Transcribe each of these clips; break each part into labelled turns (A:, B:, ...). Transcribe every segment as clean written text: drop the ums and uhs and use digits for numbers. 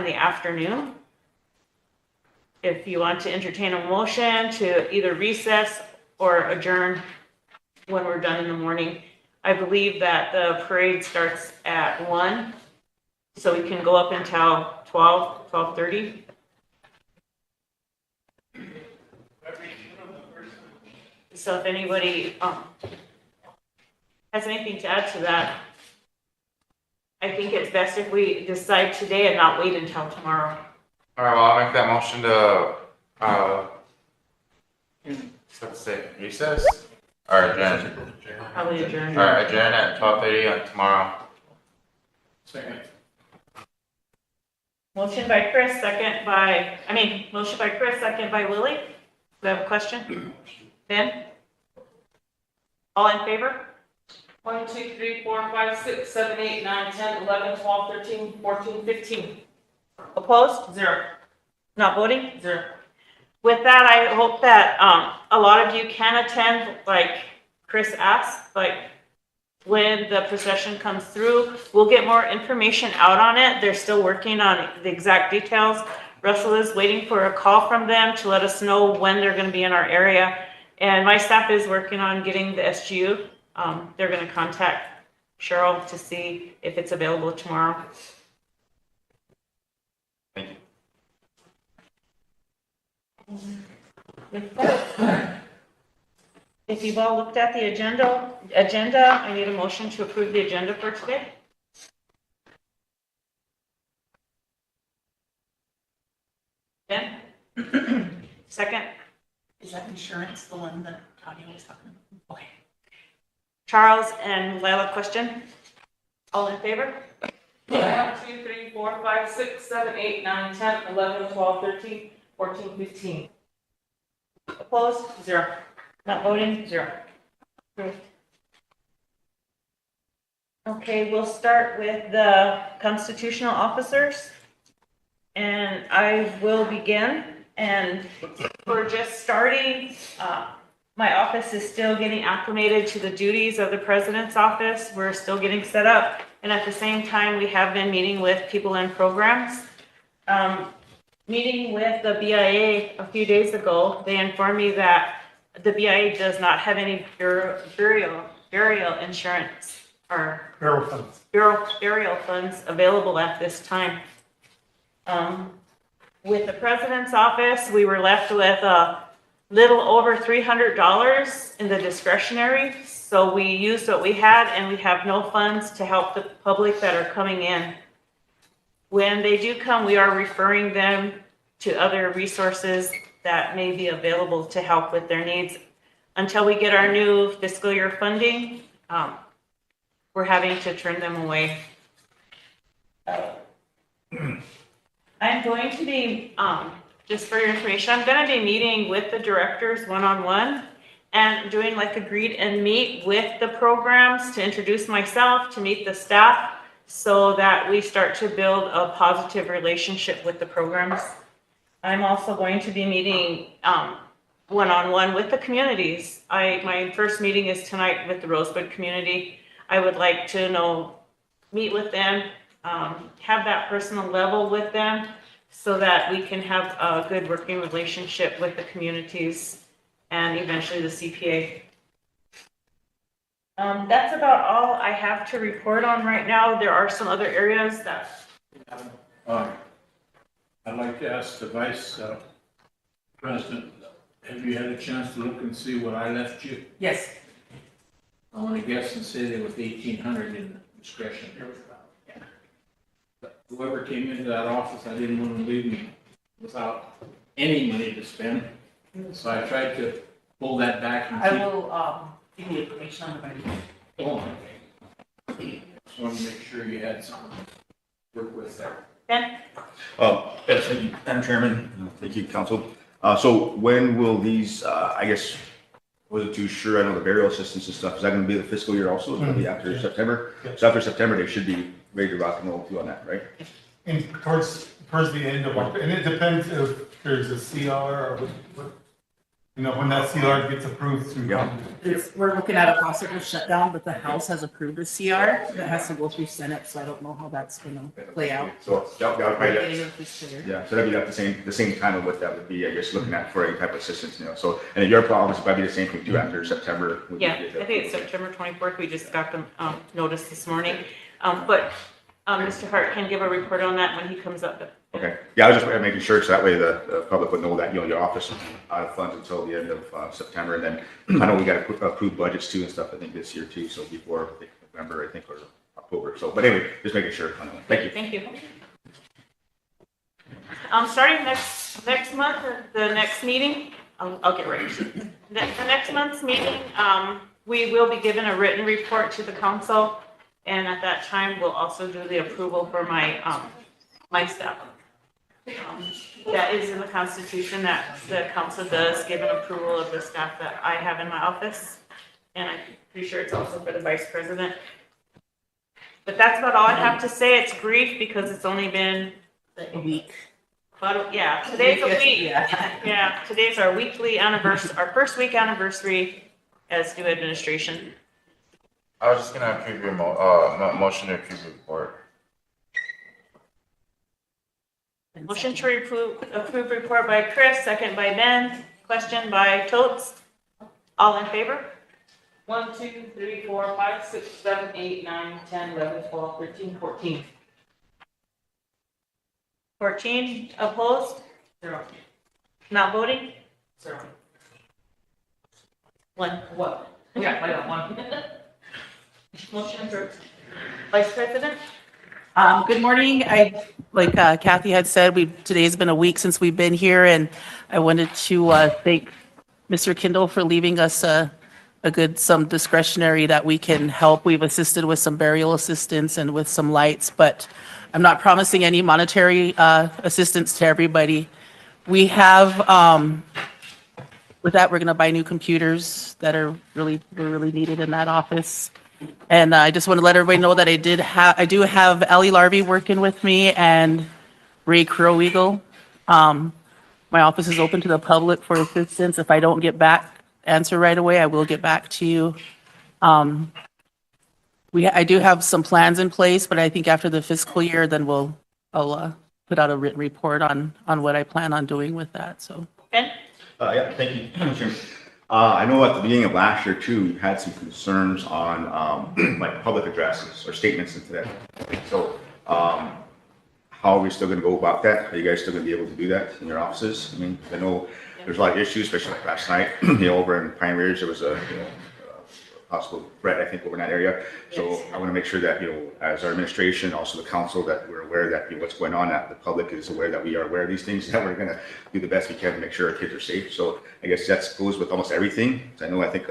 A: in the afternoon. If you want to entertain a motion to either recess or adjourn when we're done in the morning. I believe that the parade starts at 1, so we can go up until 12:30. So if anybody has anything to add to that, I think it's best if we decide today and not wait until tomorrow.
B: All right, well, I'll make that motion to, let's say recess or adjourn.
A: Probably adjourn.
B: All right, adjourn at 12:30 on tomorrow.
C: Second.
A: Motion by Chris, second by Willie. Do we have a question? Ben? All in favor? 1, 2, 3, 4, 5, 6, 7, 8, 9, 10, 11, 12, 13, 14, 15. Opposed? 0. Not voting? 0. With that, I hope that a lot of you can attend, like Chris asked, like when the procession comes through. We'll get more information out on it. They're still working on the exact details. Russell is waiting for a call from them to let us know when they're going to be in our area. And my staff is working on getting the SGU. They're going to contact Cheryl to see if it's available tomorrow.
B: Thank you.
A: With that, if you've all looked at the agenda, I need a motion to approve the agenda for today. Ben? Second?
D: Is that insurance, the one that Tanya was talking about? Okay.
A: Charles and Lila, question? All in favor? 1, 2, 3, 4, 5, 6, 7, 8, 9, 10, 11, 12, 13, 14, 15. Opposed? 0. Not voting? 0. Approved. Okay, we'll start with the constitutional officers. And I will begin. And we're just starting. My office is still getting acclimated to the duties of the president's office. We're still getting set up. And at the same time, we have been meeting with people in programs. Meeting with the BIA a few days ago, they informed me that the BIA does not have any burial insurance or burial funds available at this time. With the president's office, we were left with a little over $300 in the discretionary. So we used what we had, and we have no funds to help the public that are coming in. When they do come, we are referring them to other resources that may be available to help with their needs. Until we get our new fiscal year funding, we're having to turn them away. I'm going to be, just for your information, I'm going to be meeting with the directors one-on-one and doing like a greet and meet with the programs to introduce myself, to meet the staff, so that we start to build a positive relationship with the programs. I'm also going to be meeting one-on-one with the communities. My first meeting is tonight with the Rosebud community. I would like to meet with them, have that personal level with them, so that we can have a good working relationship with the communities and eventually the CPA. That's about all I have to report on right now. There are some other areas that...
C: I'd like to ask the Vice President, have you had a chance to look and see what I left you?
D: Yes.
C: I want to guess and say there was 1,800 in discretion. But whoever came into that office, I didn't want to leave them without any money to spend. So I tried to pull that back and
D: I will give you information on the budget.
C: Oh, okay. Just wanted to make sure you had something to work with there.
A: Ben?
E: Yes, thank you, Madam Chairman. Thank you, Council. So when will these, I guess, wasn't too sure, I know the burial assistance and stuff, is that going to be the fiscal year also? Is it going to be after September? So after September, they should be ready to rock and roll too on that, right?
F: And towards the end of October, and it depends if there's a CR or what You know, when that CR gets approved through.
E: Yeah.
D: We're looking at a possible shutdown, but the House has approved a CR that has to go through Senate, so I don't know how that's gonna play out.
E: So that would probably,
D: Getting it this year.
E: yeah, so that'd be like the same time of what that would be, I guess, looking at for any type of assistance, you know, so, and then your problem is probably the same thing too after September. when you
A: Yeah,
E: get the-
A: I think it's September 24th. We just got the notice this morning. But Mr. Hart can give a report on that when he comes up.
E: Okay, yeah, I was just making sure, so that way the public would know that, you know, your office is out of funds until the end of September, and then I know we got to approve budgets too and stuff, I think this year too, so before I think, November, I think, or October, so, but anyway, just making sure. Thank you.
A: Thank you. Starting next month, the next meeting, I'll get ready. The next month's meeting, we will be given a written report to the council, and at that time, we'll also do the approval for my staff. That is in the Constitution that the council does give an approval of the staff that I have in my office. And I'm pretty sure it's also for the vice president. But that's about all I have to say. It's brief because it's only been
D: A week.
A: about, yeah, today's a week.
D: Yeah.
A: Yeah, today's our weekly anniversary, our first week anniversary as new administration.
B: I was just gonna approve your motion to approve the report.
A: Motion to approve report by Chris, second by Ben, question by Totes. All in favor?
G: 1, 2, 3, 4, 5, 6, 7, 8, 9, 10, 11, 12, 13, 14.
A: 14 opposed?
G: 0.
A: Not voting?
G: 0.
A: 1.
G: What? Yeah, I got 1.
A: Motion approved. Vice President?
D: Good morning. Like Kathy had said, today's been a week since we've been here, and I wanted to thank Mr. Kindle for leaving us some discretionary that we can help. We've assisted with some burial assistance and with some lights, but I'm not promising any monetary assistance to everybody. We have, with that, we're going to buy new computers that are really needed in that office. And I just want to let everybody know that I do have Ellie Larby working with me and Ray Crow Eagle. My office is open to the public for assistance. If I don't answer right away, I will get back to you. I do have some plans in place, but I think after the fiscal year, then I'll put out a written report on what I plan on doing with that, so.
A: Ben?
E: Yeah, thank you, Commissioner. I know at the beginning of last year too, you had some concerns on like public addresses or statements into that. So how are we still going to go about that? Are you guys still going to be able to do that in your offices? I mean, I know there's a lot of issues, especially like last night, over in Pine Ridge, there was a possible threat, I think, over in that area. So I want to make sure that, as our administration, also the council, that we're aware that what's going on, that the public is aware that we are aware of these things, that we're going to do the best we can to make sure our kids are safe. So I guess that goes with almost everything. So I think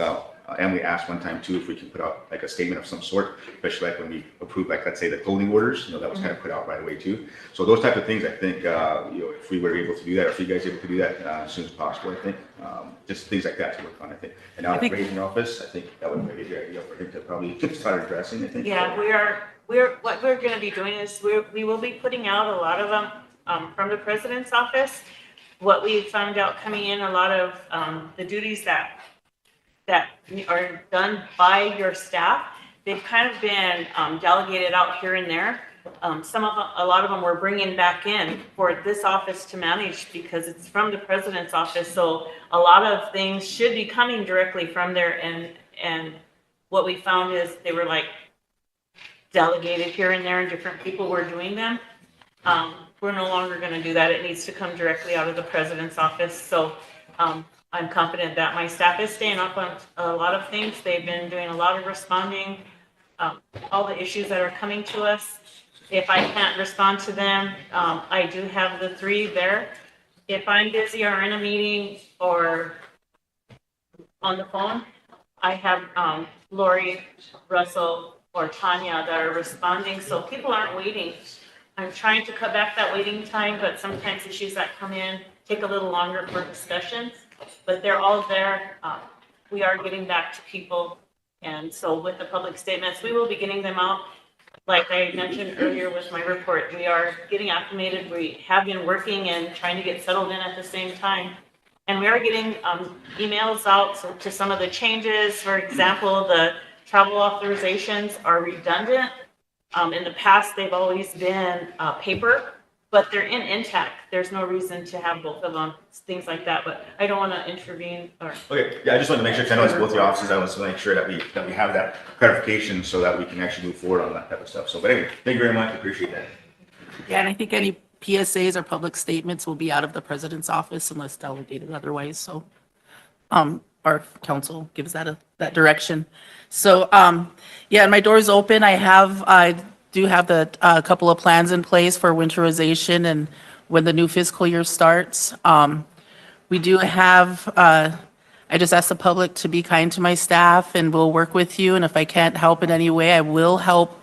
E: Emily asked one time too if we can put out like a statement of some sort, especially like when we approve, like, let's say the clothing orders, that was kind of put out right away too. So those types of things, I think, if we were able to do that, or if you guys are able to do that as soon as possible, I think, just things like that to work on, I think. And now that raising office, I think that would be a great idea for him to probably start addressing, I think.
A: Yeah, what we're going to be doing is we will be putting out a lot of them from the president's office. What we found out coming in, a lot of the duties that are done by your staff, they've kind of been delegated out here and there. A lot of them we're bringing back in for this office to manage because it's from the president's office. So a lot of things should be coming directly from there. And what we found is they were like delegated here and there, and different people were doing them. We're no longer going to do that. It needs to come directly out of the president's office. So I'm confident that my staff is staying up on a lot of things. They've been doing a lot of responding, all the issues that are coming to us. If I can't respond to them, I do have the 3 there. If I'm busy or in a meeting or on the phone, I have Lori, Russell, or Tanya that are responding. So people aren't waiting. I'm trying to cut back that waiting time, but sometimes issues that come in take a little longer for discussions. But they're all there. We are getting back to people. And so with the public statements, we will be getting them out. Like I mentioned earlier with my report, we are getting acclimated. We have been working and trying to get settled in at the same time. And we are getting emails out to some of the changes. For example, the travel authorizations are redundant. In the past, they've always been paper, but they're intact. There's no reason to have both of them, things like that. But I don't want to intervene or.
E: Okay, yeah, I just wanted to make sure, 'cause I know it's both the offices, I want to make sure that we have that clarification so that we can actually move forward on that type of stuff. So, but anyway, thank you very much, appreciate that.
D: Yeah, and I think any PSAs or public statements will be out of the president's office unless delegated otherwise, so our council gives that direction. So, yeah, and my door's open. I do have the, couple of plans in place for winterization and when the new fiscal year starts. We do have, I just ask the public to be kind to my staff and we'll work with you. And if I can't help in any way, I will help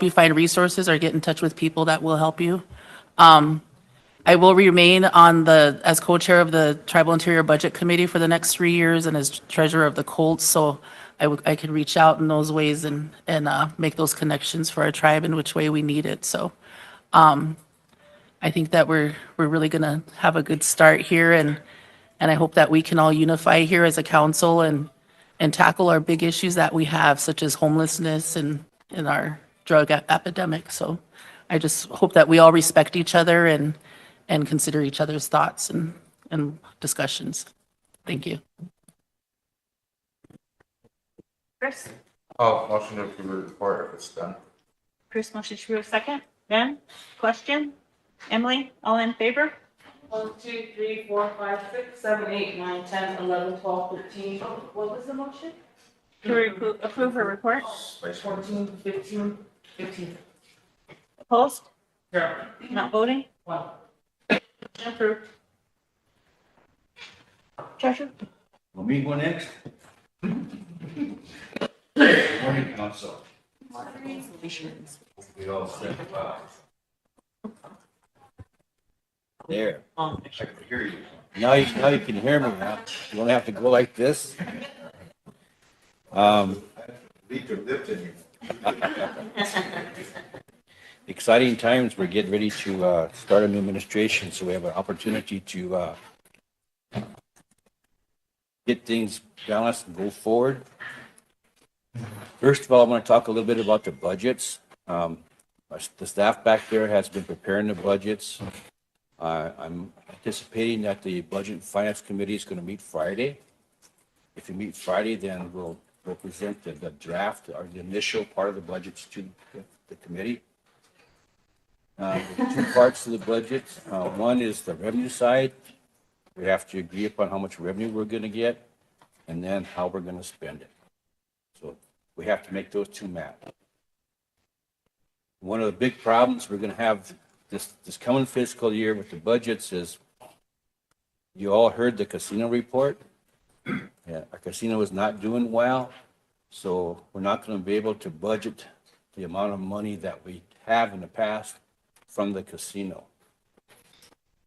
D: you find resources or get in touch with people that will help you. I will remain as co-chair of the Tribal Interior Budget Committee for the next 3 years and as treasurer of the Colts, so I can reach out in those ways and make those connections for our tribe in which way we need it. So I think that we're really gonna have a good start here, and I hope that we can all unify here as a council and tackle our big issues that we have, such as homelessness and our drug epidemic. So I just hope that we all respect each other and consider each other's thoughts and discussions. Thank you.
A: Chris?
B: Oh, motion to approve the report if it's done.
A: Chris, motion to approve, second. Ben, question? Emily, all in favor?
G: 1, 2, 3, 4, 5, 6, 7, 8, 9, 10, 11, 12, 13. What was the motion?
A: To approve her report?
E: Vice Chair.
G: 14, 15, 15.
A: Opposed?
G: 0.
A: Not voting?
G: 1.
A: Approved. Treasurer?
C: Will me go next? Morning, council. We all set.
H: There.
E: I can hear you.
H: Now you can hear me now. You don't have to go like this.
E: Leave your lips in you.
H: Exciting times. We're getting ready to start a new administration, so we have an opportunity to get things balanced and go forward. First of all, I want to talk a little bit about the budgets. The staff back there has been preparing the budgets. I'm anticipating that the Budget and Finance Committee is going to meet Friday. If you meet Friday, then we'll present the draft or the initial part of the budgets to the committee. There's 2 parts to the budget. One is the revenue side. We have to agree upon how much revenue we're going to get and then how we're going to spend it. So we have to make those 2 match. One of the big problems we're going to have this coming fiscal year with the budgets is, you all heard the casino report. Yeah, our casino is not doing well, so we're not going to be able to budget the amount of money that we have in the past from the casino.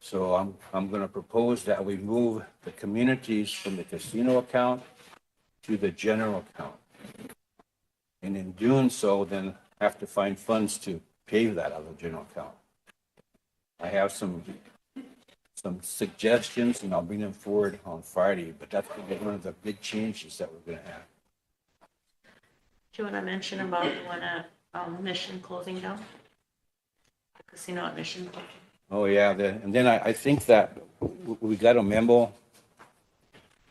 H: So I'm going to propose that we move the communities from the casino account to the general account. And in doing so, then have to find funds to pay that out of the general account. I have some suggestions, and I'll bring them forward on Friday, but that's going to be one of the big changes that we're going to have.
A: Do you want to mention about the one at Mission closing down? The casino at Mission.
H: Oh, yeah, and then I think that we got a memo.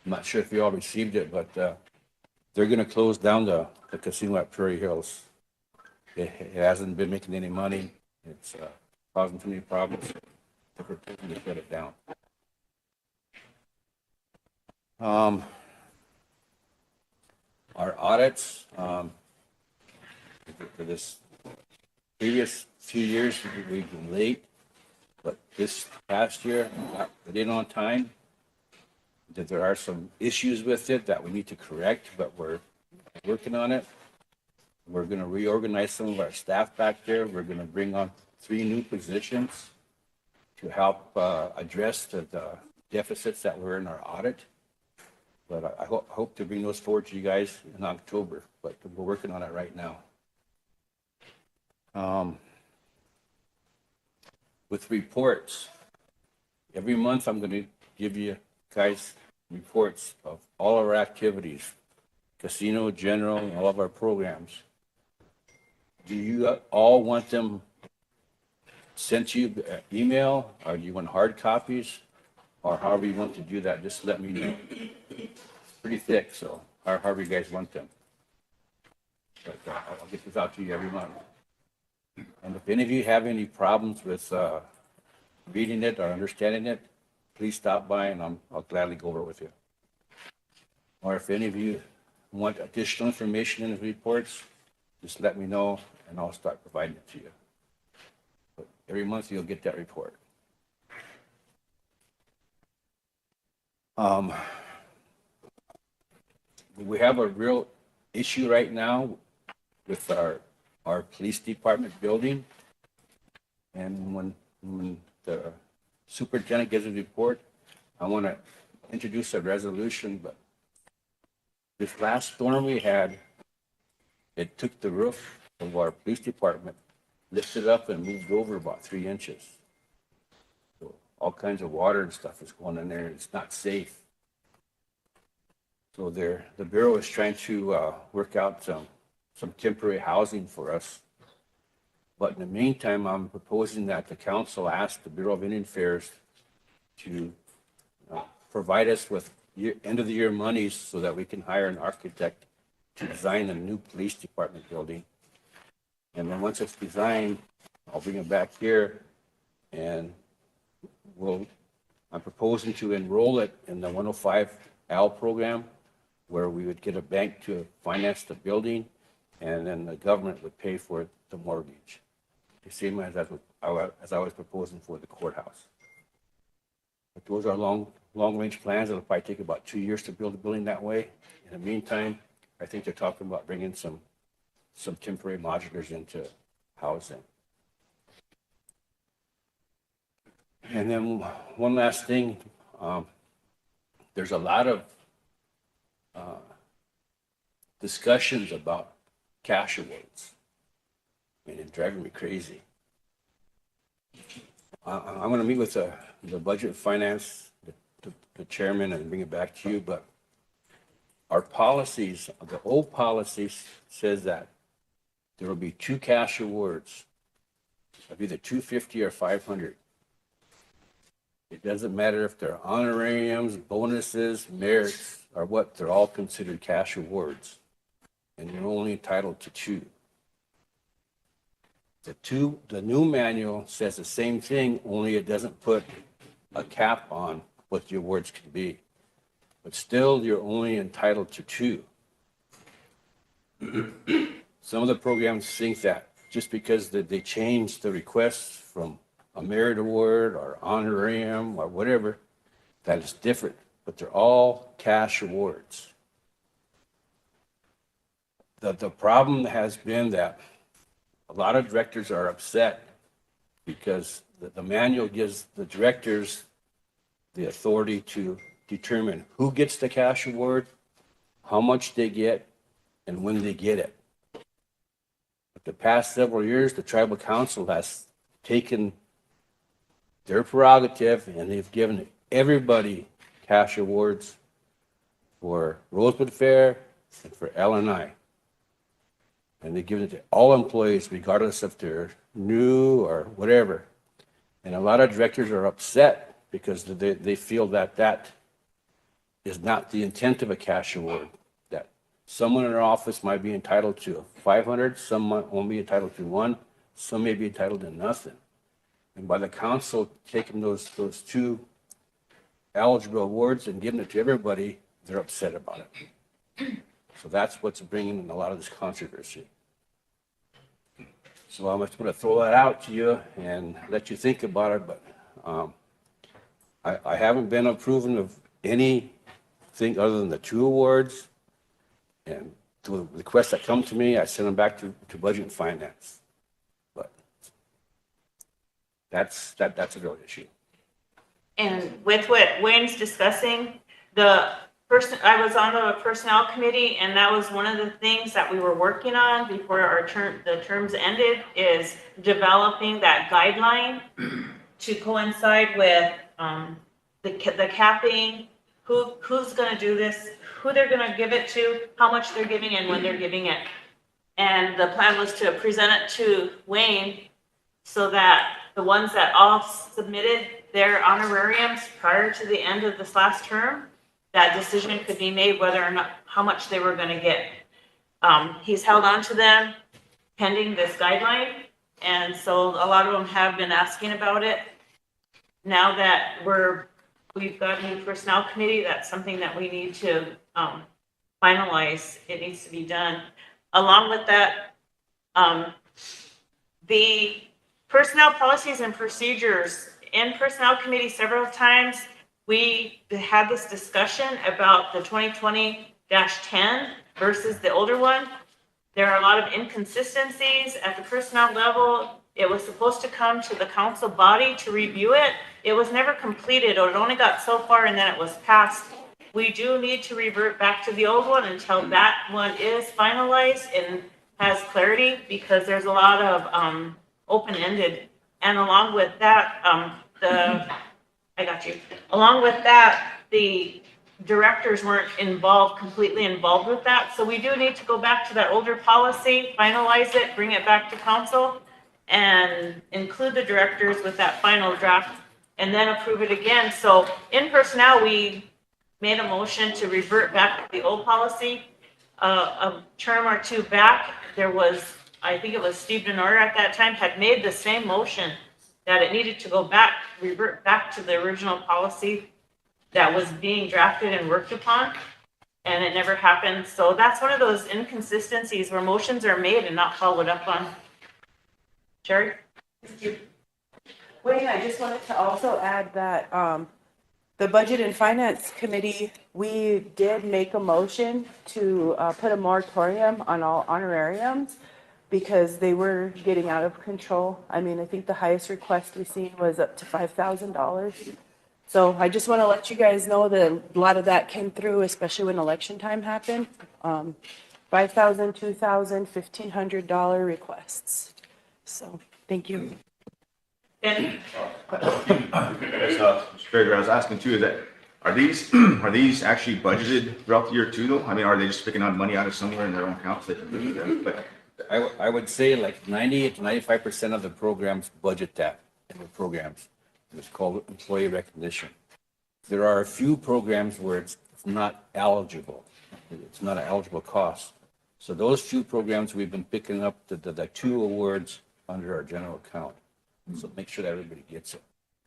H: I'm not sure if you all received it, but they're going to close down the casino at Prairie Hills. It hasn't been making any money. It's causing too many problems. They're proposing to shut it down. Our audits, for this previous few years, we've been late, but this past year, we did on time. That there are some issues with it that we need to correct, but we're working on it. We're going to reorganize some of our staff back there. We're going to bring on 3 new positions to help address the deficits that were in our audit. But I hope to bring those forward to you guys in October, but we're working on it right now. With reports, every month I'm going to give you guys reports of all our activities, casino, general, and all of our programs. Do you all want them sent to you email, or do you want hard copies, or however you want to do that? Just let me know. It's pretty thick, so however you guys want them. But I'll get this out to you every month. And if any of you have any problems with reading it or understanding it, please stop by and I'll gladly go over it with you. Or if any of you want additional information in the reports, just let me know and I'll start providing it to you. But every month you'll get that report. We have a real issue right now with our police department building. And when the superintendent gives a report, I want to introduce a resolution, but this last storm we had, it took the roof of our police department, lifted up and moved over about 3 inches. So all kinds of water and stuff is going in there, and it's not safe. So the Bureau is trying to work out some temporary housing for us. But in the meantime, I'm proposing that the council ask the Bureau of Indian Affairs to provide us with end of the year monies so that we can hire an architect to design a new police department building. And then once it's designed, I'll bring it back here and I'm proposing to enroll it in the 105L program, where we would get a bank to finance the building and then the government would pay for the mortgage. The same as I was proposing for the courthouse. But those are long-range plans. It'll probably take about 2 years to build a building that way. In the meantime, I think they're talking about bringing some temporary modulars into housing. And then one last thing, there's a lot of discussions about cash awards, and it's driving me crazy. I'm going to meet with the budget and finance, the chairman, and bring it back to you. But our policies, the old policies says that there will be 2 cash awards of either $250 or $500. It doesn't matter if they're honorariums, bonuses, merits, or what, they're all considered cash awards. And you're only entitled to 2. The new manual says the same thing, only it doesn't put a cap on what the awards can be. But still, you're only entitled to 2. Some of the programs think that just because they changed the requests from a merit award or honorarium or whatever, that is different. But they're all cash awards. The problem has been that a lot of directors are upset because the manual gives the directors the authority to determine who gets the cash award, how much they get, and when they get it. But the past several years, the tribal council has taken their prerogative and they've given everybody cash awards for Rosebud Fair and for L&I. And they've given it to all employees, regardless if they're new or whatever. And a lot of directors are upset because they feel that is not the intent of a cash award. That someone in their office might be entitled to $500, some might only be entitled to 1, some may be entitled to nothing. And by the council taking those 2 eligible awards and giving it to everybody, they're upset about it. So that's what's bringing in a lot of this controversy. So I'm just going to throw that out to you and let you think about it. But I haven't been approving of anything other than the 2 awards. And the requests that come to me, I send them back to Budget and Finance. But that's a real issue.
A: And with what Wayne's discussing, I was on the personnel committee, and that was one of the things that we were working on before the terms ended, is developing that guideline to coincide with the capping, who's gonna do this, who they're gonna give it to, how much they're giving and when they're giving it. And the plan was to present it to Wayne so that the ones that all submitted their honorariums prior to the end of this last term, that decision could be made whether or not, how much they were gonna get. He's held on to them pending this guideline, and so a lot of them have been asking about it. Now that we've got a new personnel committee, that's something that we need to finalize. It needs to be done. Along with that, the personnel policies and procedures in personnel committee several times, we had this discussion about the 2020-10 versus the older one. There are a lot of inconsistencies at the personnel level. It was supposed to come to the council body to review it. It was never completed, or it only got so far and then it was passed. We do need to revert back to the old one until that one is finalized and has clarity, because there's a lot of open-ended. And along with that, Along with that, the directors weren't completely involved with that. So we do need to go back to that older policy, finalize it, bring it back to council, and include the directors with that final draft, and then approve it again. So in personnel, we made a motion to revert back to the old policy. A term or two back, there was, I think it was Steve Denora at that time, had made the same motion that it needed to go back, revert back to the original policy that was being drafted and worked upon, and it never happened. So that's one of those inconsistencies where motions are made and not followed up on. Sherry?
G: Wayne, I just wanted to also add that, the Budget and Finance Committee, we did make a motion to, put a moratorium on all honorariums because they were getting out of control. I mean, I think the highest request we seen was up to $5,000. So I just want to let you guys know that a lot of that came through, especially when election time happened. $5,000, $2,000, $1,500 requests. So, thank you.
A: And
E: Mr. Trader, I was asking too, is that, are these actually budgeted throughout the year too though? I mean, are they just picking out money out of somewhere in their own accounts? They can do that, but
H: I would say like 90 to 95% of the programs budget that in the programs. It's called employee recognition. There are a few programs where it's not eligible. It's not an eligible cost. So those few programs, we've been picking up the 2 awards under our general account. So make sure that everybody gets it.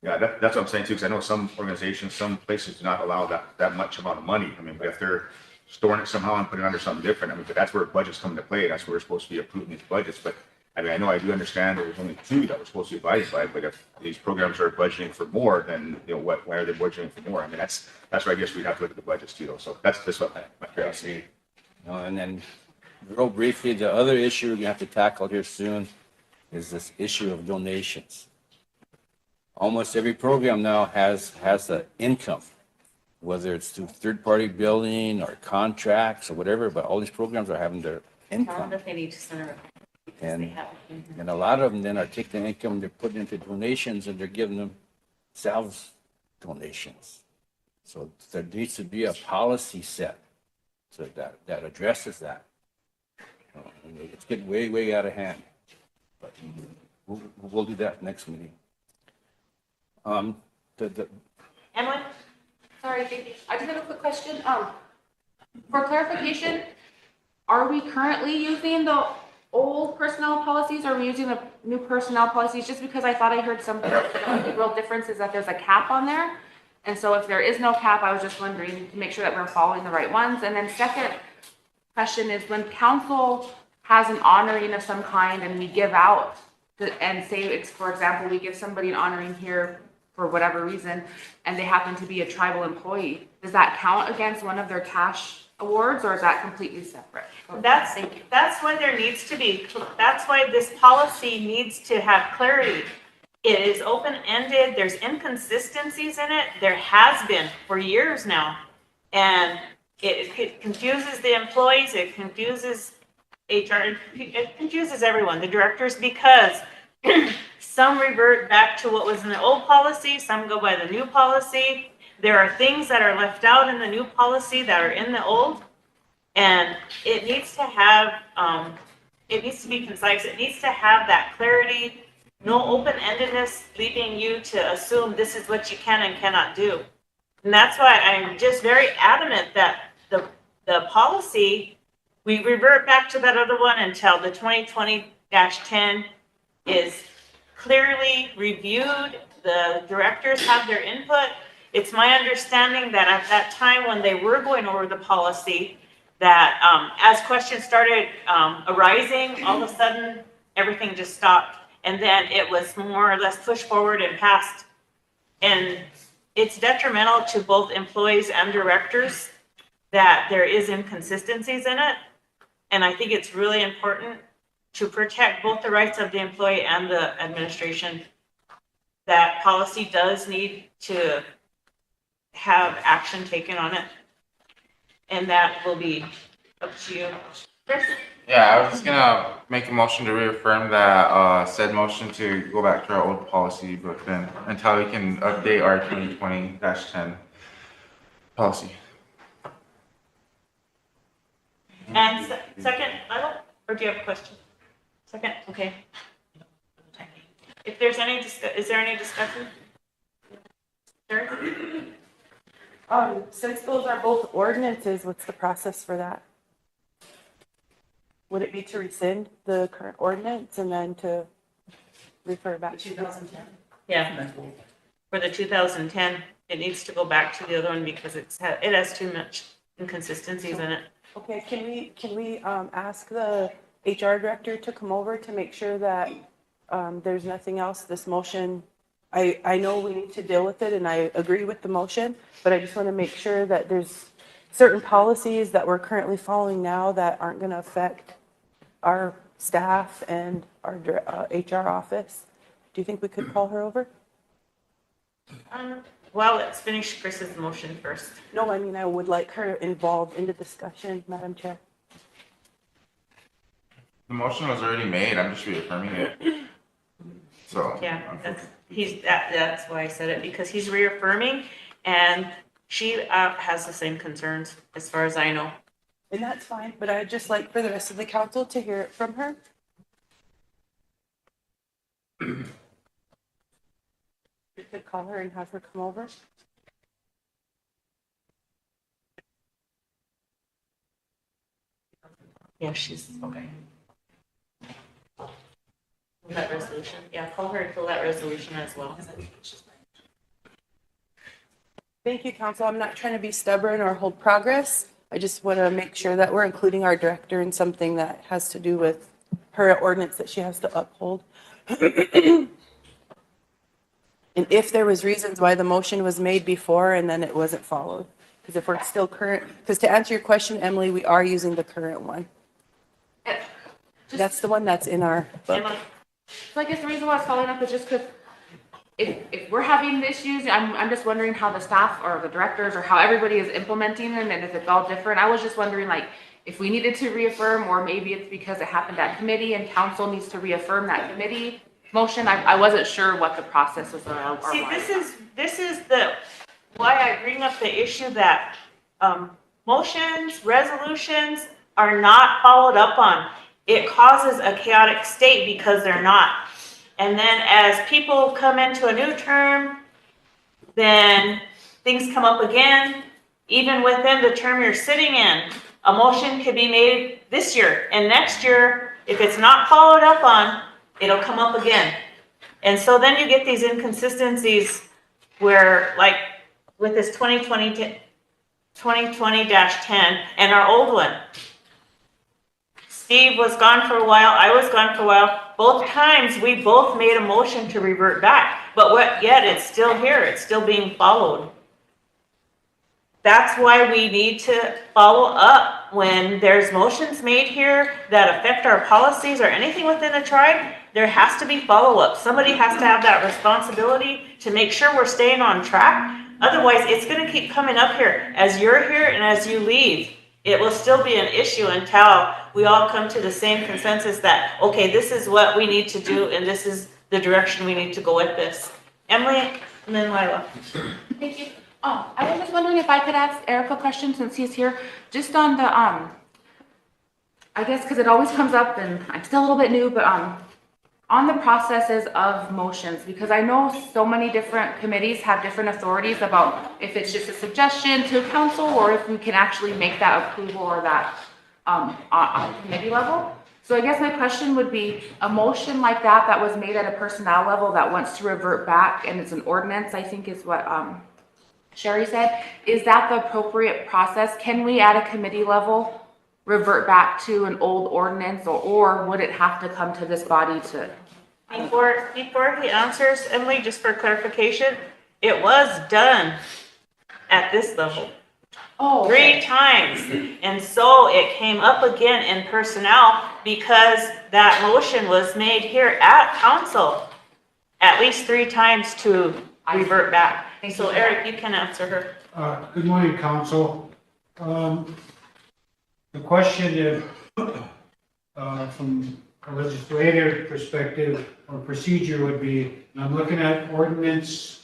E: yeah, that's what I'm saying too, because I know some organizations, some places do not allow that much amount of money. I mean, but if they're storing it somehow and putting it under something different, I mean, but that's where budgets come into play. That's where we're supposed to be approving these budgets. But I mean, I know I do understand there's only 2 that we're supposed to be abiding by, but if these programs are budgeting for more, then, you know, why are they budgeting for more? I mean, that's where I guess we'd have to look at the budgets too, though. So that's what my curiosity.
H: And then real briefly, the other issue we're gonna have to tackle here soon is this issue of donations. Almost every program now has an income, whether it's through third-party billing or contracts or whatever, but all these programs are having their income.
A: if they need to center it.
H: And a lot of them then are taking the income, they're putting into donations, and they're giving themselves donations. So there needs to be a policy set so that addresses that. It's getting way, way out of hand. But we'll do that next meeting.
A: Emily?
I: Sorry, thank you. I just have a quick question. For clarification, are we currently using the old personnel policies, or are we using the new personnel policies? Just because I thought I heard something, the real difference is that there's a cap on there. And so if there is no cap, I was just wondering to make sure that we're following the right ones. And then second question is, when council has an honoring of some kind and we give out, and say it's, for example, we give somebody an honoring here for whatever reason, and they happen to be a tribal employee, does that count against one of their cash awards, or is that completely separate?
A: That's when there needs to be, that's why this policy needs to have clarity. It is open-ended, there's inconsistencies in it, there has been for years now. And it confuses the employees, it confuses HR, it confuses everyone, the directors, because some revert back to what was in the old policy, some go by the new policy. there are things that are left out in the new policy that are in the old. And it needs to have, it needs to be concise. It needs to have that clarity, no open-endedness, leaving you to assume this is what you can and cannot do. And that's why I'm just very adamant that the policy, we revert back to that other one until the 2020-10 is clearly reviewed. The directors have their input. It's my understanding that at that time when they were going over the policy, that as questions started arising, all of a sudden, everything just stopped. And then it was more or less pushed forward and passed. And it's detrimental to both employees and directors that there is inconsistencies in it. And I think it's really important to protect both the rights of the employee and the administration. That policy does need to have action taken on it. And that will be up to you. Chris?
B: Yeah, I was just gonna make a motion to reaffirm that, said motion to go back to our old policy book then, until we can update our 2020-10 policy.
A: And second, or do you have a question? Second, okay. If there's any, is there any discussion? Sure.
G: Since those are both ordinances, what's the process for that? Would it be to rescind the current ordinance and then to refer back to 2010?
A: Yeah. For the 2010, it needs to go back to the other one because it has too much inconsistencies in it.
G: Okay, can we ask the HR director to come over to make sure that there's nothing else, this motion, I know we need to deal with it and I agree with the motion, but I just want to make sure that there's certain policies that we're currently following now that aren't going to affect our staff and our HR office. Do you think we could call her over?
A: Well, let's finish Chris's motion first.
G: No, I mean, I would like her involved in the discussion, Madam Chair.
B: The motion was already made, I'm just reaffirming it. So.
A: Yeah, that's why I said it, because he's reaffirming and she has the same concerns as far as I know.
G: And that's fine, but I'd just like for the rest of the council to hear it from her. You could call her and have her come over.
A: Yeah, she's okay. That resolution, yeah, call her and fill that resolution as well.
G: Thank you, council. I'm not trying to be stubborn or hold progress. I just want to make sure that we're including our director in something that has to do with her ordinance that she has to uphold. And if there was reasons why the motion was made before and then it wasn't followed. Because if we're still current, because to answer your question, Emily, we are using the current one. That's the one that's in our book.
I: So I guess the reason why I was following up is just because if we're having issues, I'm just wondering how the staff or the directors or how everybody is implementing them and if it's all different. I was just wondering like if we needed to reaffirm or maybe it's because it happened at committee and council needs to reaffirm that committee motion. I wasn't sure what the process was.
A: See, this is why I bring up the issue that motions, resolutions are not followed up on. It causes a chaotic state because they're not. And then as people come into a new term, then things come up again. Even within the term you're sitting in, a motion could be made this year. And next year, if it's not followed up on, it'll come up again. And so then you get these inconsistencies where, like with this 2020-10 and our old one, Steve was gone for a while, I was gone for a while. Both times, we both made a motion to revert back, but yet it's still here, it's still being followed. That's why we need to follow up when there's motions made here that affect our policies or anything within a tribe. There has to be follow-up. Somebody has to have that responsibility to make sure we're staying on track. Otherwise, it's going to keep coming up here. As you're here and as you leave, it will still be an issue until we all come to the same consensus that, okay, this is what we need to do and this is the direction we need to go with this. Emily and then Lila.
I: Thank you. Oh, I was just wondering if I could ask Eric a question since he's here, just on the, I guess, because it always comes up and I'm still a little bit new, but, on the processes of motions, because I know so many different committees have different authorities about if it's just a suggestion to council or if we can actually make that approval or that, on committee level. So I guess my question would be, a motion like that was made at a personnel level that wants to revert back and it's an ordinance, I think is what, Sherry said, is that the appropriate process? Can we at a committee level revert back to an old ordinance or would it have to come to this body to?
A: Before he answers, Emily, just for clarification, it was done at this level
I: Oh,
A: 3 times. And so it came up again in personnel because that motion was made here at council at least 3 times to revert back. So Eric, you can answer her.
J: Good morning, council. The question is, from a legislative perspective or procedure would be, and I'm looking at ordinance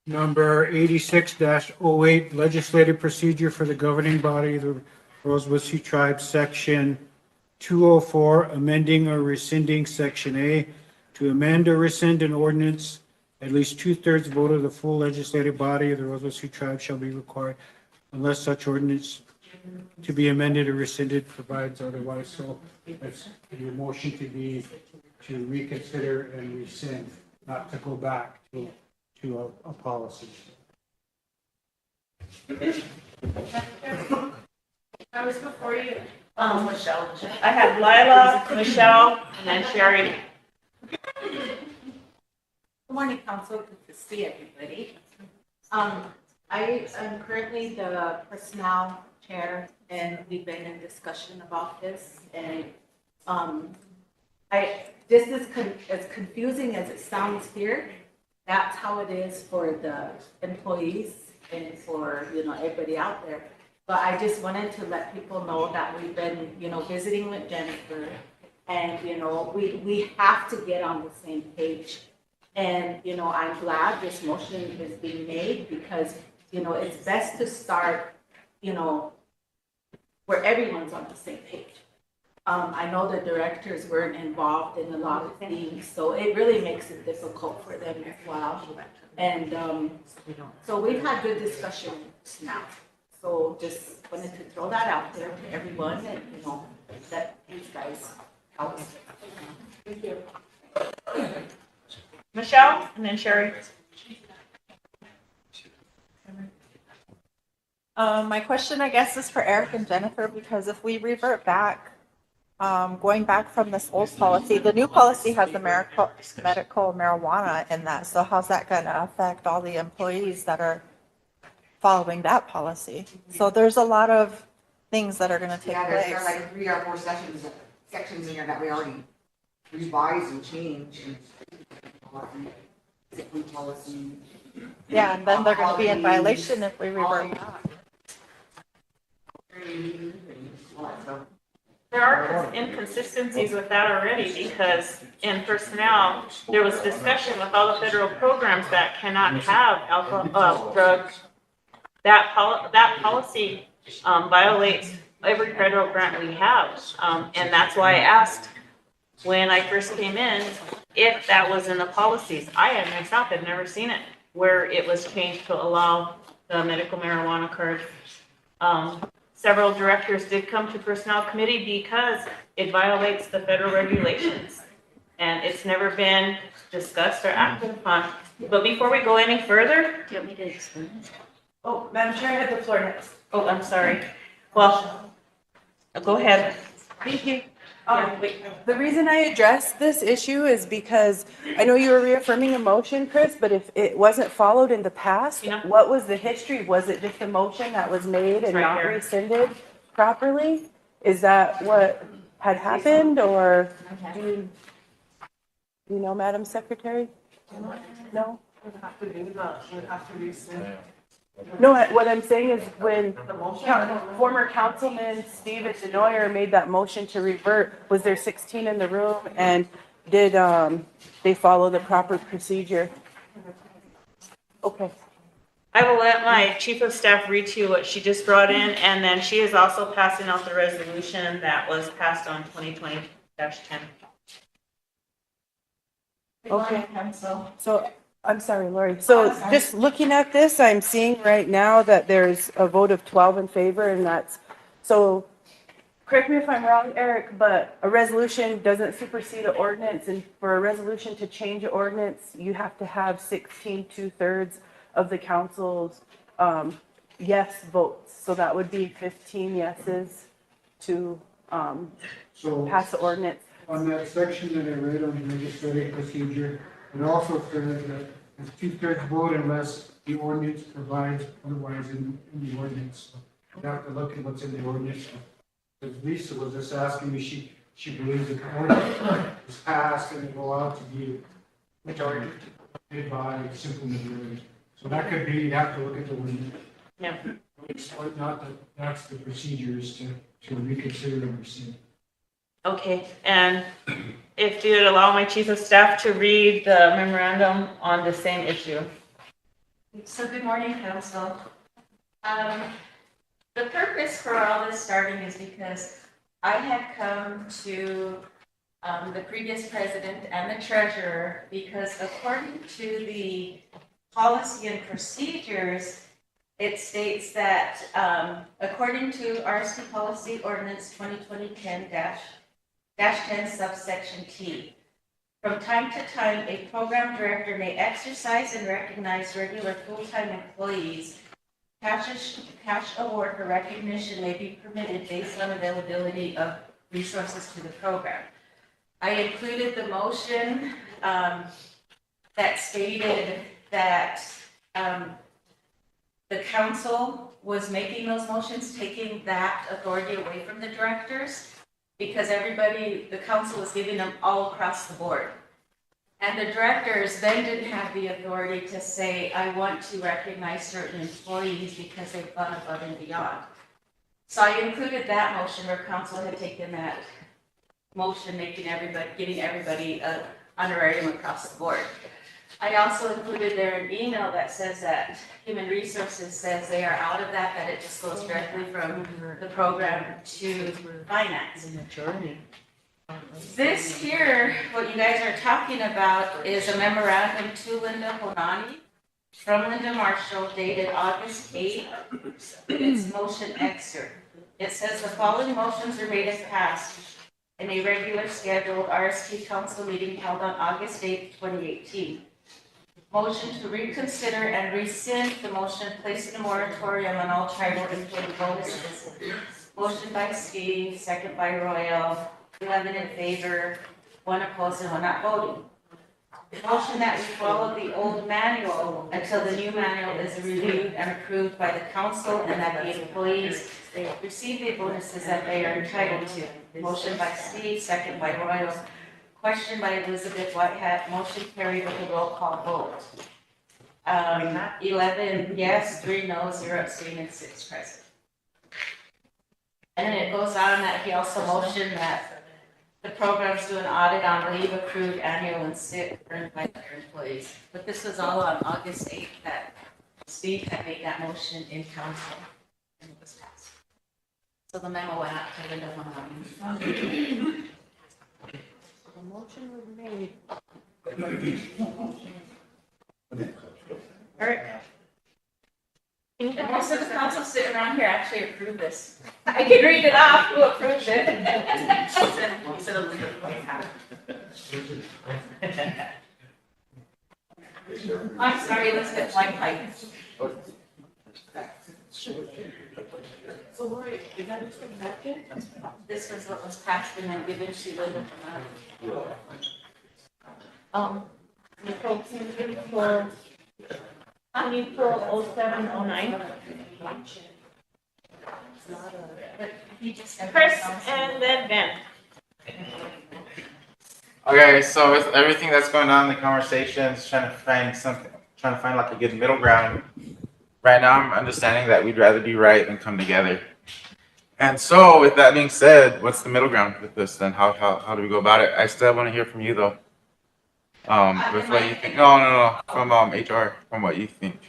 J: number 86-08, legislative procedure for the governing body of the Rosebud Sioux Tribe, section 204, amending or rescinding section A. To amend or rescind an ordinance, at least 2/3 vote of the full legislative body of the Rosebud Sioux Tribe shall be required unless such ordinance to be amended or rescinded provides otherwise. So that's your motion to be to reconsider and rescind, not to go back to a policy.
A: I was before you. Michelle. I have Lila, Michelle, and then Sherry.
K: Good morning, council. Good to see everybody. I am currently the personnel chair, and we've been in discussion about this. And this is as confusing as it sounds here. That's how it is for the employees and for everybody out there. But I just wanted to let people know that we've been visiting with Jennifer, and we have to get on the same page. And I'm glad this motion is being made because it's best to start where everyone's on the same page. I know the directors weren't involved in a lot of things, so it really makes it difficult for them as well. And so we've had good discussions now. So just wanted to throw that out there to everyone and let these guys help. Thank you.
A: Michelle, and then Sherry.
L: My question, I guess, is for Eric and Jennifer, because if we revert back, going back from this old policy, the new policy has the medical marijuana in that. So how's that going to affect all the employees that are following that policy? So there's a lot of things that are going to take place.
M: There are like 3 or 4 sections in here that we already revised and changed. Policy.
L: Yeah, and then they're going to be in violation if we revert back.
A: There are inconsistencies with that already because in personnel, there was discussion with all the federal programs that cannot have alcohol, drugs. That policy violates every federal grant we have. And that's why I asked when I first came in if that was in the policies. I myself had never seen it where it was changed to allow the medical marijuana card. Several directors did come to personnel committee because it violates the federal regulations and it's never been discussed or acted upon. But before we go any further, do you want me to explain it?
G: Oh, Madam Chair, I have the floor next.
A: Oh, I'm sorry. Well, go ahead.
G: Thank you. The reason I addressed this issue is because I know you were reaffirming a motion, Chris, but if it wasn't followed in the past,
A: Yeah.
G: what was the history? Was it just a motion that was made and
A: Right
G: not
A: here.
G: rescinded properly? Is that what had happened, or do you know, Madam Secretary? No? No, what I'm saying is when former councilman Steven Denoyer made that motion to revert, was there 16 in the room, and did they follow the proper procedure? Okay.
A: I will let my chief of staff read to you what she just brought in, and then she is also passing out the resolution that was passed on 2020-10.
G: Okay. So, I'm sorry, Lori. So just looking at this, I'm seeing right now that there's a vote of 12 in favor, and that's, so correct me if I'm wrong, Eric, but a resolution doesn't supersede an ordinance, and for a resolution to change an ordinance, you have to have 16 2/3 of the council's yes votes. So that would be 15 yeses to
J: So
G: pass the ordinance.
J: on that section that I read on legislative procedure, it also says that it's 2/3 vote unless the ordinance provides otherwise in the ordinance. So you have to look at what's in the ordinance. Because Lisa was just asking me, she believes that the ordinance is passed and it will allow to be majority by simple majority. So that could be, you have to look at the ordinance.
A: Yeah.
J: It's not that, that's the procedures to reconsider and rescind.
A: Okay, and if you'd allow my chief of staff to read the memorandum on the same issue.
N: So good morning, council. The purpose for all this starting is because I had come to the previous president and the treasurer because according to the policy and procedures, it states that according to RST policy ordinance 2020-10 subsection T, from time to time, a program director may exercise and recognize regular full-time employees. Cash award for recognition may be permitted based on availability of resources to the program. I included the motion that stated that the council was making those motions, taking that authority away from the directors, because the council was giving them all across the board. And the directors then didn't have the authority to say, I want to recognize certain employees because they've gone above and beyond. So I included that motion where council had taken that motion, giving everybody an honorarium across the board. I also included there an email that says that Human Resources says they are out of that it just goes directly from the program to finance. This here, what you guys are talking about is a memorandum to Linda Honani from Linda Marshall dated August 8th. It's motion excerpt. It says the following motions are made and passed in a regular scheduled RST Council meeting held on August 8th, 2018. Motion to reconsider and rescind the motion placing a moratorium on all tribal employee bonuses. Motion by Steve, second by Royal, 11 in favor, 1 opposed, and 1 not voting. Motion that we follow the old manual until the new manual is reviewed and approved by the council and that the employees receive the bonuses that they are entitled to. Motion by Steve, second by Royal. Question by Elizabeth Whitehead, motion carried with a roll call vote. 11 yes, 3 no, 0 abstaining, and 6 present. And then it goes on that he also motioned that the programs do an audit on leave accrued, annual, and sick earned by their employees. But this was all on August 8th that Steve had made that motion in council and it was passed. So the memo went out to Linda Honani.
G: The motion was made.
A: Eric?
N: And most of the council sitting around here actually approved this. I can read it off who approved it. He said Elizabeth Whitehead. I'm sorry, Elizabeth Whitehead.
G: So Lori, is that what's connected?
N: This was what was passed and then given to Linda
A: Nicole, can you give me for, can you pull 0709? Chris and then Ben.
B: Okay, so with everything that's going on in the conversations, trying to find like a good middle ground. Right now, I'm understanding that we'd rather be right than come together. And so, with that being said, what's the middle ground with this then? How do we go about it? I still want to hear from you though. with what you think. No, from HR, from what you think.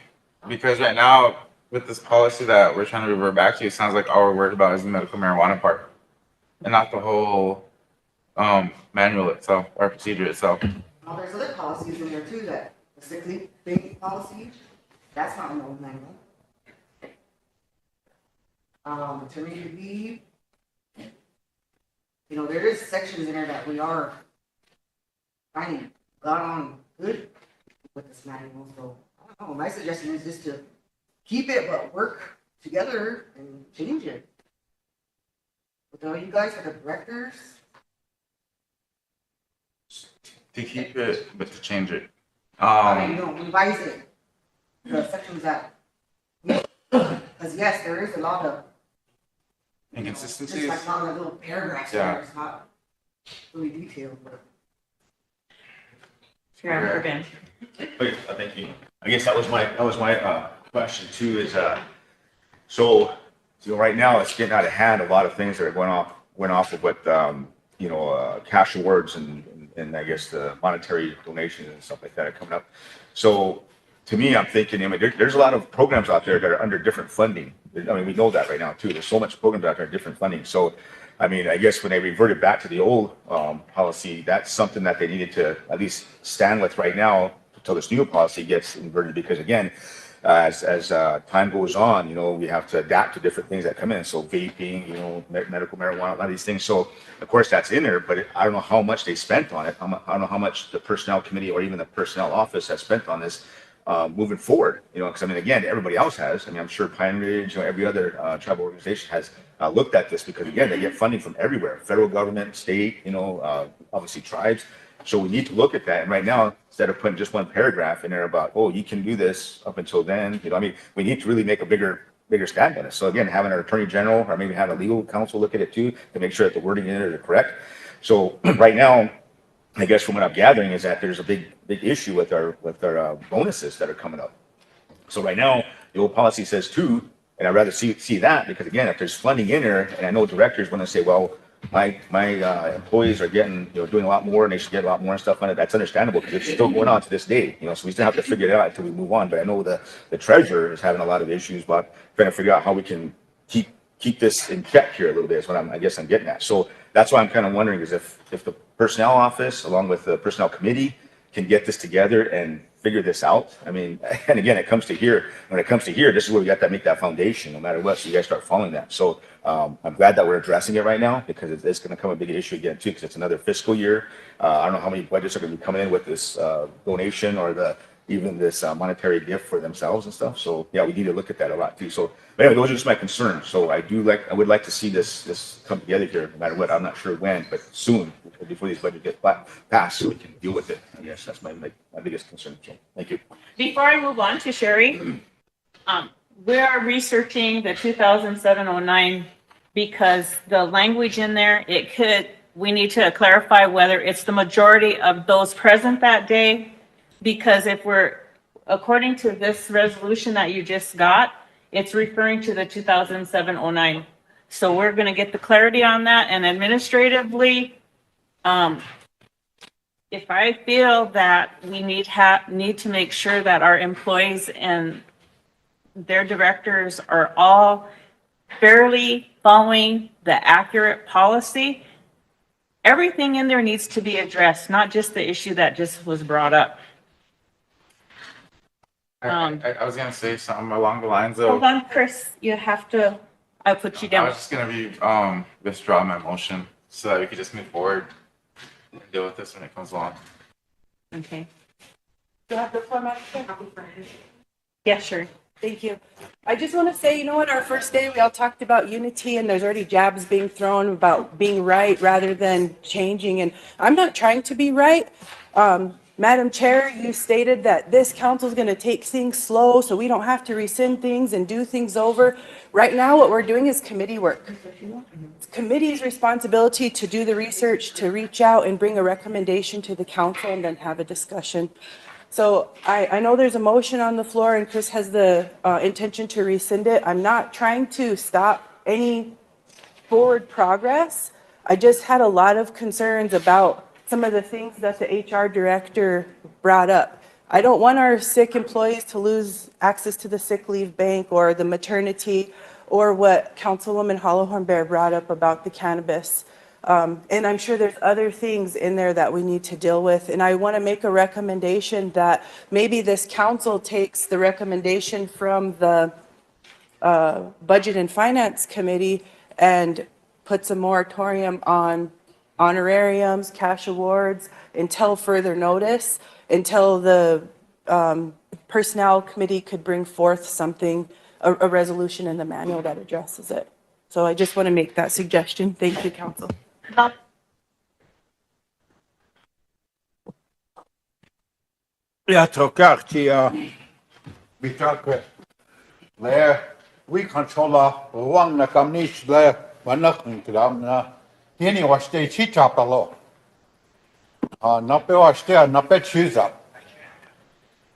B: Because right now, with this policy that we're trying to revert back to, it sounds like all we're worried about is the medical marijuana part, and not the whole manual itself or procedure itself.
M: Well, there's other policies in there too, that the sick leave thing policy, that's not an old manual. Maternity leave. You know, there is sections in there that we are finding got on good with this manual, so I don't know, my suggestion is just to keep it, but work together and change it. With all you guys are the directors.
B: To keep it, but to change it.
M: Revise it. The sections that, because yes, there is a lot of
B: Inconsistencies.
M: just like not a little paragraphs there, it's not really detailed, but.
A: Sure, Ben.
E: Okay, thank you. I guess that was my question too, is, so right now it's getting out of hand, a lot of things that are went off of what, cash awards and I guess the monetary donations and stuff like that are coming up. So to me, I'm thinking, there's a lot of programs out there that are under different funding. We know that right now too. There's so much programs out there, different funding. So, I guess when they reverted back to the old policy, that's something that they needed to at least stand with right now until this new policy gets inverted. Because again, as time goes on, we have to adapt to different things that come in. So vaping, medical marijuana, a lot of these things. So of course that's in there, but I don't know how much they spent on it. I don't know how much the personnel committee or even the personnel office has spent on this moving forward. Because again, everybody else has. I'm sure Pine Ridge, every other tribal organization has looked at this, because again, they get funding from everywhere, federal government, state, obviously tribes. So we need to look at that. And right now, instead of putting just one paragraph in there about, oh, you can do this up until then, we need to really make a bigger stand on it. So again, having our attorney general or maybe have a legal counsel look at it too, to make sure that the wording in it is correct. So right now, I guess from what I'm gathering is that there's a big issue with our bonuses that are coming up. So right now, the old policy says 2, and I'd rather see that, because again, if there's funding in there, and I know directors want to say, well, my employees are getting, doing a lot more and they should get a lot more and stuff on it. That's understandable, because it's still going on to this day, so we still have to figure it out until we move on. But I know the treasurer is having a lot of issues about trying to figure out how we can keep this in check here a little bit, is what I guess I'm getting at. So that's why I'm kind of wondering is if the personnel office, along with the personnel committee, can get this together and figure this out. And again, when it comes to here, this is where we got to make that foundation, no matter what. So you guys start following that. So I'm glad that we're addressing it right now, because it's going to come a big issue again too, because it's another fiscal year. I don't know how many budgets are going to be coming in with this donation or even this monetary gift for themselves and stuff. So yeah, we need to look at that a lot too. So but anyway, those are just my concerns. So I would like to see this come together here, no matter what. I'm not sure when, but soon, before these budgets get passed, so we can deal with it. I guess that's my biggest concern. So thank you.
A: Before I move on to Sherry, we are researching the 2007-09 because the language in there, we need to clarify whether it's the majority of those present that day. Because according to this resolution that you just got, it's referring to the 2007-09. So we're going to get the clarity on that. And administratively, if I feel that we need to make sure that our employees and their directors are all fairly following the accurate policy, everything in there needs to be addressed, not just the issue that just was brought up.
B: I was gonna say something along the lines of.
A: Hold on, Chris, I'll put you
B: I
A: down.
B: was just gonna withdraw my motion so that we could just move forward and deal with this when it comes along.
A: Okay.
G: Do you have the format?
A: Yeah, sure.
G: Thank you. I just want to say, our first day, we all talked about unity, and there's already jabs being thrown about being right rather than changing. And I'm not trying to be right. Madam Chair, you stated that this council is going to take things slow so we don't have to rescind things and do things over. Right now, what we're doing is committee work. It's committee's responsibility to do the research, to reach out and bring a recommendation to the council and then have a discussion. So I know there's a motion on the floor and Chris has the intention to rescind it. I'm not trying to stop any forward progress. I just had a lot of concerns about some of the things that the HR director brought up. I don't want our sick employees to lose access to the sick leave bank or the maternity, or what Councilwoman Hollowhorn Bear brought up about the cannabis. And I'm sure there's other things in there that we need to deal with. And I want to make a recommendation that maybe this council takes the recommendation from the Budget and Finance Committee and puts a moratorium on honorariums, cash awards, until further notice, until the Personnel Committee could bring forth something, a resolution in the manual that addresses it. So I just want to make that suggestion. Thank you, council.
O: Ja, trocar que bitak le we controla wang na kamnish le wanak nkram na yeni washte chicha palo na pe washte na pe chuza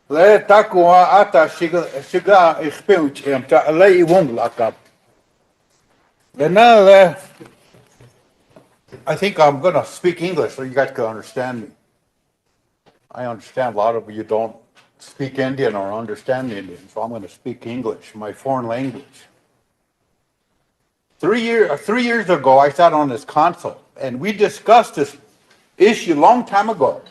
O: le takwa ata shiga ich bin ta le wong lakap le na le I think I'm going to speak English so you guys can understand me. I understand a lot of you don't speak Indian or understand Indian, so I'm going to speak English, my foreign language. 3 years ago, I sat on this council, and we discussed this issue a long time ago.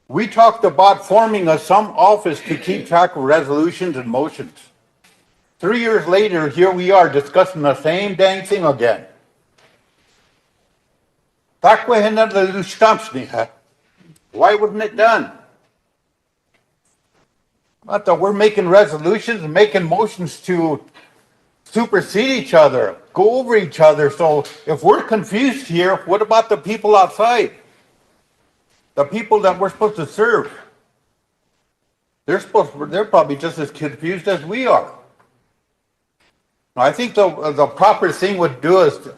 O: We talked about forming some office to keep track of resolutions and motions. 3 years later, here we are discussing the same dang thing again. Why wasn't it done? I thought we're making resolutions and making motions to supersede each other, go over each other. So if we're confused here, what about the people outside? The people that we're supposed to serve? They're probably just as confused as we are. I think the proper thing would do is to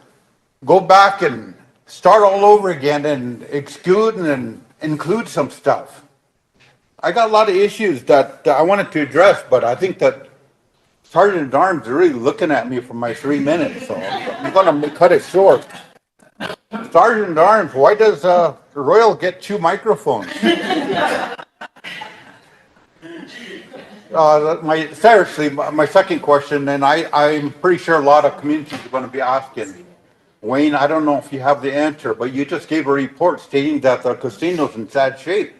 O: go back and start all over again and exclude and include some stuff. I got a lot of issues that I wanted to address, but I think that Sergeant at Arms is really looking at me for my 3 minutes, so I'm going to cut it short. Sergeant at Arms, why does Royal get 2 microphones? Seriously, my second question, and I'm pretty sure a lot of communities are going to be asking. Wayne, I don't know if you have the answer, but you just gave a report stating that the casino's in sad shape.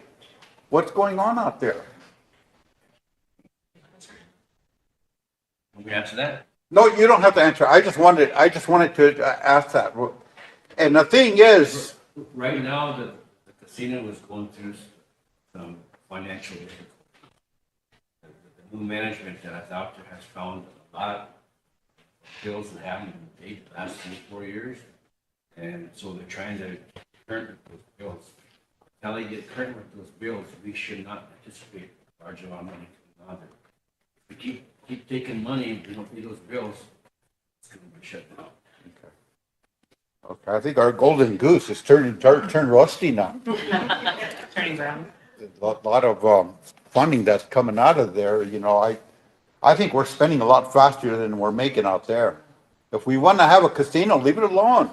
O: What's going on out there?
H: Can we answer that?
O: No, you don't have to answer. I just wanted to ask that. And the thing is,
H: Right now, the casino is going through some financial issues. The new management that's out there has found a lot of bills that haven't been paid the last 3 or 4 years. And so they're trying to current with those bills. Until they get current with those bills, we should not anticipate large amount of money coming out of it. If we keep taking money and we don't pay those bills, it's going to be shut down.
O: okay, I think our golden goose is turned rusty now.
A: Turning brown.
O: A lot of funding that's coming out of there, I think we're spending a lot faster than we're making out there. If we want to have a casino, leave it alone.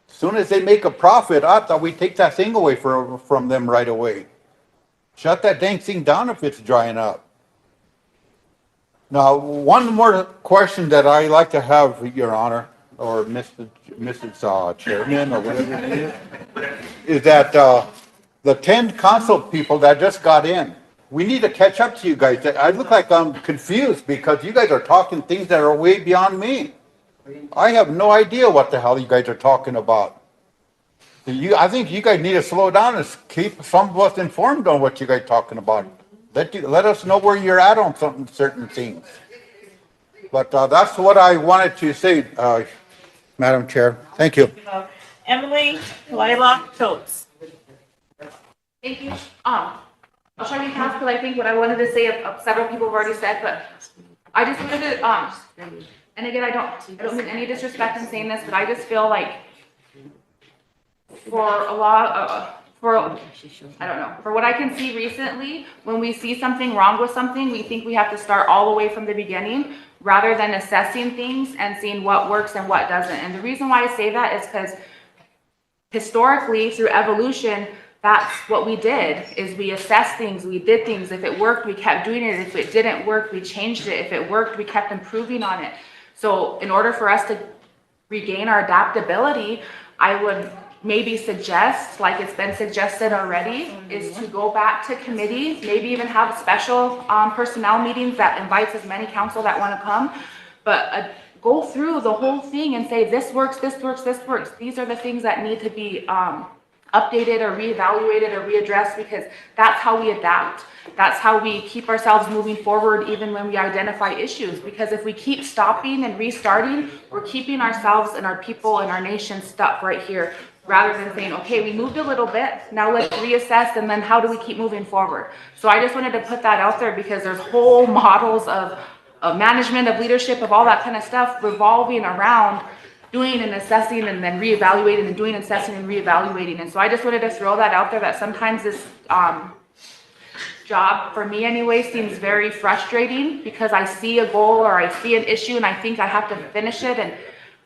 O: As soon as they make a profit, I thought we'd take that thing away from them right away. Shut that dang thing down if it's drying up. Now, one more question that I like to have, Your Honor, or Mrs. Chairman, or whatever it is that the 10 council people that just got in, we need to catch up to you guys. I look like I'm confused because you guys are talking things that are way beyond me. I have no idea what the hell you guys are talking about. I think you guys need to slow down and keep some of us informed on what you guys are talking about. Let us know where you're at on certain things. But that's what I wanted to say, Madam Chair. Thank you.
A: Emily Lilac Totes.
I: Thank you. I'll try to be fast because I think what I wanted to say, several people have already said, but I just wanted to, and again, I don't mean any disrespect in saying this, but I just feel like for a lot, I don't know, for what I can see recently, when we see something wrong with something, we think we have to start all the way from the beginning rather than assessing things and seeing what works and what doesn't. And the reason why I say that is because historically through evolution, that's what we did, is we assessed things, we did things. If it worked, we kept doing it. If it didn't work, we changed it. If it worked, we kept improving on it. So in order for us to regain our adaptability, I would maybe suggest, like it's been suggested already, is to go back to committee, maybe even have special personnel meetings that invites as many council that want to come, but go through the whole thing and say, this works, this works, this works. These are the things that need to be updated or reevaluated or readdressed, because that's how we adapt. That's how we keep ourselves moving forward even when we identify issues. Because if we keep stopping and restarting, we're keeping ourselves and our people and our nation stuck right here, rather than saying, okay, we moved a little bit, now let's reassess, and then how do we keep moving forward? So I just wanted to put that out there, because there's whole models of management, of leadership, of all that kind of stuff revolving around doing and assessing and then reevaluating and doing and assessing and reevaluating. And so I just wanted to throw that out there, that sometimes this job, for me anyway, seems very frustrating, because I see a goal or I see an issue and I think I have to finish it. And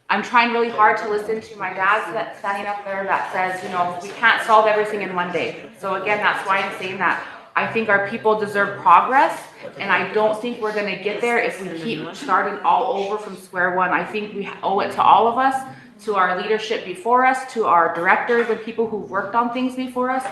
I: I'm trying really hard to listen to my dad that's standing up there that says, you know, we can't solve everything in one day. So again, that's why I'm saying that I think our people deserve progress, and I don't think we're going to get there if we keep starting all over from square one. I think we owe it to all of us, to our leadership before us, to our directors and people who've worked on things before us,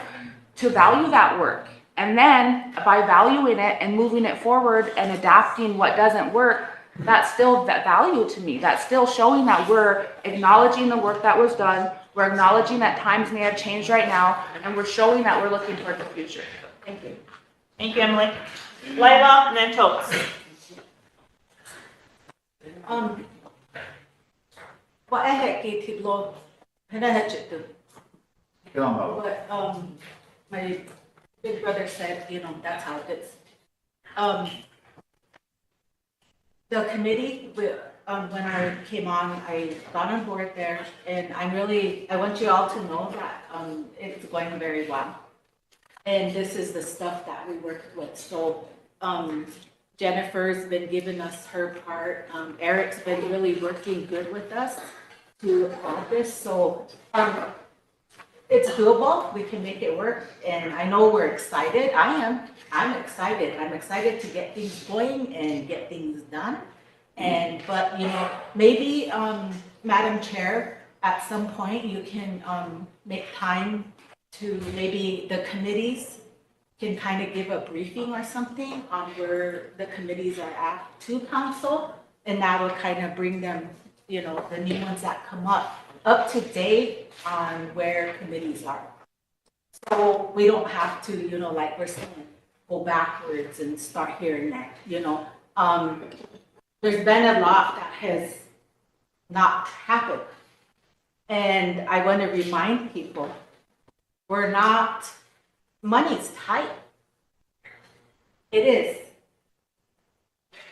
I: to value that work. And then by valuing it and moving it forward and adapting what doesn't work, that's still that value to me. That's still showing that we're acknowledging the work that was done. We're acknowledging that times may have changed right now, and we're showing that we're looking toward the future. Thank you.
A: Thank you, Emily. Lila and then Tokes.
K: What I had gated law, and I had to. But my big brother said, you know, that's how it is. The committee, when I came on, I got on board there, and I want you all to know that it's going very well. And this is the stuff that we worked with. So Jennifer's been giving us her part. Eric's been really working good with us to add this. So it's doable. We can make it work. And I know we're excited. I'm excited. I'm excited to get things going and get things done. But you know, maybe Madam Chair, at some point you can make time to, maybe the committees can kind of give a briefing or something on where the committees are at to council, and that will kind of bring them, you know, the new ones that come up to date on where committees are. So we don't have to, you know, like we're saying, go backwards and start here and there, you know. There's been a lot that has not happened. And I want to remind people, money's tight. It is.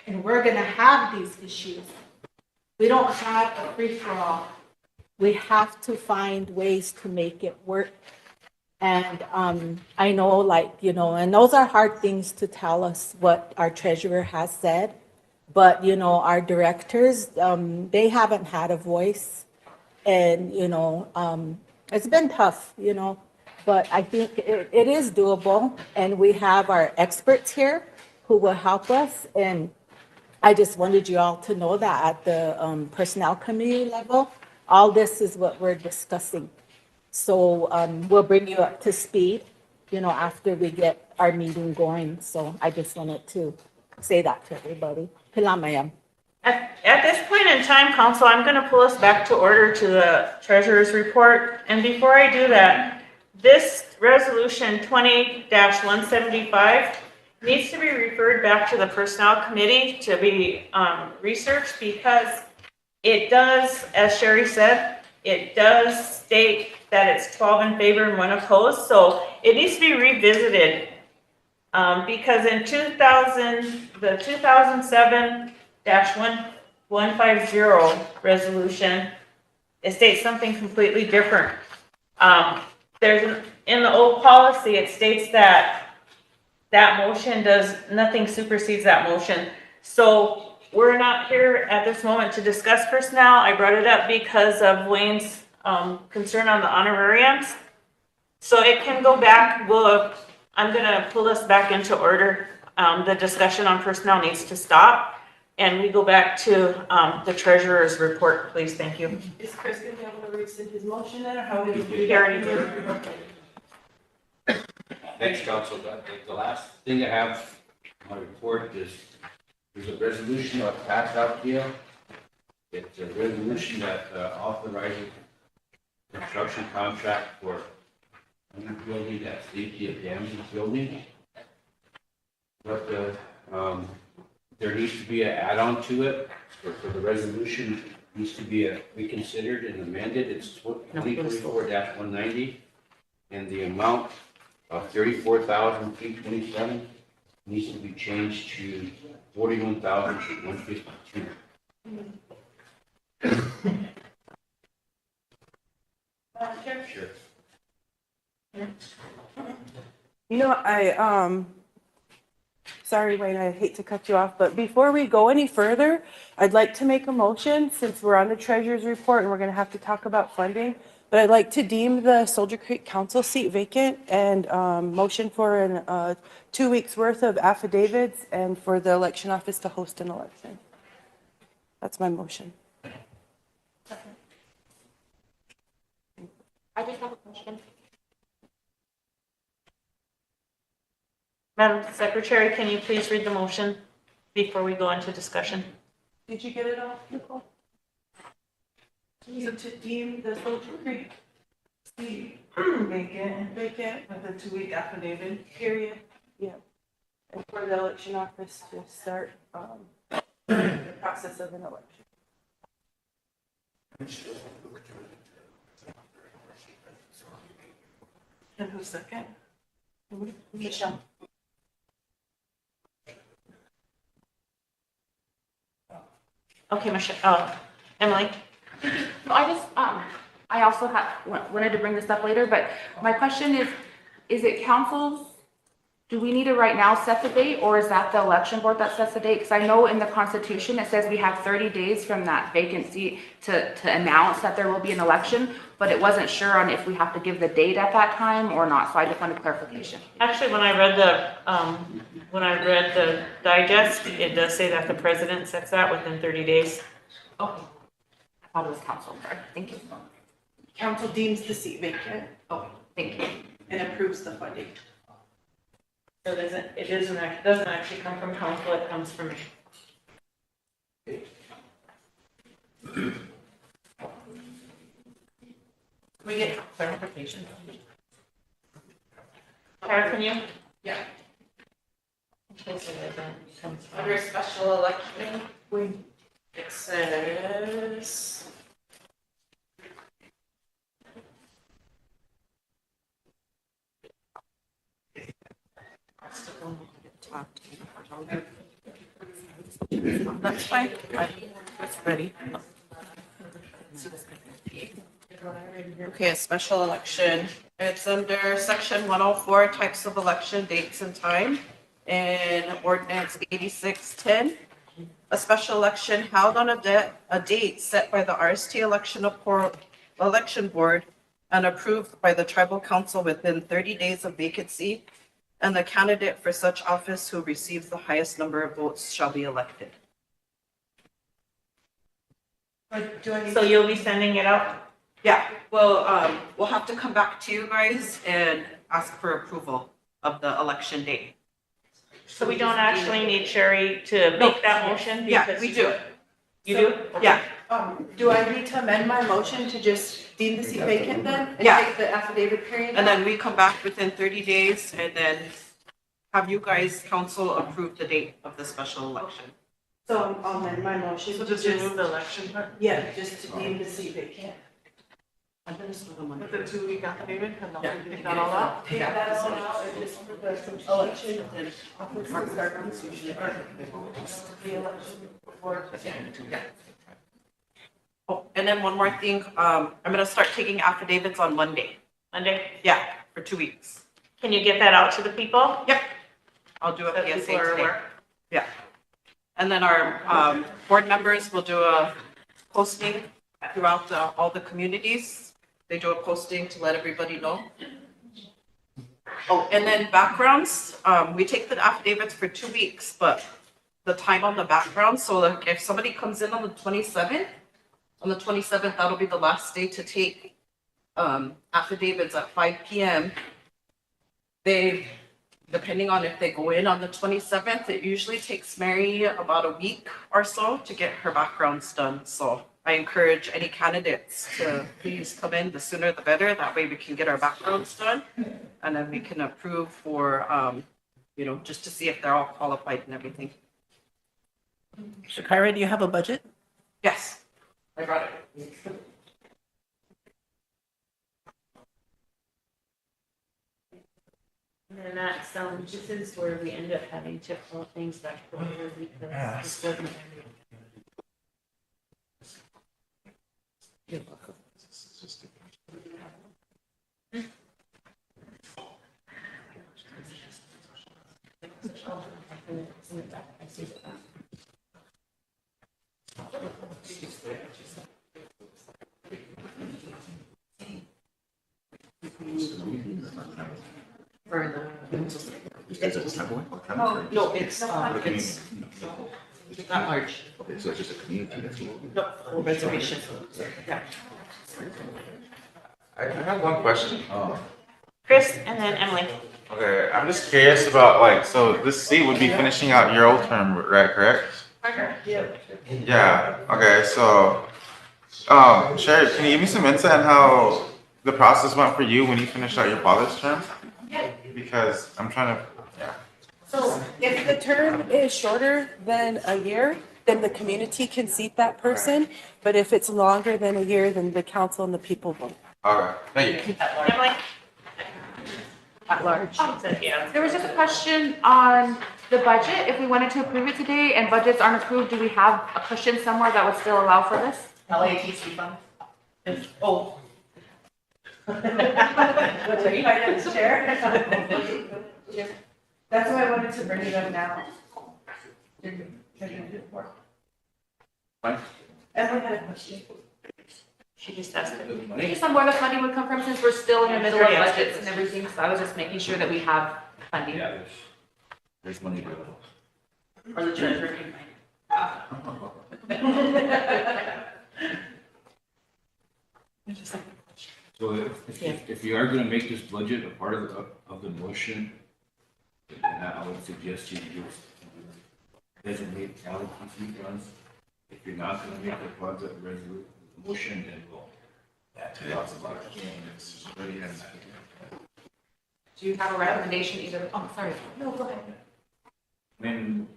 K: And we're going to have these issues. We don't have a free-for-all. We have to find ways to make it work. And I know, like, you know, and those are hard things to tell us what our treasurer has said. But, you know, our directors, they haven't had a voice. And, you know, it's been tough, you know. But I think it is doable, and we have our experts here who will help us. And I just wanted you all to know that at the personnel committee level, all this is what we're discussing. So we'll bring you up to speed, you know, after we get our meeting going. So I just wanted to say that to everybody.
A: At this point in time, Council, I'm going to pull us back to order to the treasurer's report. And before I do that, this resolution 20-175 needs to be referred back to the personnel committee to be researched, because it does, as Sherry said, it does state that it's 12 in favor and 1 opposed. So it needs to be revisited because in the 2007-150 resolution, it states something completely different. In the old policy, it states that motion nothing supersedes that motion. So we're not here at this moment to discuss personnel. I brought it up because of Wayne's concern on the honorariums. So it can go back, I'm gonna pull us back into order. The discussion on personnel needs to stop. And we go back to, the treasurer's report, please, thank you.
G: Is Chris gonna be able to rescind his motion then, or how would
A: He already did.
H: Thanks, Council. The last thing I have on my report is, there's a resolution that passed out here. It's a resolution that authorizes construction contract for a new building at safety of Dams building. But there needs to be an add-on to it, for the resolution needs to be reconsidered and amended. It's 2024-190, and the amount of $34,327 needs to be changed to $41,152. Sure.
G: You know, sorry, Wayne, I hate to cut you off, but before we go any further, I'd like to make a motion, since we're on the treasurer's report and we're gonna have to talk about funding, but I'd like to deem the Soldier Creek Council seat vacant and, motion for an, 2 weeks worth of affidavits and for the election office to host an election. That's my motion.
I: I just have a question.
A: Madam Secretary, can you please read the motion before we go into discussion?
G: Did you get it all, Nicole? So to deem the Soldier Creek seat vacant with a 2-week affidavit period. Yeah. And for the election office to start, the process of an election. And who's second? Michelle.
A: Okay, Michelle, Emily?
I: No, I just, I also wanted to bring this up later, but my question is it council's, do we need to right now set the date, or is that the election board that sets the date? Because I know in the Constitution, it says we have 30 days from that vacancy to announce that there will be an election, but it wasn't sure on if we have to give the date at that time or not, so I just wanted clarification.
A: Actually, when I read the digest, it does say that the president sets that within 30 days.
I: Okay. I thought it was council, sorry, thank you.
G: Council deems the seat vacant.
I: Okay, thank you.
G: And approves the funding.
A: So it doesn't actually come from council, it comes from me.
D: We get clarification.
A: Kara, can you?
D: Yeah.
A: Okay, so that comes from-
D: Under special election, it says. That's fine. It's ready. Okay, a special election. It's under section 104, types of election, dates and time, and ordinance 8610. A special election held on a date set by the RST election board and approved by the tribal council within 30 days of vacancy, and the candidate for such office who receives the highest number of votes shall be elected.
A: So you'll be sending it out?
D: Yeah, well, we'll have to come back to you guys and ask for approval of the election date.
A: So we don't actually need Sherry to make that motion?
D: Yeah,
A: because
D: we do.
A: You do?
D: Yeah.
G: Do I need to amend my motion to just deem the seat vacant then? And
D: Yeah.
G: take the affidavit period?
D: And then we come back within 30 days and then have you guys council approve the date of the special election.
G: So I'll amend my motion.
A: So
G: to
A: just remove the election part?
G: Yeah, just to deem the seat vacant.
A: With the 2-week affidavit, and
D: Yeah.
A: take that all out?
G: Take that all out and just put the election office will start on Tuesday. The election board.
D: Yeah. Oh, and then one more thing, I'm gonna start taking affidavits on Monday.
A: Monday?
D: Yeah, for 2 weeks.
A: Can you get that out to the people?
D: Yep. I'll do a
A: That
D: PSA
A: people are
D: today.
A: aware?
D: Yeah. And then our board members will do a posting throughout all the communities They do a posting to let everybody know. Oh, and then backgrounds, we take the affidavits for 2 weeks, but the time on the background, so like if somebody comes in on the 27th, that'll be the last day to take affidavits at 5 p.m. They, depending on if they go in on the 27th, it usually takes Mary about a week or so to get her backgrounds done. So I encourage any candidates to please come in, the sooner the better. That way we can get our backgrounds done and then we can approve for, you know, just to see if they're all qualified and everything.
G: Shakira, do you have a budget?
D: Yes, I brought it.
A: And that's, this is where we end up having to pull things back forward because this wasn't.
G: You're welcome.
D: For the.
E: Is it just one?
D: Oh, no, it's not large.
E: Okay, so it's just a community that's.
D: No, reservation. Yeah.
B: I have one question.
A: Chris and then Emily.
B: Okay, I'm just curious about like, so this seat would be finishing out your old term, right, correct? Yeah, okay, so, Sherry, can you give me some insight on how the process went for you when you finished out your father's term? Because I'm trying to, yeah.
G: So if the term is shorter than a year, then the community can seat that person. But if it's longer than a year, then the council and the people vote.
B: Okay, thank you.
A: Emily?
G: At large.
A: Yeah.
I: There was just a question on the budget. If we wanted to approve it today and budgets aren't approved, do we have a cushion somewhere that would still allow for this?
D: LATC fund. Oh.
G: What's your finance chair? That's why I wanted to bring it up now.
H: Fine.
G: Emily had a question.
A: She just asked it.
I: Just on where the funding would come from since we're still in the middle of budgets and everything. So I was just making sure that we have funding.
H: Yeah, there's money to go.
D: Or the treasurer.
H: So if you are gonna make this budget a part of the motion, then I would suggest you designate LATC funds. If you're not gonna make the project motion, then we'll.
I: Do you have a recommendation either? Oh, sorry. No, go ahead.
H: When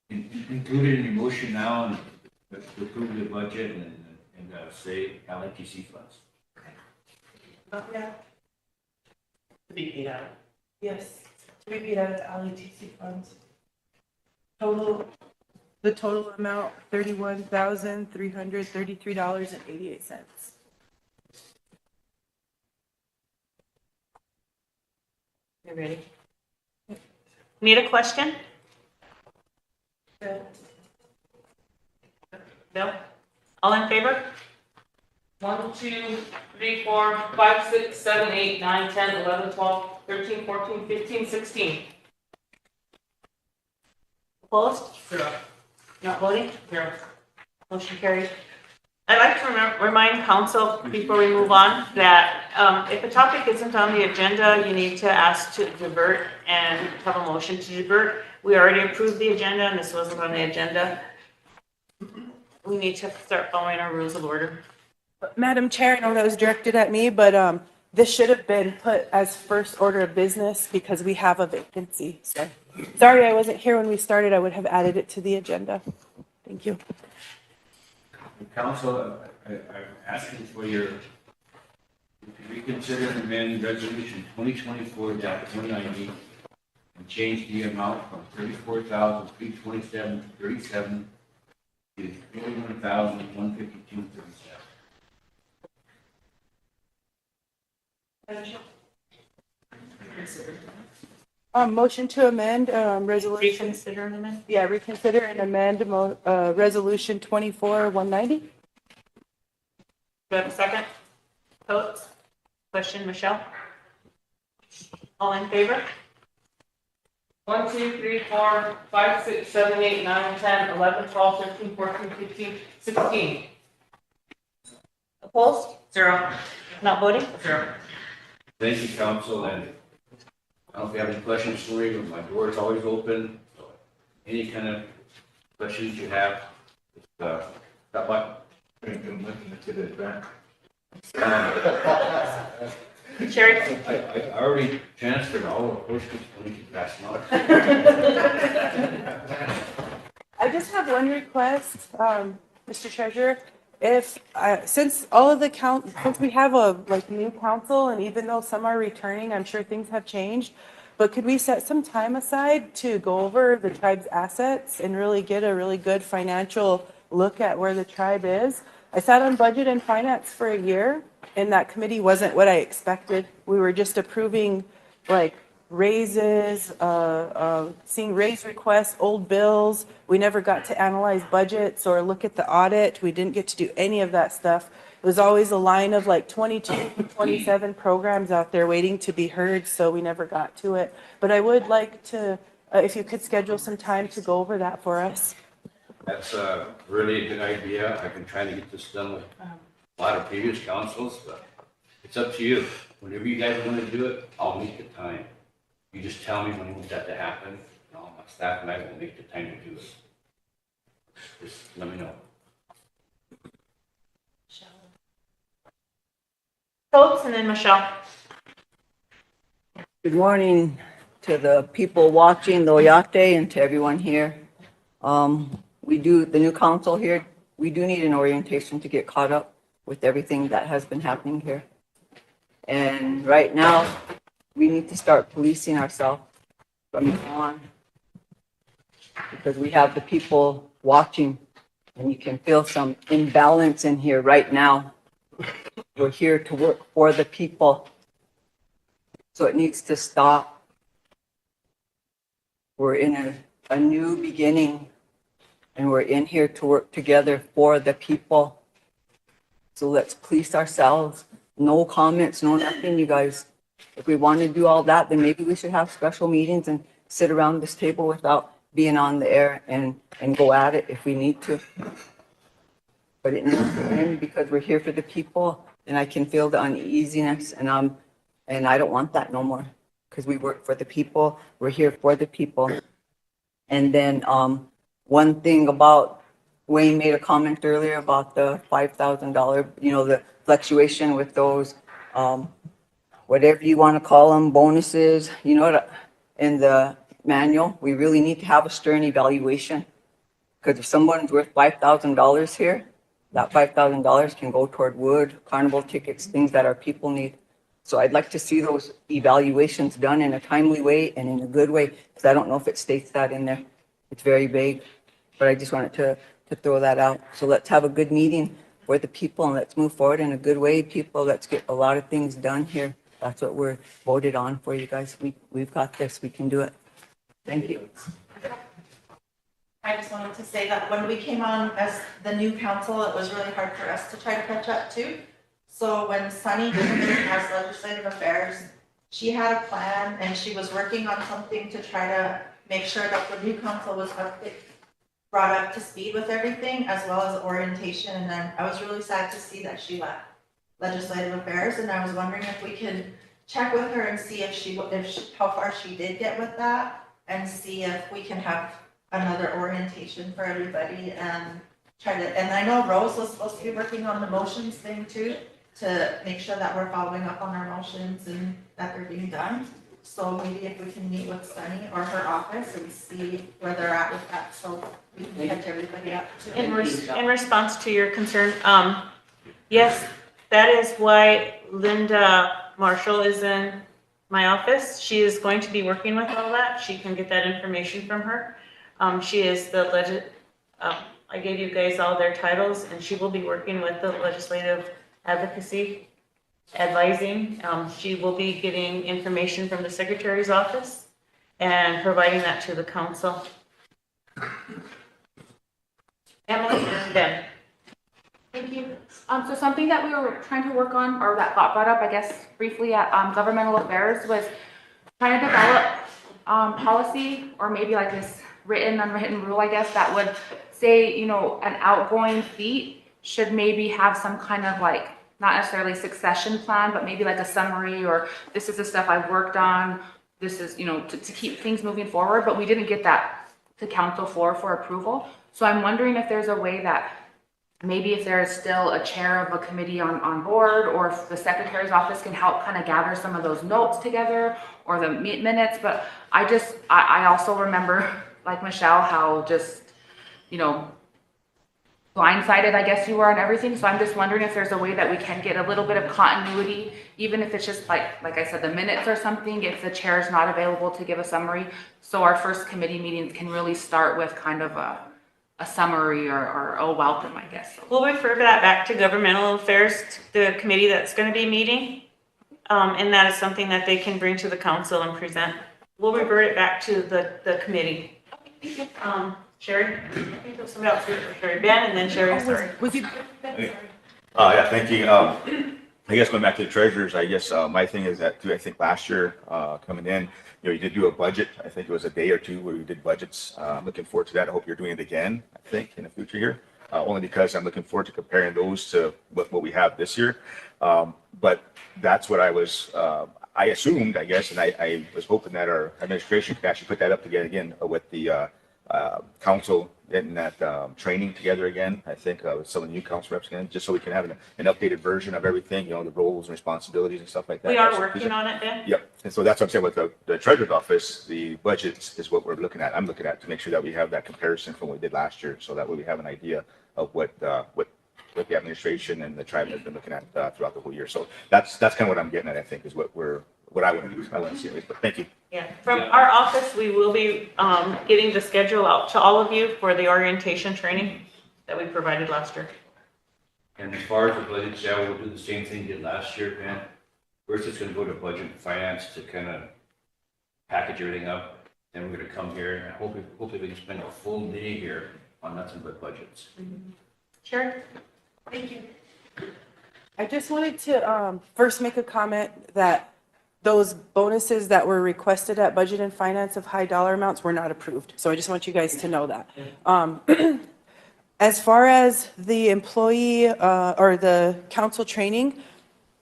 H: included in your motion now, and to approve the budget and say LATC funds.
G: Yeah. To be paid out. Yes, to be paid out of LATC funds. The total amount, $31,333.88.
A: You ready? Need a question? Bill? All in favor? 1, 2, 3, 4, 5, 6, 7, 8, 9, 10, 11, 12, 13, 14, 15, 16. Opposed? Not voting? Motion carries. I'd like to remind council before we move on that if a topic isn't on the agenda, you need to ask to divert and have a motion to divert. We already approved the agenda and this wasn't on the agenda. We need to start following our rules of order.
G: Madam Chair, I know that was directed at me, but this should have been put as first order of business because we have a vacancy. So sorry I wasn't here when we started. I would have added it to the agenda. Thank you.
H: Council, I'm asking for your reconsider and amend resolution 2024-190 and change the amount from $34,327.37 to $41,152.37.
G: Motion to amend resolution.
A: Reconsider and amend?
G: Yeah, reconsider and amend resolution 24-190.
A: Do I have a second? Votes? Question, Michelle? All in favor? 1, 2, 3, 4, 5, 6, 7, 8, 9, 10, 11, 12, 13, 14, 15, 16. Opposed? 0. Not voting? 0.
H: Thank you, council, and I don't know if you have any questions for me, but my door is always open. So any kind of questions you have, just, stop by.
A: Sherry?
H: I already transferred all the questions for you last month.
G: I just have one request, Mr. Treasurer. If, since all of the since we have a new council, and even though some are returning, I'm sure things have changed, but could we set some time aside to go over the tribe's assets and really get a really good financial look at where the tribe is? I sat on budget and finance for a year, and that committee wasn't what I expected. We were just approving raises, seeing raise requests, old bills. We never got to analyze budgets or look at the audit. We didn't get to do any of that stuff. It was always a line of 22 to 27 programs out there waiting to be heard, so we never got to it. But I would like to, if you could schedule some time to go over that for us.
H: That's really a good idea. I've been trying to get this done with a lot of previous councils, but it's up to you. Whenever you guys want to do it, I'll make the time. You just tell me when you want that to happen, and all my staff and I will make the time to do it. Just let me know.
A: Votes, and then Michelle.
P: Good morning to the people watching the Oyate and to everyone here. The new council here, we do need an orientation to get caught up with everything that has been happening here. And right now, we need to start policing ourselves from now on, because we have the people watching, and you can feel some imbalance in here right now. We're here to work for the people, so it needs to stop. We're in a new beginning, and we're in here to work together for the people. So let's police ourselves. No comments, no nothing, you guys. If we want to do all that, then maybe we should have special meetings and sit around this table without being on the air and go at it if we need to. But it needs to end, because we're here for the people, and I can feel the uneasiness, and I don't want that no more, because we work for the people. We're here for the people. And then one thing about, Wayne made a comment earlier about the $5,000, the fluctuation with those, whatever you want to call them, bonuses, in the manual, we really need to have a stern evaluation. Because if someone's worth $5,000 here, that $5,000 can go toward wood, carnival tickets, things that our people need. So I'd like to see those evaluations done in a timely way and in a good way, because I don't know if it states that in there. It's very vague, but I just wanted to throw that out. So let's have a good meeting for the people, and let's move forward in a good way, people. Let's get a lot of things done here. That's what we're voted on for, you guys. We've got this. We can do it. Thank you.
L: I just wanted to say that when we came on as the new council, it was really hard for us to try to catch up too. So when Sunny came in as legislative affairs, she had a plan, and she was working on something to try to make sure that the new council was brought up to speed with everything, as well as orientation. And then I was really sad to see that she left legislative affairs, and I was wondering if we could check with her and see how far she did get with that, and see if we can have another orientation for everybody and try to, and I know Rose was supposed to be working on the motions thing too, to make sure that we're following up on our motions and that they're being done. So maybe if we can meet with Sunny or her office and see where they're at with that, so we can catch everybody up.
A: In response to your concern, yes, that is why Linda Marshall is in my office. She is going to be working with all that. She can get that information from her. She is the I gave you guys all their titles, and she will be working with the legislative advocacy, advising. She will be getting information from the secretary's office and providing that to the council. Emily, and Ben.
I: Thank you. So something that we were trying to work on, or that got brought up, I guess, briefly at governmental affairs, was trying to develop policy, or maybe like this written, unwritten rule, I guess, that would say, you know, an outgoing seat should maybe have some kind of like, not necessarily succession plan, but maybe like a summary, or this is the stuff I've worked on, this is, you know, to keep things moving forward, but we didn't get that to council floor for approval. So I'm wondering if there's a way that maybe if there is still a chair of a committee on board, or if the secretary's office can help kind of gather some of those notes together, or the minutes. But I also remember, like Michelle, how just, you know, blindsided, I guess you were, on everything. So I'm just wondering if there's a way that we can get a little bit of continuity, even if it's just like I said, the minutes or something, if the chair is not available to give a summary. So our first committee meetings can really start with kind of a summary or a welcome, I guess.
A: We'll refer that back to governmental affairs, the committee that's going to be meeting. And that is something that they can bring to the council and present. We'll revert it back to the committee. Sherry? Somebody else, Sherry. Ben, and then Sherry, sorry.
G: Was you?
E: Yeah, thank you. I guess going back to the treasurers, I guess my thing is that too, I think last year coming in, you know, you did do a budget. I think it was a day or two where you did budgets. Looking forward to that. I hope you're doing it again, I think, in the future here. Only because I'm looking forward to comparing those to what we have this year. But that's what I assumed, I guess, and I was hoping that our administration could actually put that up together again with the council getting that training together again, I think, with some of the new council reps again, just so we can have an updated version of everything, you know, the roles and responsibilities and stuff like that.
A: We are working on it, Ben.
E: Yep. And so that's what I'm saying with the treasurer's office, the budget is what we're looking at. I'm looking at to make sure that we have that comparison from what we did last year, so that way we have an idea of what the administration and the tribe has been looking at throughout the whole year. So that's kind of what I'm getting at, I think, is what I want to do. I want to see it, but thank you.
A: Yeah, from our office, we will be getting the schedule out to all of you for the orientation training that we provided last year.
H: And as far as the budget, yeah, we'll do the same thing we did last year, man. First, it's gonna go to budget and finance to kind of package everything up. Then we're gonna come here, and hopefully we can spend a full day here on nothing but budgets.
A: Sure. Thank you.
G: I just wanted to first make a comment that those bonuses that were requested at Budget and Finance of high dollar amounts were not approved. So I just want you guys to know that. As far as the employee or the council training,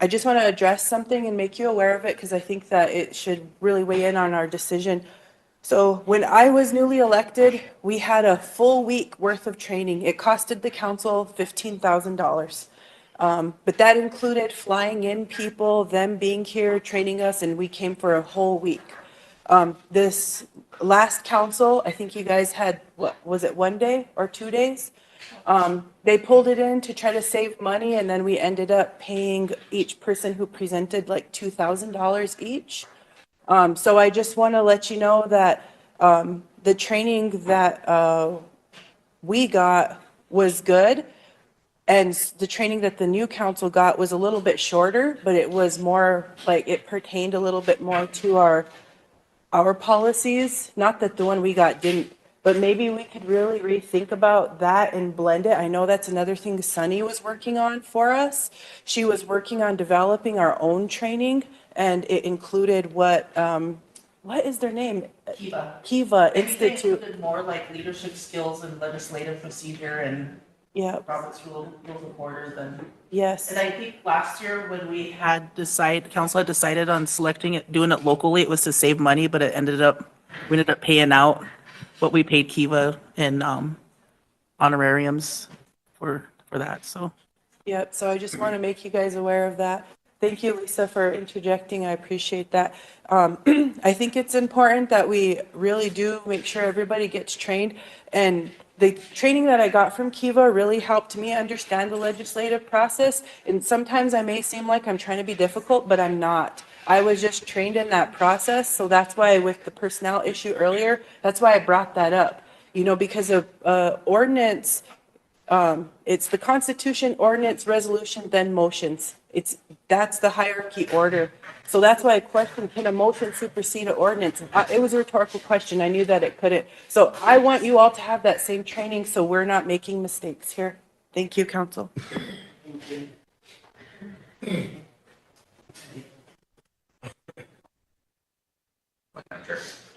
G: I just want to address something and make you aware of it, because I think that it should really weigh in on our decision. So when I was newly elected, we had a full week worth of training. It costed the council $15,000. But that included flying in people, them being here, training us, and we came for a whole week. This last council, I think you guys had, what, was it 1 day or 2 days? They pulled it in to try to save money, and then we ended up paying each person who presented like $2,000 each. So I just want to let you know that the training that we got was good. And the training that the new council got was a little bit shorter, but it was more like it pertained a little bit more to our policies. Not that the one we got didn't, but maybe we could really rethink about that and blend it. I know that's another thing Sunny was working on for us. She was working on developing our own training, and it included what is their name? Kiva Institute.
D: Included more like leadership skills and legislative procedure and Robert's Rules of Order than.
G: Yes.
D: And I think last year when we had council had decided on doing it locally, it was to save money, but we ended up paying out what we paid Kiva in honorariums for that, so.
G: Yep, so I just want to make you guys aware of that. Thank you, Lisa, for interjecting. I appreciate that. I think it's important that we really do make sure everybody gets trained. And the training that I got from Kiva really helped me understand the legislative process. And sometimes I may seem like I'm trying to be difficult, but I'm not. I was just trained in that process. So that's why with the personnel issue earlier, that's why I brought that up. You know, because of ordinance, it's the Constitution, ordinance, resolution, then motions. That's the hierarchy order. So that's why I questioned, can a motion supersede an ordinance? It was a rhetorical question. I knew that it couldn't. So I want you all to have that same training so we're not making mistakes here. Thank you, council.
D: Thank you.
A: Emily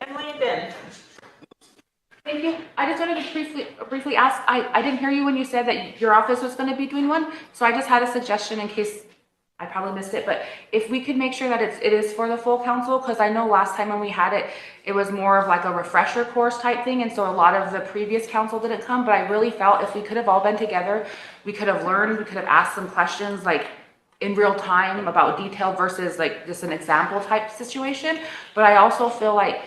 A: and Ben.
I: Thank you. I just wanted to briefly ask, I didn't hear you when you said that your office was going to be doing one. So I just had a suggestion in case I probably missed it, but if we could make sure that it is for the full council, because I know last time when we had it, it was more of like a refresher course type thing. And so a lot of the previous council didn't come, but I really felt if we could have all been together, we could have learned, we could have asked some questions like in real time about detail versus like just an example type situation. But I also feel like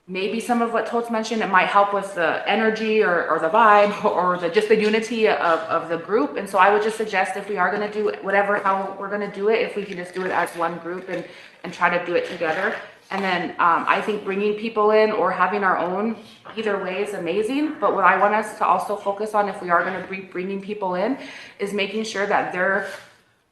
I: maybe some of what Totes mentioned, it might help with the energy or the vibe or just the unity of the group. And so I would just suggest if we are going to do whatever, how we're going to do it, if we can just do it as one group and try to do it together. And then I think bringing people in or having our own, either way is amazing. But what I want us to also focus on if we are going to be bringing people in is making sure that they're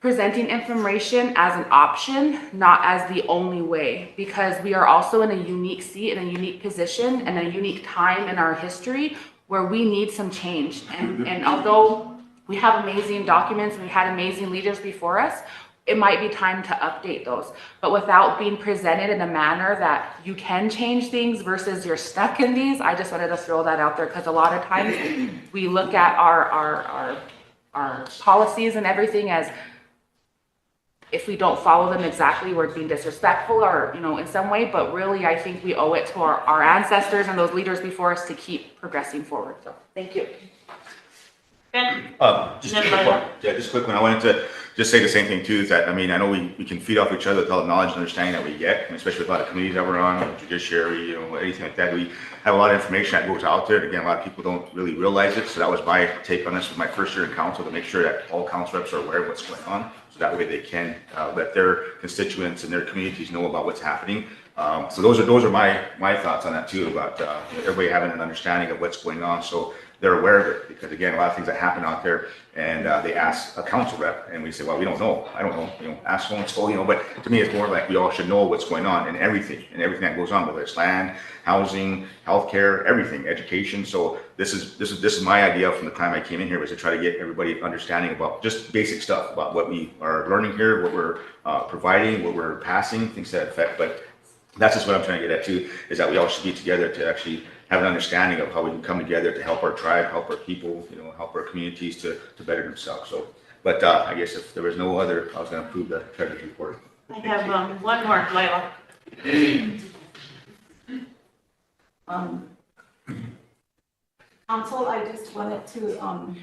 I: presenting information as an option, not as the only way, because we are also in a unique seat, in a unique position, and a unique time in our history where we need some change. And although we have amazing documents, we had amazing leaders before us, it might be time to update those, but without being presented in a manner that you can change things versus you're stuck in these. I just wanted to throw that out there because a lot of times we look at our policies and everything as if we don't follow them exactly, we're being disrespectful or, in some way, but really I think we owe it to our ancestors and those leaders before us to keep progressing forward. So thank you.
A: Ben?
E: Just a quick one. Yeah, just a quick one. I wanted to just say the same thing too, is that, I know we can feed off each other with all the knowledge and understanding that we get, especially with a lot of committees that we're on, judiciary, anything like that. We have a lot of information that goes out there. Again, a lot of people don't really realize it. So that was my take on this with my first year in council, to make sure that all council reps are aware of what's going on. So that way they can let their constituents and their communities know about what's happening. So those are my thoughts on that too, about everybody having an understanding of what's going on. So they're aware of it, because again, a lot of things that happen out there, and they ask a council rep, and we say, well, we don't know. I don't know. Ask so and so. But to me, it's more like we all should know what's going on and everything that goes on, whether it's land, housing, healthcare, everything, education. So this is my idea from the time I came in here, was to try to get everybody understanding about just basic stuff about what we are learning here, what we're providing, what we're passing, things to that effect. But that's just what I'm trying to get at too, is that we all should be together to actually have an understanding of how we can come together to help our tribe, help our people, help our communities to better themselves. So, but I guess if there was no other, I was going to approve the treasurer's report.
A: I have one more, Lila.
K: Council, I just wanted to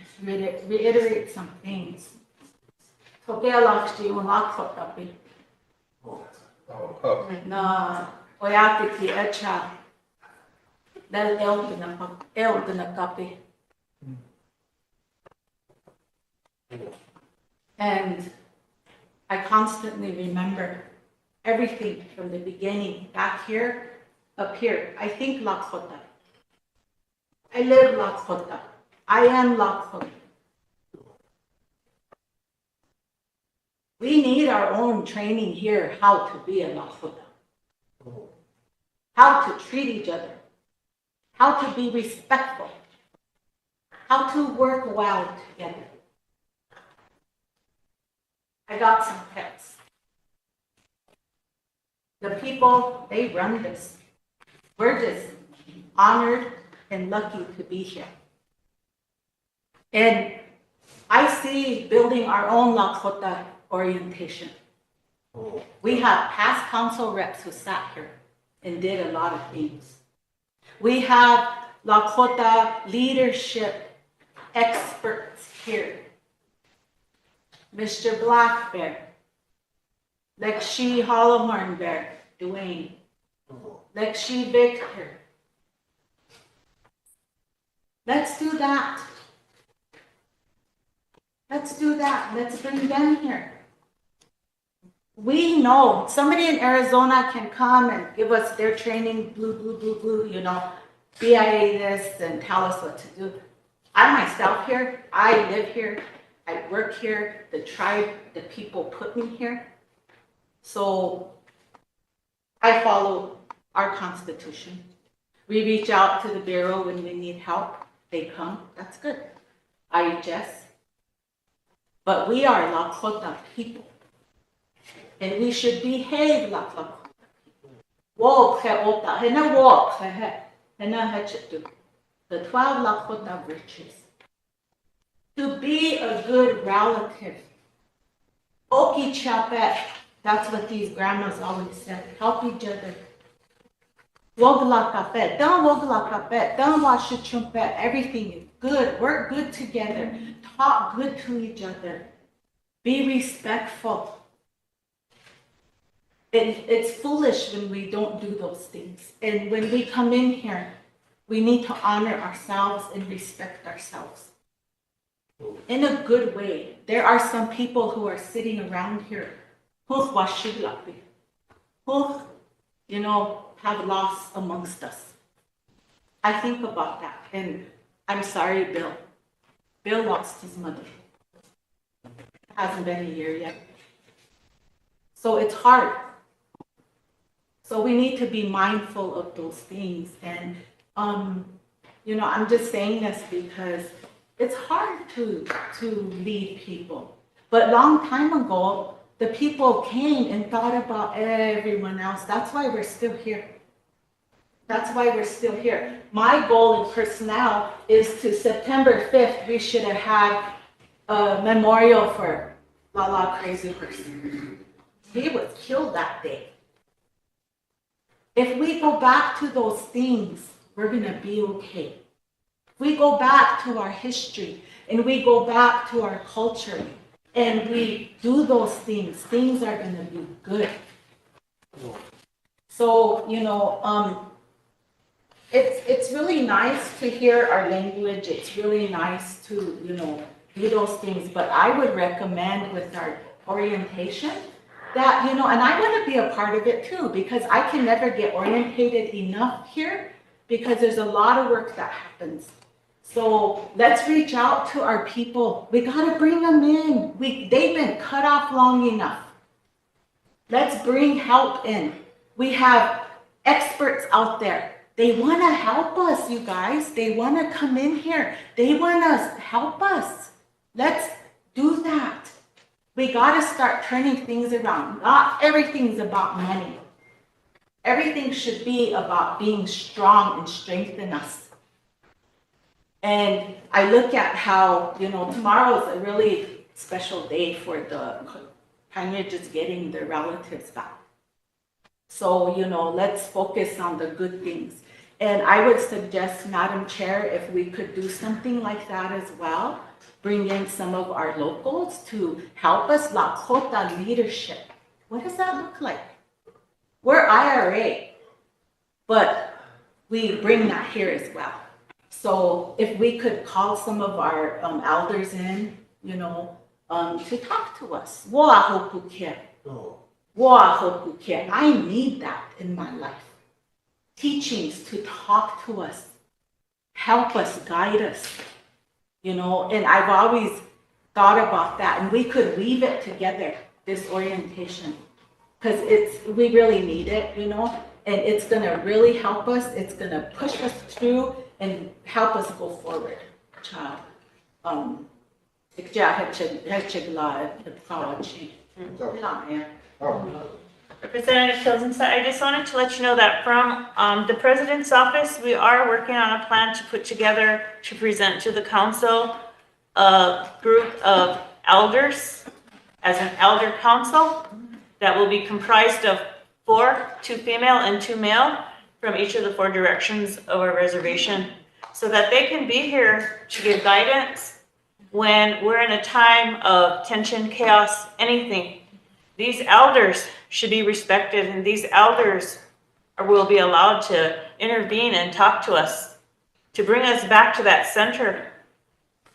K: reiterate some things. Tokea lakshti unlak tapi. Na oyati ki echa. Del eldena kapi. And I constantly remember everything from the beginning, back here, up here. I think Lakota. I live Lakota. I am Lakota. We need our own training here how to be a Lakota. How to treat each other. How to be respectful. How to work well together. I got some tips. The people, they run this. We're just honored and lucky to be here. And I see building our own Lakota orientation. We have past council reps who sat here and did a lot of things. We have Lakota leadership experts here. Mr. Black Bear, Lexi Hollowhorn Bear, Dwayne, Lexi Victor. Let's do that. Let's do that. Let's bring them here. We know somebody in Arizona can come and give us their training, blue, BIA this, and tell us what to do. I myself here, I live here, I work here, the tribe, the people put me here. So I follow our Constitution. We reach out to the Bureau when we need help. They come, that's good. IHS. But we are Lakota people. and we should behave like walk hena walk hena the 12 Lakota virtues. To be a good relative. Oki chapet, that's what these grandmas always said. Help each other. Wogla kapet, don't wogla kapet, don't wash your trumpet. Everything is good. Work good together. Talk good to each other. Be respectful. It's foolish when we don't do those things. And when we come in here, we need to honor ourselves and respect ourselves. In a good way. There are some people who are sitting around here who, have lost amongst us. I think about that, and I'm sorry, Bill. Bill lost his mother. Hasn't been a year yet. So it's hard. So we need to be mindful of those things. And, I'm just saying this because it's hard to lead people. But long time ago, the people came and thought about everyone else. That's why we're still here. That's why we're still here. My goal in personnel is to September 5th, we should have had a memorial for Lala Crazy Person. He was killed that day. If we go back to those things, we're going to be okay. If we go back to our history and we go back to our culture and we do those things, things are going to be good. So, it's really nice to hear our language. It's really nice to, do those things. But I would recommend with our orientation that, and I want to be a part of it too, because I can never get orientated enough here because there's a lot of work that happens. So let's reach out to our people. We got to bring them in. They've been cut off long enough. Let's bring help in. We have experts out there. They want to help us, you guys. They want to come in here. They want to help us. Let's do that. We got to start turning things around. Not everything's about money. Everything should be about being strong and strengthen us. And I look at how, tomorrow is a really special day for the Pioneers getting their relatives back. So, let's focus on the good things. And I would suggest, Madam Chair, if we could do something like that as well, bring in some of our locals to help us, Lakota leadership. What does that look like? We're IRA, but we bring that here as well. So if we could call some of our elders in, to talk to us. I need that in my life. Teachings to talk to us, help us, guide us, and I've always thought about that, and we could weave it together, this orientation, because we really need it, and it's going to really help us. It's going to push us through and help us go forward, child.
A: Representative Tilson, I just wanted to let you know that from the President's office, we are working on a plan to put together, to present to the council, a group of elders as an elder council that will be comprised of 4, 2 female and 2 male from each of the 4 directions of our reservation, so that they can be here to give guidance when we're in a time of tension, chaos, anything. These elders should be respected, and these elders will be allowed to intervene and talk to us, to bring us back to that center.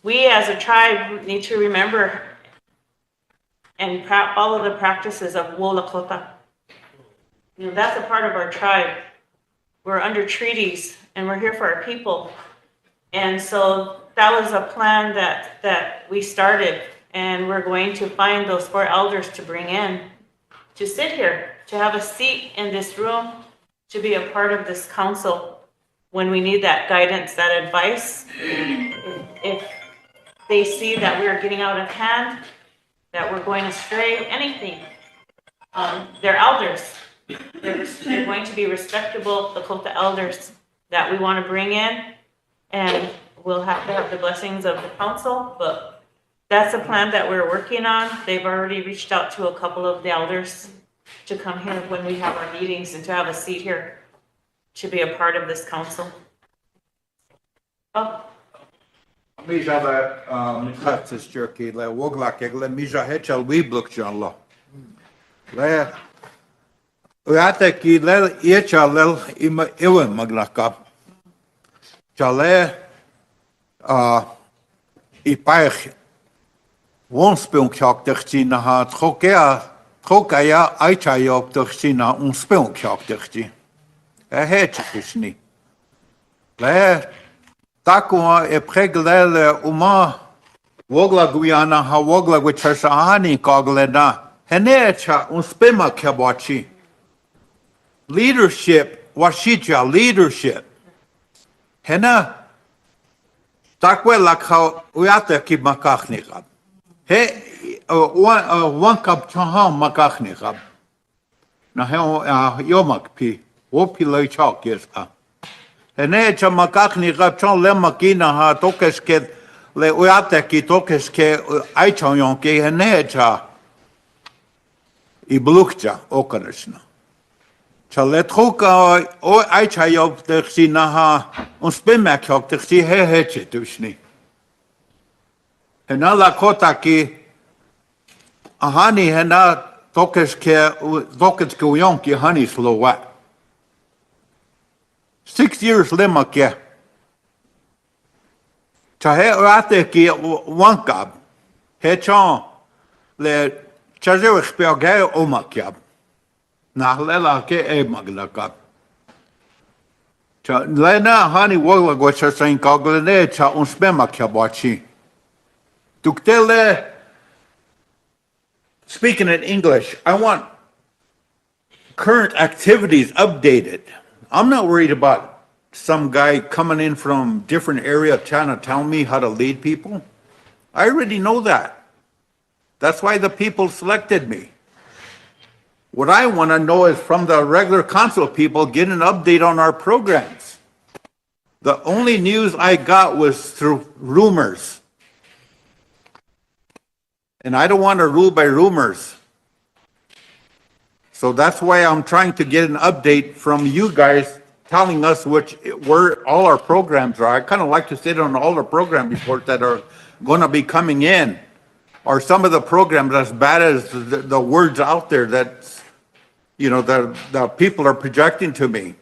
A: We as a tribe need to remember and follow the practices of Wo Lakota. That's a part of our tribe. We're under treaties, and we're here for our people. And so that was a plan that we started, and we're going to find those 4 elders to bring in, to sit here, to have a seat in this room, to be a part of this council when we need that guidance, that advice. If they see that we're getting out of hand, that we're going astray, anything, they're elders. They're going to be respectable Lakota elders that we want to bring in. And we'll have to have the blessings of the council, but that's a plan that we're working on. They've already reached out to a couple of the elders to come here when we have our meetings and to have a seat here to be a part of this council. Oh,
O: Mija le Mikatis Jerky le Woglak le Mija Hechel Webluk Janla. Le Uateki le Echa le Ima Iwan Maglaka. Chale Ipaich Wonspung Kyak Dichti na ha Trokaya Aichayop Dichti na Unspung Kyak Dichti. Hetchishni. Le Takuma e preglele uma Wogla Guyana ha Wogla Wichasahani Koglena. Henecha Unspima Kabachi. Leadership, Washija, leadership. Hena takwe lakha uyate ki makakhni khab he one cup chaha makakhni khab na he yomak pi wo pi le chok yes ka hene cha makakhni khab chon le makina ha tokes ke le uyate ki tokes ke ai chon yon ke hene cha I blukcha okanishna Chaletruka o aichayop dersi naha unspimakok dersi heheche dushni. Hena la kota ki ahani hena tokes kuyonki hani slowa. 6 years lima ke. Chahe orate ki wankab. Hechan le chazewich piagay omakyab. Nahlela ke e maglaka. Cha lena hani wogla gocha sain koglene cha unspema kyabachi. Tuktele speaking in English, I want current activities updated. I'm not worried about some guy coming in from different area trying to tell me how to lead people. I already know that. That's why the people selected me. What I want to know is from the regular council people, get an update on our programs. The only news I got was through rumors. And I don't want to rule by rumors. So that's why I'm trying to get an update from you guys telling us where all our programs are. I kind of like to sit on all the program reports that are going to be coming in. Or some of the programs as bad as the words out there that the people are projecting to me.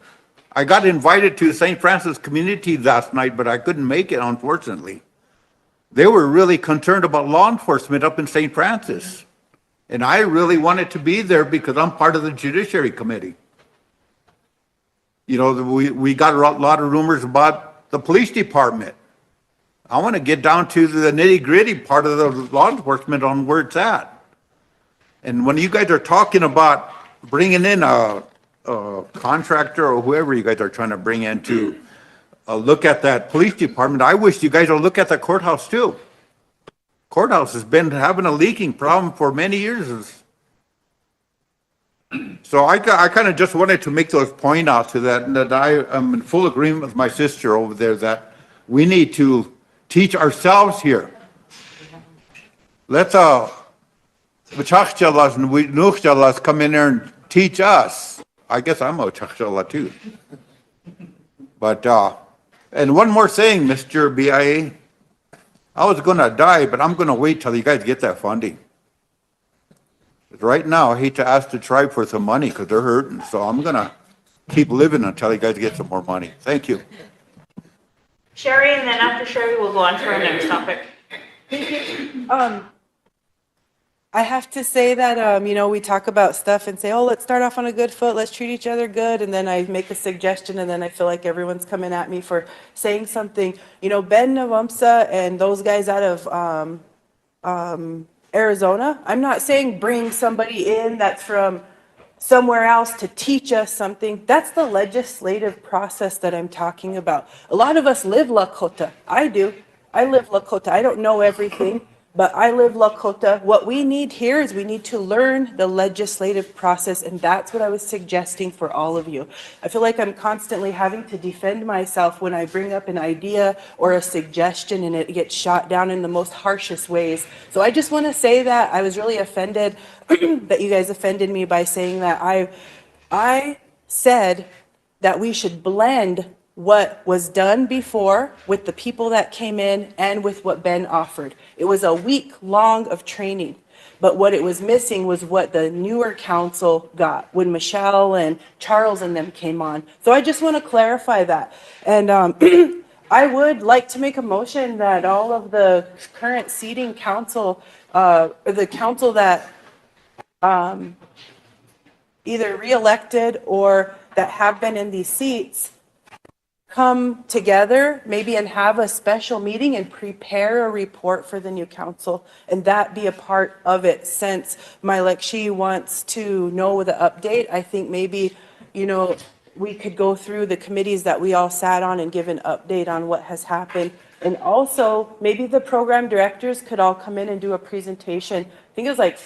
O: I got invited to St. Francis community last night, but I couldn't make it, unfortunately. They were really concerned about law enforcement up in St. Francis. And I really wanted to be there because I'm part of the Judiciary Committee. We got a lot of rumors about the police department. I want to get down to the nitty-gritty part of the law enforcement on where it's at. And when you guys are talking about bringing in a contractor or whoever you guys are trying to bring in to look at that police department, I wish you guys would look at the courthouse too. Courthouse has been having a leaking problem for many years. So I kind of just wanted to make those point out to that I am in full agreement with my sister over there that we need to teach ourselves here. Let's Chachchalas and Nuchchalas come in there and teach us. I guess I'm a Chachchala too. But and one more thing, Mr. BIA. I was gonna die, but I'm gonna wait till you guys get that funding. Right now, I hate to ask the tribe for some money because they're hurting, so I'm gonna keep living until you guys get some more money. Thank you.
A: Sherry, and then after Sherry, we'll go on to our next topic.
G: I have to say that, we talk about stuff and say, oh, let's start off on a good foot. Let's treat each other good. And then I make a suggestion and then I feel like everyone's coming at me for saying something. Ben Navumsa and those guys out of Arizona, I'm not saying bring somebody in that's from somewhere else to teach us something. That's the legislative process that I'm talking about. A lot of us live Lakota. I do. I live Lakota. I don't know everything. but I live Lakota. What we need here is we need to learn the legislative process, and that's what I was suggesting for all of you. I feel like I'm constantly having to defend myself when I bring up an idea or a suggestion and it gets shot down in the most harshest ways. So I just want to say that I was really offended that you guys offended me by saying that I said that we should blend what was done before with the people that came in and with what Ben offered. It was a week long of training, but what it was missing was what the newer council got when Michelle and Charles and them came on. So I just want to clarify that. And I would like to make a motion that all of the current seating council, the council that either re-elected or that have been in these seats, come together maybe and have a special meeting and prepare a report for the new council, and that be a part of it. Since my Lexi wants to know the update, I think maybe, you know, we could go through the committees that we all sat on and give an update on what has happened. And also maybe the program directors could all come in and do a presentation. I think it was like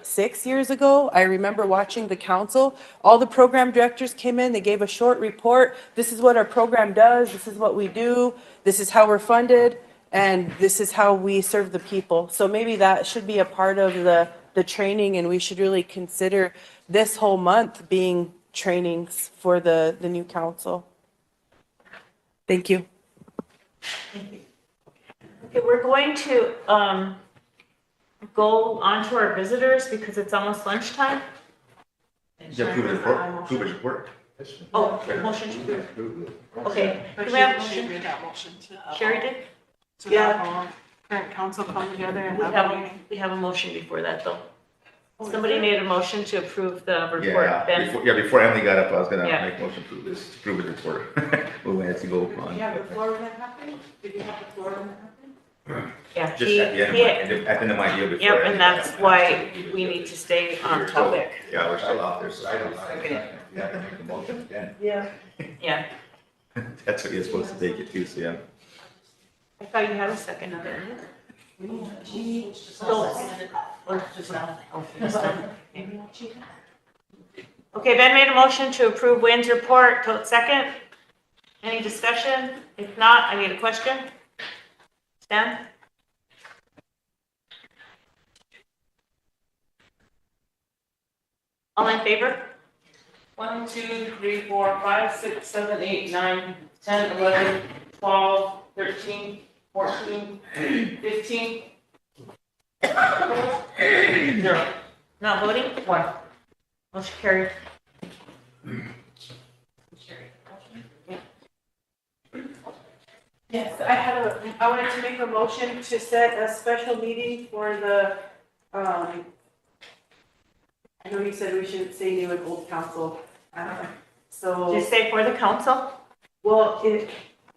G: 6 years ago, I remember watching the council. All the program directors came in, they gave a short report. This is what our program does, this is what we do, this is how we're funded, and this is how we serve the people. So maybe that should be a part of the training, and we should really consider this whole month being trainings for the new council. Thank you.
A: Okay, we're going to go on to our visitors because it's almost lunchtime.
E: Yeah, approve the report. Approve the report.
A: Oh, motion to approve. Okay, do we have a motion? Sherry did?
D: Yeah. Current council come together and
A: We have a motion before that, though. Somebody made a motion to approve the report.
E: Yeah,
A: Ben?
E: before Emily got up, I was gonna
A: Yeah.
E: make a motion to approve the report. But we had to go on.
G: Yeah, the floor when that happened? Did you have the floor when that happened?
A: Yeah.
E: Just at the end of my deal before.
A: Yep, and
E: Emily
A: that's
E: got up.
A: why we need to stay on topic.
E: Yeah, we're still out there, so I don't
O: Yeah, make the motion again.
G: Yeah.
A: Yeah,
E: That's what you're supposed to take it to, so yeah.
A: I thought you had a second of it. Okay, Ben made a motion to approve Wynn's report. Tote second. Any discussion? If not, I need a question. Stan? All in favor? 1, 2, 3, 4, 5, 6, 7, 8, 9, 10, 11, 12, 13, 14, 15. 0. Not voting? 1. Motion carried.
G: Yes, I wanted to make a motion to set a special meeting for the, I know you said we shouldn't say new and old council. So.
A: Just say for the council?
G: Well,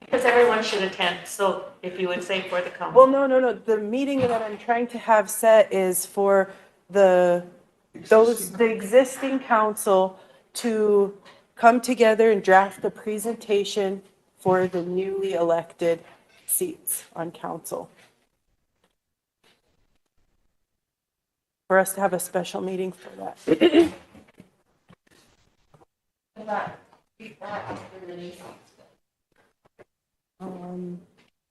A: Because everyone should attend, so if you would say for the council.
G: well, no. The meeting that I'm trying to have set is for the existing council to come together and draft the presentation for the newly elected seats on council. For us to have a special meeting for that.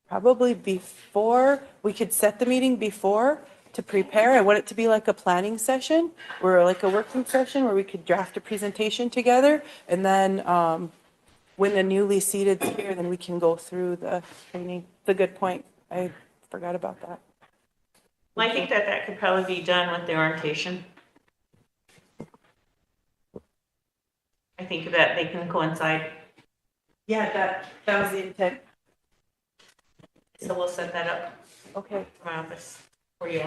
G: Probably before, we could set the meeting before to prepare. I want it to be like a planning session or like a working session where we could draft a presentation together. And then when the newly seated is here, then we can go through the training. It's a good point. I forgot about that.
A: Well, I think that could probably be done with the orientation. I think that they can coincide.
G: Yeah, that was the intent.
A: So we'll set that up
G: Okay.
A: in my office for you.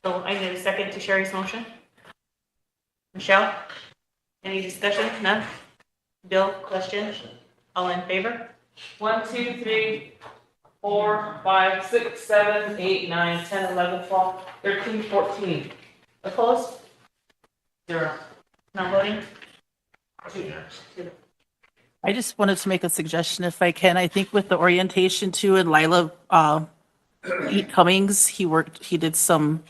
A: So I need a second to Sherry's motion. Michelle? Any discussion? None? Bill, question? All in favor? 1, 2, 3, 4, 5, 6, 7, 8, 9, 10, 11, 12, 13, 14. Opposed? 0. Not voting? 2.
D: I just wanted to make a suggestion if I can. I think with the orientation too, and Lila Cummings. He did some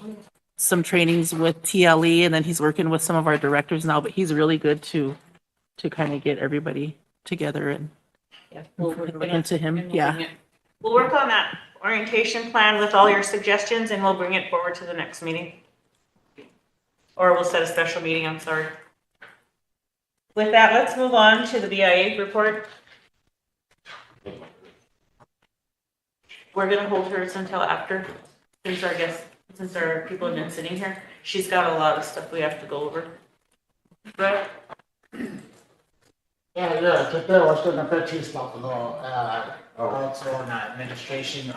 D: trainings with TLE, and then he's working with some of our directors now, but he's really good to kind of get everybody together and look into him. Yeah.
A: We'll work on that orientation plan with all your suggestions and we'll bring it forward to the next meeting. Or we'll set a special meeting, I'm sorry. With that, let's move on to the BIA report. We're gonna hold hers until after, since our people have been sitting here. She's got a lot of stuff we have to go over. Right?
Q: Yeah, today was going to purchase council and administration.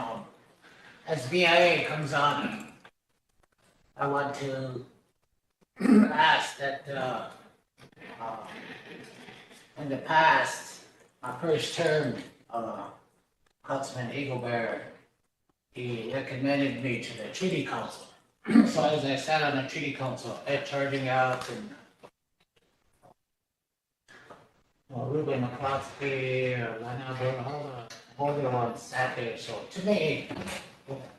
Q: As BIA comes on, I want to ask that, in the past, my first term, Councilman Eaglebear, he recommended me to the treaty council. So as I sat on the treaty council, Ed charging out and Ruben McCloskey, Lana Burnham, all the ones sat there. So to me,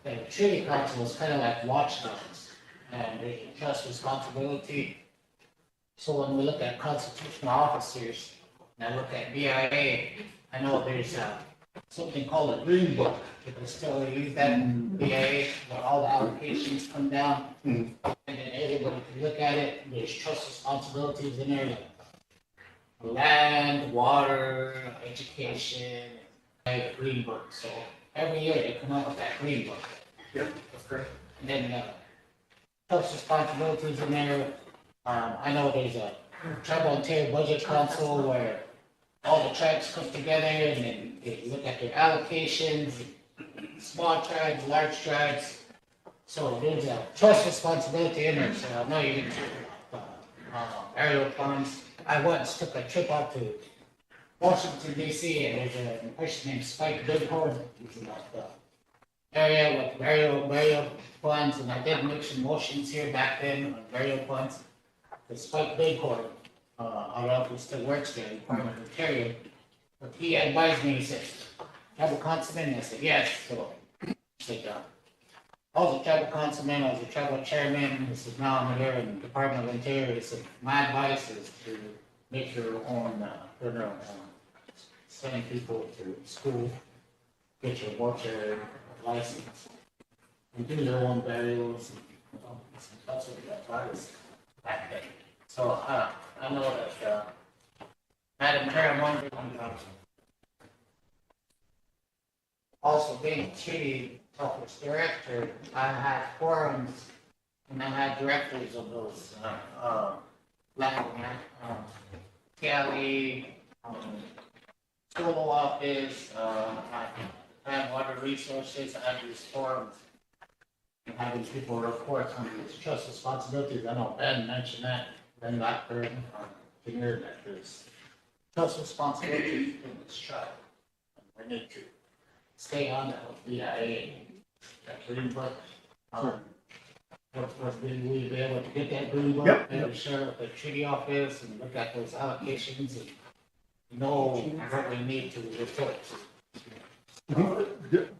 Q: the treaty council was kind of like watchdogs and they trust responsibility. So when we look at constitutional officers, and I look at BIA, I know there's something called a green book. You can still use that in BIA where all the allocations come down. And then everybody can look at it. There's trust responsibilities in there. Land, water, education, like green book. So every year they come up with that green book. Yep, that's correct. And then trust responsibilities in there. I know there's a Tribal Ontario Budget Council where all the tribes come together and then they look at their allocations, small tribes, large tribes. So there's a trust responsibility in there. So I know you can talk about aerial funds. I once took a trip out to Washington DC and there's a person named Spike Bighorn. He's about the area with burial funds, and I did make some motions here back then on burial funds. The Spike Bighorn, I don't know if he still works there, Department of Ontario, but he advised me, he said, "Tribal councilman?" I said, "Yes." So he said, I was a tribal councilman, I was a tribal chairman. He said, "Now I'm here in the Department of Ontario." He said, "My advice is to make your own, send people to school, get your mortuary license, and do their own burials." That's what the advice back then. So I know that Madam Chair, I'm wondering, also being treaty office director, I had forums and I had directors of those land, Cali, school office, I had water resources, I had these forums. And having people report on these trust responsibilities. I know Ben mentioned that, Ben Blackburn, engineer, that there's trust responsibilities in this tribe. We need to stay on that with BIA, that green book. Will we be able to get that green book?
F: Yep.
Q: And share with the treaty office and look at those allocations and know what we need to report.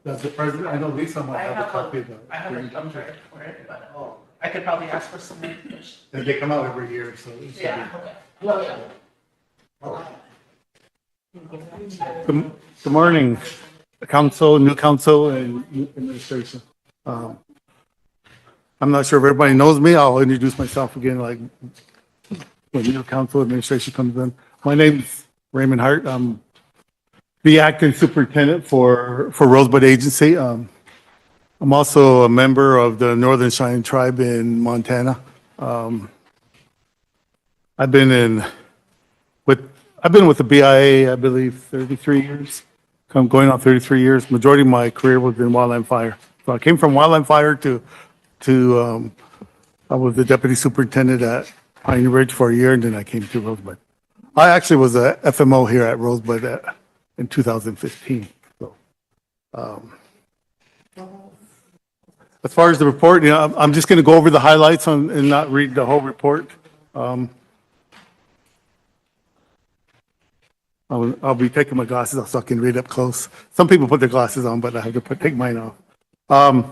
F: Does the president, I know Lisa might have a copy of that.
D: I have a thumbdrive for it, but I could probably ask for some information.
F: And they come out every year, so. it's-
D: Yeah.
F: Good morning, council, new council and new administration. I'm not sure if everybody knows me. I'll introduce myself again, like when new council administration comes in. My name's Raymond Hart. I'm the acting superintendent for Rosebud Agency. I'm also a member of the Northern Cheyenne Tribe in Montana. I've been with the BIA, I believe, 33 years. I'm going on 33 years. Majority of my career was in wildland fire. So I came from wildland fire to I was the deputy superintendent at Pioneer Ridge for a year, and then I came to Rosebud. I actually was a FMO here at Rosebud in 2015. So, as far as the report, I'm just going to go over the highlights and not read the whole report. I'll be taking my glasses off so I can read up close. Some people put their glasses on, but I have to take mine off. As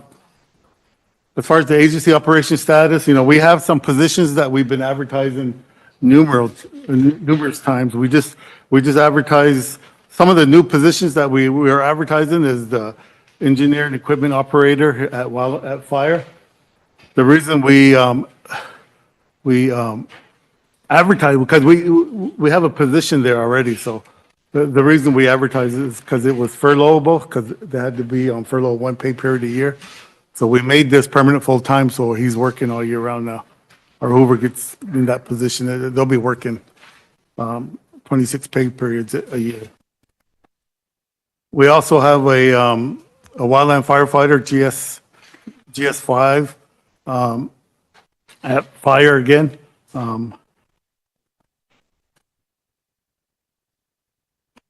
F: far as the agency operation status, we have some positions that we've been advertising numerous times. We just advertise, some of the new positions that we are advertising is the engineer and equipment operator at fire. The reason we advertise, because we have a position there already, so the reason we advertise is because it was furloughable, because they had to be on furlough one pay period a year. So we made this permanent full-time, so he's working all year round now. Or whoever gets in that position, they'll be working 26 pay periods a year. We also have a wildland firefighter, GS5, at fire again.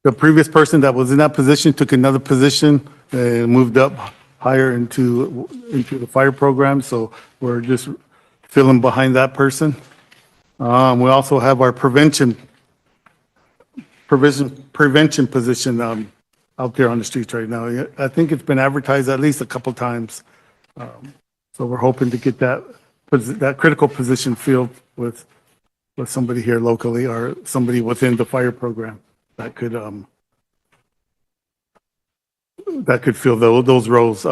F: The previous person that was in that position took another position and moved up higher into the fire program, so we're just filling behind that person. We also have our prevention position out there on the streets right now. I think it's been advertised at least a couple times. So we're hoping to get that critical position filled with somebody here locally or somebody within the fire program that could fill those roles.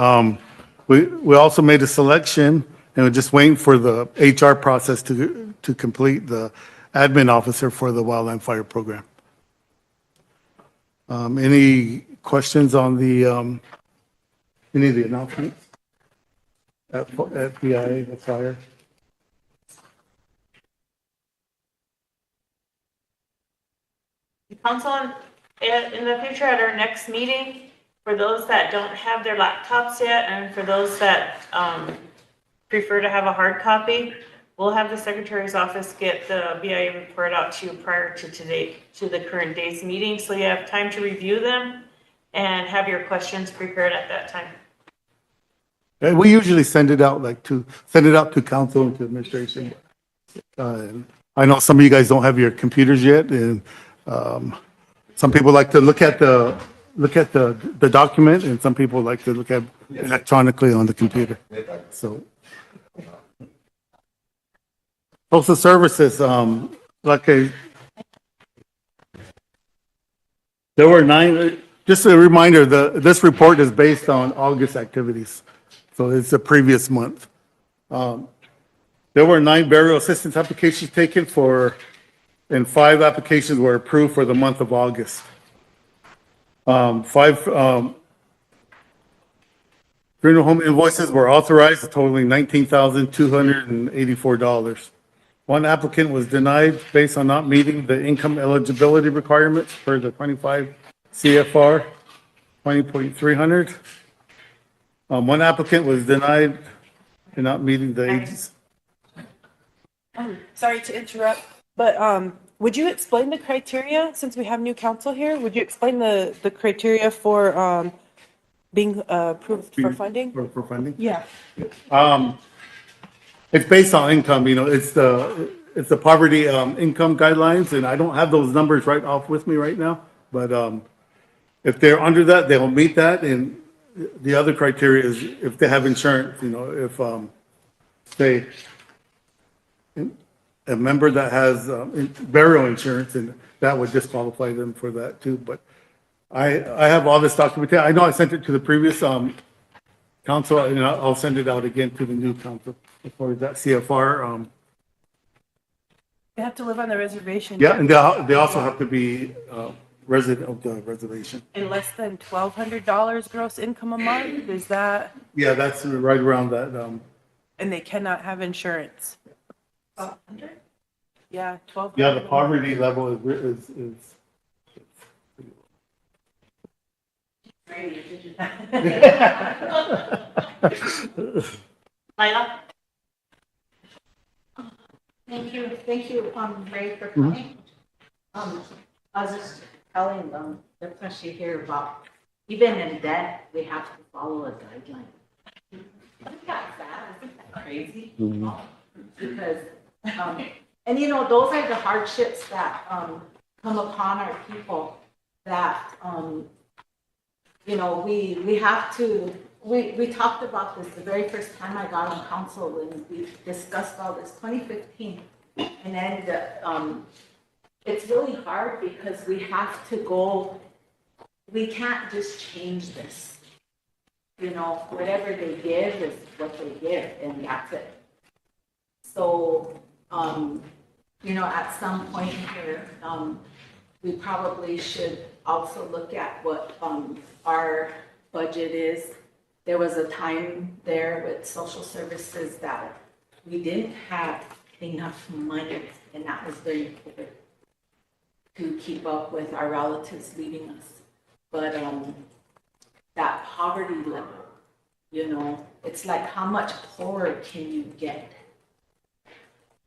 F: We also made a selection, and we're just waiting for the HR process to complete the admin officer for the wildland fire program. Any questions on any of the announcements at PIA, the fire?
A: Council, in the future at our next meeting, for those that don't have their laptops yet, and for those that prefer to have a hard copy, we'll have the Secretary's office get the BIA report out to you prior to the current day's meeting, so you have time to review them and have your questions prepared at that time.
F: And we usually send it out to council and to administration. I know some of you guys don't have your computers yet, and some people like to look at the document, and some people like to look at electronically on the computer. So, social services, there were 9. Just a reminder, this report is based on August activities, so it's the previous month. There were 9 burial assistance applications taken and 5 applications were approved for the month of August. 5 funeral home invoices were authorized, totaling $19,284. 1 applicant was denied based on not meeting the income eligibility requirements for the 25 CFR 20.300. 1 applicant was denied for not meeting the ages.
G: Sorry to interrupt, but would you explain the criteria, since we have new council here? Would you explain the criteria for being approved for funding?
F: For funding?
G: Yeah.
F: It's based on income, it's the poverty income guidelines, and I don't have those numbers right off with me right now, but if they're under that, they'll meet that, and the other criteria is if they have insurance, if say a member that has burial insurance, and that would disqualify them for that too. But I have all this documentation. I know I sent it to the previous council, and I'll send it out again to the new council as far as that CFR.
G: They have to live on the reservation.
F: Yeah, and they also have to be resident of the reservation.
G: And less than $1,200 gross income a month, is that?
F: Yeah, that's right around that.
G: And they cannot have insurance. 1,200? Yeah, 1,200.
F: Yeah, the poverty level is
A: Lila?
K: Thank you, Ray, for coming. I was just telling them, especially here about, even in debt, we have to follow a guideline. Isn't that sad? Isn't that crazy? Because, and those are the hardships that come upon our people that, we have to we talked about this the very first time I got on council when we discussed all this, 2015. And then, it's really hard because we have to go, we can't just change this. You know, whatever they give is what they give, and that's it. So, you know, at some point here, we probably should also look at what, our budget is. There was a time there with social services that we didn't have enough money, and that was very important to keep up with our relatives leaving us. But, that poverty level, you know, it's like how much poorer can you get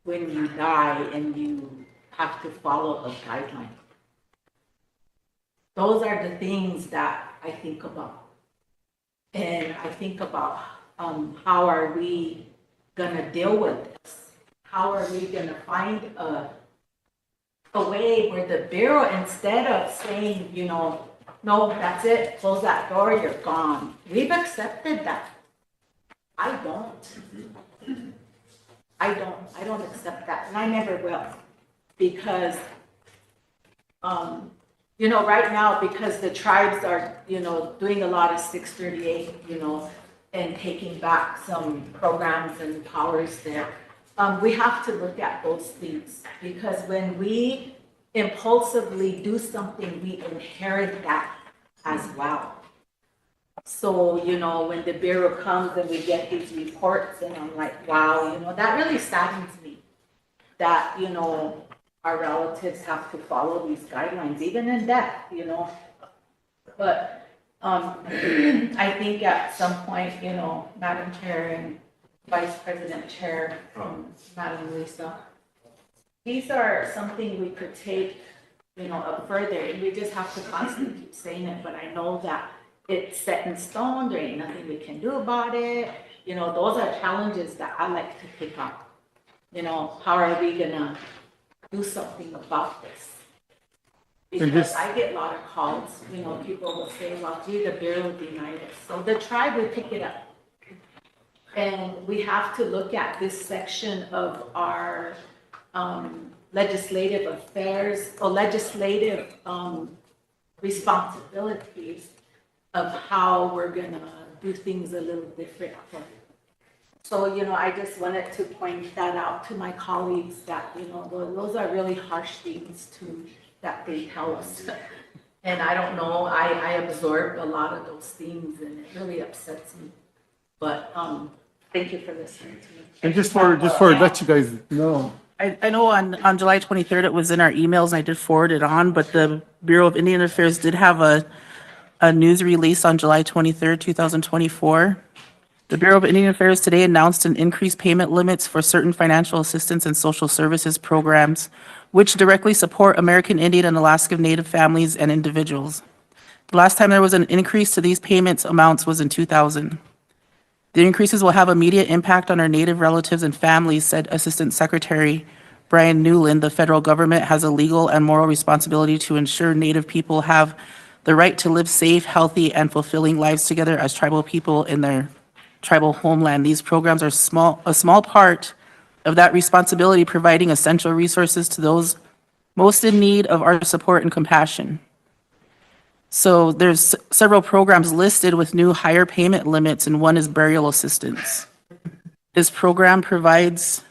K: when you die and you have to follow a guideline? Those are the things that I think about. And I think about how are we gonna deal with this? How are we gonna find a way where the Bureau, instead of saying, you know, no, that's it, close that door, you're gone. We've accepted that. I don't accept that, and I never will. Because, you know, right now, because the tribes are, you know, doing a lot of 638, you know, and taking back some programs and powers there, we have to look at those things. Because when we impulsively do something, we inherit that as well. So, you know, when the Bureau comes and we get these reports and I'm like, wow, you know, that really saddens me that, you know, our relatives have to follow these guidelines, even in death, you know. But I think at some point, you know, Madam Chair and Vice President Chair, Madam Lisa, these are something we could take, you know, up further, and we just have to constantly keep saying it. But I know that it's set in stone. There ain't nothing we can do about it. You know, those are challenges that I like to pick up. You know, how are we gonna do something about this? Because I get a lot of calls. You know, people will say, "Well, gee, the Bureau denied it." So the tribe will pick it up, and we have to look at this section of our legislative affairs or legislative responsibilities of how we're gonna do things a little different. So, you know, I just wanted to point that out to my colleagues that, you know, those are really harsh things that they tell us. And I don't know, I absorbed a lot of those things and it really upsets me. But thank you for listening to me.
F: And just for let you guys know,
D: I know on July 23rd, it was in our emails and I did forward it on, but the Bureau of Indian Affairs did have a news release on July 23rd, 2024. The Bureau of Indian Affairs today announced an increased payment limits for certain financial assistance and social services programs, which directly support American Indian and Alaska Native families and individuals. The last time there was an increase to these payments amounts was in 2000. The increases will have immediate impact on our Native relatives and families, said Assistant Secretary Brian Newland. The federal government has a legal and moral responsibility to ensure Native people have the right to live safe, healthy, and fulfilling lives together as tribal people in their tribal homeland. These programs are a small part of that responsibility, providing essential resources to those most in need of our support and compassion. So there's several programs listed with new higher payment limits, and one is burial assistance. This program provides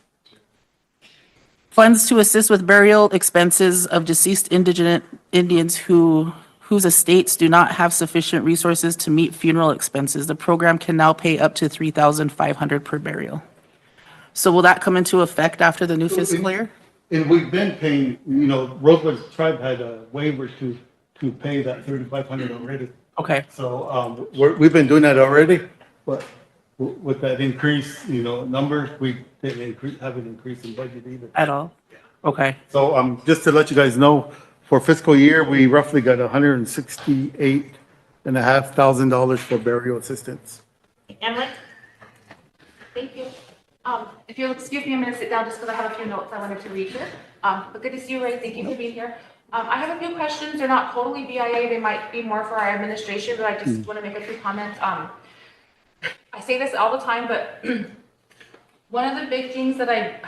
D: funds to assist with burial expenses of deceased indigent Indians whose estates do not have sufficient resources to meet funeral expenses. The program can now pay up to $3,500 per burial. So will that come into effect after the new fiscal year?
F: and we've been paying, you know, Rosebud tribe had a waiver to pay that 3,500 already.
D: Okay.
F: So we've been doing that already, but with that increase, you know, numbers, we didn't have an increase in budget either.
D: At all? Okay.
F: So just to let you guys know, for fiscal year, we roughly got $168,500 for burial assistance.
A: Emily?
I: Thank you. If you'll excuse me a minute, sit down just because I have a few notes I wanted to read here. But good to see you, Ray. Thank you for being here. I have a few questions. They're not totally BIA. They might be more for our administration, but I just want to make a few comments. say this all the time, but one of the big things that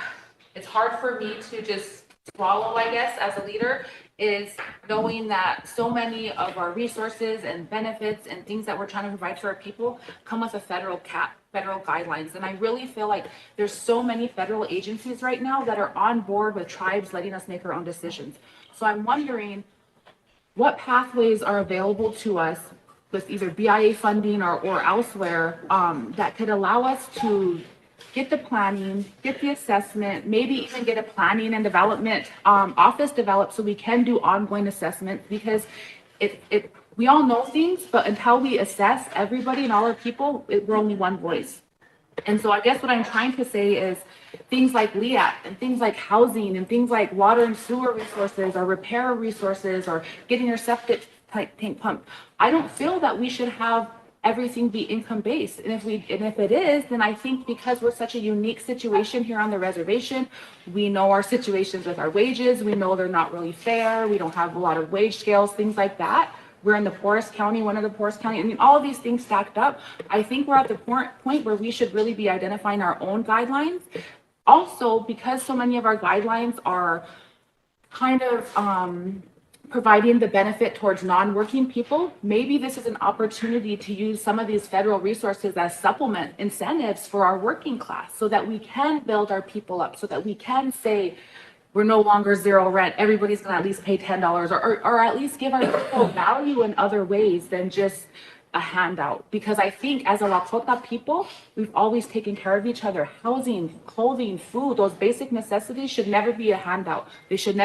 I: it's hard for me to just swallow, I guess, as a leader, is knowing that so many of our resources and benefits and things that we're trying to provide for our people come with a federal guidelines. And I really feel like there's so many federal agencies right now that are on board with tribes letting us make our own decisions. So I'm wondering what pathways are available to us with either BIA funding or elsewhere that could allow us to get the planning, get the assessment, maybe even get a planning and development office developed so we can do ongoing assessment, because we all know things, but until we assess everybody and all our people, we're only one voice. And so I guess what I'm trying to say is things like LEAP and things like housing and things like water and sewer resources or repair resources or getting your septic tank pumped. I don't feel that we should have everything be income based. And if it is, then I think because we're such a unique situation here on the reservation, we know our situations with our wages, we know they're not really fair, we don't have a lot of wage scales, things like that. We're in the poorest county, one of the poorest county. I mean, all of these things stacked up. I think we're at the point where we should really be identifying our own guidelines. Also, because so many of our guidelines are kind of providing the benefit towards non-working people, maybe this is an opportunity to use some of these federal resources as supplement incentives for our working class so that we can build our people up, so that we can say, we're no longer zero rent. Everybody's going to at least pay $10 or at least give our people value in other ways than just a handout. Because I think as a Lakota people, we've always taken care of each other. Housing, clothing, food, those basic necessities should never be a handout. It should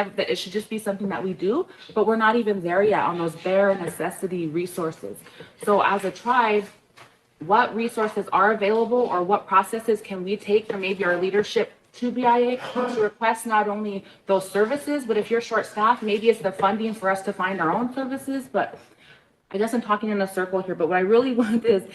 I: just be something that we do, but we're not even there yet on those bare necessity resources. So as a tribe, what resources are available or what processes can we take from maybe our leadership to BIA to request not only those services, but if you're short-staffed, maybe it's the funding for us to find our own services. But I guess I'm talking in a circle here, but what I really want is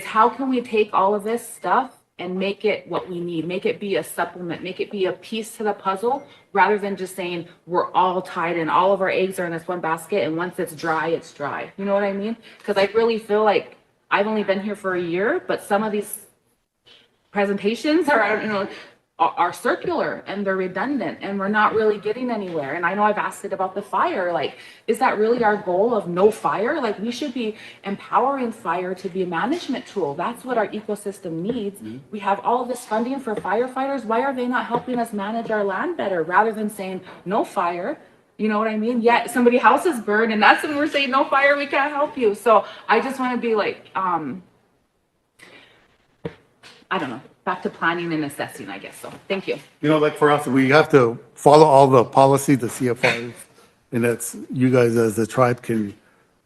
I: how can we take all of this stuff and make it what we need, make it be a supplement, make it be a piece to the puzzle, rather than just saying we're all tied in, all of our eggs are in this one basket, and once it's dry, it's dry. You know what I mean? Because I really feel like I've only been here for a year, but some of these presentations are circular and they're redundant and we're not really getting anywhere. And I know I've asked it about the fire, like, is that really our goal of no fire? Like, we should be empowering fire to be a management tool. That's what our ecosystem needs. We have all of this funding for firefighters. Why are they not helping us manage our land better rather than saying no fire? You know what I mean? Yet somebody's house is burned and that's when we're saying no fire, we can't help you. So I just want to be like, I don't know, back to planning and assessing, I guess. So thank you.
F: You know, like for us, we have to follow all the policies, the CFRs, and that's, you guys as a tribe can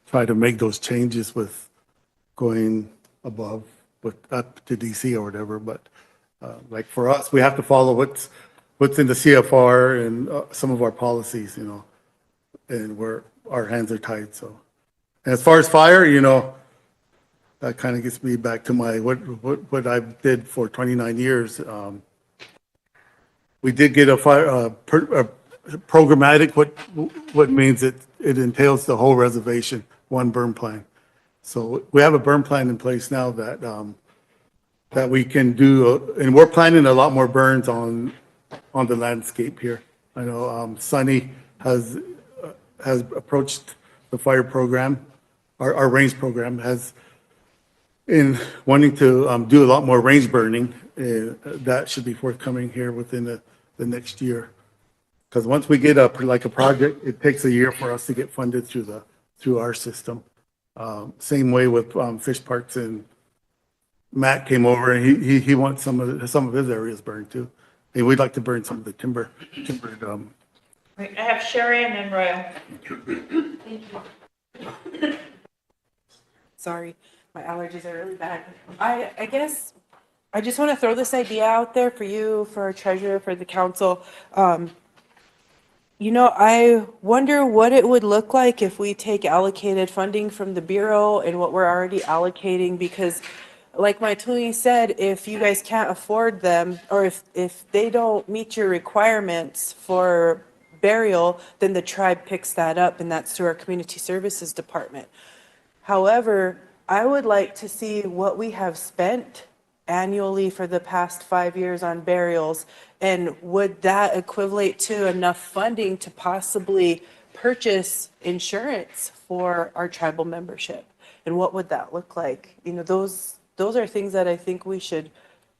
F: try to make those changes with going above, with up to DC or whatever. But like for us, we have to follow what's in the CFR and some of our policies, you know, and our hands are tied. So, and as far as fire, you know, that kind of gets me back to my what I did for 29 years. We did get a programmatic, what means it entails the whole reservation, one burn plan. So we have a burn plan in place now that we can do, and we're planning a lot more burns on the landscape here. I know Sunny has approached the fire program, our range program has, in wanting to do a lot more range burning. That should be forthcoming here within the next year. Because once we get a project, it takes a year for us to get funded through our system. Same way with fish parks, and Matt came over and he wants some of his areas burned too. And we'd like to burn some of the timbered.
A: I have Sherry and then Royal.
G: Thank you. Sorry. My allergies are really bad. I guess I just want to throw this idea out there for you, for our treasurer, for the council. You know, I wonder what it would look like if we take allocated funding from the Bureau and what we're already allocating, because like my Tony said, if you guys can't afford them, or if they don't meet your requirements for burial, then the tribe picks that up, and that's through our community services department. However, I would like to see what we have spent annually for the past 5 years on burials. And would that equivalent to enough funding to possibly purchase insurance for our tribal membership? And what would that look like? You know, those are things that I think we should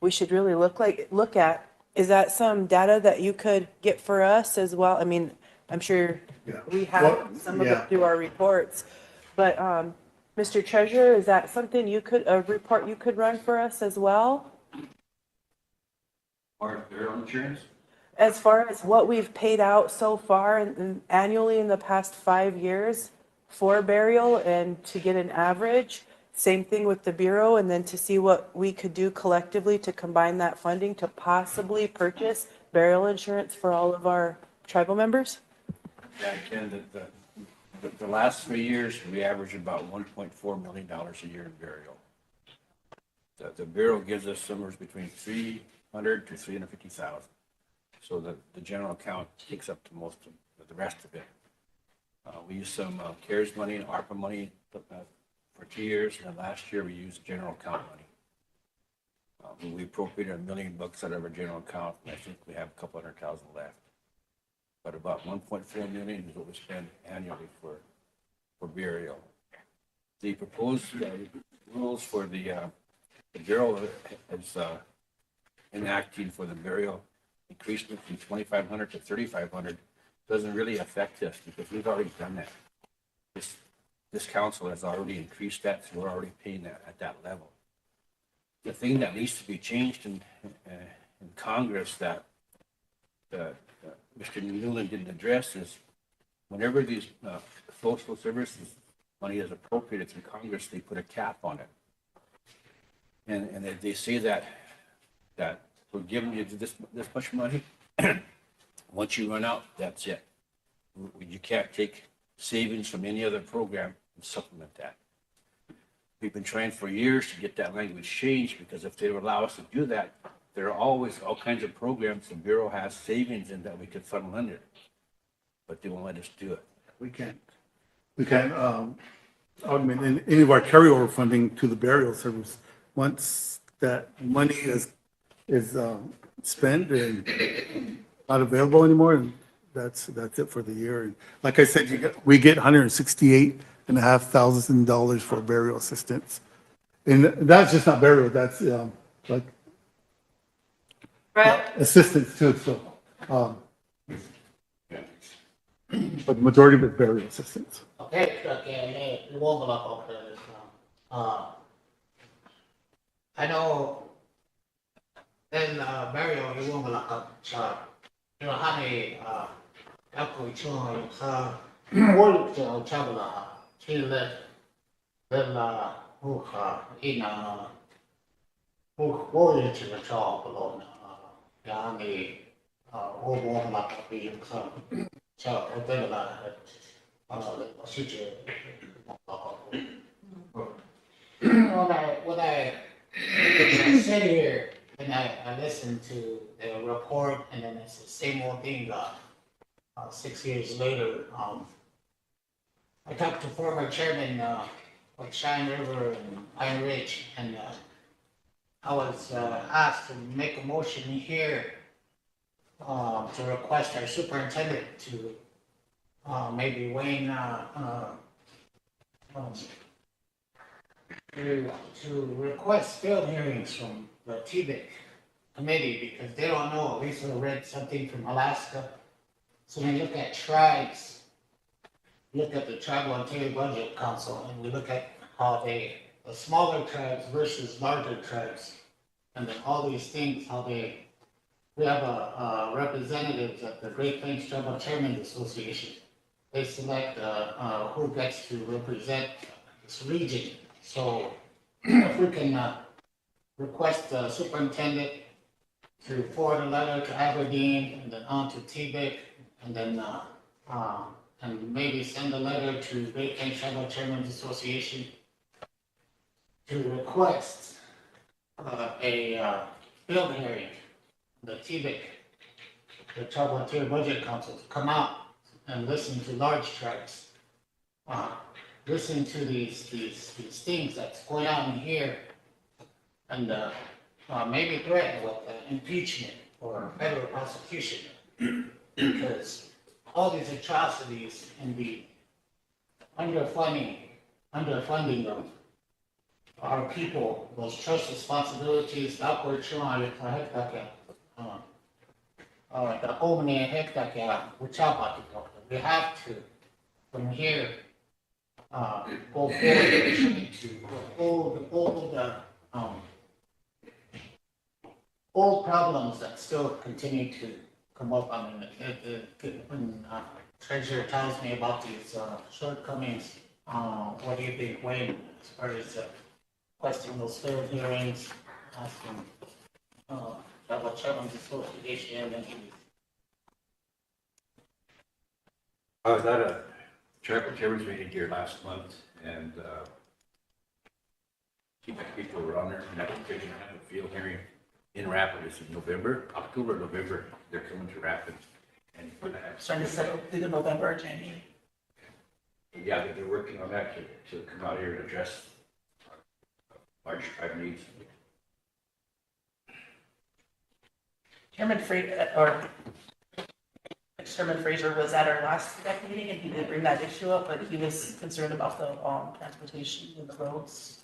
G: really look at. Is that some data that you could get for us as well? I mean, I'm sure
F: Yeah.
G: we have
F: Well,
G: some of
F: yeah.
G: it through our reports, but, Mr. Treasurer, is that something a report you could run for us as well?
H: Or burial insurance?
G: As far as what we've paid out so far and annually in the past 5 years for burial and to get an average, same thing with the Bureau, and then to see what we could do collectively to combine that funding to possibly purchase burial insurance for all of our tribal members?
H: Yeah, Ken, the last 3 years, we averaged about $1.4 million a year in burial. The Bureau gives us somewhere between 300 to 350,000. So the general account takes up to most of the rest of it. We use some CARES money and Arpa money for 2 years, and then last year we used general account money. We appropriated $1 million out of our general account, and I think we have a couple $100,000 left. But about 1.4 million is what we spend annually for burial. The proposed rules for the Bureau is enacting for the burial increased from 2,500 to 3,500 doesn't really affect us because we've already done that. This council has already increased that, so we're already paying that at that level. The thing that needs to be changed in Congress that Mr. Newland didn't address is whenever these social services money is appropriated through Congress, they put a cap on it. And they say that we're giving you this much money. Once you run out, that's it. You can't take savings from any other program and supplement that. We've been trying for years to get that language changed because if they would allow us to do that, there are always all kinds of programs the Bureau has savings in that we could funnel under, but they won't let us do it.
F: We can't augment any of our carryover funding to the burial service. Once that money is spent and not available anymore, and that's it for the year. And like I said, we get $168,500 for burial assistance. And that's just not burial, that's like assistance too, so. But the majority of it burial assistance.
Q: Okay, luong lang ako. I know in burial, luong lang ako sa honey, ako yung sa world chabla, chile, then world to the job alone. Yani, luong lang ako yung sa hotel na when I sit here and I listen to the report and then it's the same old thing 6 years later. I talked to former chairman like Cheyenne River and Pine Ridge, and I was asked to make a motion here to request our superintendent to maybe Wayne to request field hearings from the TBIC committee because they don't know. At least I read something from Alaska. So when we look at tribes, look at the Tribal Ontario Budget Council, and we look at how the smaller tribes versus larger tribes, and then all these things, how we have a representatives at the Great Plains Tribal Chairmen's Association. They select who gets to represent this region. So if we can request the superintendent to forward a letter to Aberdeen and then on to TBIC, and then and maybe send a letter to Great Plains Tribal Chairmen's Association to request a field hearing. The TBIC, the Tribal Ontario Budget Council, to come out and listen to large tribes. listening to these things that's going on here and, maybe threaten with impeachment or federal prosecution. Because all these atrocities and the underfunding of our people, those trust responsibilities, upward trying to the opening which we have to, from here, go forward to old problems that still continue to come up. I mean, when treasurer tells me about these shortcomings, what do you think, Wayne, as far as requesting those fair hearings, asking about chairman's association and
H: I was at a chairman's meeting here last month, and people were on there, and I think they're going to have a field hearing in Rapid. It's in October, November. They're coming to Rapid, and we're going to have.
D: Trying to settle either November or January.
H: Yeah, they're working on that to come out here and address large tribe needs.
D: Chairman Fraser was at our last select meeting and he did bring that issue up, but he was concerned about the transportation and the roads.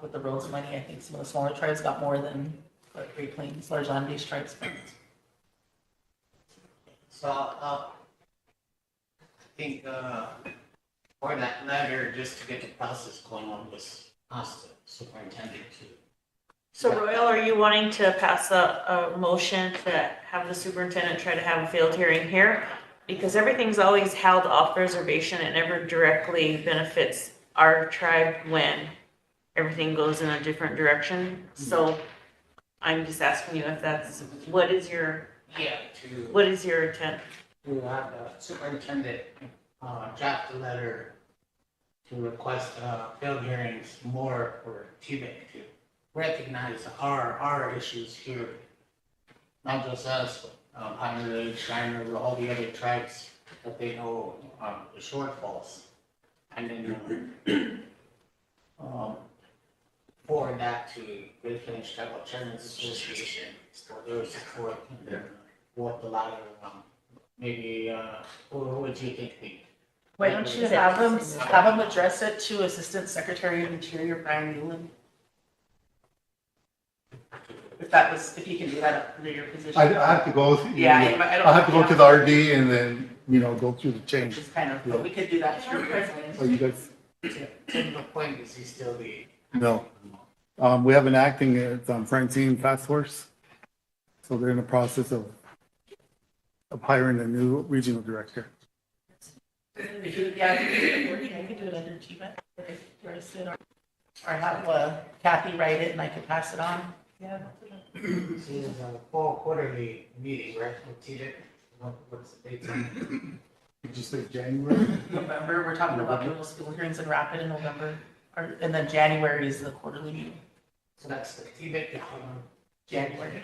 D: With the roads money, I think some of the smaller tribes got more than Great Plains, large land-based tribes spent.
Q: so I think for that letter, just to get the process going on, was ask the superintendent to.
A: So Royal, are you wanting to pass a motion to have the superintendent try to have a field hearing here? Because everything's always held off reservation. It never directly benefits our tribe when everything goes in a different direction. So I'm just asking you if that's, what is your intent?
Q: To have the superintendent draft a letter to request field hearings more for TBIC to recognize our issues here, not just us, but Pine Ridge, Shiner, all the other tribes that they know the shortfalls, and then forward that to Great Plains Tribal Chairman's Association for their support and what the latter maybe who would you think the.
D: Why don't you have them address it to Assistant Secretary of Interior Brian Newland? If you can do that under your position.
F: I have to go.
D: Yeah,
F: I have to go to the RD and then, go through the chain.
D: Which is kind of, but we could do that through president.
F: Oh, you guys,
Q: To the point, is he still the?
F: no. We have an acting, it's Francine Fast Horse. So they're in the process of hiring a new regional director.
D: If you, yeah, I could do it under Chiba, or have Kathy write it and I could pass it on. Yeah.
Q: This is a fall quarterly meeting, right, with TBIC? What's the date on
F: Did you say January?
D: November, we're talking about doing those school hearings in Rapid in November, and then January is the quarterly meeting.
Q: So that's the TBIC,
D: January.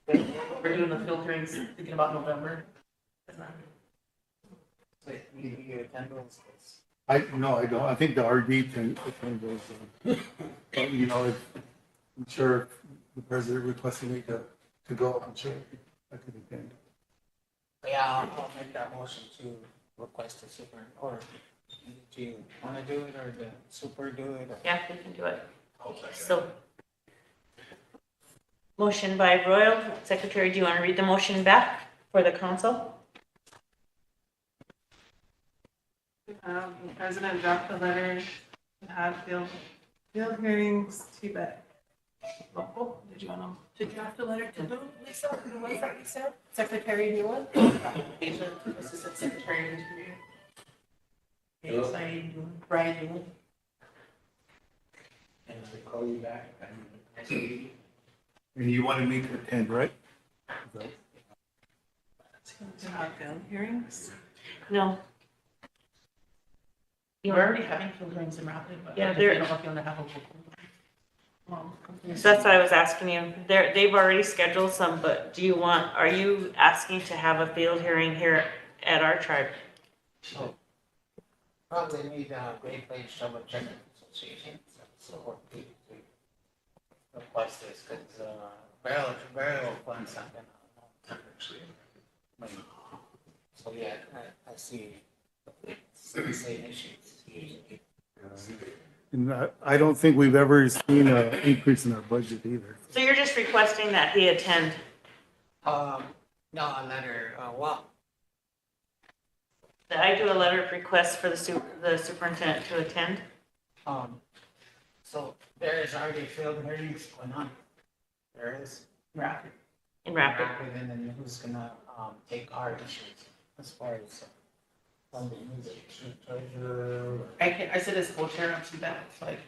D: We're doing the field hearings, thinking about November.
Q: you attend those.
F: I don't. I think the RD can goes. But, I'm sure if the president requested me to go, I'm sure I could attend.
Q: Yeah, I'll make that motion to request a super, or do you want to do it, or the super do it? Or?
A: Yeah, we can do it. So, motion by Royal. Secretary, do you want to read the motion back for the council?
G: The president dropped a letter to have field hearings, TBIC.
D: Did you want to draft a letter to who, Lisa? Who was that you said? Secretary Newland? Assistant Secretary of Interior. Brian Newland.
Q: And I call you back.
F: And you wanted me to attend, right?
G: To have field hearings?
A: No.
D: We're already having field hearings in Rapid, but
A: Yeah,
D: I don't know if you want to have a local.
A: So that's what I was asking you. They've already scheduled some, but are you asking to have a field hearing here at our tribe?
Q: probably need a Great Lakes Shovel General Association, so we request this, because, burial funds have been on actually. So, yeah, I see the same issues.
F: And I don't think we've ever seen an increase in our budget either.
A: So you're just requesting that he attend?
Q: No, a letter, well,
A: That I do a letter of request for the superintendent to attend?
Q: so there is already field hearings going on. There is. Rapid.
A: In Rapid.
Q: And then who's gonna, take our issues as far as funding, who's it, treasurer?
D: I sit as co-chair on TBAC, so I've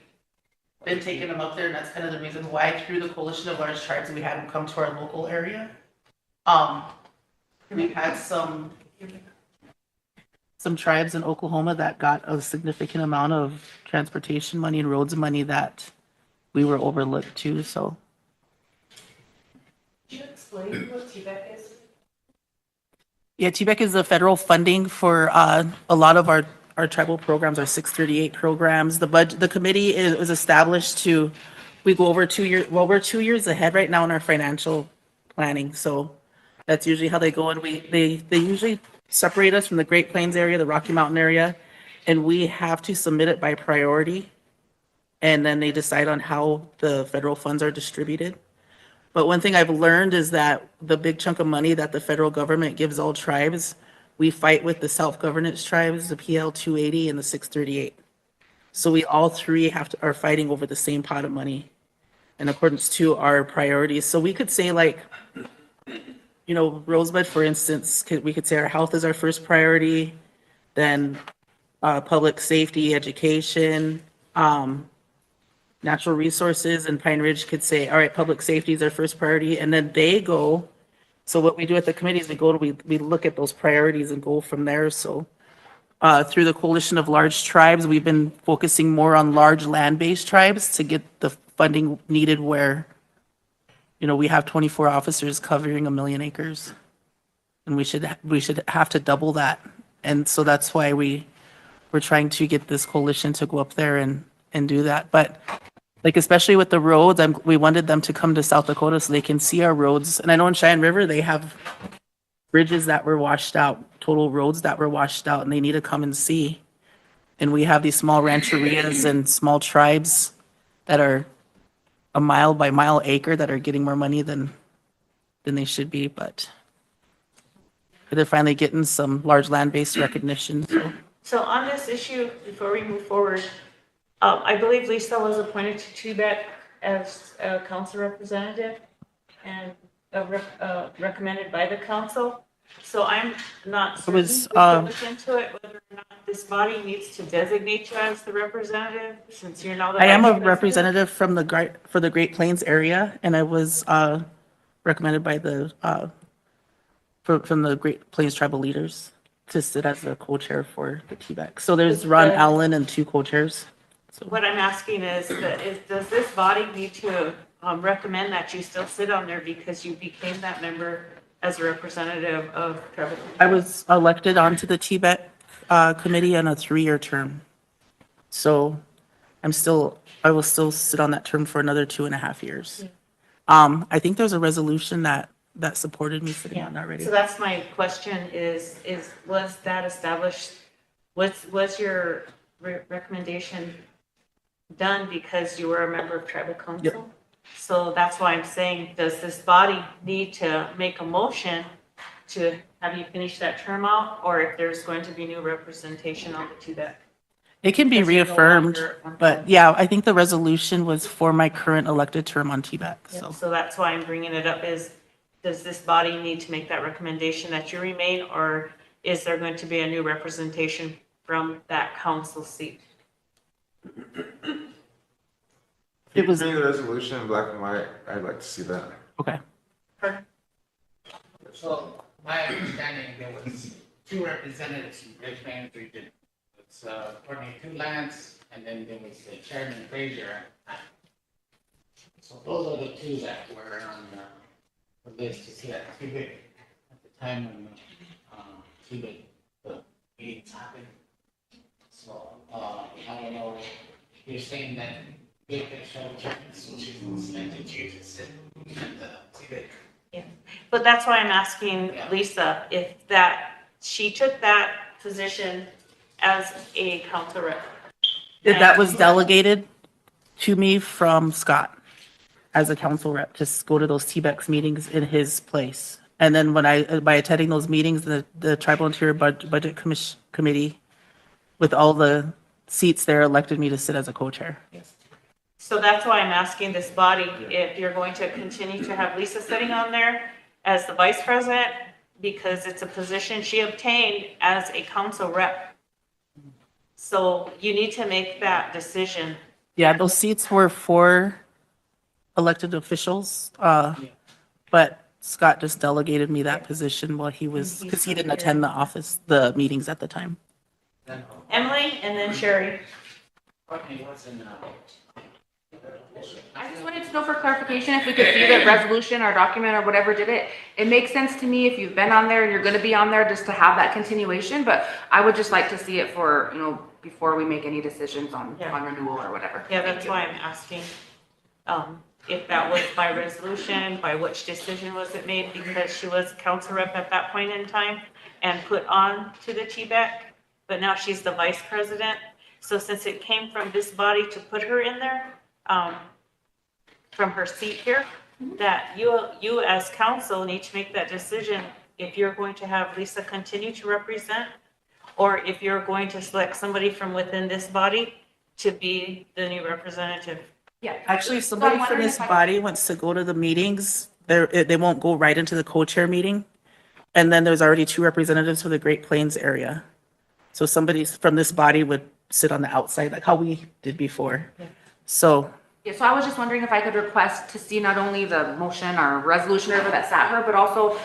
D: been taking them up there, and that's kind of the reason why through the Coalition of Large Tribes, we had them come to our local area. We've had some tribes in Oklahoma that got a significant amount of transportation money and roads money that we were overlooked too, so.
A: Could you explain what TBEC is?
D: Yeah, TBEC is the federal funding for a lot of our tribal programs, our 638 programs. The committee is established to, we go over 2 years, well, we're 2 years ahead right now in our financial planning. So that's usually how they go. And they usually separate us from the Great Plains area, the Rocky Mountain area, and we have to submit it by priority. And then they decide on how the federal funds are distributed. But one thing I've learned is that the big chunk of money that the federal government gives all tribes, we fight with the self-governance tribes, the PL 280 and the 638. So we all three are fighting over the same pot of money in accordance to our priorities. So we could say like, you know, Rosebud, for instance, we could say our health is our first priority, then public safety, education, natural resources, and Pine Ridge could say, all right, public safety is our first priority, and then they go. So what we do at the committee is we look at those priorities and go from there. So through the Coalition of Large Tribes, we've been focusing more on large land-based tribes to get the funding needed where, you know, we have 24 officers covering 1 million acres, and we should have to double that. And so that's why we're trying to get this coalition to go up there and do that. But like, especially with the roads, we wanted them to come to South Dakota so they can see our roads. And I know in Cheyenne River, they have bridges that were washed out, total roads that were washed out, and they need to come and see. And we have these small rancherias and small tribes that are a mile by mile acre that are getting more money than they should be, but they're finally getting some large land-based recognition, so.
A: So on this issue, before we move forward, I believe Lisa was appointed to TBEC as a council representative and recommended by the council. So I'm not certain, look into it, whether or not this body needs to designate you as the representative, since you're now the
D: I am
A: vice
D: a
A: president.
D: representative from the Great Plains area, and I was recommended by from the Great Plains tribal leaders to sit as the co-chair for the TBEC. So there's Ron Allen and 2 co-chairs. So
A: What I'm asking is does this body need to recommend that you still sit on there because you became that member as a representative of tribal?
D: I was elected onto the TBEC committee on a 3-year term. So I will still sit on that term for another 2.5 years. I think there's a resolution that supported me sitting on that already.
A: So that's my question is was that established? Was your recommendation done because you were a member of tribal council?
D: Yep.
A: So that's why I'm saying, does this body need to make a motion to have you finish that term out, or if there's going to be new representation on the TBEC?
D: It can be
A: Because you're no
D: reaffirmed,
A: longer on
D: but yeah, I think the resolution was for my current elected term on TBEC, so.
A: So that's why I'm bringing it up is, does this body need to make that recommendation that you remain, or is there going to be a new representation from that council seat?
B: It was the resolution in black and white. I'd like to see that.
D: Okay.
Q: So my understanding, there was 2 representatives from Great Plains region. It's Courtney Lance, and then there was Chairman Frazier. So those are the 2 that were on the list to see at TBEC at the time when TBEC, the meetings happened. So, I don't know, you're saying that they can show difference, which is expected you to sit and, see it.
A: But that's why I'm asking Lisa if she took that position as a council rep.
D: That was delegated to me from Scott as a council rep, to go to those TBEX meetings in his place. And then by attending those meetings, the Tribal Interior Budget Committee, with all the seats there, elected me to sit as a co-chair.
A: So that's why I'm asking this body if you're going to continue to have Lisa sitting on there as the vice president, because it's a position she obtained as a council rep. So you need to make that decision.
D: Yeah, those seats were for elected officials, but Scott just delegated me that position while because he didn't attend the meetings at the time.
A: Emily and then Sherry.
Q: Courtney wasn't,
I: I just wanted to know for clarification, if we could see the resolution or document or whatever did it. It makes sense to me if you've been on there and you're gonna be on there, just to have that continuation, but I would just like to see it for, before we make any decisions on renewal or whatever.
A: Yeah, that's why I'm asking, if that was by resolution, by which decision was it made, because she was council rep at that point in time and put on to the TBEC, but now she's the vice president. So since it came from this body to put her in there, from her seat here, that you as council need to make that decision if you're going to have Lisa continue to represent, or if you're going to select somebody from within this body to be the new representative.
I: Yeah.
D: Actually, if somebody from this body wants to go to the meetings, they won't go right into the co-chair meeting. And then there's already 2 representatives for the Great Plains area. So somebody from this body would sit on the outside, like how we did before. So.
I: Yeah, so I was just wondering if I could request to see not only the motion or resolution over that sat her, but also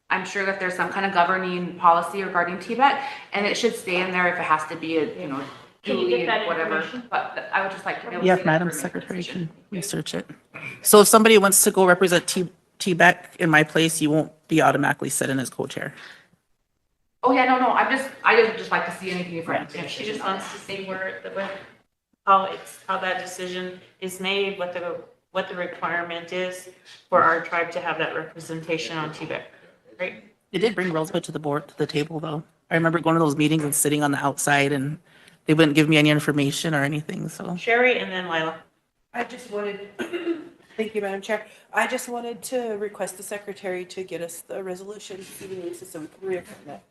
I: I'm sure that there's some kind of governing policy regarding TBEC, and it should stay in there if it has to be
A: Can you get that
I: whatever.
A: information?
I: But I would just like to be able to
D: Yeah,
I: see
D: if
I: that
D: Madam
I: for
D: Secretary
I: decision.
D: can research it. So if somebody wants to go represent TBEC in my place, you won't be automatically set in as co-chair.
I: Oh, yeah, no, I would just like to see anything different.
A: Yeah, she just wants to see how that decision is made, what the requirement is for our tribe to have that representation on TBEC, right?
D: They did bring Rosebud to the table, though. I remember going to those meetings and sitting on the outside, and they wouldn't give me any information or anything, so.
A: Sherry and then Lila.
G: I just wanted, thank you, Madam Chair. I just wanted to request the secretary to get us the resolution, even Lisa, so we can reaffirm that.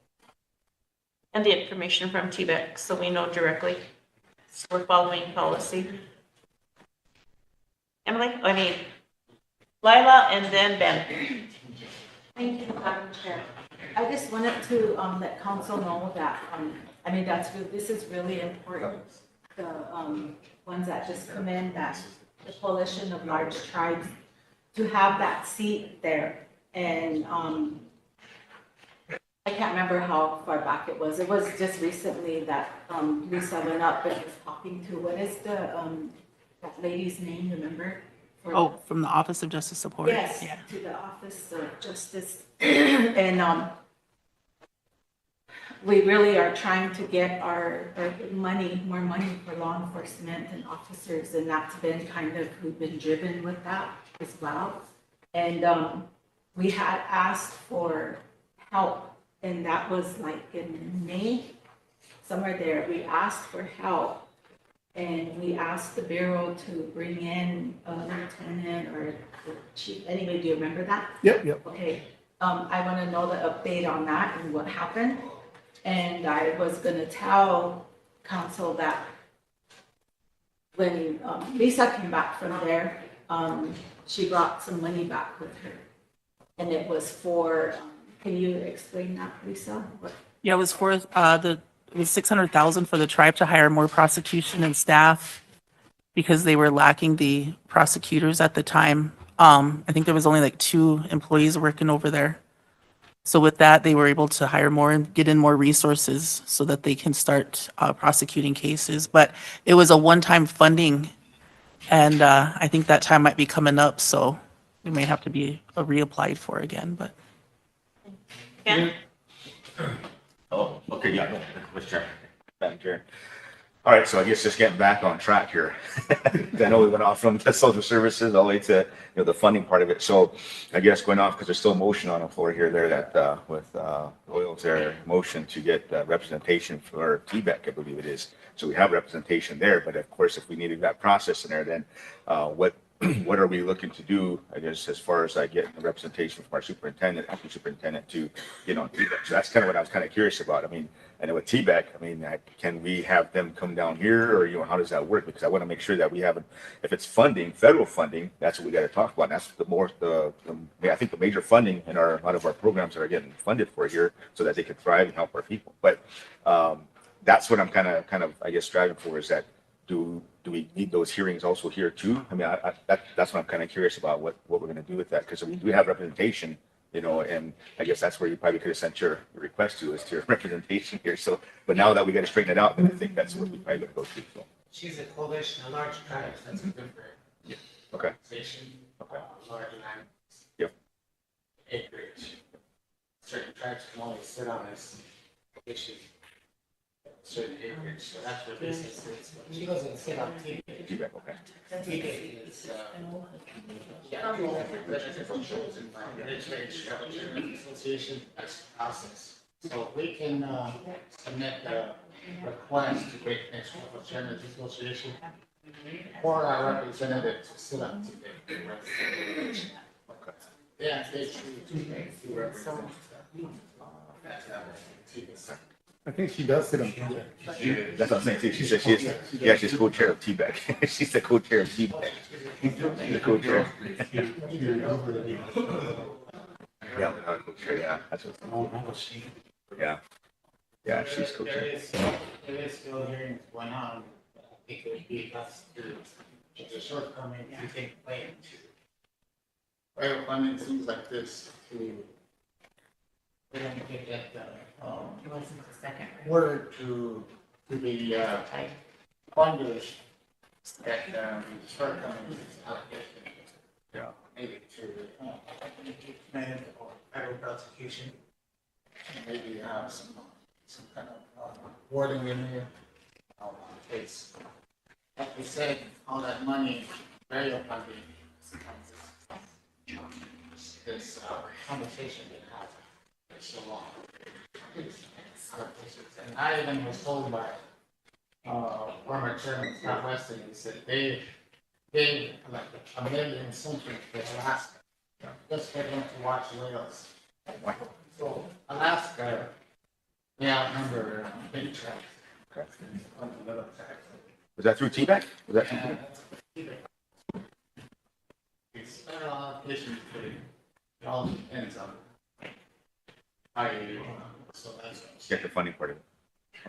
A: And the information from TBEC, so we know directly. So we're following policy. Lila and then Ben.
K: Thank you, Madam Chair. I just wanted to let council know that, this is really important. The ones that just come in, that the coalition of large tribes, to have that seat there. And I can't remember how far back it was. It was just recently that Lisa went up and was talking to, what is that lady's name, remember?
D: Oh, from the Office of Justice Support?
K: Yes,
D: Yeah.
K: to the Office of Justice. And we really are trying to get our more money for law enforcement and officers, and that's been we've been driven with that as well. And we had asked for help, and that was like in May, somewhere there. We asked for help. And we asked the Bureau to bring in a lieutenant or the chief. Anyway, do you remember that?
F: Yep.
K: Okay. I want to know the update on that and what happened. And I was going to tell council that when Lisa came back from there, she brought some money back with her. And it was for, can you explain that, Lisa?
D: Yeah, it was for it was $600,000 for the tribe to hire more prosecution and staff because they were lacking the prosecutors at the time. I think there was only like 2 employees working over there. So with that, they were able to hire more and get in more resources so that they can start prosecuting cases. But it was a one-time funding, and I think that time might be coming up, so it may have to be reapplied for again, but.
A: Ken?
E: Oh, okay, yeah, Mr. Chair. Madam Chair. All right, so I guess just getting back on track here. I know we went off from the social services all the way to, the funding part of it. So I guess going off, because there's still a motion on the floor here there that, with, Oil's there, motion to get representation for TBEC, I believe it is. So we have representation there, but of course, if we needed that process in there, then, what are we looking to do, I guess, as far as getting the representation from our superintendent, acting superintendent to get on TBEC? So that's kind of what I was kind of curious about. I mean, and with TBEC, I mean, can we have them come down here, or, how does that work? Because I want to make sure that we have, if it's funding, federal funding, that's what we got to talk about. That's I think the major funding in a lot of our programs that are getting funded for here so that they can thrive and help our people. But that's what I'm kind of, I guess, striving for, is that do we need those hearings also here too? I mean, that's what I'm kind of curious about, what we're going to do with that, because we have representation, and I guess that's where you probably could have sent your request to, is to your representation here. So, but now that we got to straighten it out, then I think that's what we probably got to go to. So.
Q: She's a coalition of large tribes, that's a different.
E: Yeah. Okay.
Q: Organization,
E: Okay.
Q: Large land.
E: Yep.
Q: Acreage. Certain tribes can only sit on this issue. Certain acreage, so that's what this is. She doesn't sit on TV.
E: Okay.
Q: TV is, yeah, association, that's the process. So we can, submit a request to Great National Adjournment Association for our representative to sit on TV. Yeah, they choose to represent.
F: I think she does sit on.
E: That's what I'm saying too. She said she's co-chair of TBEC. She's the co-chair of TBEC. The co-chair. Yeah, co-chair. Yeah, that's what. Yeah. Yeah, she's co-chair.
Q: There is still hearings going on. It could be us to the shortcoming we can play into. Federal funding seems like this to. We don't get that. Word to the funders that shortcomings allocation.
E: Yeah.
Q: Maybe to man or federal prosecution. Maybe have some kind of wording in here. It's like we said, all that money, burial funding. This conversation didn't happen for so long. And I even was told by former chairman Scott Weston, he said they gave like $1 million something to Alaska just for them to watch whales. So Alaska, they outnumber big tracks.
E: Was that through TBEC? Was that through TBEC?
Q: It's federal allocation for it all depends on how you so that's
E: Get the funding part of it.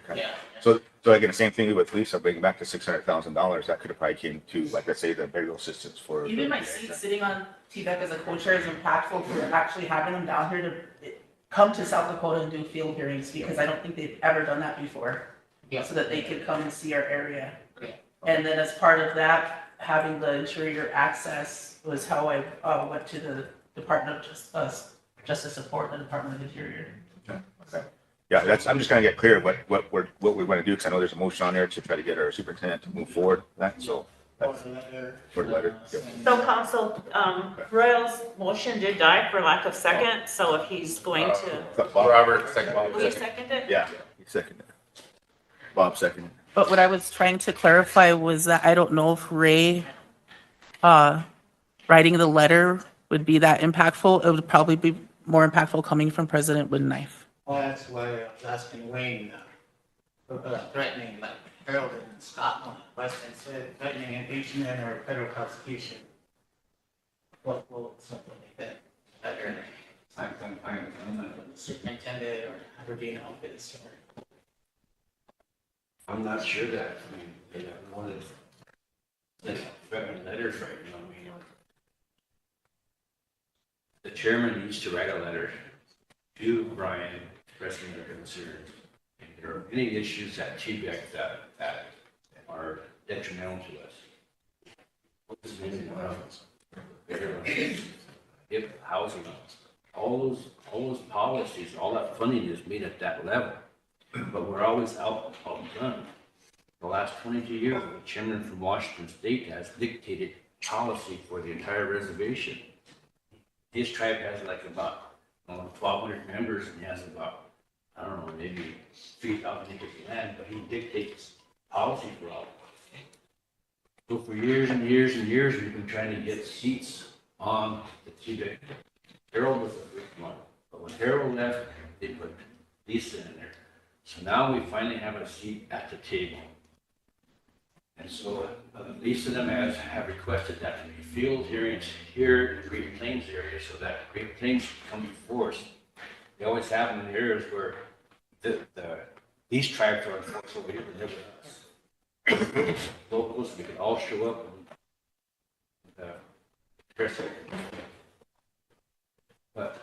E: Okay.
Q: yeah.
E: So again, the same thing with Lisa, bringing back to $600,000, that could have probably came to, like, let's say, the burial assistance for.
D: Even my seat sitting on TBEC as a co-chair is impactful for actually having them down here to come to South Dakota and do field hearings, because I don't think they've ever done that before.
Q: Yeah.
D: So that they could come and see our area.
Q: Yeah.
D: And then as part of that, having the interior access was how I went to the Department of Justice Support, the Department of Interior.
E: Okay. Yeah, I'm just gonna get clear what we want to do, because I know there's a motion on there to try to get our superintendent to move forward with that, so. For the letter. Yep.
A: So council, Royal's motion did die for lack of second, so if he's going to,
B: Robert, second.
A: will you second it?
E: Yeah, he seconded it. Bob seconded.
D: But what I was trying to clarify was that I don't know if Ray writing the letter would be that impactful. It would probably be more impactful coming from President Woodenknife.
Q: Well, that's why I was asking Wayne, threatening, like Harold in Scotland, Weston said, threatening impeachment or federal prosecution. What will something like that, better superintendent or Aberdeen office or?
H: I'm not sure that, I mean, they have one of the threatening letters right now, I mean. The chairman needs to write a letter to Brian expressing their concerns. If there are any issues at TBEC that are detrimental to us. What is meaning of if housing, all those policies, all that funding is made at that level. but we're always outdone. The last 22 years, the chairman from Washington State has dictated policy for the entire reservation. His tribe has like about 1,200 members and he has about, I don't know, maybe 3,000 acres of land, but he dictates policy for all of us. So for years and years and years, we've been trying to get seats on the TBIC. Harold was the first one, but when Harold left, they put Lisa in there. So now we finally have a seat at the table. And so Lisa and them have requested that to be field hearings here in the Great Plains area so that Great Plains can come before us. They always have them in areas where these tribes are folks over here to live with us. Locals, we can all show up and express it. But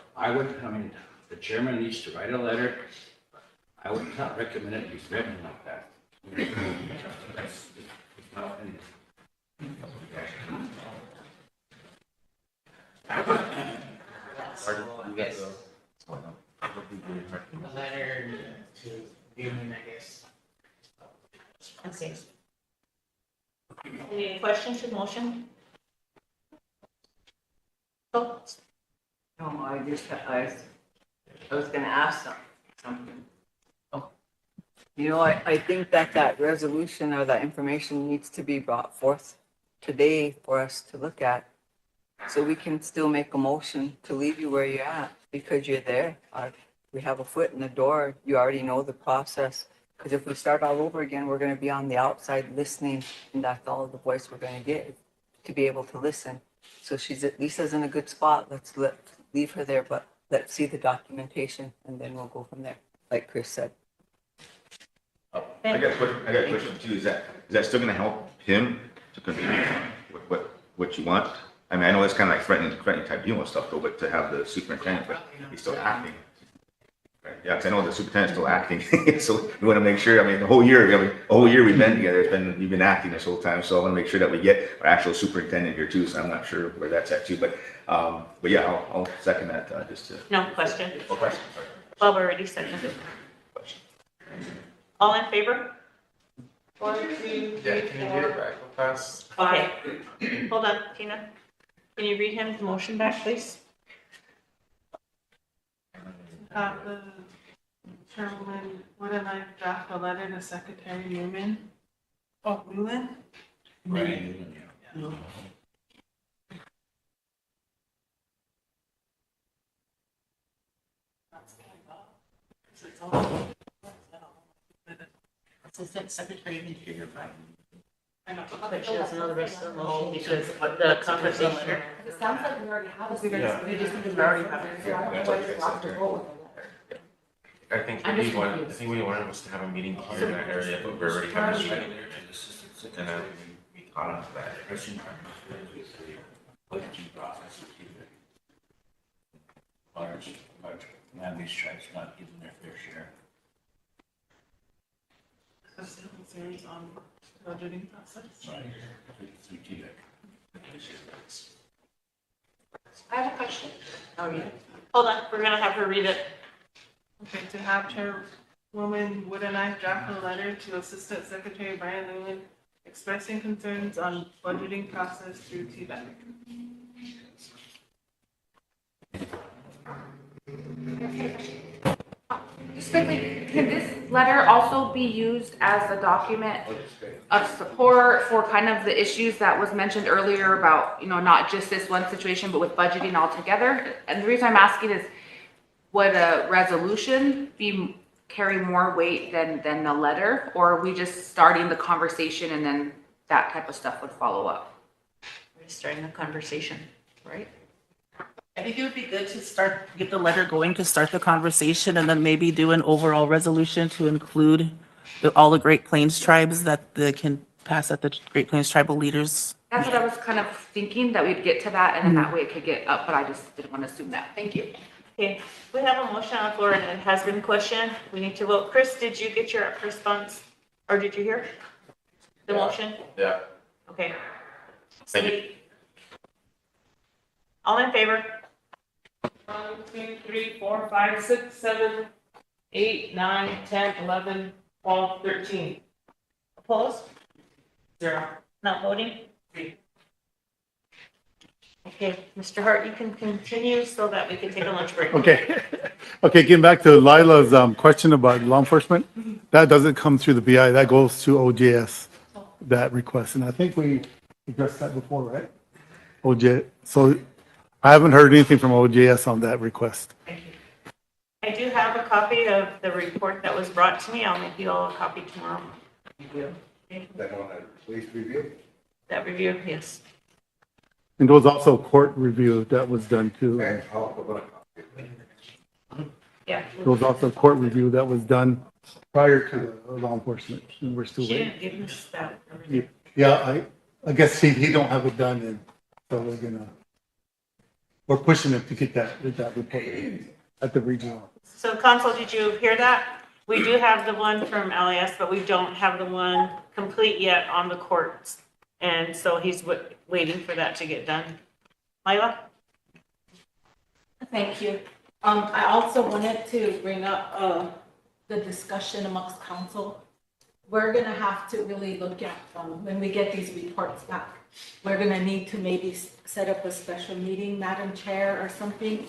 H: the chairman needs to write a letter. I would not recommend it be written like that. That's my opinion.
Q: A letter to Union, I guess.
A: Okay. Any questions to the motion? Oh,
P: No, I was gonna ask something. You know, I think that resolution or that information needs to be brought forth today for us to look at. So we can still make a motion to leave you where you're at because you're there. We have a foot in the door. You already know the process. Because if we start all over again, we're gonna be on the outside listening and that's all the voice we're gonna get to be able to listen. So Lisa's in a good spot. Let's leave her there, but let's see the documentation and then we'll go from there, like Chris said.
E: I got a question too. Is that still gonna help him to continue what you want? I mean, I know it's kind of like threatening type deal and stuff though, but to have the superintendent, but he's still acting. Right? Yeah, because I know the superintendent's still acting, so we want to make sure. I mean, the whole year we've been together. You've been acting this whole time, so I want to make sure that we get our actual superintendent here too. So I'm not sure where that's at too, but yeah, I'll second that just to.
A: no question.
E: Oh, question. Sorry.
A: Bob already seconded. All in favor? 1, 2, 3,
B: Yeah, can you read it back real fast?
A: Okay, hold on, Tina. Can you read him the motion back, please?
R: The chairwoman, wouldn't I draft a letter to Secretary Newman? Oh, Newland?
H: Right.
R: Yeah.
D: Assistant Secretary of Interior, right?
R: I know.
D: But she doesn't know the rest of the motion because what the conversation.
I: It sounds like we already have a.
B: Yeah.
D: We just already have it.
B: I think we wanted us to have a meeting here in that area, but we're already having a meeting. And then we caught on to that.
H: Land these tribes not getting their fair share.
R: Concerns on budgeting process.
H: Right. Through TBIC.
I: I have a question.
A: Oh, yeah. Hold on, we're gonna have her read it.
R: Okay, to have Chairwoman Wood and I draft a letter to Assistant Secretary Brian Newland expressing concerns on budgeting process through TBAC.
I: Just quickly, can this letter also be used as a document of support for kind of the issues that was mentioned earlier about, not just this one situation, but with budgeting altogether? And the reason I'm asking is, would a resolution carry more weight than the letter? Or are we just starting the conversation and then that type of stuff would follow up?
A: We're starting the conversation, right?
D: I think it would be good to get the letter going to start the conversation and then maybe do an overall resolution to include all the Great Plains tribes that can pass at the Great Plains tribal leaders.
I: That's what I was kind of thinking, that we'd get to that and then that way it could get up, but I just didn't want to assume that. Thank you.
A: Okay, we have a motion on the floor and it has been questioned. We need to vote. Chris, did you get your response? Or did you hear the motion?
B: Yeah.
A: Okay.
B: Thank you.
A: All in favor?
R: 1, 2, 3, 4, 5, 6, 7,
A: 8, 9, 10, 11, 12, 13. Opposed? 0. Not voting? 3. Okay, Mr. Hart, you can continue so that we can take a lunch break.
F: Okay. Okay, getting back to Lila's question about law enforcement, that doesn't come through the BI, that goes to OJS, that request. And I think we addressed that before, right? OJ, so I haven't heard anything from OJS on that request.
A: I do have a copy of the report that was brought to me. I'll make you all a copy tomorrow.
E: That on that police review?
A: That review, yes.
F: And there was also court review that was done too.
A: Yeah.
F: There was also court review that was done prior to the law enforcement, and we're still
A: She
F: waiting.
A: didn't give us that.
F: Yeah, I guess he don't have it done, and so we're pushing him to get that report at the regional office.
A: So council, did you hear that? We do have the one from LAS, but we don't have the one complete yet on the courts. And so he's waiting for that to get done. Lila?
K: Thank you. I also wanted to bring up, the discussion amongst council. We're gonna have to really look at, when we get these reports back, we're gonna need to maybe set up a special meeting, Madam Chair, or something.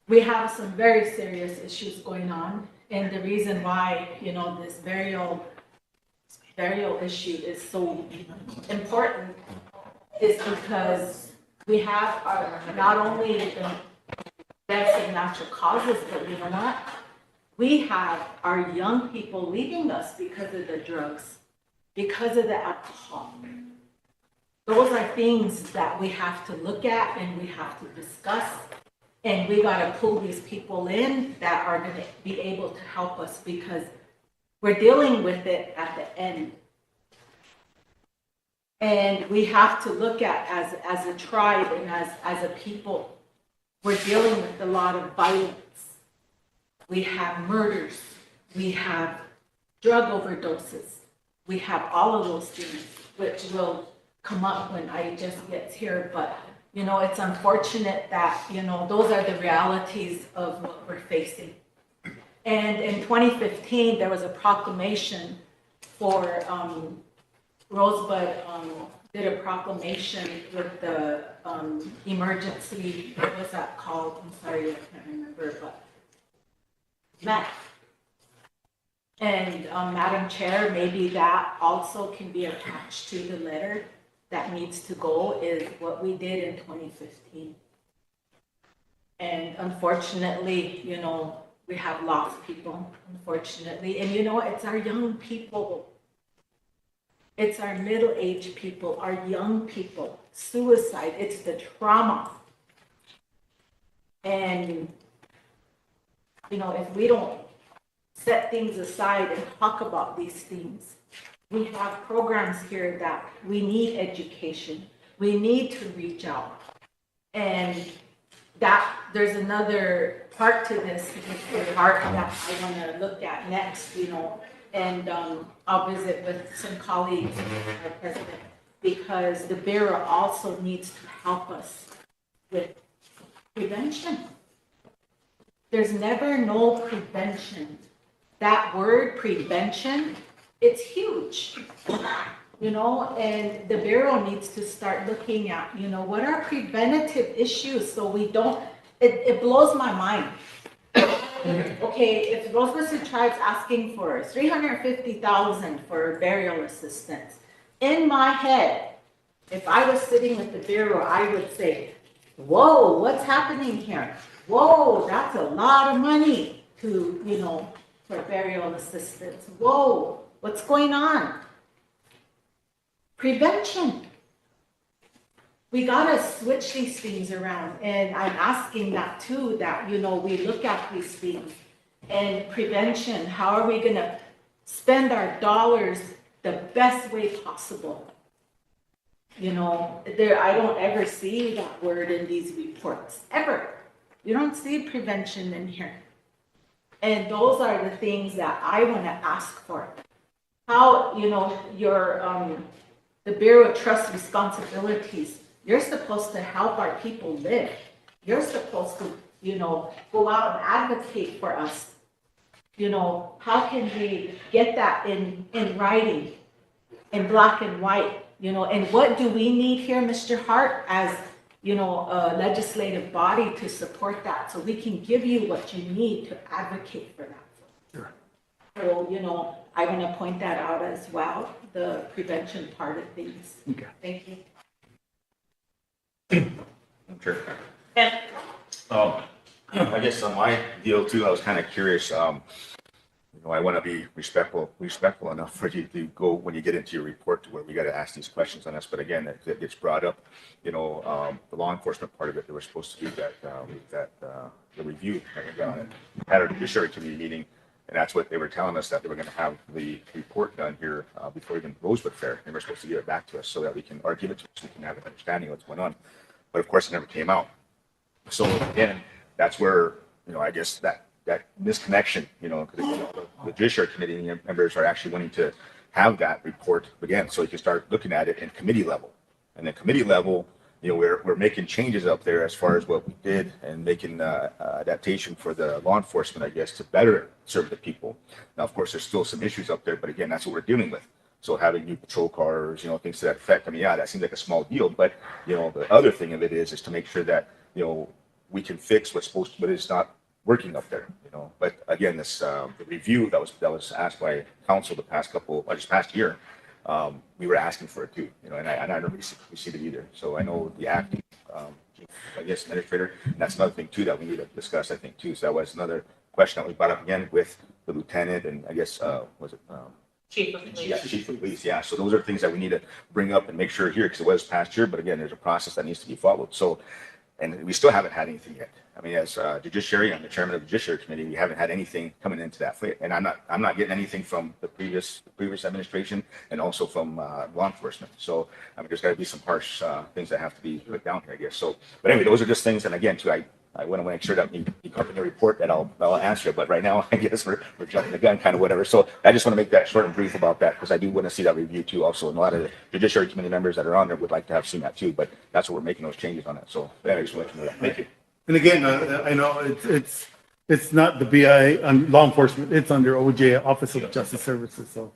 K: We have some very serious issues going on, and the reason why, this burial issue is so important is because we have not only the deaths of natural causes, but you know what? We have our young people leaving us because of the drugs, because of the alcohol. Those are things that we have to look at and we have to discuss. And we got to pull these people in that are going to be able to help us because we're dealing with it at the end. And we have to look at as a tribe and as a people, we're dealing with a lot of violence. We have murders. We have drug overdoses. We have all of those things, which will come up when I just gets here. But, it's unfortunate that, those are the realities of what we're facing. And in 2015, there was a proclamation for Rosebud did a proclamation with the emergency, what was that called? I'm sorry, I can't remember, but and Madam Chair, maybe that also can be attached to the letter that needs to go is what we did in 2015. And unfortunately, we have lost people, unfortunately. And it's our young people. It's our middle-aged people, our young people. Suicide, it's the trauma. And, if we don't set things aside and talk about these things, we have programs here that we need education. We need to reach out. And that there's another part to this part that I want to look at next, and I'll visit with some colleagues, our president, because the Bureau also needs to help us with prevention. There's never no prevention. That word prevention, it's huge, and the Bureau needs to start looking at, what are preventative issues so we don't, it blows my mind. Okay, if Rosebud Tribe's asking for $350,000 for burial assistance, in my head, if I was sitting with the Bureau, I would say, whoa, what's happening here? Whoa, that's a lot of money to, for burial assistance. Whoa, what's going on? Prevention. We gotta switch these things around, and I'm asking that too, that, we look at these things. And prevention, how are we gonna spend our dollars the best way possible? I don't ever see that word in these reports, ever. You don't see prevention in here. And those are the things that I want to ask for. How, the Bureau of Trust Responsibilities, you're supposed to help our people live. You're supposed to, go out and advocate for us. you know, how can we get that in writing, in black and white, you know, and what do we need here, Mr. Hart, as, you know, a legislative body to support that, so we can give you what you need to advocate for that.
F: Sure.
K: So, you know, I want to point that out as well, the prevention part of things.
F: Okay.
K: Thank you.
E: Sure.
A: Yeah.
E: I guess on my deal too, I was kind of curious, you know, I want to be respectful enough for you to go when you get into your report to where we got to ask these questions on us. But again, it gets brought up, you know, the law enforcement part of it, they were supposed to do the review at our judiciary committee meeting. And that's what they were telling us, that they were going to have the report done here before even Rosebud Fair. They were supposed to give it back to us so that we can, or give it to us, so we can have an understanding of what's going on. But of course, it never came out. So again, that's where, you know, I guess that misconnection, you know, because the judiciary committee members are actually wanting to have that report again, so you can start looking at it in committee level. And then committee level, you know, we're making changes up there as far as what we did and making adaptation for the law enforcement, I guess, to better serve the people. Now, of course, there's still some issues up there, but again, that's what we're dealing with. So having new patrol cars, you know, things to that effect. I mean, yeah, that seems like a small deal, but you know, the other thing of it is to make sure that, you know, we can fix what's supposed to, but it's not working up there, you know. But again, this the review that was asked by council the past year, we were asking for it too, you know, and I never received it either. So I know the acting, I guess, administrator, and that's another thing too that we need to discuss, I think too. So that was another question that was brought up again with the lieutenant, and I guess was it
A: Chief of police.
E: Yeah, chief of police. Yeah. So those are things that we need to bring up and make sure here, because it was past year, but again, there's a process that needs to be followed. So, and we still haven't had anything yet. I mean, as judiciary, I'm the chairman of the judiciary committee. We haven't had anything coming into that, and I'm not getting anything from the previous administration and also from law enforcement. So I mean, there's got to be some harsh things that have to be put down here, I guess. So, but anyway, those are just things. And again, too, I want to make sure that you come in the report that I'll answer. But right now, I guess we're jumping the gun, kind of whatever. So I just want to make that short and brief about that, because I do want to see that review too. Also, and a lot of the judiciary committee members that are on there would like to have seen that too. But that's what we're making those changes on that. So anyway, I just want to know that. Thank you.
F: And again, I know it's not the BI law enforcement, it's under OJ, Office of Justice Services, so.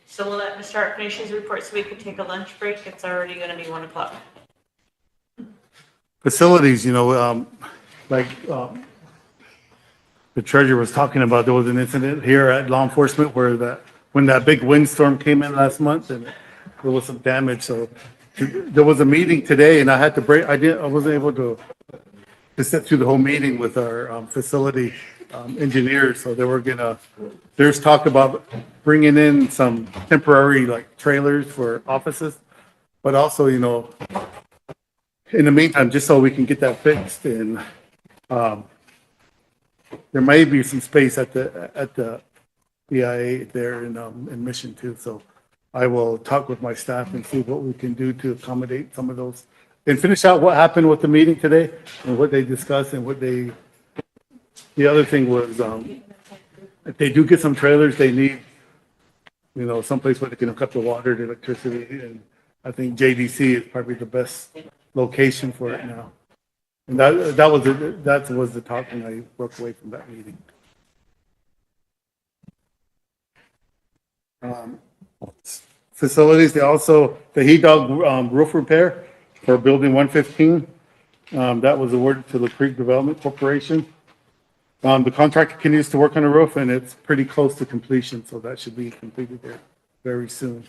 A: So we'll let Mr. Hart finish his report so we can take a lunch break. It's already gonna be 1 o'clock.
F: Facilities, you know, the treasurer was talking about, there was an incident here at law enforcement where when that big windstorm came in last month and there was some damage, so there was a meeting today and I had to break, I wasn't able to sit through the whole meeting with our facility engineers, so there's talk about bringing in some temporary like trailers for offices, but also, you know, in the meantime, just so we can get that fixed, and there may be some space at the BIA there in Mission too, so I will talk with my staff and see what we can do to accommodate some of those and finish out what happened with the meeting today and what they discussed and the other thing was, if they do get some trailers, they need, you know, someplace where they can hook up the water, the electricity, and I think JDC is probably the best location for it now. And that was the talk when I broke away from that meeting. Facilities, the heat dog roof repair for building 115. That was awarded to the Creek Development Corporation. The contractor continues to work on the roof and it's pretty close to completion, so that should be completed there very soon.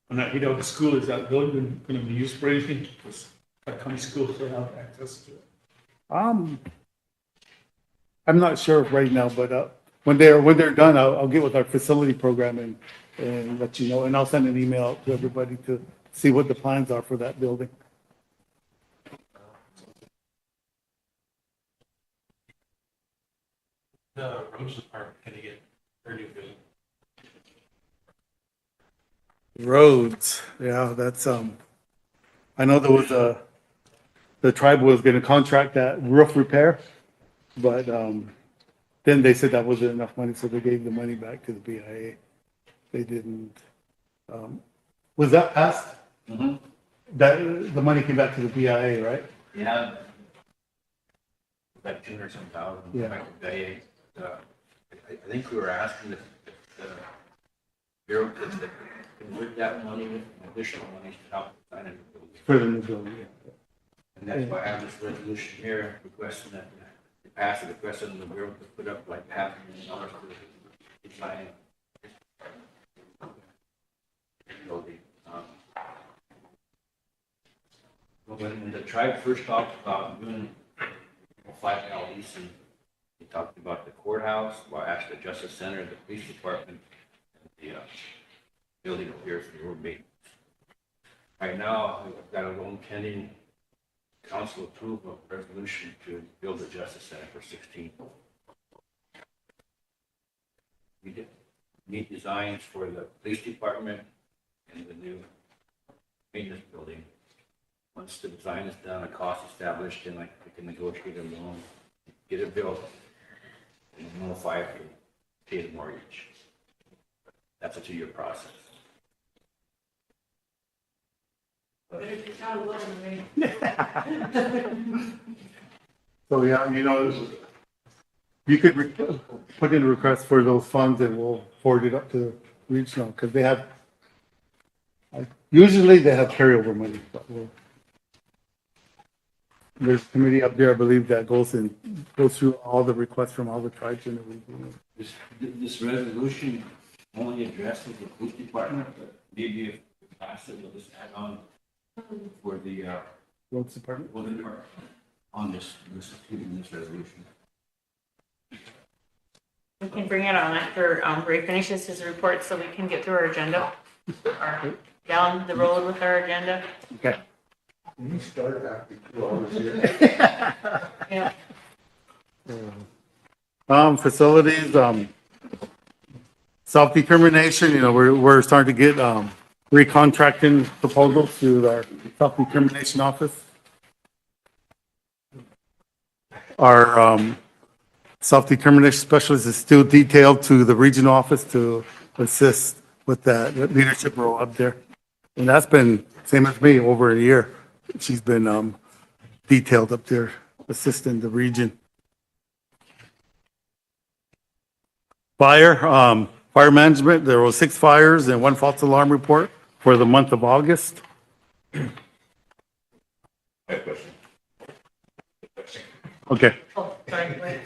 S: On that heat out the school, is that building going to be used for anything? Because that county school still have access to it.
F: I'm not sure right now, but when they're done, I'll get with our facility program and let you know, and I'll send an email out to everybody to see what the plans are for that building.
S: The roads department going to get their new building.
F: Roads, yeah, that's I know there was the tribe was going to contract that roof repair, but then they said that wasn't enough money, so they gave the money back to the BIA. They didn't. Was that passed?
E: Mm-hmm.
F: that, the money came back to the BIA, right?
H: Yeah. Like 200 some thousand.
F: Yeah.
H: I think we were asking the Bureau to convert that money with additional money to help finance the building.
F: For the new building, yeah.
H: And that's why I have this resolution here requesting that the pass the requesting the Bureau to put up like $500,000 to design building. When the tribe first talked about doing 5 LEs, and he talked about the courthouse, well, actually the Justice Center, the police department, and the building up here for the road maintenance. Right now, I've got a loan pending council approval resolution to build the Justice Center for 16. We did need designs for the police department and the new maintenance building. Once the design is done, a cost established, then like we can negotiate a loan, get it built, and notify it to pay the mortgage. That's a 2-year process.
F: So, yeah, you know, you could put in a request for those funds and we'll forward it up to regional, because they have, usually they have carryover money, but there's a committee up there, I believe, that goes through all the requests from all the tribes in the region.
H: This resolution only addresses the police department, but maybe if we pass it, we'll just add on for the
F: roads department
H: on this resolution.
A: We can bring it on after Ray finishes his report so we can get through our agenda, or down the road with our agenda.
F: Okay.
O: You started after 2 hours here.
A: Yeah.
F: Facilities, self-determination, you know, we're starting to get, recontracting proposals through our self-determination office. Our, self-determination specialist is still detailed to the regional office to assist with that leadership role up there. And that's been, same as me, over a year. She's been, detailed up there, assisting the region. Fire management, there were 6 fires and 1 false alarm report for the month of August. Okay.
A: Oh, sorry, wait.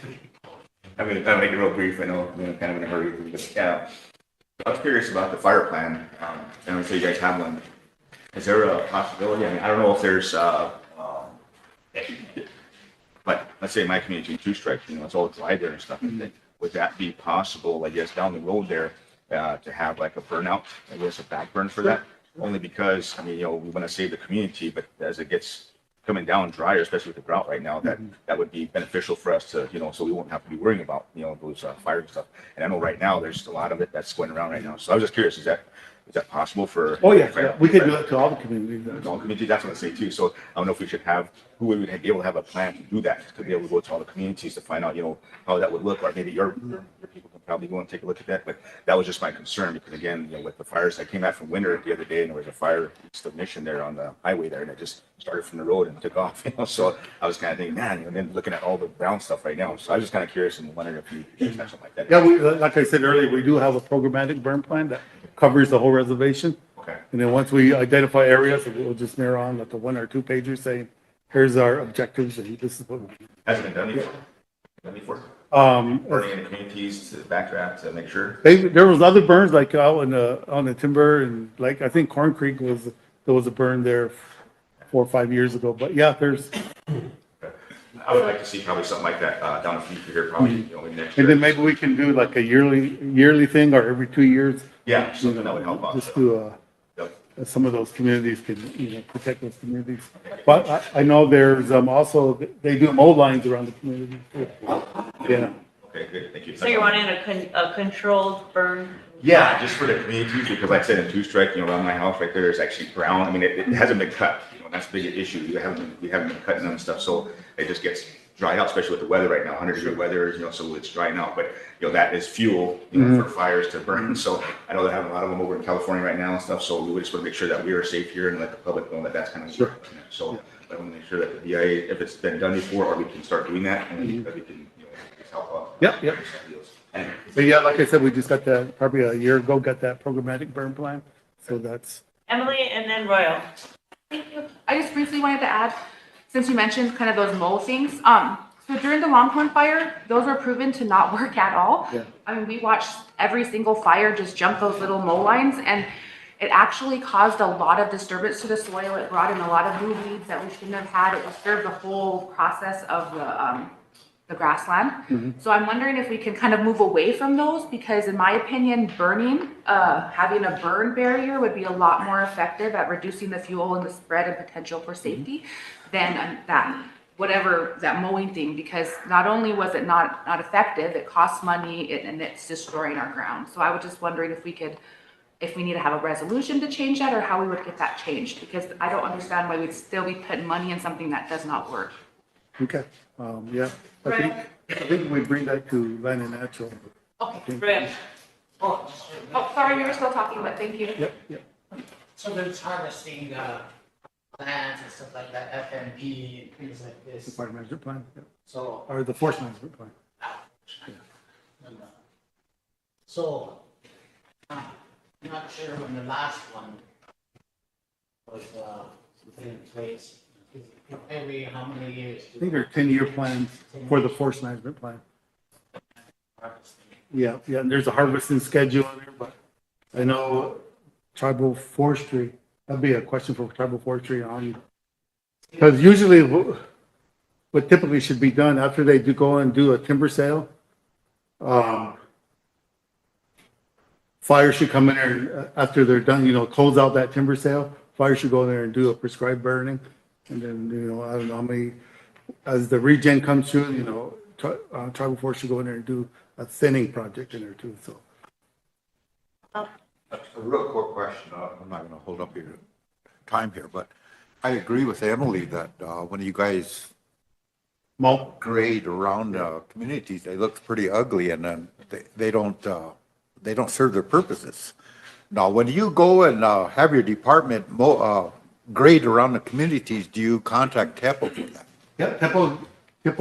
E: I'm gonna make it real brief. I know I'm kind of in a hurry, but yeah. I was curious about the fire plan. And I'm sure you guys have one. Is there a possibility? I mean, I don't know if there's, but let's say my community, 2 strikes, you know, it's all dry there and stuff. Would that be possible, I guess, down the road there, to have like a burnout, I guess, a back burn for that? Only because, I mean, you know, we want to save the community, but as it gets coming down drier, especially with the drought right now, that would be beneficial for us to, you know, so we won't have to be worrying about, you know, those fires and stuff. And I know right now there's a lot of it that's going around right now. So I was just curious, is that possible for?
F: Oh, yeah, we could do it to all the communities.
E: All the communities, that's what I say too. So I don't know if we should have, who would be able to have a plan to do that, to be able to go to all the communities to find out, you know, how that would look, or maybe your people can probably go and take a look at that. But that was just my concern, because again, you know, with the fires, I came back from winter the other day and there was a fire ignition there on the highway there, and it just started from the road and took off, you know. So I was kind of thinking, man, and then looking at all the brown stuff right now. So I was just kind of curious and wondering if you have something like that.
F: Yeah, like I said earlier, we do have a programmatic burn plan that covers the whole reservation.
E: Okay.
F: And then once we identify areas, we'll just mirror on like a 1 or 2 pages saying, here's our objectives and this is what.
E: Hasn't been done before? Burning in the communities to backtrack to make sure.
F: There was other burns like out in on the timber, and like I think Corn Creek there was a burn there 4 or 5 years ago. But yeah, there's.
E: I would like to see probably something like that down the future here, probably, you know, in next year.
F: And then maybe we can do like a yearly thing, or every 2 years.
E: Yeah, something that would help out.
F: Just do some of those communities can, you know, protect those communities. But I know there's also, they do mold lines around the community too. Yeah.
E: Okay, good, thank you.
A: So you're wanting a controlled burn?
E: Yeah, just for the communities, because like I said, in 2 strike, you know, around my house right there is actually brown. I mean, it hasn't been cut, you know, that's a big issue. We haven't been cutting them and stuff, so it just gets dried out, especially with the weather right now, 100-degree weather, so it's drying out. But, that is fuel, for fires to burn. So I know they're having a lot of them over in California right now and stuff. So we just want to make sure that we are safe here and let the public know that that's kind of so I want to make sure that the BIA, if it's been done before, or we can start doing that, and that we can, just help out.
F: Yep. But yeah, like I said, we just got that, probably a year ago, got that programmatic burn plan. So that's.
A: Emily and then Royal.
I: Thank you. I just briefly wanted to add, since you mentioned kind of those mow things, so during the Longhorn fire, those were proven to not work at all.
F: Yeah.
I: I mean, we watched every single fire just jump those little mow lines, and it actually caused a lot of disturbance to the soil. It brought in a lot of new weeds that we shouldn't have had. It disturbed the whole process of the grassland. So I'm wondering if we can kind of move away from those, because in my opinion, burning, having a burn barrier would be a lot more effective at reducing the fuel and the spread and potential for safety than that mowing thing, because not only was it not effective, it costs money and it's destroying our ground. So I was just wondering if we need to have a resolution to change that, or how we would get that changed, because I don't understand why we'd still be putting money in something that does not work.
F: Okay, yeah, I think we bring that to Land and Natural.
I: Okay,
A: Brad.
I: Oh, sorry, we were still talking, but thank you.
F: Yep.
Q: So there's harvesting, plants and stuff like that, FMP, things like
F: The
Q: this.
F: fire management plan, yeah.
Q: So,
F: Or the forest management plan.
Q: so, I'm not sure when the last one was, put in place. Every how many years?
F: I think there are 10-year plans for the forest management plan. Yeah, and there's a harvesting schedule in there, but I know tribal forestry, that'd be a question for tribal forestry on. Because usually what typically should be done after they do go and do a timber sale, fire should come in there after they're done, close out that timber sale. Fire should go in there and do a prescribed burning. And then, I don't know how many, as the regen comes through, tribal force should go in there and do a thinning project in there too, so.
O: A real quick question, I'm not gonna hold up your time here, but I agree with Emily that, when you guys grade around, communities, they look pretty ugly, and then they don't serve their purposes. Now, when you go and, have your department grade around the communities, do you contact Temple for that?
F: Yeah, Temple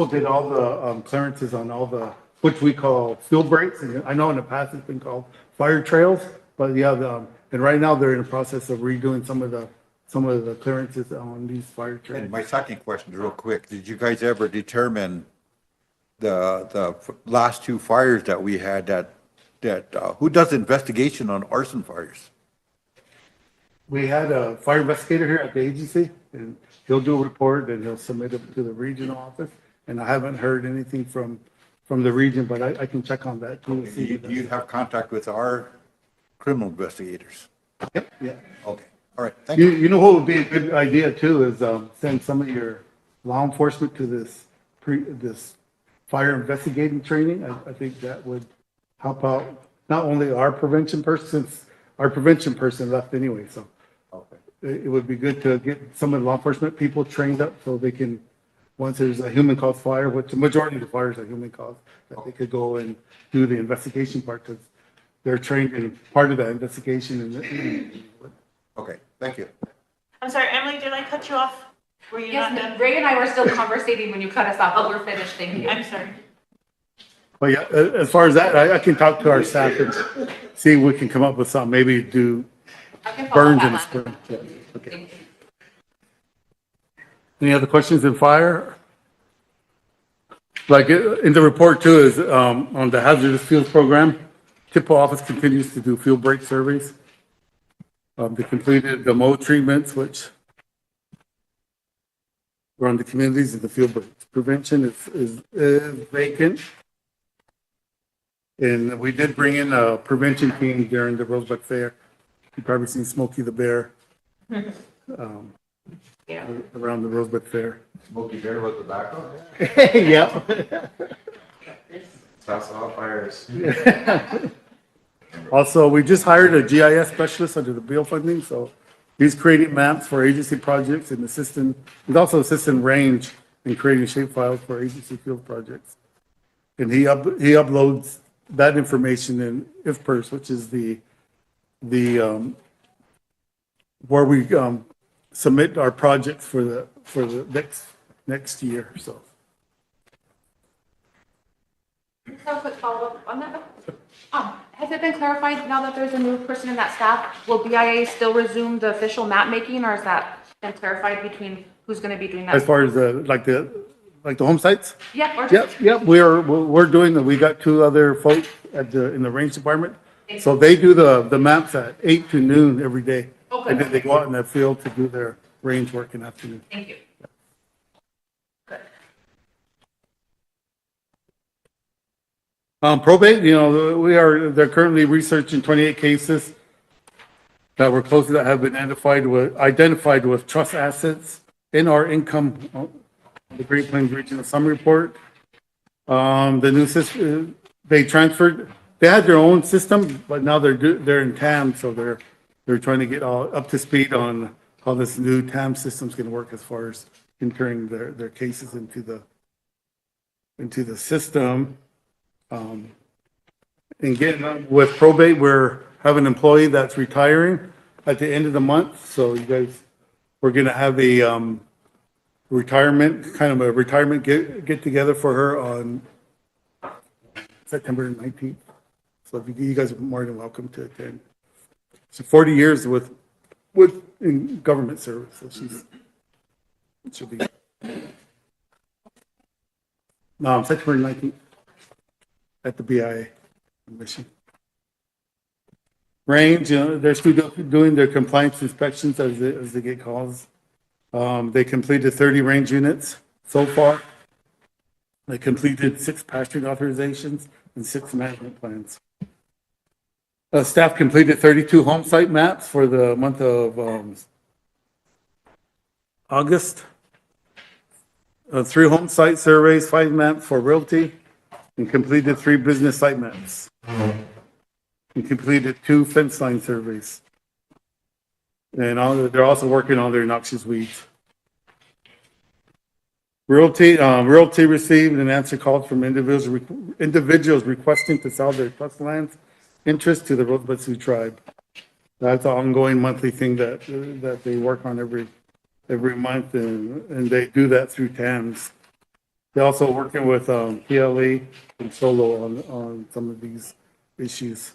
F: did all the clearances on all the, which we call field breaks. And I know in the past it's been called fire trails, but yeah, and right now they're in the process of redoing some of the clearances on these fire trails.
O: And my second question, real quick, did you guys ever determine the last two fires that we had that who does investigation on arson fires?
F: We had a fire investigator here at the agency, and he'll do a report and he'll submit it to the regional office. And I haven't heard anything from the region, but I can check on that too.
O: Do you have contact with our criminal investigators?
F: Yep, yeah.
O: Okay, all right, thank you.
F: You know what would be a good idea too is send some of your law enforcement to this fire investigating training. I think that would help out not only our prevention person, since our prevention person left anyway, so. It would be good to get some of the law enforcement people trained up so they can, once there's a human caused fire, which the majority of the fires are human caused, that they could go and do the investigation part, because they're trained in part of that investigation.
O: Okay, thank you.
A: I'm sorry, Emily, did I cut you off? Were you not done?
I: Ray and I were still conversating when you cut us off, but we're finished, thank you.
A: I'm sorry.
F: But yeah, as far as that, I can talk to our staff and see if we can come up with something, maybe do burns in the spring. Yeah, okay. Any other questions in fire? Like in the report too is on the hazardous fields program, TIPO office continues to do field break surveys. They completed the mow treatments, which were on the communities, and the field break prevention is vacant. And we did bring in a prevention team during the Rosebud Fair. You've probably seen Smokey the Bear around the Rosebud Fair.
B: Smokey Bear with the background?
F: Yeah.
B: That's all fires.
F: Also, we just hired a GIS specialist under the bill funding, so he's creating maps for agency projects and he's also assisting range and creating shapefiles for agency field projects. And he uploads that information in IFPERS, which is the where we submit our projects for the next year, so.
I: Just have a quick follow-up on that. Has it been clarified now that there's a new person in that staff? Will BIA still resume the official map making, or is that been clarified between who's going to be doing that?
F: As far as the home sites?
I: Yeah. Or
F: Yep, we're doing that. We got two other folks in the range department. So they do the maps at 8 to noon every day.
I: Okay.
F: And then they go out in the field to do their range work in the afternoon.
I: Thank you.
F: Probate, they're currently researching 28 cases that were closed that have been identified with trust assets in our income, the Great Plains Regional Summary Report. The new system, they had their own system, but now they're in TAM, so they're trying to get all up to speed on how this new TAM system is going to work as far as entering their cases into the system. And getting with probate, we have an employee that's retiring at the end of the month. So we're going to have a retirement get together for her on September 19th. So you guys are more than welcome to attend. So 40 years in government service. So she'll be September 19th. At the BIA mission. Range, they're still doing their compliance inspections as they get calls. They completed 30 range units so far. They completed 6 pasturing authorizations and 6 management plans. Staff completed 32 home site maps for the month of August. 3 home site surveys, 5 maps for Realty. And completed 3 business site maps. And completed 2 fence line surveys. And they're also working on their noxious weeds. Realty received an answer call from individuals requesting to sell their trust lands interest to the Rosebud Sioux tribe. That's an ongoing monthly thing that they work on every month, and they do that through TAMS. They're also working with PLE and Solo on some of these issues.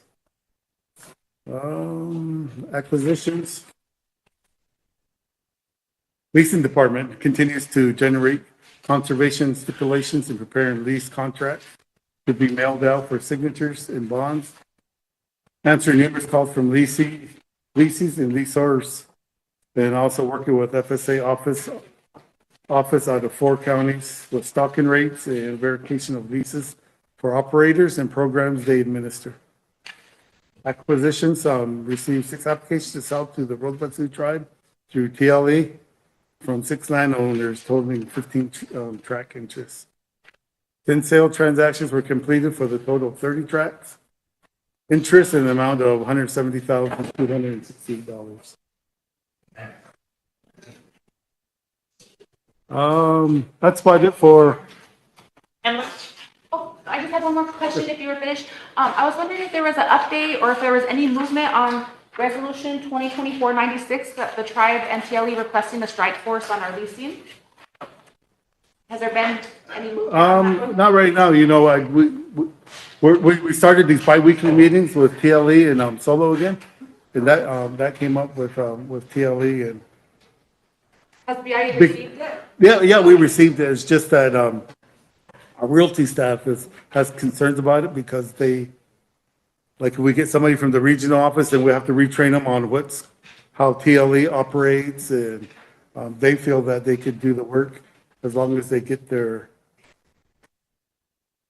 F: Acquisitions. Leasing department continues to generate conservation stipulations and preparing lease contracts to be mailed out for signatures and bonds. Answering numerous calls from leases and leaseors, and also working with FSA office out of 4 counties with stocking rates and verification of leases for operators and programs they administer. Acquisitions, received 6 applications to sell to the Rosebud Sioux tribe through TLE from 6 landowners totaling 15 tract interests. 10 sale transactions were completed for the total of 30 tracts. Interest in the amount of $170,268. That's about it for.
I: Oh, I just had one more question if you were finished. I was wondering if there was an update or if there was any movement on Resolution 2024-96 that the tribe and TLE requesting a strike force on our leasing. Has there been any movement on that?
F: Not right now. We started these bi-weekly meetings with TLE and Solo again, and that came up with TLE and.
I: Has BIA received it?
F: Yeah, we received it. It's just that our Realty staff has concerns about it because if we get somebody from the regional office, then we have to retrain them on how TLE operates, and they feel that they could do the work as long as they get their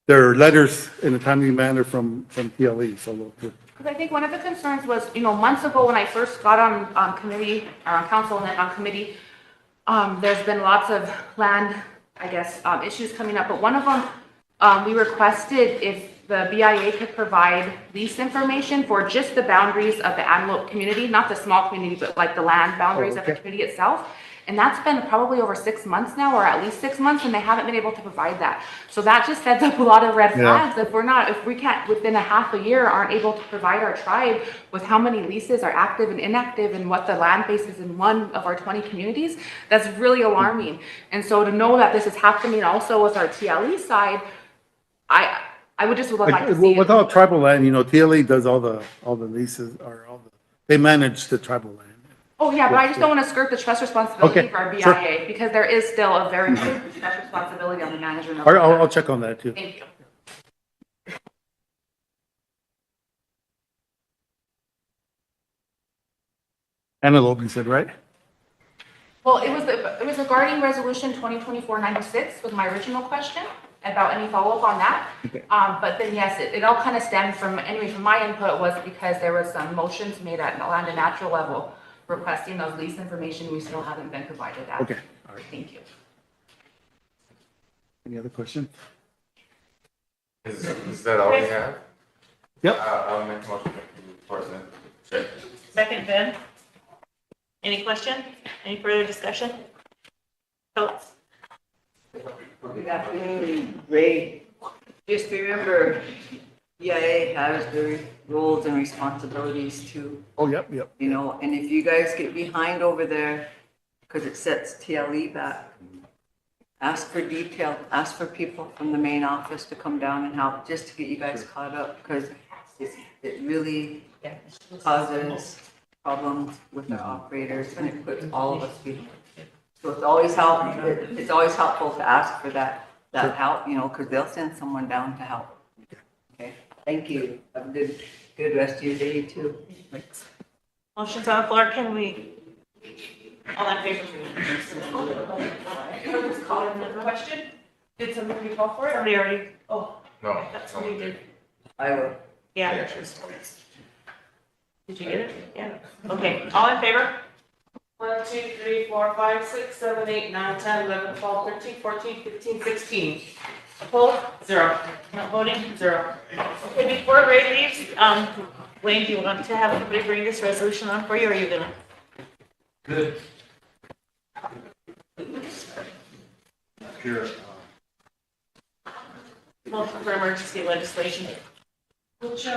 F: letters in a timely manner from TLE. So.
I: Because I think one of the concerns was, months ago when I first got on committee or on council and then on committee. There's been lots of land, issues coming up, but one of them, we requested if the BIA could provide lease information for just the boundaries of the Antelope community, not the small community, but like the land boundaries of the community itself. And that's been probably over 6 months now, or at least 6 months, and they haven't been able to provide that. So that just sets up a lot of red flags. If we can't, within a half a year, aren't able to provide our tribe with how many leases are active and inactive and what the land base is in one of our 20 communities, that's really alarming. And so to know that this is happening also with our TLE side, I would just would like to see it.
F: Without tribal land, TLE does all the leases or they manage the tribal land.
I: Oh, yeah, but I just don't want to skirt the trust responsibility
F: Okay,
I: for our BIA
F: sure.
I: because there is still a very big trust responsibility on the management of.
F: I'll check on that too.
I: Thank you.
F: Antelope, you said, right?
I: Well, it was regarding resolution 2024-96 was my original question about any follow-up on that. But then yes, it all kind of stemmed from, anyway, from my input was because there was some motions made at land and natural level requesting those lease information we still haven't been provided that.
F: Okay, all right.
I: Thank you.
F: Any other questions?
B: Is that all we have?
F: Yep.
B: I'll make a motion for it. Sure.
A: Second, Ben. Any question? Any further discussion? Votes.
P: Good afternoon, Ray. Just remember, BIA has their roles and responsibilities too.
F: Oh, yep.
P: And if you guys get behind over there, because it sets TLE back, ask for detail, ask for people from the main office to come down and help, just to get you guys caught up, because it really causes problems with the operators, and it puts all of us behind. So it's always helpful to ask for that help, because they'll send someone down to help. Okay, thank you. Have a good rest of your day too.
A: Thanks. Motion's on the floor. Can we, all in favor?
I: Call another question? Did somebody call for it?
A: Somebody already, oh,
B: No.
A: that's what we did.
P: I will.
A: Yeah. Did you get it? Yeah. Okay, all in favor? 1, 2, 3, 4, 5, 6, 7, 8, 9, 10, 11, 12, 13, 14, 15, 16. Opposed? 0. Not voting? 0. Okay, before Ray leaves, Wayne, do you want to have somebody bring this resolution on for you, or are you gonna?
C: Good.
S: Here,
A: Motion for emergency legislation.
R: Which, is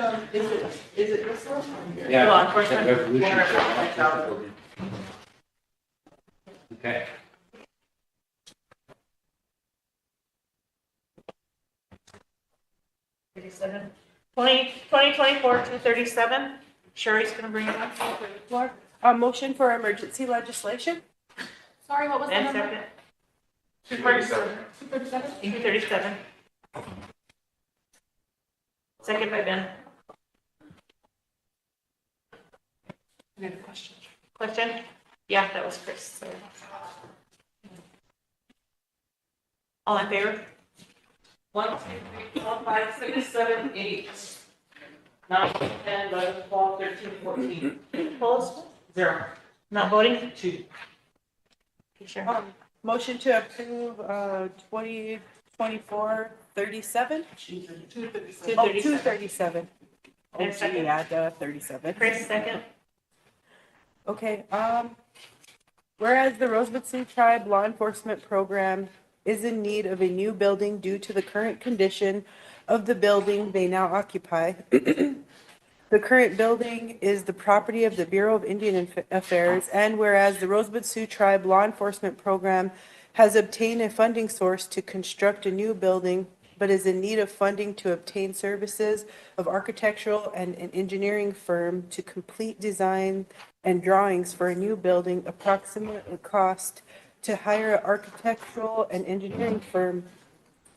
R: it this one?
H: Yeah.
A: Law enforcement.
H: Resolution. Okay.
A: Thirty-seven. 2024-237. Sherry's gonna bring it up.
G: Floor. Motion for emergency legislation?
I: Sorry, what was the
A: And
I: number?
A: second. 237.
I: 237?
A: 237. Second by Ben.
I: Any other questions?
A: Question? Yeah, that was Chris. Sorry. All in favor? 1, 2, 3, 4, 5, 6, 7, 8, 9, 10, 11, 12, 13, 14. Opposed? 0. Not voting? 2. Okay, sure.
G: Motion to approve 2024-37? 237. Oh,
A: And second.
G: yeah, 37.
A: Chris, second.
G: Okay, whereas the Rosebud Sioux Tribe Law Enforcement Program is in need of a new building due to the current condition of the building they now occupy. The current building is the property of the Bureau of Indian Affairs, and whereas the Rosebud Sioux Tribe Law Enforcement Program has obtained a funding source to construct a new building, but is in need of funding to obtain services of architectural and an engineering firm to complete design and drawings for a new building. Approximate cost to hire an architectural and engineering firm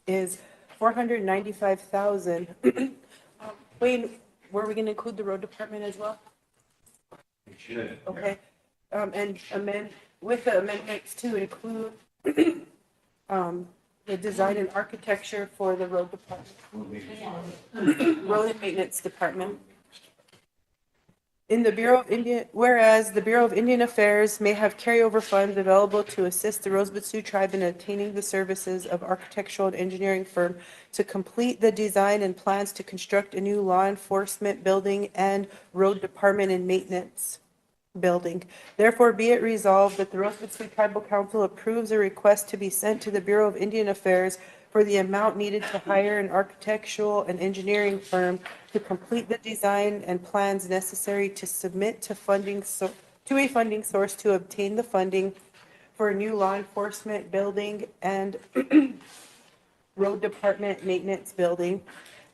G: is $495,000. Wayne, were we going to include the road department as well?
H: We should.
G: Okay, and amend, with the amendments to include the design and architecture for the road department. Road and maintenance department. In the Bureau of Indian, whereas the Bureau of Indian Affairs may have carryover funds available to assist the Rosebud Sioux Tribe in obtaining the services of architectural and engineering firm to complete the design and plans to construct a new law enforcement building and road department and maintenance. building. Therefore, be it resolved that the Rosebud Sioux Tribal Council approves a request to be sent to the Bureau of Indian Affairs for the amount needed to hire an architectural and engineering firm to complete the design and plans necessary to submit to a funding source to obtain the funding for a new law enforcement building and road department maintenance building,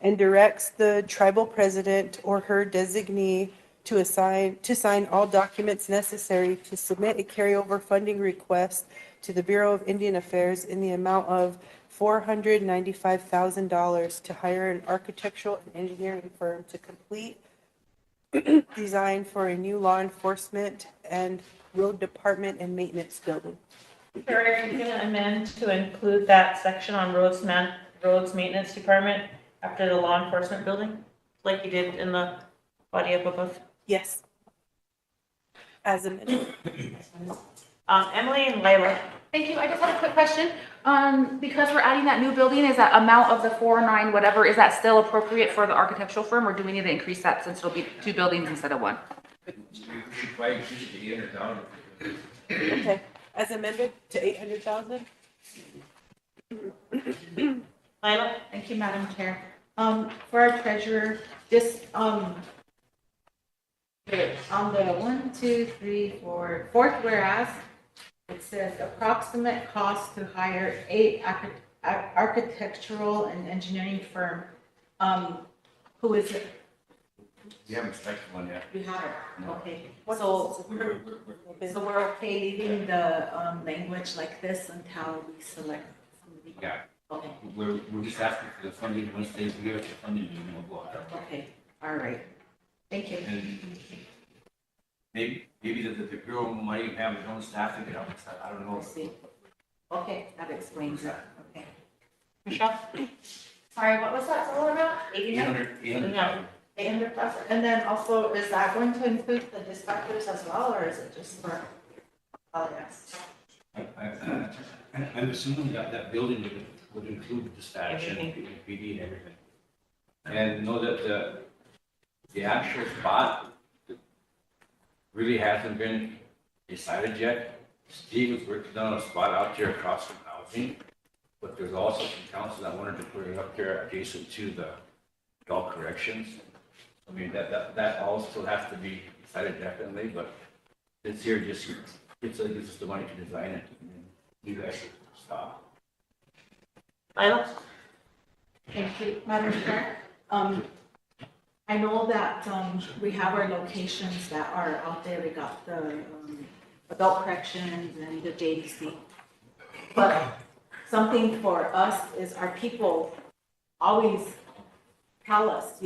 G: and directs the tribal president or her designee to sign all documents necessary to submit a carryover funding request to the Bureau of Indian Affairs in the amount of $495,000 to hire an architectural and engineering firm to complete design for a new law enforcement and road department and maintenance building.
A: Are you going to amend to include that section on roads maintenance department after the law enforcement building, like you did in the body up above?
G: Yes. As amended.
A: Emily and Layla.
I: Thank you. I just have a quick question. Because we're adding that new building, is that amount of the 4.9 whatever, is that still appropriate for the architectural firm, or do we need to increase that since it'll be 2 buildings instead of 1?
G: Okay, as amended to 800,000?
A: Layla?
K: Thank you, Madam Chair. For our treasurer, just, on the 1, 2, 3, 4, fourth whereas, it says approximate cost to hire a architectural and engineering firm. Who is it?
H: You haven't selected one yet.
K: We haven't,
H: No.
K: okay. So we're okay leaving the language like this until we select somebody?
H: Yeah.
K: Okay,
H: We're just asking for the funding. Once they give us the funding, then we'll go ahead.
K: okay, all right. Thank you.
H: And maybe the Bureau might have its own staff to get on this. I don't know.
K: I see. Okay, that explains it, okay.
A: Michelle?
L: Sorry, what was that total amount?
H: 800.
L: 800,000. And then also, is that going to include the dispatchers as well, or is it just for? Oh, yes.
H: I'm assuming that building would include the dispatch and PD and everything. And know that the actual spot really hasn't been decided yet. Steve was working on a spot out there across from housing, but there's also some council that wanted to put it up there adjacent to the adult corrections. I mean, that all still has to be decided definitely, but this here just gives us the money to design it. You guys should stop.
A: Layla?
K: Thank you, Madam Chair. I know that we have our locations that are out there. We got the adult corrections and the JDC. But something for us is our people always tell us,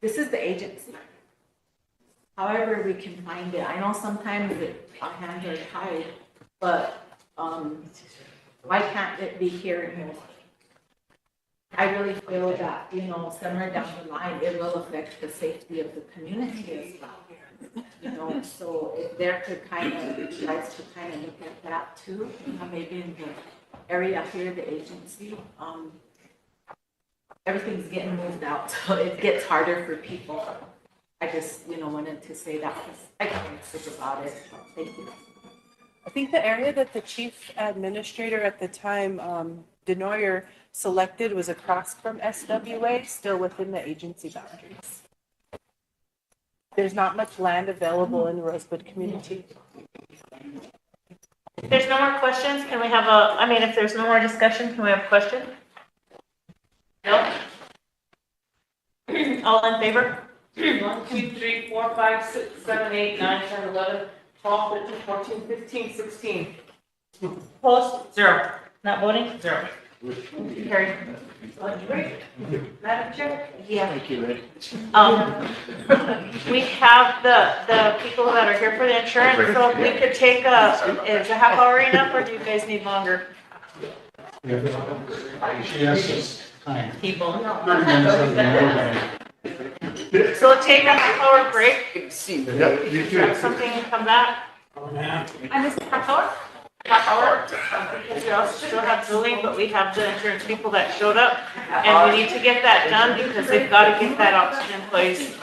K: this is the agency. However we can find it. I know sometimes our hands are tied, but why can't it be here in Milwaukee? I really feel that, somewhere down the line, it will affect the safety of the community as well. So if there could you guys could look at that too, maybe in the area here, the agency, everything's getting moved out, so it gets harder for people. I just, wanted to say that because I can't think about it. Thank you.
G: I think the area that the chief administrator at the time, Denoyer, selected was across from SWA, still within the agency boundaries. There's not much land available in the Rosebud community.
A: If there's no more questions, can we have if there's no more discussion, can we have a question? No? All in favor? 1, 2, 3, 4, 5, 6, 7, 8, 9, 10, 11, 12, 13, 14, 15, 16. Opposed? 0. Not voting? 0. Carried. Madam Chair? Yeah.
C: Thank you, Ray.
A: We have the people that are here for the insurance, so if we could take is a half hour enough, or do you guys need longer?
J: She asked us time.
A: People.
J: 30 minutes of the
A: So we'll take a half hour break.
J: Yep, you
A: Grab something and come back. I missed a half hour? Half hour? Because we also still have billing, but we have the insurance people that showed up. And we need to get that done because they've got to get that out to the employees.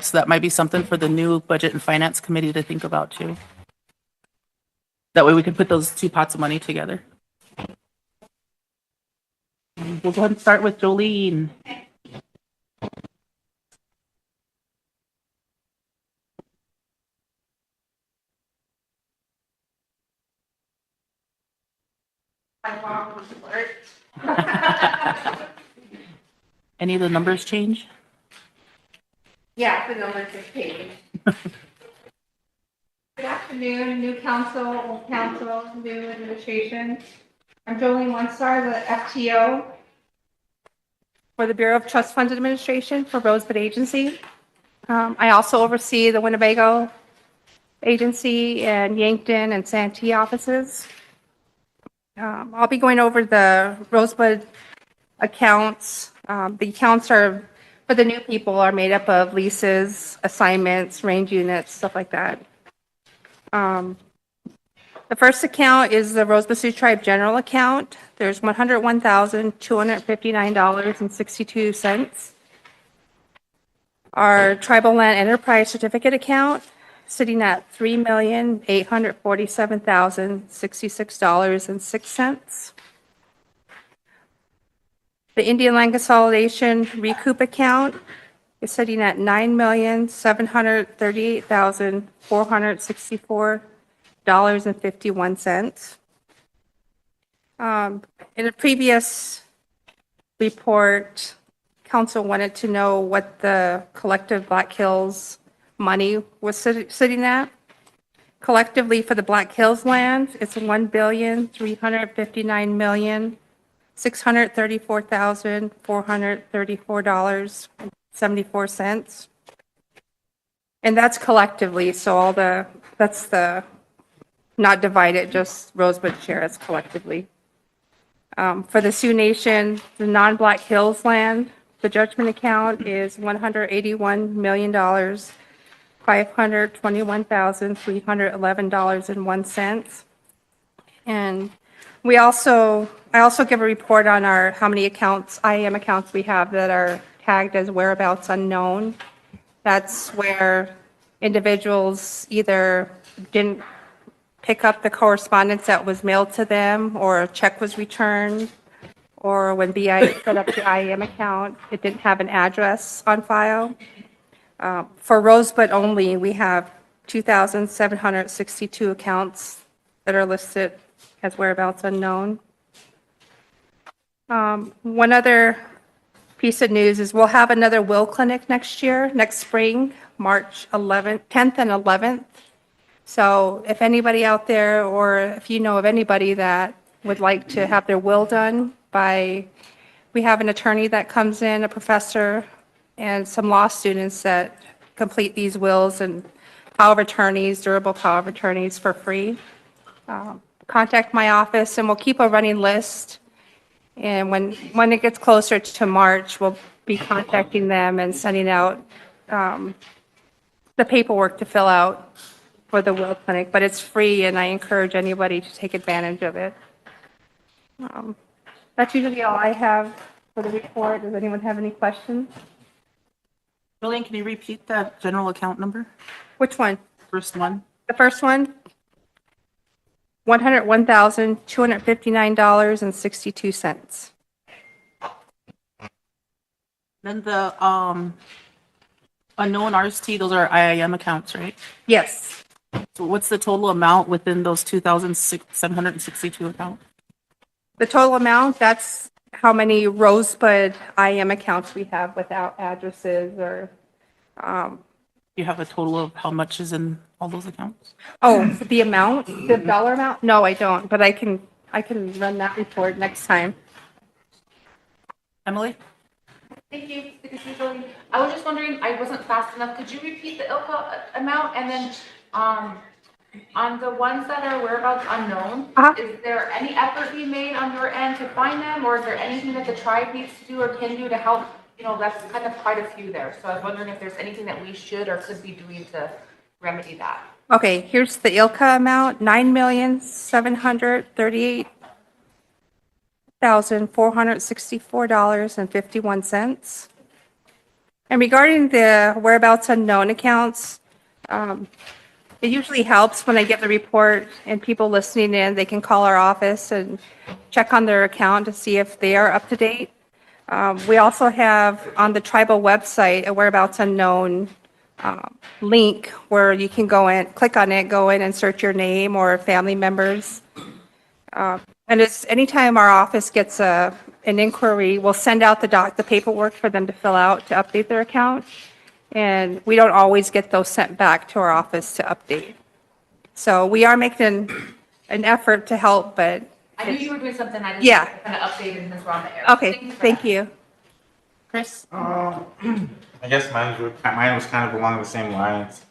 D: So that might be something for the new Budget and Finance Committee to think about too. That way we can put those two pots of money together. We'll go ahead and start with Jolene. Any of the numbers change?
T: Yeah, the numbers are changed. Good afternoon, new council, old council, new administration. I'm Jolene One-Star, the FTO for the Bureau of Trust Funds Administration for Rosebud Agency. I also oversee the Winnebago Agency and Yankton and Santee offices. I'll be going over the Rosebud accounts. The accounts are, for the new people, are made up of leases, assignments, range units, stuff like that. The first account is the Rosebud Sioux Tribe General Account. There's $101,259.62. Our Tribal Land Enterprise Certificate Account, sitting at $3,847,066.06. The Indian Land Consolidation Recoup Account is sitting at $9,738,464.51. In a previous report, council wanted to know what the collective Black Hills money was sitting at. Collectively for the Black Hills land, it's $1,359,634,434.74. And that's collectively, so that's the, not divided, just Rosebud share, it's collectively. For the Sioux Nation, the non-Black Hills land, the judgment account is $181,521,311.01. And I also give a report on how many accounts, IAM accounts we have that are tagged as whereabouts unknown. That's where individuals either didn't pick up the correspondence that was mailed to them, or a check was returned, or when BI set up the IAM account, it didn't have an address on file. For Rosebud only, we have 2,762 accounts that are listed as whereabouts unknown. One other piece of news is we'll have another will clinic next spring, March 10th and 11th. So if anybody out there, or if you know of anybody that would like to have their will done we have an attorney that comes in, a professor, and some law students that complete these wills and power of attorneys, durable power of attorneys for free. Contact my office and we'll keep a running list. And when it gets closer to March, we'll be contacting them and sending out the paperwork to fill out for the will clinic, but it's free and I encourage anybody to take advantage of it. That's usually all I have for the report. Does anyone have any questions?
D: Jolene, can you repeat that general account number?
T: Which one?
D: First one.
T: The first one? $101,259.62.
D: Then the unknown RST, those are IAM accounts, right?
T: Yes.
D: So what's the total amount within those 2,762 accounts?
T: The total amount, that's how many Rosebud IAM accounts we have without addresses or,
D: You have a total of how much is in all those accounts?
T: oh, the amount, the dollar amount? No, I don't, but I can run that report next time.
D: Emily?
I: Thank you. I was just wondering, I wasn't fast enough. Could you repeat the ILCA amount? And then, on the ones that are whereabouts unknown, is there any effort being made on your end to find them? Or is there anything that the tribe needs to do or can do to help? You know, that's kind of quite a few there. So I was wondering if there's anything that we should or could be doing to remedy that.
T: Okay, here's the ILCA amount, $9,738,464.51. And regarding the whereabouts unknown accounts, it usually helps when I get the report and people listening in, they can call our office and check on their account to see if they are up to date. We also have on the tribal website a whereabouts unknown link where you can go in, click on it, go in and search your name or family members. And it's anytime our office gets an inquiry, we'll send out the paperwork for them to fill out to update their account. And we don't always get those sent back to our office to update. So we are making an effort to help, but.
I: I knew you were doing something, I just
T: Yeah.
I: kind of updated since we're on the air.
T: Okay, thank you. Chris?
B: I guess mine was kind of along the same lines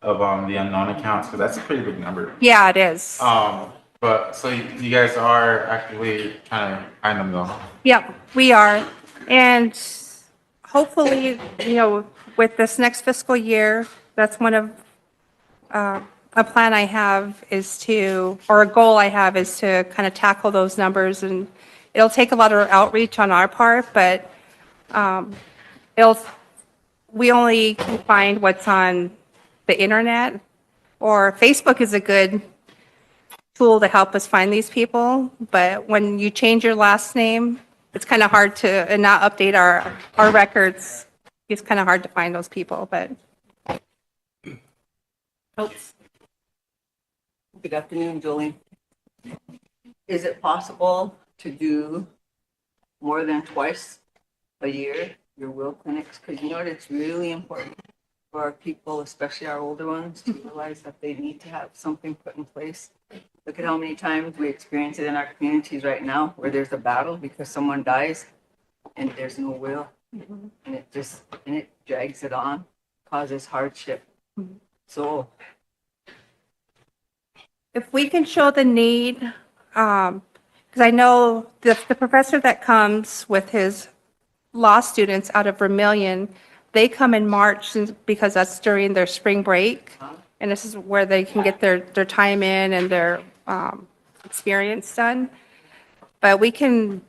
B: of the unknown accounts, because that's a pretty big number.
T: Yeah, it is.
B: But so you guys are actively trying to find them though.
T: Yep, we are. And hopefully, with this next fiscal year, that's one of, a plan I have is to, or a goal I have is to kind of tackle those numbers. And it'll take a lot of outreach on our part, but we only can find what's on the internet, or Facebook is a good tool to help us find these people. But when you change your last name, it's kind of hard to, and not update our records. It's kind of hard to find those people, but.
P: Good afternoon, Julie. Is it possible to do more than twice a year your will clinics? Because you know what, it's really important for our people, especially our older ones, to realize that they need to have something put in place. Look at how many times we experience it in our communities right now where there's a battle because someone dies and there's no will. And it drags it on, causes hardship. So
T: If we can show the need, because I know the professor that comes with his law students out of Vermillion, they come in March because that's during their spring break. And this is where they can get their time in and their experience done. But we can,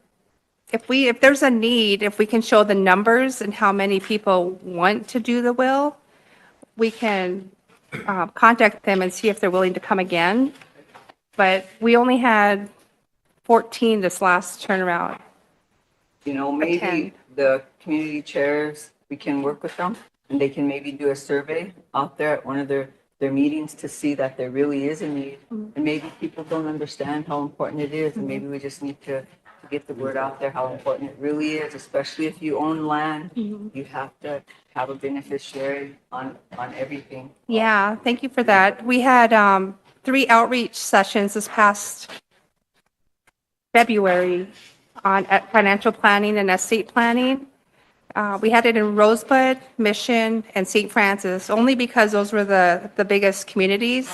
T: if there's a need, if we can show the numbers and how many people want to do the will, we can contact them and see if they're willing to come again. But we only had 14 this last turnaround.
P: Maybe the community chairs, we can work with them and they can maybe do a survey out there at one of their meetings to see that there really is a need. And maybe people don't understand how important it is, and maybe we just need to get the word out there how important it really is, especially if you own land. You have to have a beneficiary on everything.
T: Yeah, thank you for that. We had 3 outreach sessions this past February on financial planning and estate planning. We had it in Rosebud, Mission, and St. Francis, only because those were the biggest communities.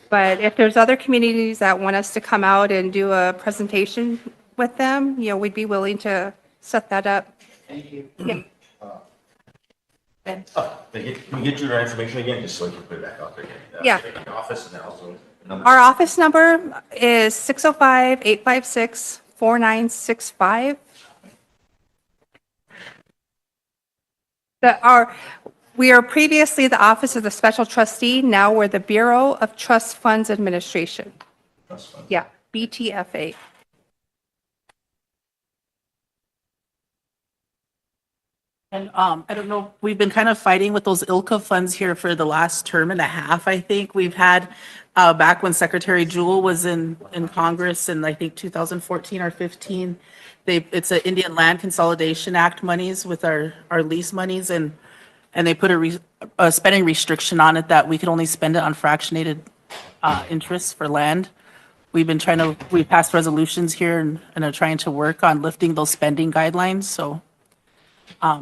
T: But if there's other communities that want us to come out and do a presentation with them, we'd be willing to set that up.
E: Thank you.
T: Yeah.
E: Can we get your information again, just so we can put it back out there again?
T: Yeah.
E: The office and then also the number.
T: Our office number is 605-856-4965. We are previously the Office of the Special Trustee. Now we're the Bureau of Trust Funds Administration.
E: Trust fund.
T: Yeah, BTFA.
D: And I don't know, we've been kind of fighting with those ILCA funds here for the last term and a half, I think. We've had, back when Secretary Jewell was in Congress in, I think, 2014 or 15, it's an Indian Land Consolidation Act monies with our lease monies, and they put a spending restriction on it that we could only spend it on fractionated interests for land. We passed resolutions here and are trying to work on lifting those spending guidelines, so I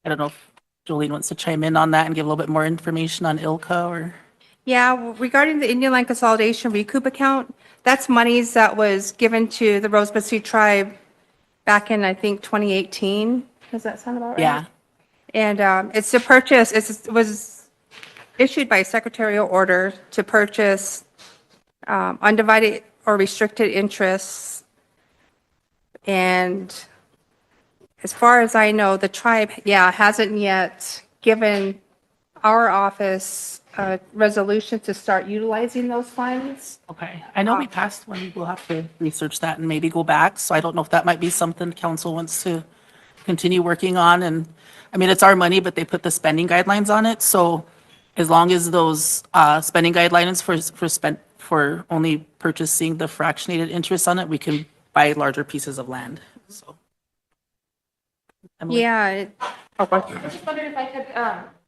D: don't know if Jolene wants to chime in on that and give a little bit more information on ILCA or.
T: Yeah, regarding the Indian Land Consolidation Recoup account, that's monies that was given to the Rosebud Sioux tribe back in, I think, 2018. Does that sound about right?
D: Yeah.
T: And it's to purchase, it was issued by secretarial order to purchase undivided or restricted interests and as far as I know, the tribe, hasn't yet given our office a resolution to start utilizing those funds.
D: Okay, I know we passed one, we'll have to research that and maybe go back, so I don't know if that might be something council wants to continue working on, and, I mean, it's our money, but they put the spending guidelines on it, so as long as those, spending guidelines for only purchasing the fractionated interest on it, we can buy larger pieces of land, so. Emily?
T: Yeah.
I: I just wondered if I could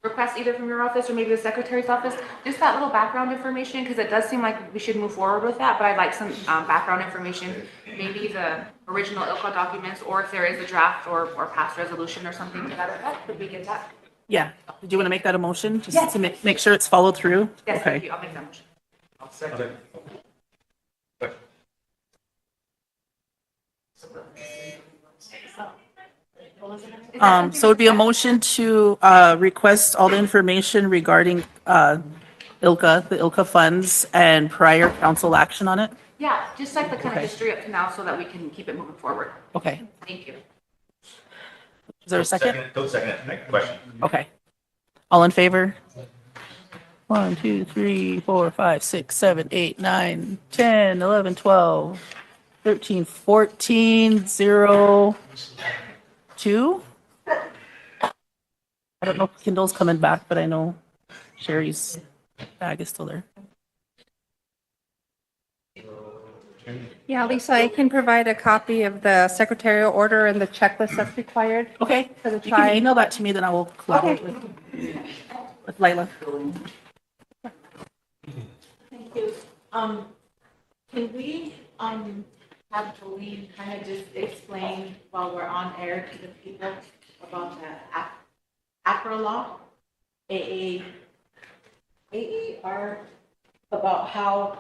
I: request either from your office or maybe the secretary's office, just that little background information, because it does seem like we should move forward with that, but I'd like some background information, maybe the original ILCA documents, or if there is a draft or past resolution or something to that effect. Could we get that?
D: Yeah, do you want to make that a motion, just
I: Yes.
D: to make sure it's followed through?
I: Yes,
D: Okay.
I: thank you. I'll make that motion.
C: I'll second.
D: So it'd be a motion to request all the information regarding ILCA, the ILCA funds, and prior council action on it?
I: Yeah, just like the kind of
D: Okay.
I: history up to now so that we can keep it moving forward.
D: Okay.
I: Thank you.
D: Is there a second?
E: Don't second it, make a question.
D: Okay. All in favor? 1, 2, 3, 4, 5, 6, 7, 8, 9, 10, 11, 12, 13, 14, 0, 2? I don't know if Kindle's coming back, but I know Sherry's bag is still there.
T: Yeah, Lisa, I can provide a copy of the secretarial order and the checklist that's required.
D: Okay,
T: For the
D: you can
T: tribe.
D: email that to me, then I will collaborate
T: Okay.
D: with Lila.
K: Thank you. Can we, have Jolene kind of just explain while we're on air to the people about the APRA law? AAR, about how,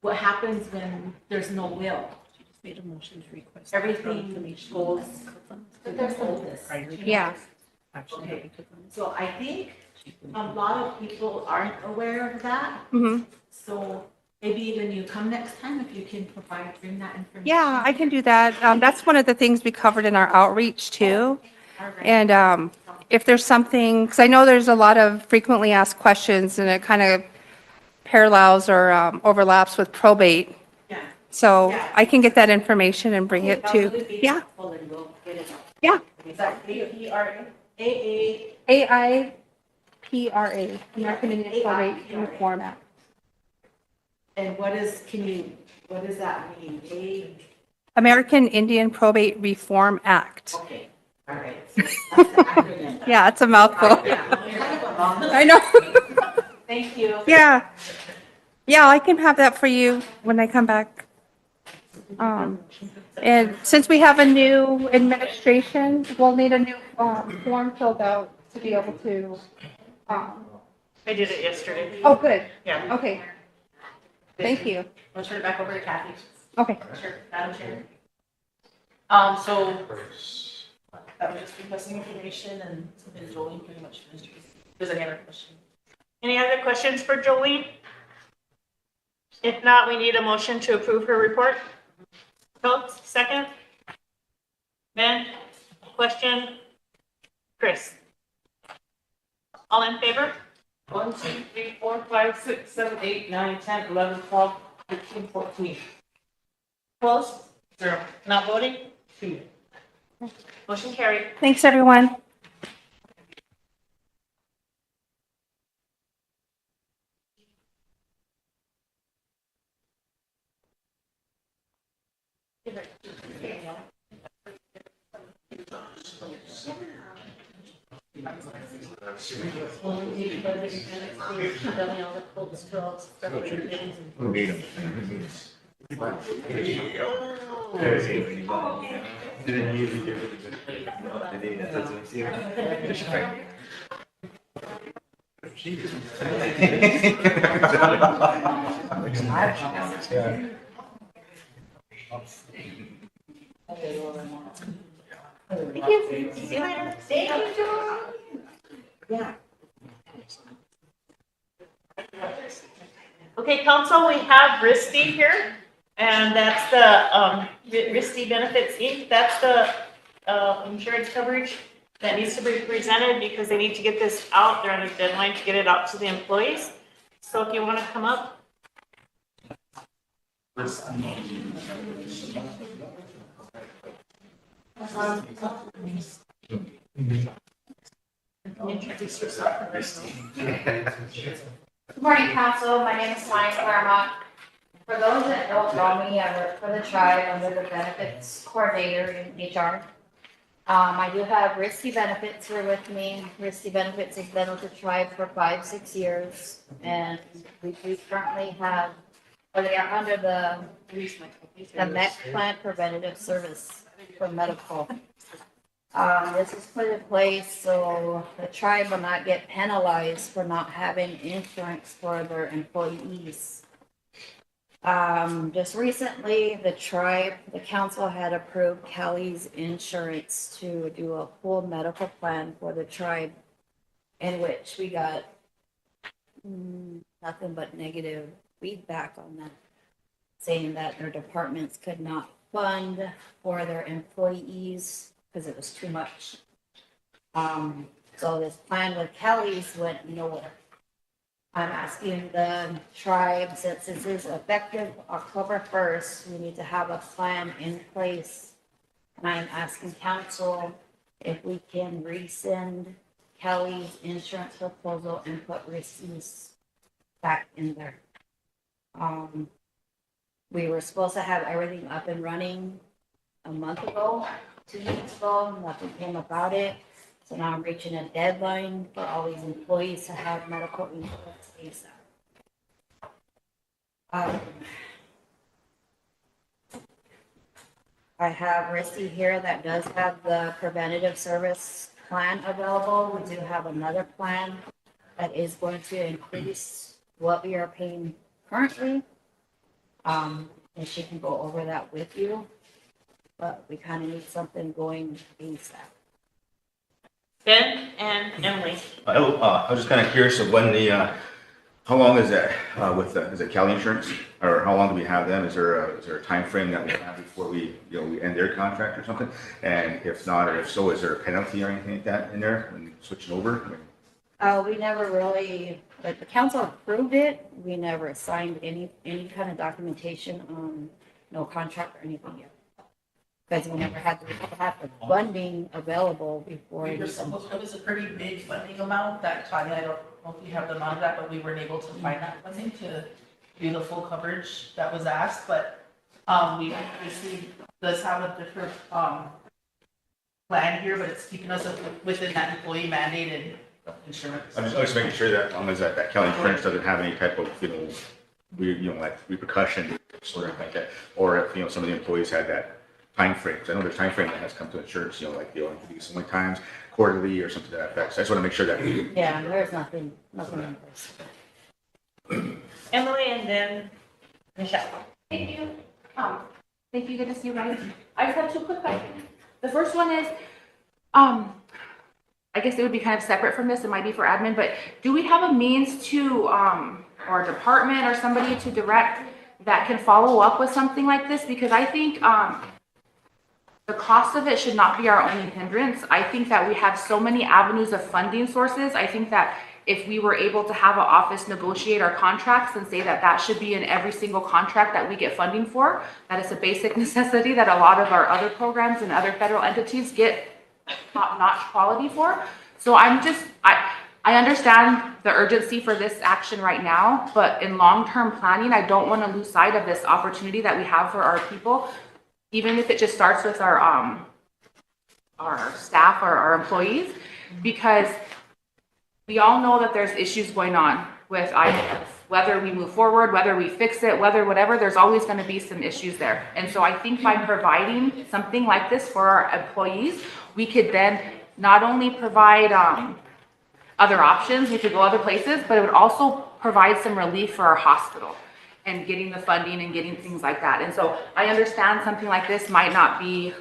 K: what happens when there's no will?
D: Made a motion to request.
K: Everything goes, but there's no this.
T: Yeah.
K: Okay. So I think a lot of people aren't aware of that.
T: Mhm.
K: So maybe when you come next time, if you can bring that information.
T: Yeah, I can do that. That's one of the things we covered in our outreach too.
K: All right.
T: And if there's something, because I know there's a lot of frequently asked questions and it kind of parallels or overlaps with probate.
K: Yeah.
T: So I can get that information and bring it to, yeah, yeah.
K: Is that APRA? AA?
T: AIPRA, American Indian Probate Reform Act.
K: And what does that mean?
T: American Indian Probate Reform Act.
K: Okay, all right. So that's the acronym.
T: Yeah, it's a mouthful.
K: Yeah.
T: I know.
K: Thank you.
T: Yeah. Yeah, I can have that for you when I come back. And since we have a new administration, we'll need a new form filled out to be able to.
A: I did it yesterday.
T: Oh, good.
A: Yeah.
T: Okay. Thank you.
A: I'll turn it back over to Kathy.
T: Okay.
A: Sure, Madam Chair. So that was just requesting information and Jolene pretty much finished. Does any other question? Any other questions for Jolene? If not, we need a motion to approve her report. Phillips, second. Ben, question? Chris? All in favor?
R: 1, 2, 3, 4, 5, 6, 7, 8, 9, 10, 11, 12, 13, 14.
A: Opposed? 0. Not voting? 2. Motion carried.
T: Thanks, everyone.
A: Thank you. See you later. Thank you, Joel.
K: Yeah.
A: Okay, council, we have RST here, and that's the RST Benefits Inc. That's the insurance coverage that needs to be presented because they need to get this out. They're on a deadline to get it out to the employees. So if you want to come up. Introduce yourself.
U: Good morning, council. My name is Lonnie Claremont. For those that don't know me, I work for the tribe under the benefits coordinator in HR. I do have RST Benefits here with me. RST Benefits has been with the tribe for 5-6 years, and we currently have, or they are under the MEC plan preventative service for medical. This is put in place so the tribe will not get penalized for not having insurance for their employees. Just recently, the council had approved Kelly's insurance to do a full medical plan for the tribe, in which we got nothing but negative feedback on that, saying that their departments could not fund for their employees because it was too much. So this plan with Kelly's went nowhere. I'm asking the tribe, since this is effective October 1st, we need to have a plan in place. And I'm asking council if we can resend Kelly's insurance proposal and put receipts back in there. We were supposed to have everything up and running a month ago, 2 weeks ago, nothing came about it. So now I'm reaching a deadline for all these employees to have medical insurance ASAP. I have Risty here that does have the preventative service plan available. We do have another plan that is going to increase what we are paying currently. And she can go over that with you, but we kind of need something going ASAP.
A: Ben and Emily.
E: I was just kind of curious of when how long is that is it Cali Insurance, or how long do we have them? Is there a time frame that we have before we end their contract or something? And if not, or if so, is there a penalty or anything like that in there when switching over?
U: We never really, but the council approved it. We never signed any kind of documentation on no contract or anything yet. Because we never had the funding available before.
D: We were supposed, it was a pretty big funding amount that Tanya, I don't know if you have the amount of that, but we weren't able to find that funding to do the full coverage that was asked, but we obviously does have a different plan here, but it's keeping us within that employee mandated insurance.
E: I'm just making sure that as long as that Cali Insurance doesn't have any type of weird like repercussion sort of like that, or if some of the employees had that time frame. I know there's time frame that has come to insurance, like they'll introduce so many times quarterly or something to that effect. So I just want to make sure that
U: yeah, there's nothing in place.
A: Emily and then Michelle.
I: Thank you. Thank you. Good to see you guys. I just have 2 quick questions. The first one is, I guess it would be kind of separate from this. It might be for admin, but do we have a means to, or a department or somebody to direct that can follow up with something like this? Because I think, the cost of it should not be our only hindrance. I think that we have so many avenues of funding sources. I think that if we were able to have an office negotiate our contracts and say that that should be in every single contract that we get funding for, that is a basic necessity that a lot of our other programs and other federal entities get top-notch quality for. So I understand the urgency for this action right now, but in long-term planning, I don't want to lose sight of this opportunity that we have for our people, even if it just starts with our staff or our employees, because we all know that there's issues going on with IHS. Whether we move forward, whether we fix it, whatever, there's always going to be some issues there. And so I think by providing something like this for our employees, we could then not only provide other options, we could go other places, but it would also provide some relief for our hospital and getting the funding and getting things like that. And so I understand something like this might not be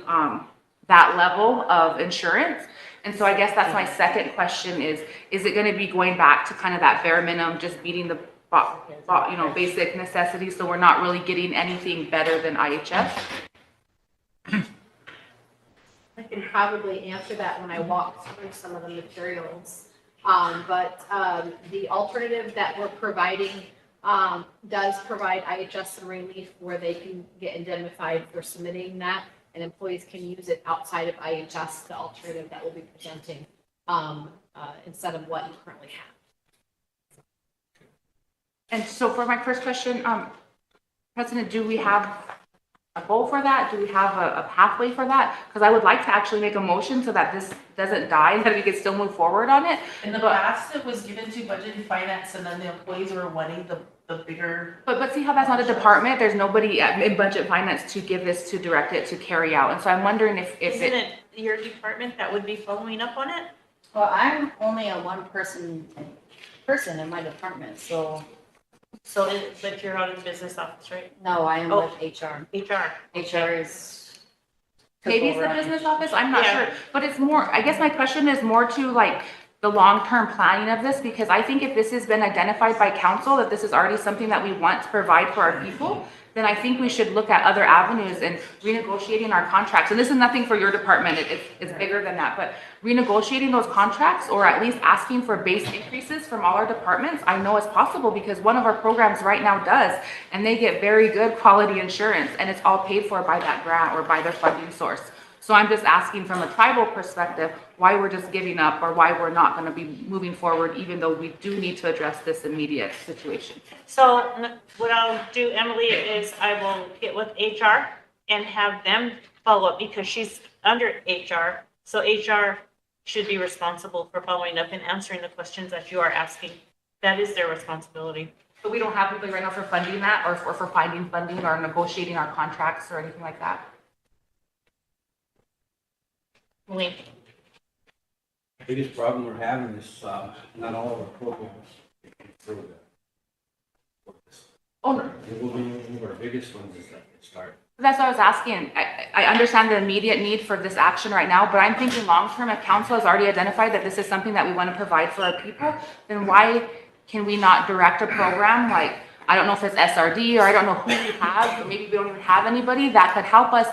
I: that level of insurance. And so I guess that's my second question is it going to be going back to kind of that bare minimum, just meeting the basic necessities, so we're not really getting anything better than IHS?
N: probably answer that when I walk through some of the materials. The alternative that we're providing does provide IHS some relief where they can get indemnified for submitting that, and employees can use it outside of IHS, the alternative that we'll be presenting, instead of what you currently have.
I: And so for my first question, President, do we have a goal for that? Do we have a pathway for that? Because I would like to actually make a motion so that this doesn't die and that we can still move forward on it.
D: In the past, it was given to budget and finance, and then the employees were wanting the bigger.
I: But see how that's not a department? There's nobody in budget finance to give this, to direct it, to carry out. And so I'm wondering if
A: Isn't it your department that would be following up on it?
U: Well, I'm only a one-person in my department, so.
A: But you're out of the business office, right?
U: No, I am with HR. HR is.
I: maybe it's the business office, I'm not sure. But it's more, I guess my question is more to like the long-term planning of this, because I think if this has been identified by council, that this is already something that we want to provide for our people, then I think we should look at other avenues and renegotiating our contracts. And this is nothing for your department, it's bigger than that, but renegotiating those contracts, or at least asking for base increases from all our departments, I know is possible because one of our programs right now does, and they get very good quality insurance, and it's all paid for by that grant or by their funding source. So I'm just asking from a tribal perspective, why we're just giving up or why we're not going to be moving forward, even though we do need to address this immediate situation.
A: So what I'll do, Emily, is I will get with HR and have them follow up because she's under HR. So HR should be responsible for following up and answering the questions that you are asking. That is their responsibility.
I: But we don't have people right now for funding that or for finding funding or negotiating our contracts or anything like that.
A: Link.
H: The biggest problem we're having is not all of our programs can through that.
I: Oh, no.
H: One of our biggest ones is that it start.
I: That's what I was asking. I understand the immediate need for this action right now, but I'm thinking long-term, if council has already identified that this is something that we want to provide for our people, then why can we not direct a program like, I don't know if it's SRD or I don't know who we have, or maybe we don't even have anybody that could help us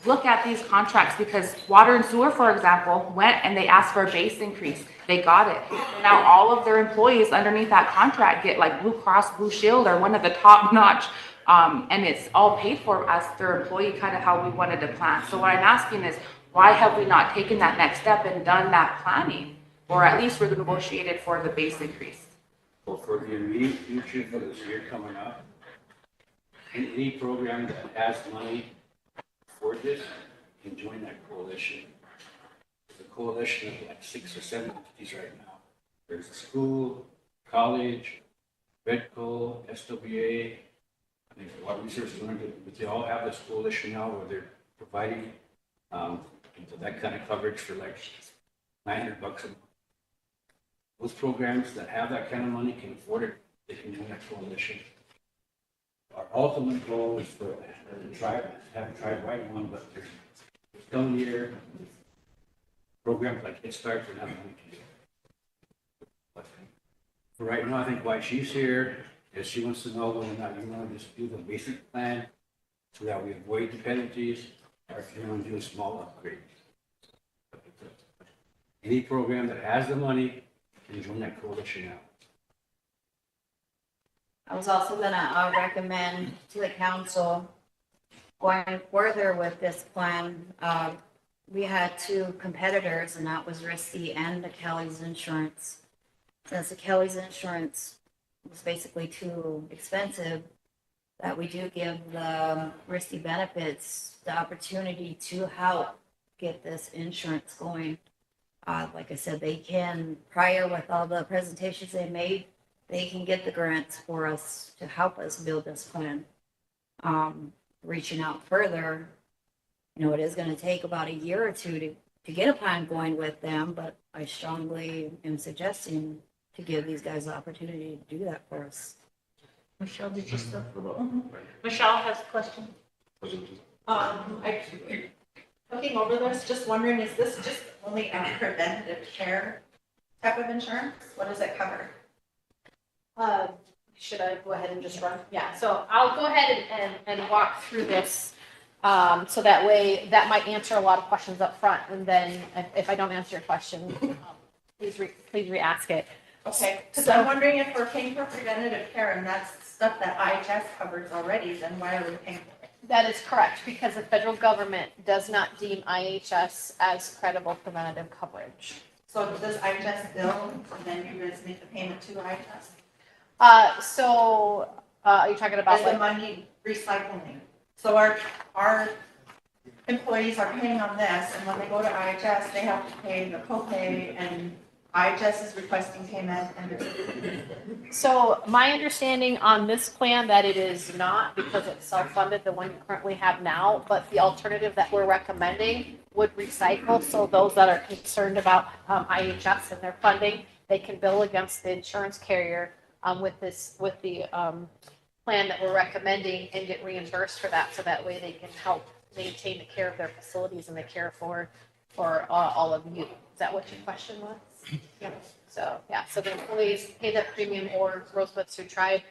I: look at these contracts, because water and sewer, for example, went and they asked for a base increase. They got it. Now all of their employees underneath that contract get like Blue Cross Blue Shield or one of the top notch, and it's all paid for as their employee, kind of how we wanted to plan. So what I'm asking is, why have we not taken that next step and done that planning, or at least negotiated for the base increase?
H: Well, for the immediate future for this year coming up, any program that has money for this can join that coalition. There's a coalition of like 6 or 7 entities right now. There's a school, college, Redco, SWA, I think a lot of research learned it, but they all have this coalition now where they're providing that kind of coverage for like $900 a month. Those programs that have that kind of money can afford it, they can join that coalition. Our ultimate goal is for the tribe to have a tribe-wide one, but there's some year programs like It Starts and nothing we can do. But for right now, I think why she's here is she wants to know whether or not you want to just do the basic plan so that we avoid the penalties, or if you want to do a small upgrade. Any program that has the money can join that coalition now.
U: I was also gonna recommend to the council going further with this plan. We had 2 competitors, and that was RST and the Kelly's Insurance. Since the Kelly's Insurance was basically too expensive, that we do give the RST benefits the opportunity to help get this insurance going. Like I said, they can, prior with all the presentations they made, they can get the grants for us to help us build this plan. Reaching out further, it is going to take about a year or 2 to get a plan going with them, but I strongly am suggesting to give these guys the opportunity to do that for us.
A: Michelle, did you still? Michelle has a question.
L: Looking over this, just wondering, is this just only a preventative care type of insurance? What does it cover?
N: Should I go ahead and just run? Yeah, so I'll go ahead and walk through this. So that way, that might answer a lot of questions up front. And then if I don't answer your question, please re-ask it.
L: Okay, because I'm wondering if we're paying for preventative care and that's stuff that IHS covers already, then why are we paying for it?
N: That is correct, because the federal government does not deem IHS as credible preventative coverage.
L: So does IHS bill and then you guys make the payment to IHS?
N: Are you talking about
L: Is the money recycling? So our employees are paying on this, and when they go to IHS, they have to pay the copay, and IHS is requesting payment, and
N: So my understanding on this plan that it is not, because it's self-funded, the one you currently have now, but the alternative that we're recommending would recycle. So those that are concerned about IHS and their funding, they can bill against the insurance carrier with the plan that we're recommending and get reimbursed for that. So that way they can help maintain the care of their facilities and the care for all of you. Is that what your question was? Yeah. So the employees pay that premium, or Rosebud Sioux Tribe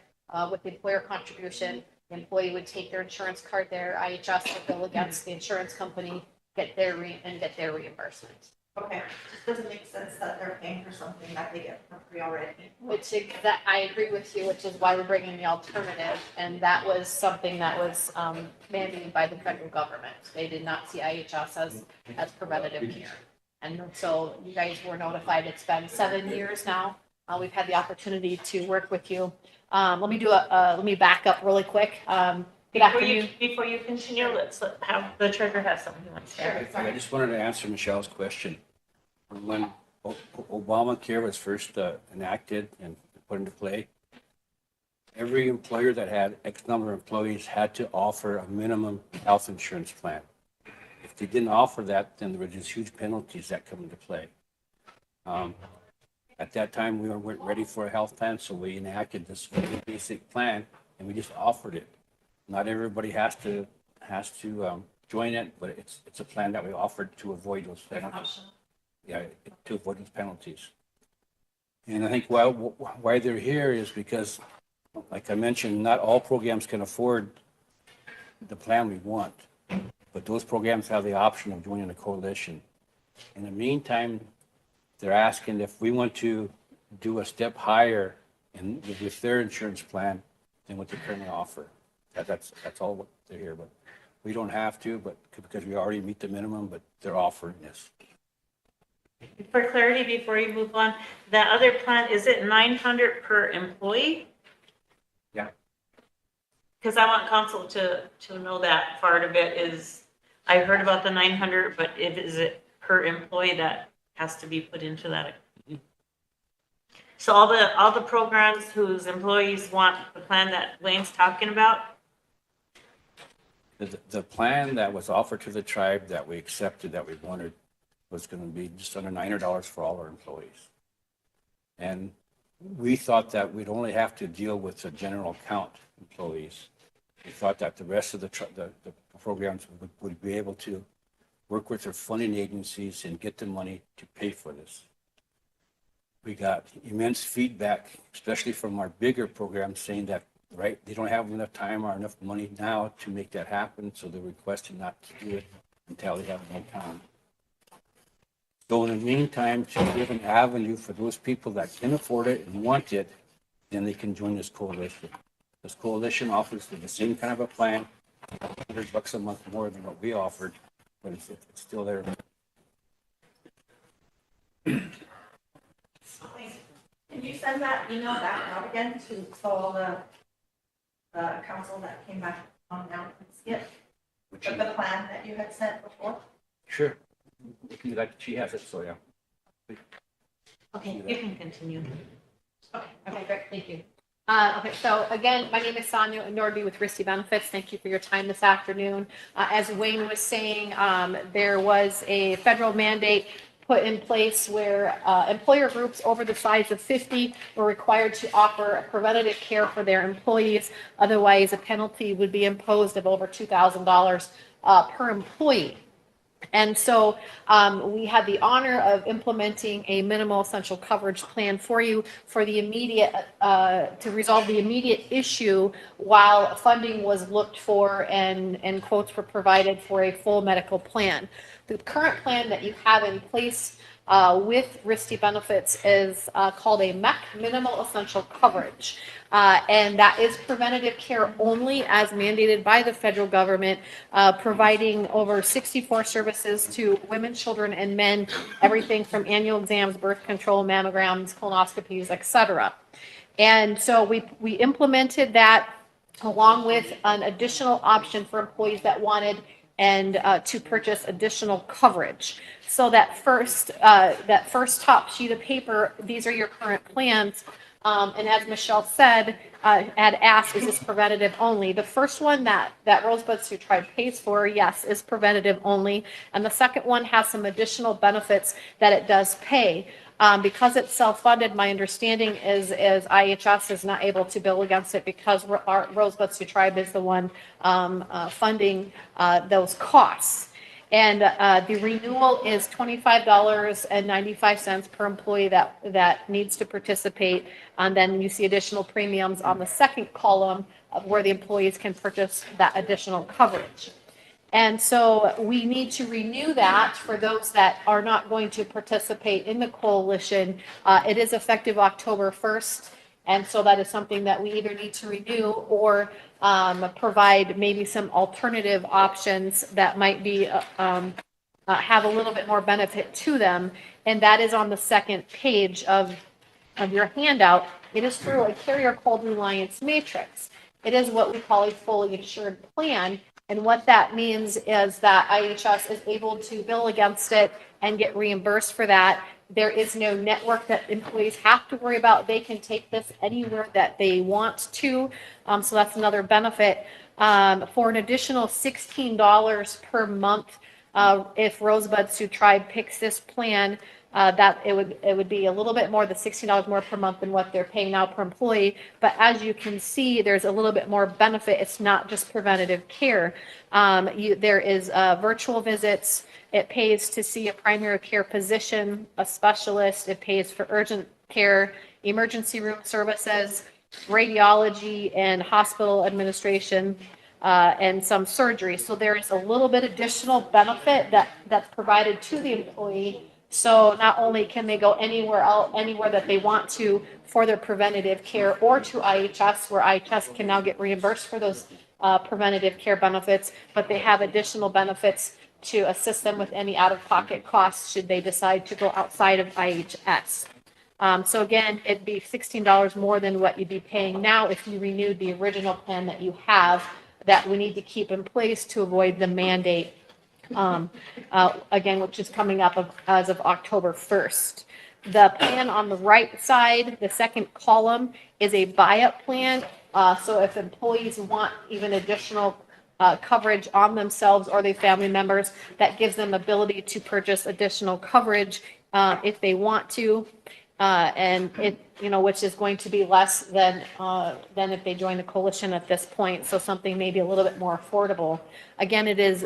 N: with the employer contribution. The employee would take their insurance card there, IHS would bill against the insurance company, get their reimbursement.
L: okay, it doesn't make sense that they're paying for something that they get for free already.
N: That I agree with you, which is why we're bringing the alternative, and that was something that was mandated by the federal government. They did not see IHS as preventative care. And so you guys were notified. It's been 7 years now. We've had the opportunity to work with you. Let me back up really quick. Good afternoon.
A: Before you continue, let's have the treasurer have something he wants to add.
H: I just wanted to answer Michelle's question. When Obamacare was first enacted and put into play, every employer that had X number of employees had to offer a minimum health insurance plan. If they didn't offer that, then there were just huge penalties that come into play. At that time, we weren't ready for a health plan, so we enacted this very basic plan, and we just offered it. Not everybody has to join it, but it's a plan that we offered to avoid those penalties. Yeah, to avoid those penalties. And I think why they're here is because, like I mentioned, not all programs can afford the plan we want. But those programs have the option of joining a coalition. In the meantime, they're asking if we want to do a step higher with their insurance plan than what they currently offer. That's all what they're here. But we don't have to, but because we already meet the minimum, but they're offering this.
A: For clarity, before you move on, that other plan, is it 900 per employee?
H: Yeah.
A: Because I want council to know that part of it is, I heard about the 900, but is it per employee that has to be put into that? So all the programs whose employees want the plan that Wayne's talking about?
H: The plan that was offered to the tribe that we accepted, that we wanted, was going to be just under $900 for all our employees. And we thought that we'd only have to deal with the general account employees. We thought that the rest of the programs would be able to work with their funding agencies and get the money to pay for this. We got immense feedback, especially from our bigger programs, saying that, right, they don't have enough time or enough money now to make that happen, so they're requesting not to do it until they have more time. So in the meantime, to give an avenue for those people that can afford it and want it, then they can join this coalition. This coalition offers the same kind of a plan, $100 a month more than what we offered, but it's still there.
L: Can you send that email back out again to all the council that came back on now and skip with the plan that you had sent before?
H: Sure. She has it, so yeah.
A: Okay, you can continue.
N: Okay, great, thank you. Okay, so again, my name is Sonia Nordby with RST Benefits. Thank you for your time this afternoon. As Wayne was saying, there was a federal mandate put in place where employer groups over the size of 50 were required to offer preventative care for their employees. Otherwise, a penalty would be imposed of over $2,000 per employee. And so we had the honor of implementing a minimal essential coverage plan for you for the immediate, to resolve the immediate issue while funding was looked for and quotes were provided for a full medical plan. The current plan that you have in place with RST benefits is called a MEC, minimal essential coverage. And that is preventative care only as mandated by the federal government, providing over 64 services to women, children, and men, everything from annual exams, birth control, mammograms, colonoscopies, etc. And so we implemented that along with an additional option for employees that wanted and to purchase additional coverage. So that first top sheet of paper, these are your current plans. And as Michelle said, had asked, is this preventative only? The first one that Rosebud Sioux Tribe pays for, yes, is preventative only. And the second one has some additional benefits that it does pay. Because it's self-funded, my understanding is IHS is not able to bill against it because our Rosebud Sioux Tribe is the one funding those costs. And the renewal is $25.95 per employee that needs to participate. And then you see additional premiums on the second column of where the employees can purchase that additional coverage. And so we need to renew that for those that are not going to participate in the coalition. It is effective October 1st. And so that is something that we either need to renew or provide maybe some alternative options that might be have a little bit more benefit to them. And that is on the second page of your handout. It is through a carrier called Reliance Matrix. It is what we call a fully insured plan. And what that means is that IHS is able to bill against it and get reimbursed for that. There is no network that employees have to worry about. They can take this anywhere that they want to. So that's another benefit. For an additional $16 per month, if Rosebud Sioux Tribe picks this plan, that it would be a little bit more, the $16 more per month than what they're paying now per employee. But as you can see, there's a little bit more benefit. It's not just preventative care. There is virtual visits. It pays to see a primary care physician, a specialist. It pays for urgent care, emergency room services, radiology, and hospital administration, and some surgery. So there is a little bit additional benefit that's provided to the employee. So not only can they go anywhere that they want to for their preventative care, or to IHS, where IHS can now get reimbursed for those preventative care benefits, but they have additional benefits to assist them with any out-of-pocket costs should they decide to go outside of IHS. So again, it'd be $16 more than what you'd be paying now if you renewed the original plan that you have, that we need to keep in place to avoid the mandate, again, which is coming up as of October 1st. The plan on the right side, the second column, is a buy-up plan. So if employees want even additional coverage on themselves or their family members, that gives them ability to purchase additional coverage if they want to, and it, which is going to be less than if they join the coalition at this point. So something maybe a little bit more affordable. Again, it is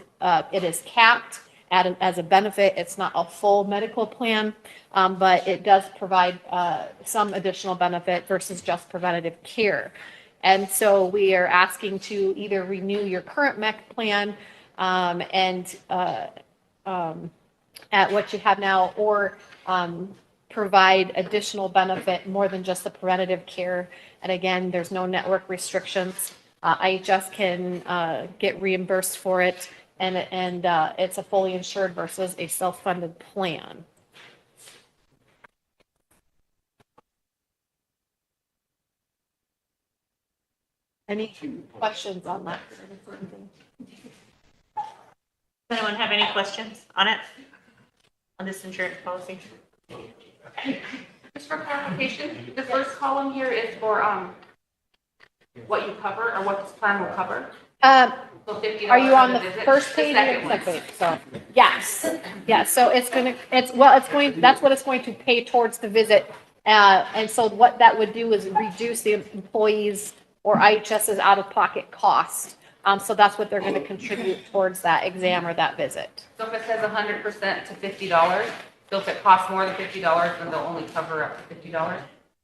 N: capped as a benefit. It's not a full medical plan, but it does provide some additional benefit versus just preventative care. And so we are asking to either renew your current MEC plan and at what you have now, or provide additional benefit more than just the preventative care. And again, there's no network restrictions. IHS can get reimbursed for it, and it's a fully insured versus a self-funded plan. Any questions on that?
A: Does anyone have any questions on it? On this insurance policy?
I: Just for clarification, the first column here is for what you cover or what this plan will cover. So $50
N: Are you on the
I: visit.
N: first page or
I: second
N: the
I: one.
N: second page? So yes, so that's what it's going to pay towards the visit. And so what that would do is reduce the employees or IHS's out-of-pocket cost
T: So that's what they're going to contribute towards that exam or that visit.
I: So if it says 100% to $50, so if it costs more than $50, then they'll only cover up to $50?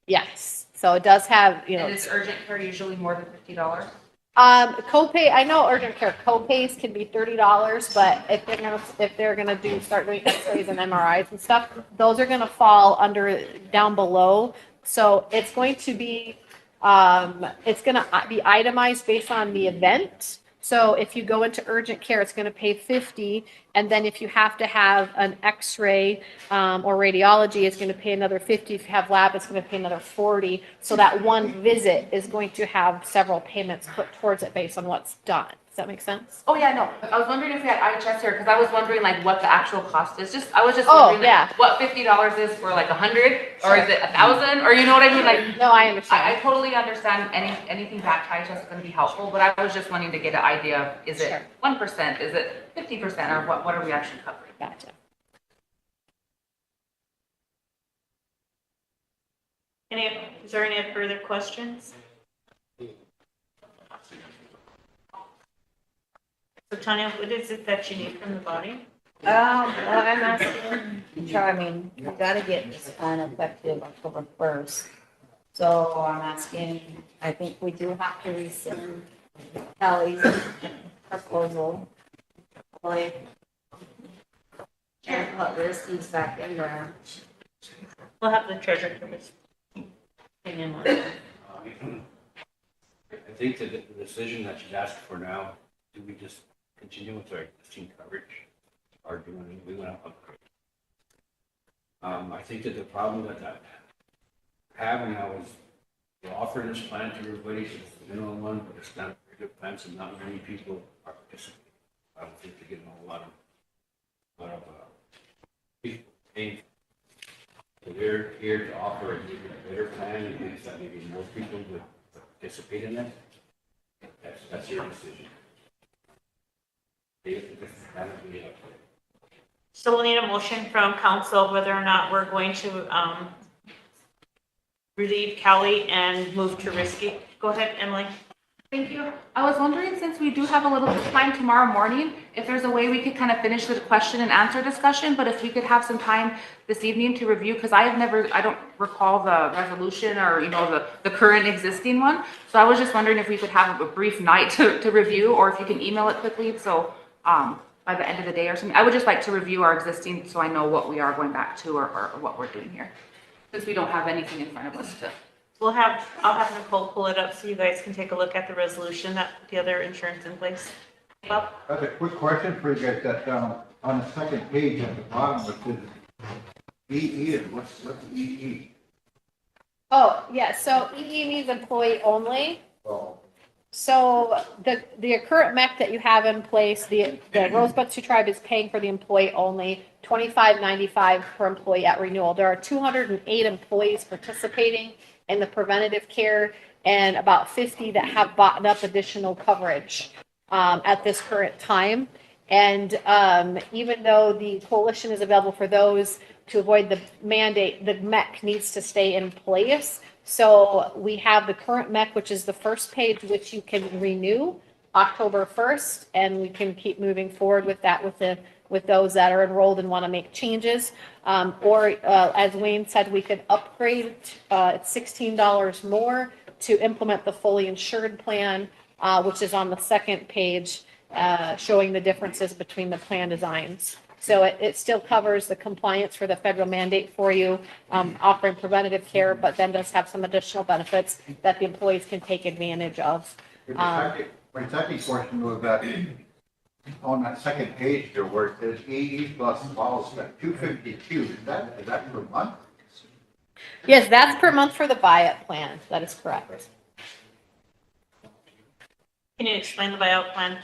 T: Yes. So it does have, you know.
I: And is urgent care usually more than $50?
T: Copay, I know urgent care copays can be $30, but if they're gonna start doing X-rays and MRIs and stuff, those are gonna fall under down below. So it's going to be, it's gonna be itemized based on the event. So if you go into urgent care, it's gonna pay $50, and then if you have to have an X-ray or radiology, it's gonna pay another $50. If you have lab, it's gonna pay another $40. So that one visit is going to have several payments put towards it based on what's done. Does that make sense?
I: Oh, yeah, no. I was wondering if we had IHS here, because I was wondering like what the actual cost is. I was just
T: Oh,
I: wondering
T: yeah.
I: like, what $50 is for like 100, or is it 1,000, or you know what I mean? Like,
T: No, I understand.
I: I totally understand anything back to IHS is going to be helpful, but I was just wanting to get an idea of, is it 1%, is it 50%, or what are we actually covering?
T: Gotcha.
A: Is there any further questions? So Tanya, what is it that you need from the body?
U: Well, I'm asking, I mean, we gotta get this plan effective October 1st. So I'm asking, I think we do have to rescind Kelly's proposal. Like, and put Risky's back in there.
A: We'll have the treasurer give us opinion on it.
H: I think that the decision that she's asked for now, do we just continue with our existing coverage, or do we want to upgrade? I think that the problem that I have now is we're offering this plan to everybody, so it's the minimum one, but it's not a very good plan, so not many people are participating. I don't think they're getting a lot of people paying. So they're here to offer a better plan, and think that maybe more people would participate in it. That's your decision.
A: So we'll need a motion from council whether or not we're going to relieve Kelly and move to Risky. Go ahead, Emily.
I: Thank you. I was wondering, since we do have a little bit of time tomorrow morning, if there's a way we could kind of finish the question and answer discussion, but if we could have some time this evening to review, because I don't recall the resolution or, you know, the current existing one. So I was just wondering if we could have a brief night to review, or if you can email it quickly. So by the end of the day or something, I would just like to review our existing so I know what we are going back to or what we're doing here, since we don't have anything in front of us to.
A: I'll have Nicole pull it up so you guys can take a look at the resolution that the other insurance in place. Bob?
M: I have a quick question for you guys that, on the second page at the bottom, which is EE, and what's EE?
T: Oh, yeah, so EE means employee only.
M: Oh.
T: So the current MEC that you have in place, the Rosebud Sioux Tribe is paying for the employee only, $25.95 per employee at renewal. There are 208 employees participating in the preventative care, and about 50 that have bought up additional coverage at this current time. And even though the coalition is available for those to avoid the mandate, the MEC needs to stay in place. So we have the current MEC, which is the first page, which you can renew October 1st, and we can keep moving forward with that with those that are enrolled and want to make changes. Or as Wayne said, we could upgrade at $16 more to implement the fully insured plan, which is on the second page, showing the differences between the plan designs. So it still covers the compliance for the federal mandate for you, offering preventative care, but then does have some additional benefits that the employees can take advantage of.
M: My second question was that on that second page there where it says EE plus policy, that 252, is that per month?
T: Yes, that's per month for the buyout plan. That is correct.
A: Can you explain the buyout plan?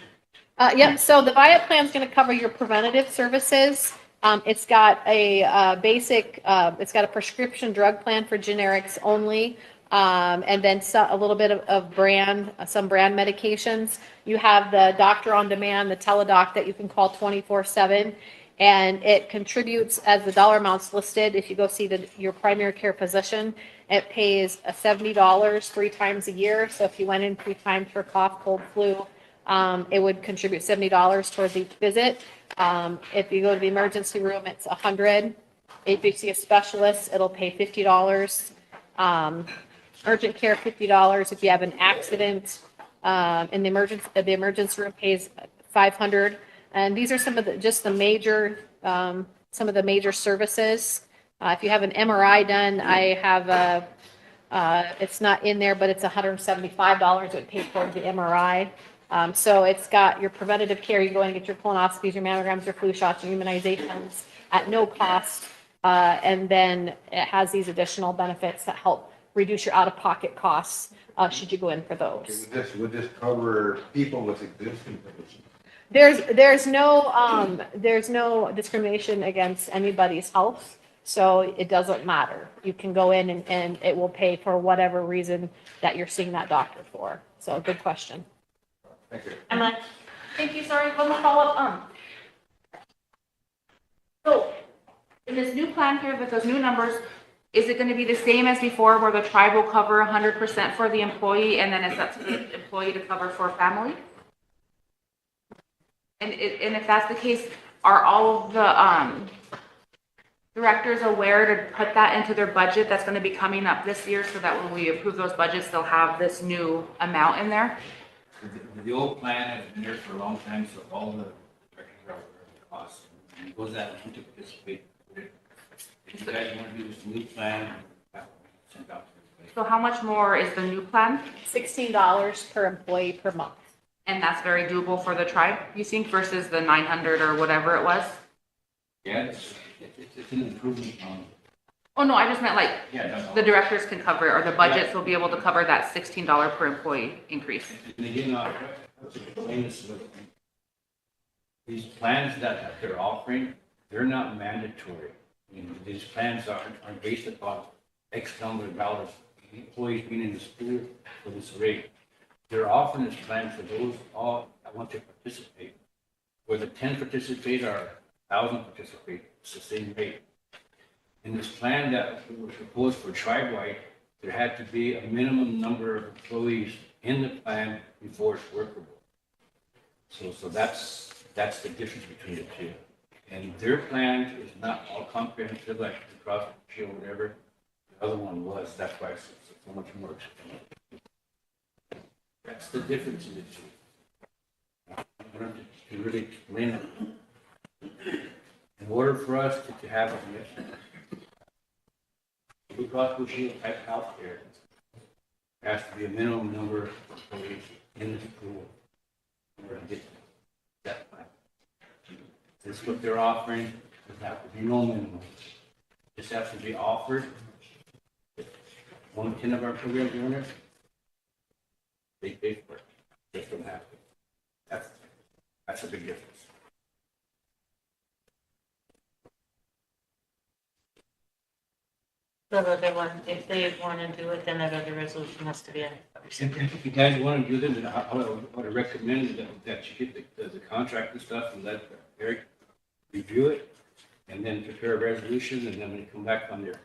T: Yep, so the buyout plan is going to cover your preventative services. It's got a basic, it's got a prescription drug plan for generics only, and then a little bit of brand, some brand medications. You have the doctor on demand, the teledoc that you can call 24/7, and it contributes as the dollar amounts listed. If you go see your primary care physician, it pays $70 3 times a year. So if you went in 3 times for cough, cold, flu,
N: it would contribute $70 towards each visit. If you go to the emergency room, it's $100. If you see a specialist, it'll pay $50. Urgent care, $50. If you have an accident, in the emergency room pays $500. And these are some of the, just the major, some of the major services. If you have an MRI done, I have a, it's not in there, but it's $175. It would pay towards the MRI. So it's got your preventative care. You go and get your colonoscopies, your mammograms, your flu shots, your immunizations at no cost. And then it has these additional benefits that help reduce your out-of-pocket costs, should you go in for those.
M: Would this cover people with existing conditions?
N: There's no discrimination against anybody's health, so it doesn't matter. You can go in and it will pay for whatever reason that you're seeing that doctor for. So good question.
M: Thank you.
A: Emily?
I: Thank you, sorry, one more follow-up. So, in this new plan here with those new numbers, is it gonna be the same as before where the tribe will cover 100% for the employee and then it's up to the employee to cover for family? And if that's the case, are all of the directors aware to put that into their budget that's gonna be coming up this year so that when we approve those budgets, they'll have this new amount in there?
H: The old plan has been here for a long time, so all the directors are aware of the costs. And those that want to participate, if you guys want to do this new plan, send out to everybody.
I: So how much more is the new plan?
N: $16 per employee per month.
I: And that's very doable for the tribe, you think, versus the 900 or whatever it was?
H: Yeah, it's an improvement on.
I: Oh, no, I just meant like,
H: Yeah, no.
I: the directors can cover it, or the budgets will be able to cover that $16 per employee increase.
H: And again, let's explain this. These plans that they're offering, they're not mandatory. I mean, these plans are based upon X number of dollars, employees being in the school for this rate. They're offering this plan for those all that want to participate. Where the 10 participate or 1,000 participate, it's the same rate. In this plan that was proposed for tribe-wide, there had to be a minimum number of employees in the plan before it's workable. So that's the difference between the two. And their plan is not all comprehensive, like the cross shield, whatever. The other one was. That's why it's so much more expensive. That's the difference in the two. I wanted to really explain it. In order for us to have a Blue Cross Blue Shield type healthcare, there has to be a minimum number of employees in the school in order to get that plan. This is what they're offering. There have to be no minimum. This has to be offered. 1/10 of our program owners, they pay for it. This don't happen. That's a big difference.
A: So that they want, if they want to do it, then that other resolution has to be in.
H: If you guys want to do this, then I would recommend that you get the contract and stuff and let Eric review it and then prepare a resolution and then when you come back on their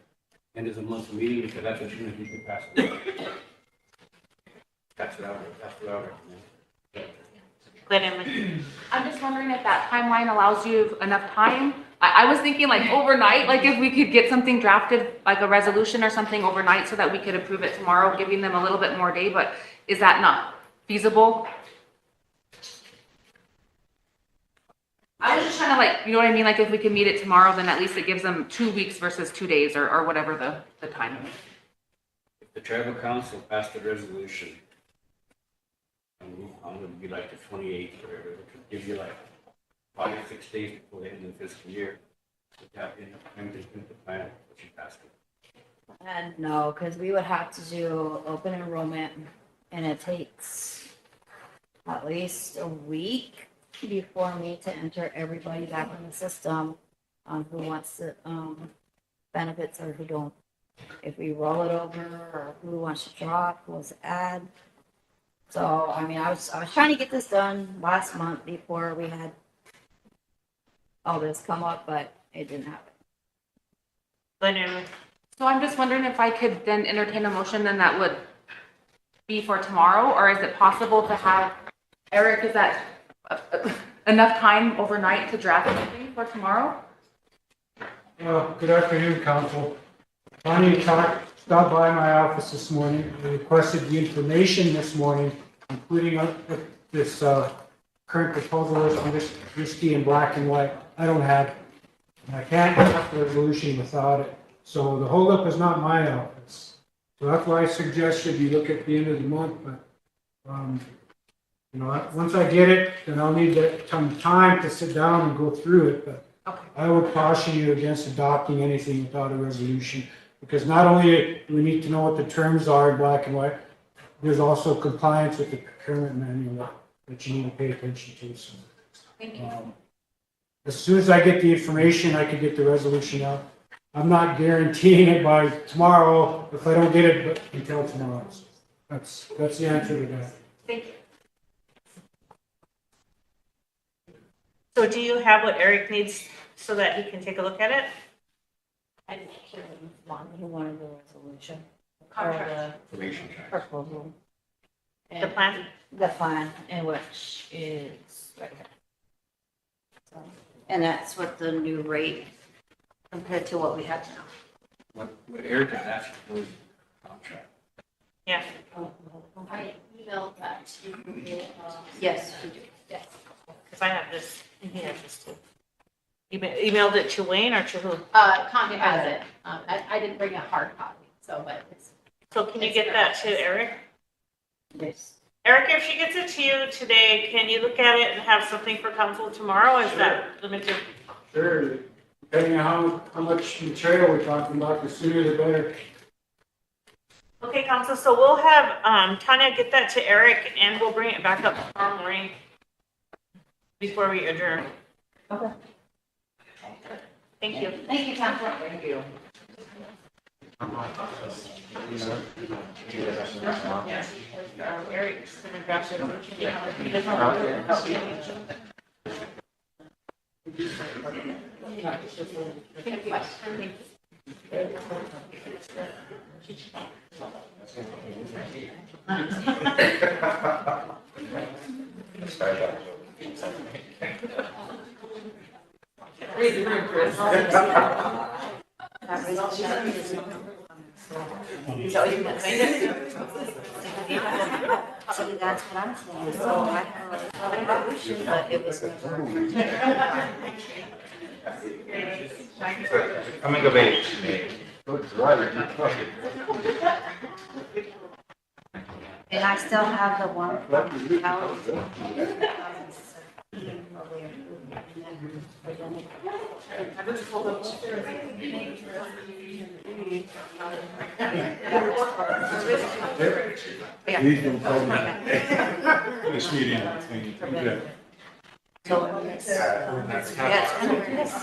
H: end of the month meeting, because that's what you're going to do to pass it. That's what I would recommend.
A: Go ahead, Emily.
I: I'm just wondering if that timeline allows you enough time. I was thinking like overnight, like if we could get something drafted, like a resolution or something overnight so that we could approve it tomorrow, giving them a little bit more day, but is that not feasible? I was just trying to like, you know what I mean? Like if we can meet it tomorrow, then at least it gives them 2 weeks versus 2 days or whatever the time is.
H: If the tribal council passed the resolution, I'm going to be like the 28th or whatever, which would give you like 5 or 6 days before the end of the fiscal year to tap in the plan, which you passed it.
U: And no, because we would have to do open enrollment and it takes at least a week before me to enter everybody back in the system who wants the benefits or who don't. If we roll it over or who wants to drop, who wants to add. So, I mean, I was trying to get this done last month before we had all this come up, but it didn't happen.
I: So I'm just wondering if I could then entertain a motion then that would be for tomorrow, or is it possible to have Eric, is that enough time overnight to draft anything for tomorrow?
J: Good afternoon, council. Bonnie stopped by my office this morning, and requested the information this morning, including this current proposal is on this risky in black and white. I don't have it. And I can't draft the resolution without it. So the holdup is not my office. So that's why I suggested you look at the end of the month, but, once I get it, then I'll need some time to sit down and go through it, but I would caution you against adopting anything without a resolution, because not only do we need to know what the terms are in black and white, there's also compliance with the procurement manual that you need to pay attention to. So,
I: Thank you.
J: as soon as I get the information, I can get the resolution out. I'm not guaranteeing it by tomorrow if I don't get it until tomorrow. So that's the answer to that.
I: Thank you.
A: So do you have what Eric needs so that he can take a look at it?
K: I didn't hear him. He wanted the resolution.
I: Contract.
K: Proposal.
A: The plan?
K: The plan, and which is right here. So, and that's what the new rate compared to what we have now.
C: What Eric had asked for was contract.
A: Yeah.
N: I emailed that to you.
K: Yes, we do.
N: Yes.
A: Because I have this, and he has this too. You emailed it to Wayne or to who?
N: Connie has it. I didn't bring a hard copy, so, but it's.
A: So can you get that to Eric?
K: Yes.
A: Eric, if she gets it to you today, can you look at it and have something for council tomorrow? Is that limited?
J: Sure. Depending on how much material we're talking about, the sooner the better.
A: Okay, council, so we'll have Tanya get that to Eric and we'll bring it back up tomorrow morning before we adjourn.
K: Okay.
A: Thank you.
K: Thank you, Council.
P: Thank you.
A: Eric's gonna draft it over to
K: Read the room, Chris. See, that's what I'm saying. So I have a resolution, but it was
B: Coming of age.
K: and I still have the one from
S: This meeting between, yeah.
K: So it's, yeah, it's kind of nice.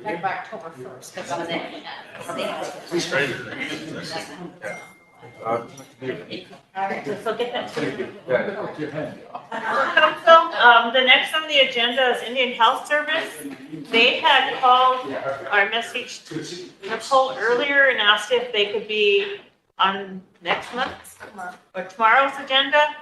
N: Back by October 1st, because I was
A: So get that to you. So, the next on the agenda is Indian Health Service. They had called or messaged Nicole earlier and asked if they could be on next month's or tomorrow's agenda.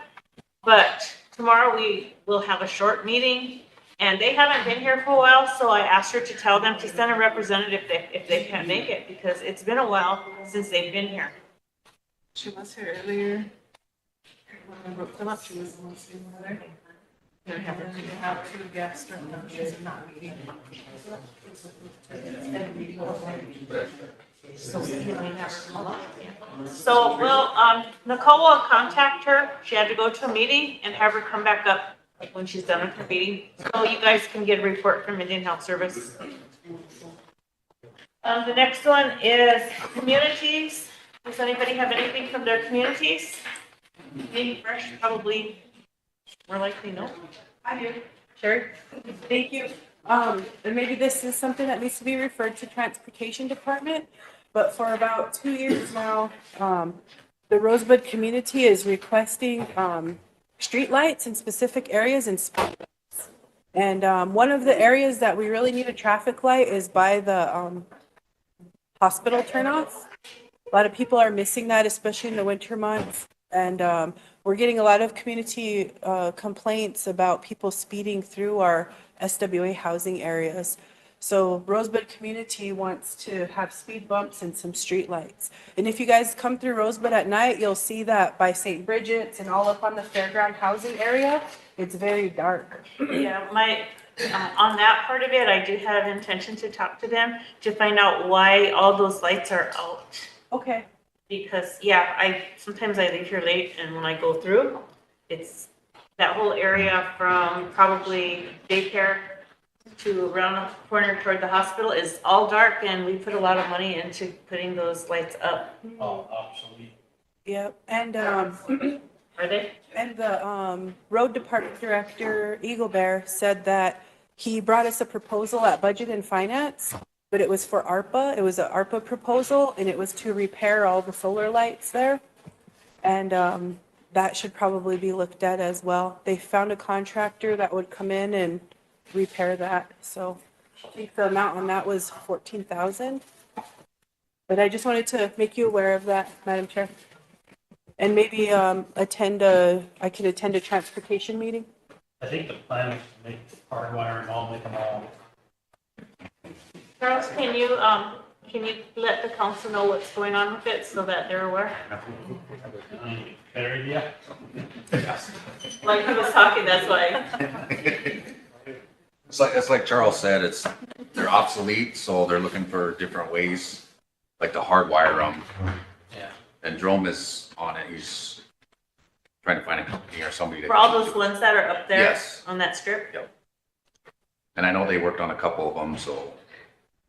A: But tomorrow we will have a short meeting and they haven't been here for a while. So I asked her to tell them to send a representative if they can't make it because it's been a while since they've been here.
R: She was here earlier. When I broke them up, she was the one sitting there. They have two guests right now. She's not meeting.
A: So, well, Nicole will contact her. She had to go to a meeting and have her come back up when she's done with her meeting. So you guys can get a report from Indian Health Service. The next one is communities. Does anybody have anything from their communities? Maybe fresh, probably more likely no.
G: I do.
A: Sherry?
G: Thank you. And maybe this is something that needs to be referred to Transportation Department, but for about 2 years now, the Rosebud community is requesting streetlights in specific areas and spots. And one of the areas that we really need a traffic light is by the hospital turnoff. A lot of people are missing that, especially in the winter months. And we're getting a lot of community complaints about people speeding through our SWA housing areas. So Rosebud community wants to have speed bumps and some street lights. And if you guys come through Rosebud at night, you'll see that by St. Bridget's and all up on the fairground housing area, it's very dark.
A: Yeah, on that part of it, I do have intention to talk to them to find out why all those lights are out.
G: Okay.
A: Because, sometimes I leave here late and when I go through, it's that whole area from probably daycare to around the corner toward the hospital is all dark, and we put a lot of money into putting those lights up.
S: Oh, obsolete.
G: Yep, and
A: Are they?
G: And the road department director, Eagle Bear, said that he brought us a proposal at Budget and Finance, but it was for ARPA. It was an ARPA proposal, and it was to repair all the solar lights there. And that should probably be looked at as well. They found a contractor that would come in and repair that. So I think the amount on that was $14,000. But I just wanted to make you aware of that, Madam Chair. And maybe I could attend a transportation meeting.
S: I think the plan is to make hardwire and all, make them all.
A: Charles, can you let the council know what's going on with it so that they're aware?
S: Better idea?
A: Like he was talking, that's why.
Q: It's like Charles said, they're obsolete, so they're looking for different ways, like to hardwire them.
S: Yeah.
Q: And Jerome is on it. He's trying to find a company or somebody.
A: For all those ones that are up there
Q: Yes.
A: on that strip?
Q: Yep. And I know they worked on a couple of them, so,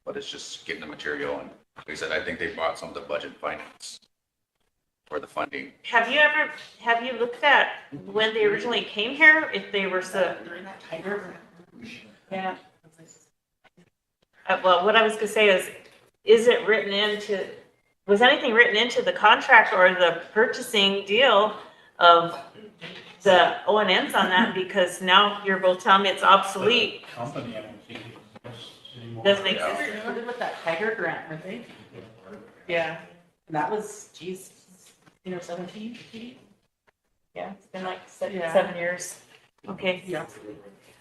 Q: but it's just getting the material. And like I said, I think they bought some of the budget finance for the funding.
A: Have you looked at when they originally came here, if they were yeah. Well, what I was gonna say is it written into, was anything written into the contract or the purchasing deal of the O&Ms on that? Because now you're both telling me it's obsolete.
S: Company, I don't think anymore.
A: Doesn't make
D: They
A: sense.
D: started with that Tiger grant, weren't they? Yeah, and that was, 17?
A: Yeah, it's been like
D: Yeah.
A: 7 years. Okay.
D: Yeah.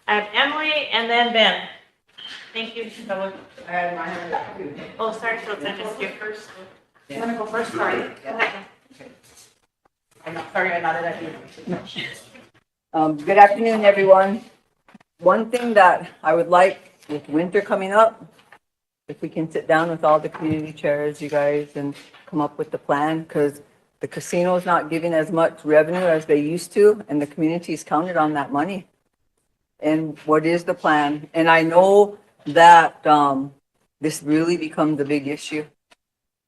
A: I have Emily and then Ben. Thank you, Stella. Oh, sorry, so I missed you first.
D: You want to go first? Sorry. Go ahead. I'm not, sorry, I nodded at you.
P: Good afternoon, everyone. One thing that I would like with winter coming up, if we can sit down with all the community chairs, you guys, and come up with the plan, because the casino's not giving as much revenue as they used to, and the community's counted on that money. And what is the plan? And I know that this really becomes a big issue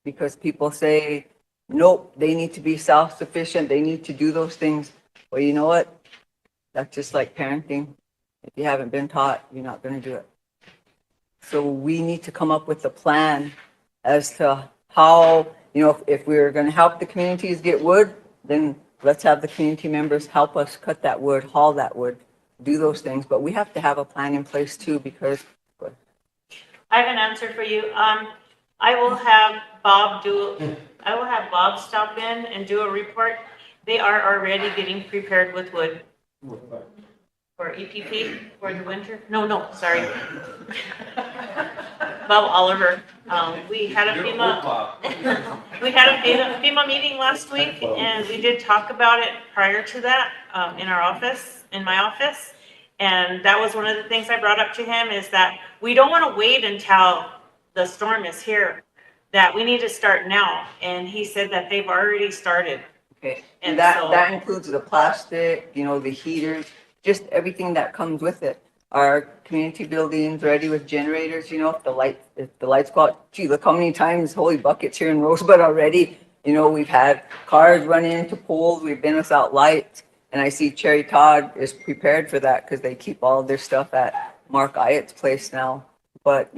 P: because people say, nope, they need to be self-sufficient. They need to do those things. Well, you know what? That's just like parenting. If you haven't been taught, you're not going to do it. So we need to come up with a plan as to how, if we're going to help the communities get wood, then let's have the community members help us cut that wood, haul that wood, do those things. But we have to have a plan in place too, because
A: I have an answer for you. I will have Bob stop in and do a report. They are already getting prepared with wood. For EPP for the winter? No, sorry. Bob Oliver. We had a FEMA meeting last week, and we did talk about it prior to that in my office. And that was one of the things I brought up to him, is that we don't want to wait until the storm is here, that we need to start now. And he said that they've already started.
P: Okay, and that includes the plastic, the heaters, just everything that comes with it. Our community buildings ready with generators, if the lights go out. Gee, look how many times holy buckets here in Rosebud already. We've had cars running into poles. We've been without lights. And I see Cherry Todd is prepared for that because they keep all of their stuff at Mark Iott's place now. But,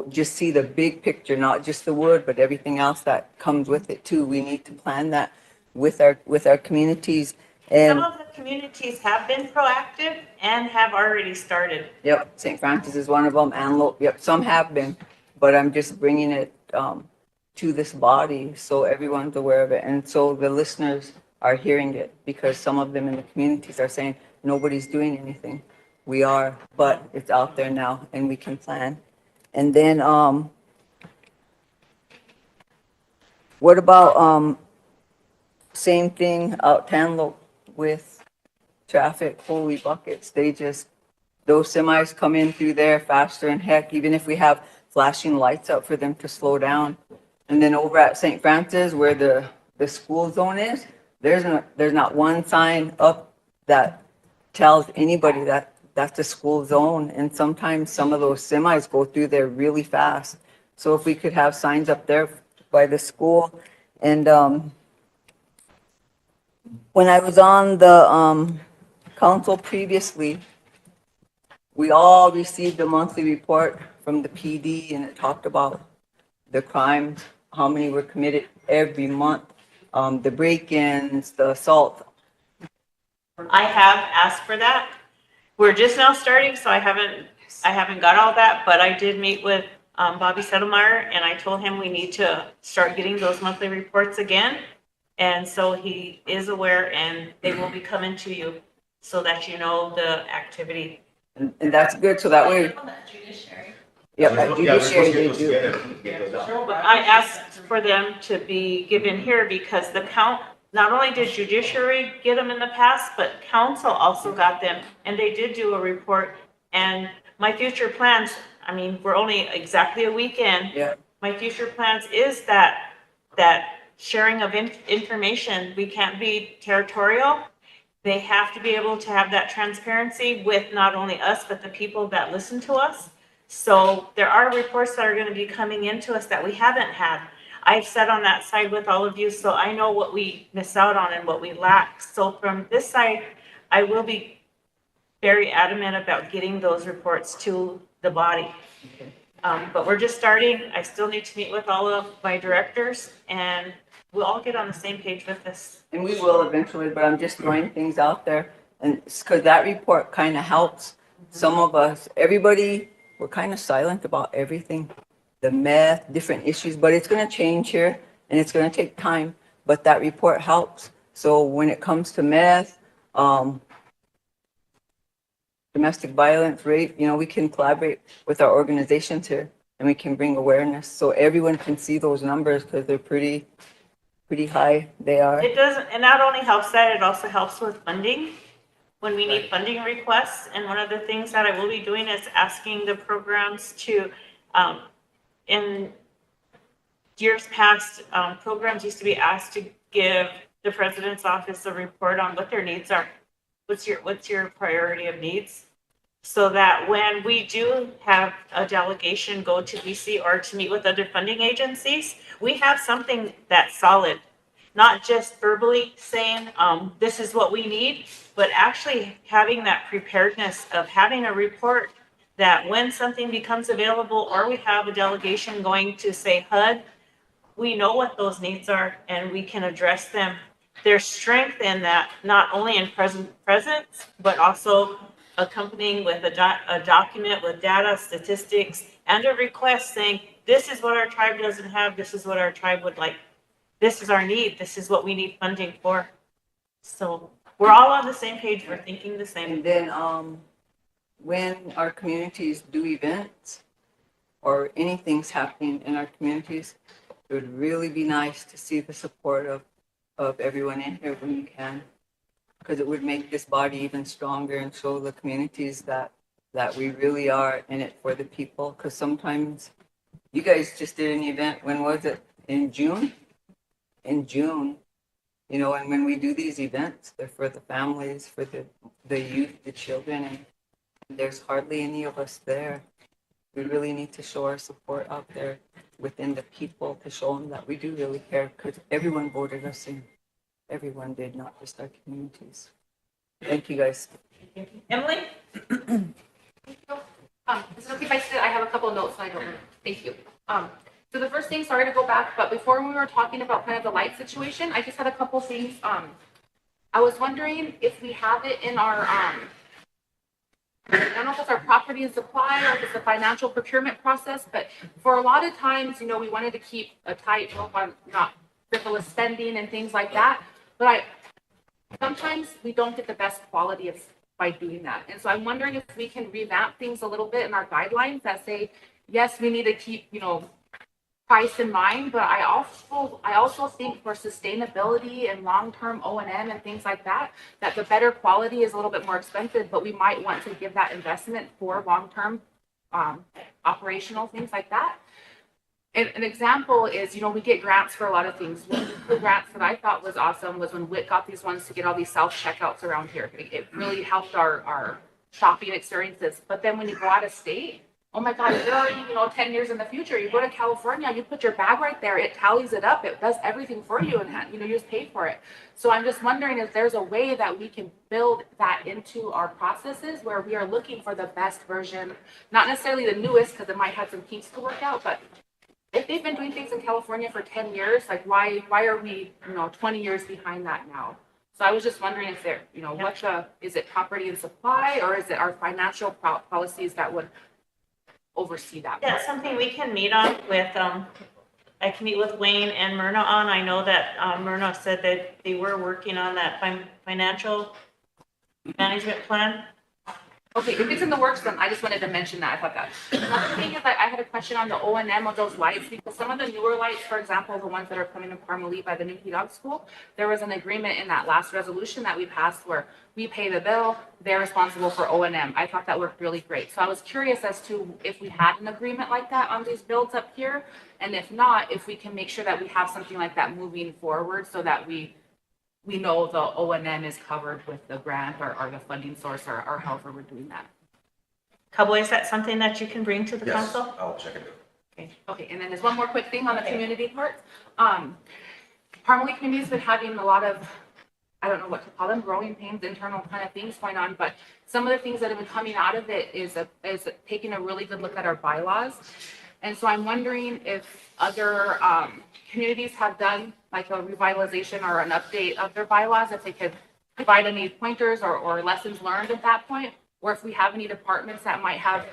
P: just see the big picture, not just the wood, but everything else that comes with it too. We need to plan that with our communities. And
A: some of the communities have been proactive and have already started.
P: Yep, St. Francis is one of them, Antelope. Yep, some have been, but I'm just bringing it to to this body, so everyone's aware of it. And so the listeners are hearing it, because some of them in the communities are saying, nobody's doing anything. We are, but it's out there now and we can plan. And then, what about, same thing out Tanlo with traffic, holy buckets. Those semis come in through there faster and heck, even if we have flashing lights up for them to slow down. And then over at St. Francis where the school zone is, there's not one sign up that tells anybody that that's a school zone. And sometimes some of those semis go through there really fast. So if we could have signs up there by the school. And when I was on the council previously, we all received a monthly report from the PD, and it talked about the crimes, how many were committed every month, the break-ins, the assault.
A: I have asked for that. We're just now starting, so I haven't got all that, but I did meet with Bobby Settlemeyer, and I told him we need to start getting those monthly reports again. And so he is aware, and they will be coming to you so that you know the activity.
P: And that's good, so that way. Yeah, at judiciary they do.
A: I asked for them to be given here because not only did judiciary get them in the past, but council also got them, and they did do a report. And my future plans, I mean, we're only exactly a week in.
P: Yeah.
A: My future plans is that sharing of information. We can't be territorial. They have to be able to have that transparency with not only us, but the people that listen to us. So there are reports that are going to be coming into us that we haven't had. I've sat on that side with all of you, so I know what we miss out on and what we lack. So from this side, I will be very adamant about getting those reports to the body. But we're just starting. I still need to meet with all of my directors, and we'll all get on the same page with this.
P: And we will eventually, but I'm just throwing things out there. And because that report kind of helps some of us, everybody, we're kind of silent about everything, the meth, different issues, but it's going to change here and it's going to take time, but that report helps. So when it comes to meth, domestic violence, rape, we can collaborate with our organizations here and we can bring awareness so everyone can see those numbers because they're pretty high. They are.
A: It doesn't, and not only helps that, it also helps with funding when we need funding requests. And one of the things that I will be doing is asking the programs to, in years past, programs used to be asked to give the president's office a report on what their needs are. What's your priority of needs? So that when we do have a delegation go to DC or to meet with other funding agencies, we have something that's solid, not just verbally saying, this is what we need, but actually having that preparedness of having a report that when something becomes available or we have a delegation going to say HUD, we know what those needs are and we can address them. There's strength in that, not only in presence, but also accompanying with a document with data, statistics, and a request saying, this is what our tribe doesn't have, this is what our tribe would like. This is our need, this is what we need funding for. So we're all on the same page, we're thinking the same.
P: And then when our communities do events or anything's happening in our communities, it would really be nice to see the support of everyone in here when you can, because it would make this body even stronger and show the communities that we really are in it for the people. Because sometimes you guys just did an event, when was it? In June? In June, and when we do these events, they're for the families, for the youth, the children, and there's hardly any of us there. We really need to show our support out there within the people to show them that we do really care, because everyone voted us in. Everyone did, not just our communities. Thank you, guys.
A: Emily?
I: Is it okay if I sit? I have a couple of notes so I don't. Thank you. So the first thing, sorry to go back, but before we were talking about kind of the light situation, I just had a couple things. I was wondering if we have it in our, I don't know if it's our property property and supply or if it's the financial procurement process, but for a lot of times, we wanted to keep a tight rope on not frivolous spending and things like that. But sometimes we don't get the best quality by doing that. And so I'm wondering if we can revamp things a little bit in our guidelines that say, yes, we need to keep, price in mind, but I also think for sustainability and long-term O&M and things like that, that the better quality is a little bit more expensive, but we might want to give that investment for long-term operational things like that. And an example is, we get grants for a lot of things. One of the grants that I thought was awesome was when WIT got these ones to get all these self-checkouts around here. It really helped our shopping experiences. But then when you go out of state, oh my God, you're already, 10 years in the future. You go to California, you put your bag right there, it tallies it up, it does everything for you, and you just pay for it. So I'm just wondering if there's a way that we can build that into our processes where we are looking for the best version, not necessarily the newest, because it might have some kinks to work out, but if they've been doing things in California for 10 years, like why are we, 20 years behind that now? So I was just wondering if there, is it property and supply, or is it our financial policies that would oversee that?
A: That's something we can meet on with, I can meet with Wayne and Myrna on. I know that Myrna said that they were working on that financial management plan.
I: Okay, if it's in the works, then I just wanted to mention that. I thought that. Another thing is I had a question on the O&M of those lights, because some of the newer lights, for example, the ones that are coming in Parmalee by the new Dog School, there was an agreement in that last resolution that we passed where we pay the bill, they're responsible for O&M. I thought that worked really great. So I was curious as to if we had an agreement like that on these builds up here, and if not, if we can make sure that we have something like that moving forward so that we know the O&M is covered with the grant or the funding source or however we're doing that.
A: Cowboy, is that something that you can bring to the council?
Q: I'll check it out.
I: Okay, and then there's one more quick thing on the community part. Parmalee community has been having a lot of, I don't know what to call them, growing pains, internal kind of things going on, but some of the things that have been coming out of it is taking a really good look at our bylaws. And so I'm wondering if other communities have done like a revitalization or an update of their bylaws, if they could provide any pointers or lessons learned at that point, or if we have any departments that might have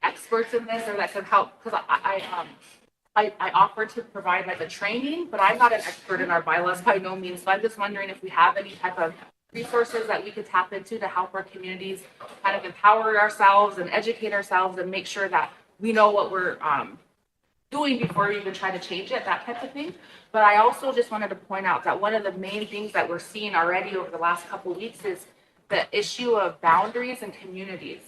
I: experts in this or that could help, because I offered to provide like a training, but I'm not an expert in our bylaws by no means. So I'm just wondering if we have any type of resources that we could tap into to help our communities kind of empower ourselves and educate ourselves and make sure that we know what we're doing before we even try to change it, that type of thing. But I also just wanted to point out that one of the main things that we're seeing already over the last couple of weeks is the issue of boundaries and communities.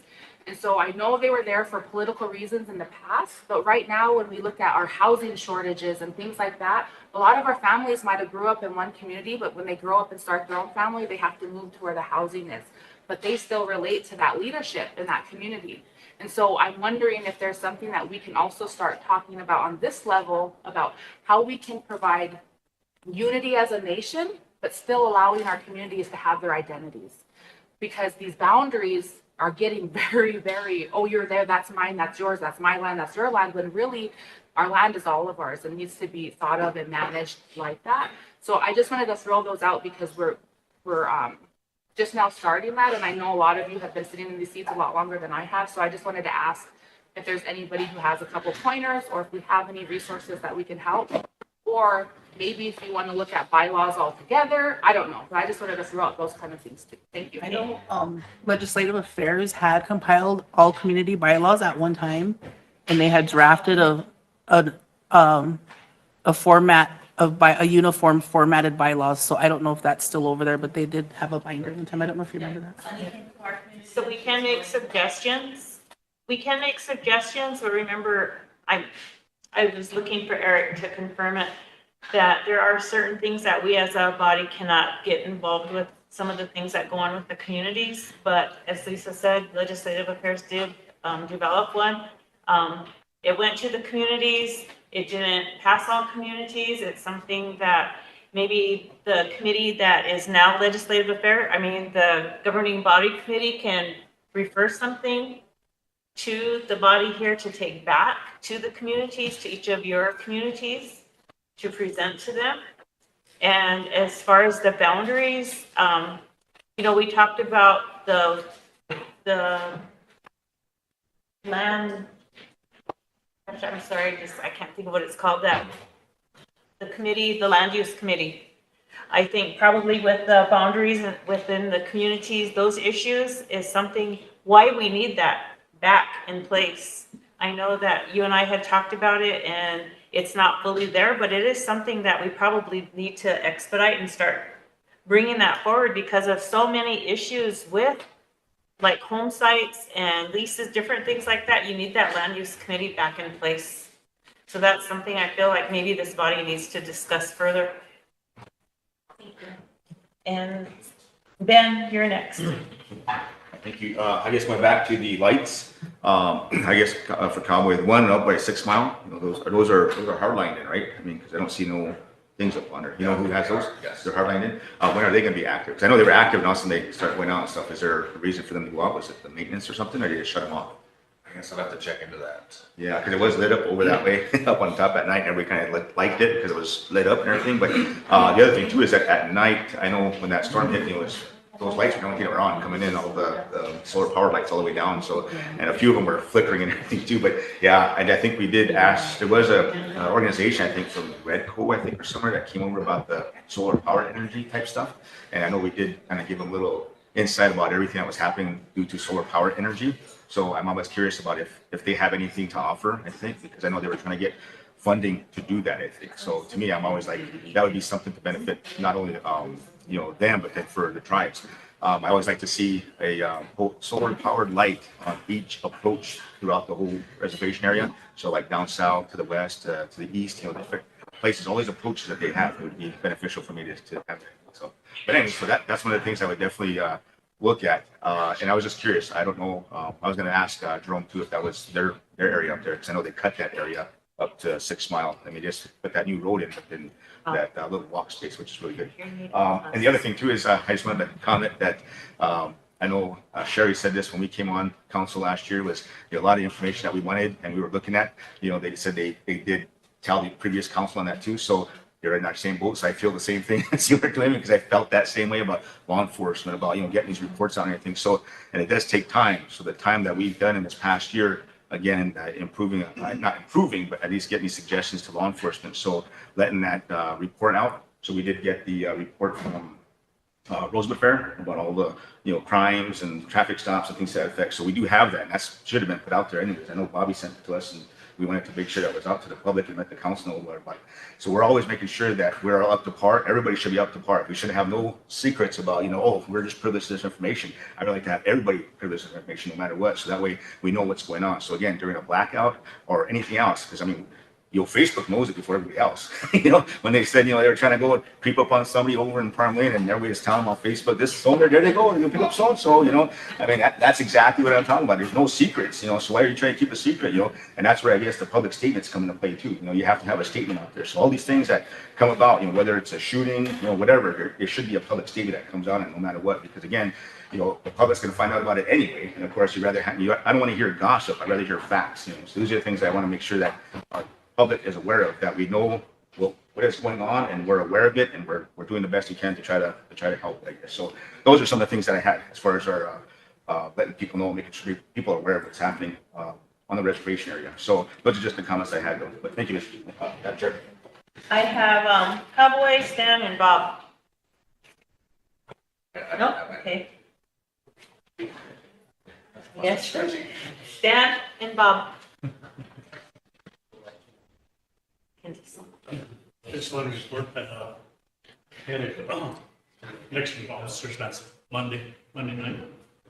I: And so I know they were there for political reasons in the past, but right now when we look at our housing shortages and things like that, a lot of our families might have grew up in one community, but when they grow up and start their own family, they have to move to where the housing is. But they still relate to that leadership in that community. And so I'm wondering if there's something that we can also start talking about on this level about how we can provide unity as a nation, but still allowing our communities to have their identities. Because these boundaries are getting very, very, oh, you're there, that's mine, that's yours, that's my land, that's your land, when really our land is all of ours and needs to be thought of and managed like that. So I just wanted to throw those out because we're just now starting that, and I know a lot of you have been sitting in these seats a lot longer than I have, so I just wanted to ask if there's anybody who has a couple pointers or if we have any resources that we can help, or maybe if you want to look at bylaws altogether, I don't know, but I just wanted to throw out those kind of things too. Thank you.
D: I know Legislative Affairs had compiled all community bylaws at one time, and they had drafted a format of a uniform formatted bylaws. So I don't know if that's still over there, but they did have a binder one time. I don't know if you remember that.
A: So we can make suggestions. But remember, I was looking for Eric to confirm it, that there are certain things that we as a body cannot get involved with, some of the things that go on with the communities. But as Lisa said, Legislative Affairs did develop one. It went to the communities. It didn't pass all communities. It's something that maybe the committee that is now Legislative Affairs, the governing body committee can refer something to the body here to take back to the communities, to each of your communities, to present to them. And as far as the boundaries, we talked about the land, I'm sorry, I can't think of what it's called, the committee, the land use committee. I think probably with the boundaries and within the communities, those issues is something, why we need that back in place. I know that you and I had talked about it and it's not fully there, but it is something that we probably need to expedite and start bringing that forward because of so many issues with like home sites and leases, different things like that. You need that land use committee back in place. So that's something I feel like maybe this body needs to discuss further. And Ben, you're next.
E: Thank you. I guess going back to the lights, I guess for Cowboy, the one up by 6 Mile, you know, those are hardlined in, right? I mean, because I don't see no things up under. You know who has those?
Q: Yes.
E: They're hardlined in. When are they going to be active? Because I know they were active and all of a sudden they start going out and stuff. Is there a reason for them to go out? Was it the maintenance or something, or did they just shut them off?
Q: I guess I'll have to check into that.
E: Yeah, because it was lit up over that way, up on top at night, and everybody kind of liked it because it was lit up and everything. But the other thing too is that at night, I know when that storm hit, you know, those lights were going on coming in, all the solar powered lights all the way down. So, and a few of them were flickering and everything too. But yeah, and I think we did ask. There was a organization, I think from Redco, I think, or somewhere that came over about the solar powered energy type stuff. And I know we did kind of give them a little insight about everything that was happening due to solar powered energy. So I'm always curious about if they have anything to offer, I think, because I know they were trying to get funding to do that, I think. So to me, I'm always like, that would be something to benefit not only, you know, them, but then for the tribes. I always like to see a solar powered light on each approach throughout the whole reservation area. So like down south to the west, to the east, you know, different places, all these approaches that they have, it would be beneficial for me to have. So, but anyway, so that's one of the things I would definitely, look at. And I was just curious. I don't know. I was going to ask Jerome too if that was their area up there, because I know they cut that area up to 6 Mile. I mean, just put that new road in, but then that little walk space, which is really good. And the other thing too is I just wanted to comment that I know Sherry said this when we came on council last year, was, you know, a lot of information that we wanted and we were looking at. You know, they said they did tell the previous council on that too. So you're in our same boat, so I feel the same thing as you were doing, because I felt that same way about law enforcement, about, you know, getting these reports out and everything. So, and it does take time. So the time that we've done in this past year, again, improving, not improving, but at least getting these suggestions to law enforcement. So letting that report out. So we did get the report from Rosebud Fair about all the, you know, crimes and traffic stops and things to that effect. So we do have that, and that should have been put out there anyways. I know Bobby sent it to us, and we wanted to make sure that was out to the public and let the council know about it. So we're always making sure that we're up to par. Everybody should be up to par. We should have no secrets about, you know, oh, we're just privileged to this information. I'd like to have everybody privileged to this information no matter what. So that way we know what's going on. So again, during a blackout or anything else, because I mean, you know, Facebook knows it before everybody else. You know, when they said, you know, they were trying to go creep up on somebody over in Palm Lane, and everybody was telling them on Facebook, this is there they go, they're gonna pick up so and so, you know. I mean, that's exactly what I'm talking about. There's no secrets, you know. So why are you trying to keep a secret, you know? And that's where I guess the public statements come into play too. You know, you have to have a statement out there. So all these things that come about, you know, whether it's a shooting, you know, whatever, there should be a public statement that comes out, and no matter what, because again, you know, the public's going to find out about it anyway. And of course, I don't want to hear gossip. I'd rather hear facts. You know, so these are the things that I want to make sure that our public is aware of, that we know what is going on, and we're aware of it, and we're doing the best we can to try to help, I guess. So those are some of the things that I had as far as our letting people know, making sure people are aware of what's happening on the reservation area. So those are just the comments I had, though. But thank you, Mr. Chair.
A: I have Cowboy, Stan, and Bob. No? Okay. Yes, Stan and Bob.
S: Just want to report that had a election of officers last Monday night.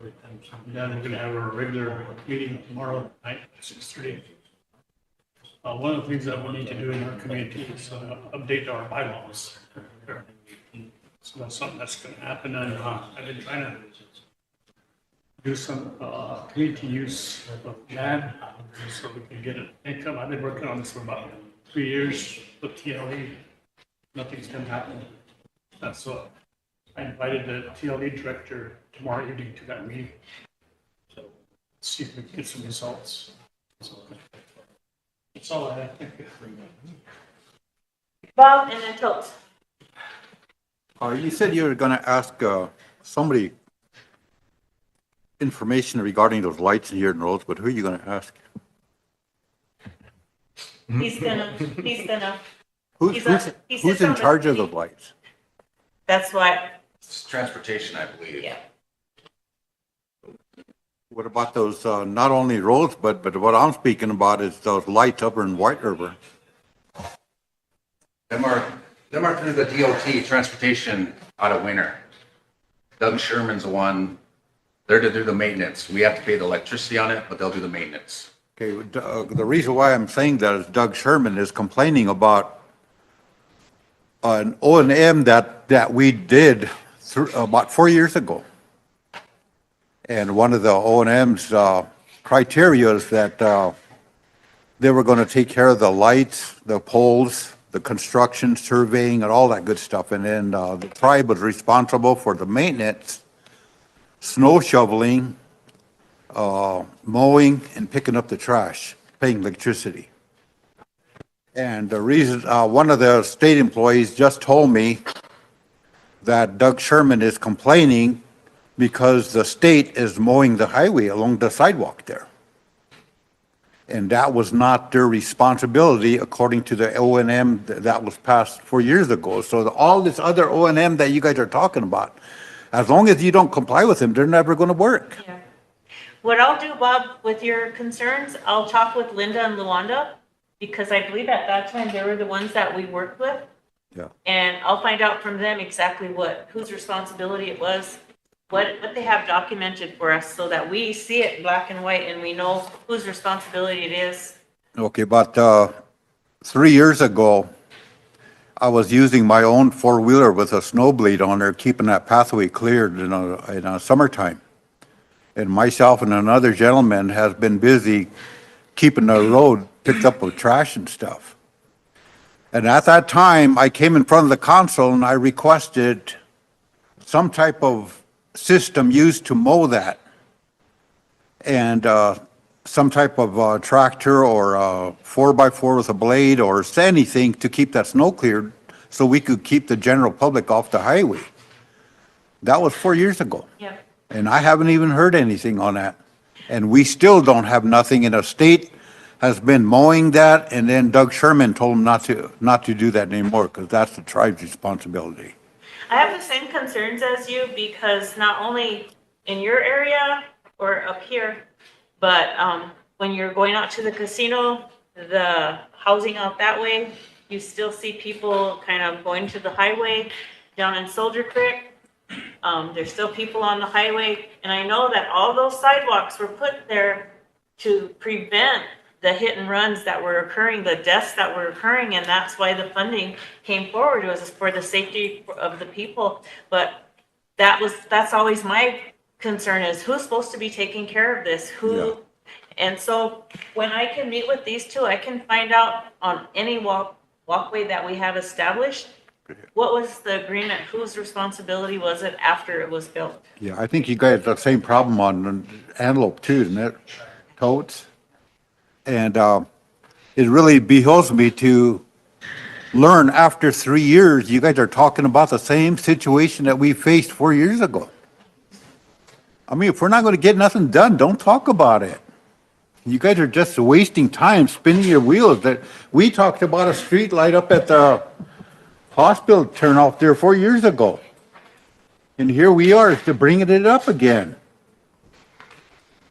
S: And then we're going to have a regular meeting tomorrow night at 6:30. One of the things that we need to do in our community is update our bylaws. So that's something that's going to happen, and I've been trying to do some community use of land so we can get an income. I've been working on this for about 3 years with TLE. Nothing's been happening. So I invited the TLE director tomorrow evening to that meeting. So see if we can get some results. So that's all I have. Thank you.
A: Bob and then Totes.
M: You said you were gonna ask somebody
O: information regarding those lights here in Rosebud, who are you gonna ask?
A: He's gonna,
O: Who's,
A: He's
O: who's,
A: a- he
O: who's
A: sits on
O: in
A: the
O: charge of
A: committee.
O: those lights?
A: that's why,
Q: It's transportation, I believe.
A: yeah.
O: What about those, not only Rosebud, but what I'm speaking about is those lights up in White River?
Q: Them are through the DOT, transportation out of Winter. Doug Sherman's the one, they're to do the maintenance. We have to pay the electricity on it, but they'll do the maintenance.
O: Okay, the reason why I'm saying that is Doug Sherman is complaining about an O&M that we did about 4 years ago. And one of the O&M's criteria is that they were going to take care of the lights, the poles, the construction, surveying, and all that good stuff. And then the tribe was responsible for the maintenance, snow shoveling, mowing, and picking up the trash, paying electricity. And the reason, one of the state employees just told me that Doug Sherman is complaining because the state is mowing the highway along the sidewalk there. And that was not their responsibility according to the O&M that was passed 4 years ago. So all this other O&M that you guys are talking about, as long as you don't comply with them, they're never going to work.
A: Yeah. What I'll do, Bob, with your concerns, I'll talk with Linda and Luanda, because I believe at that time they were the ones that we worked with.
O: Yeah.
A: And I'll find out from them exactly whose responsibility it was, what they have documented for us, so that we see it in black and white and we know whose responsibility it is.
O: Okay, about 3 years ago, I was using my own four-wheeler with a snow blade on there, keeping that pathway cleared in a summertime. And myself and another gentleman has been busy keeping the road picked up with trash and stuff. And at that time, I came in front of the council and I requested some type of system used to mow that. And some type of tractor or a 4x4 with a blade or anything to keep that snow cleared so we could keep the general public off the highway. That was 4 years ago.
A: Yeah.
O: And I haven't even heard anything on that. And we still don't have nothing, and the state has been mowing that, and then Doug Sherman told him not to do that anymore, because that's the tribe's responsibility.
A: I have the same concerns as you, because not only in your area or up here, but when you're going out to the casino, the housing out that way, you still see people kind of going to the highway down in Soldier Creek. There's still people on the highway, and I know that all those sidewalks were put there to prevent the hit and runs that were occurring, the deaths that were occurring, and that's why the funding came forward, was for the safety of the people. But that's always my concern, is who's supposed to be taking care of this?
O: Yeah.
A: And so when I can meet with these two, I can find out on any walkway that we have established, what was the agreement, whose responsibility was it after it was built?
O: Yeah, I think you guys have the same problem on Antelope too, isn't it? Totes. And it really behoves me to learn after 3 years, you guys are talking about the same situation that we faced 4 years ago. I mean, if we're not going to get nothing done, don't talk about it. You guys are just wasting time spinning your wheels. That we talked about a street light up at the hospital turn off there 4 years ago. And here we are to bringing it up again.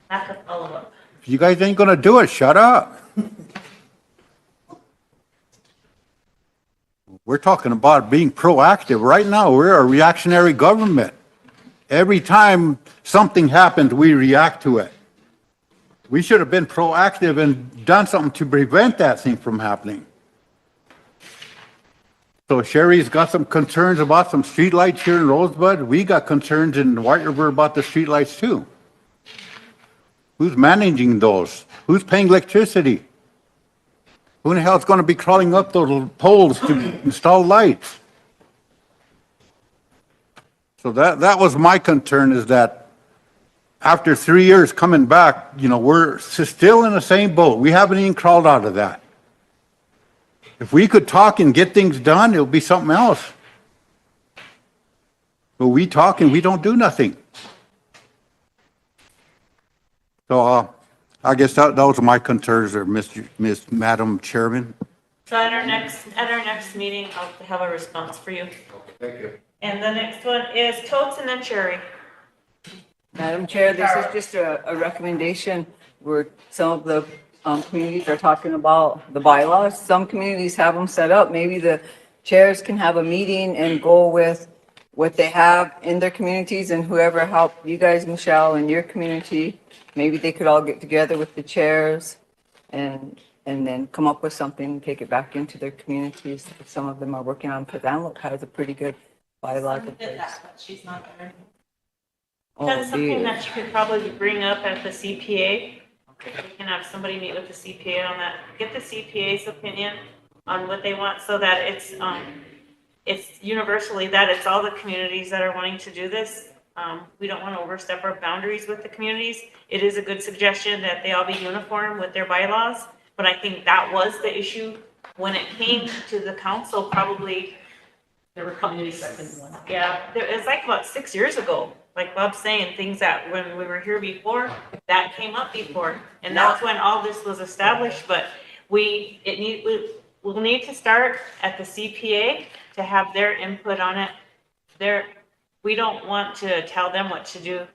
A: Have to follow up.
O: If you guys ain't gonna do it, shut up. We're talking about being proactive. Right now, we're a reactionary government. Every time something happens, we react to it. We should have been proactive and done something to prevent that thing from happening. So Sherry's got some concerns about some streetlights here in Rosebud. We got concerns in White River about the streetlights too. Who's managing those? Who's paying electricity? Who in the hell is going to be crawling up those poles to install lights? So that was my concern, is that after 3 years coming back, we're still in the same boat. We haven't even crawled out of that. If we could talk and get things done, it'll be something else. But we talk and we don't do nothing. So, I guess those are my concerns there, Madam Chairman.
A: So at our next meeting, I'll have a response for you.
M: Thank you.
A: And the next one is Totes and then Cherry.
P: Madam Chair, this is just a recommendation where some of the communities are talking about the bylaws. Some communities have them set up. Maybe the chairs can have a meeting and go with what they have in their communities, and whoever helped you guys, Michelle, in your community, maybe they could all get together with the chairs and then come up with something and take it back into their communities. Some of them are working on, because Antelope has a pretty good bylaw in place.
A: She's not there.
P: Oh,
A: That's something
P: dear.
A: that you could probably bring up at the CPA. We can have somebody meet with the CPA on that, get the CPA's opinion on what they want, so that it's universally that it's all the communities that are wanting to do this. We don't want to overstep our boundaries with the communities. It is a good suggestion that they all be uniform with their bylaws, but I think that was the issue when it came to the council, probably.
D: There were communities that didn't want it.
A: Yeah, it's like about 6 years ago, like Bob's saying, things that when we were here before, that came up before. And that's when all this was established, but we'll need to start at the CPA to have their input on it. We don't want to tell them what to do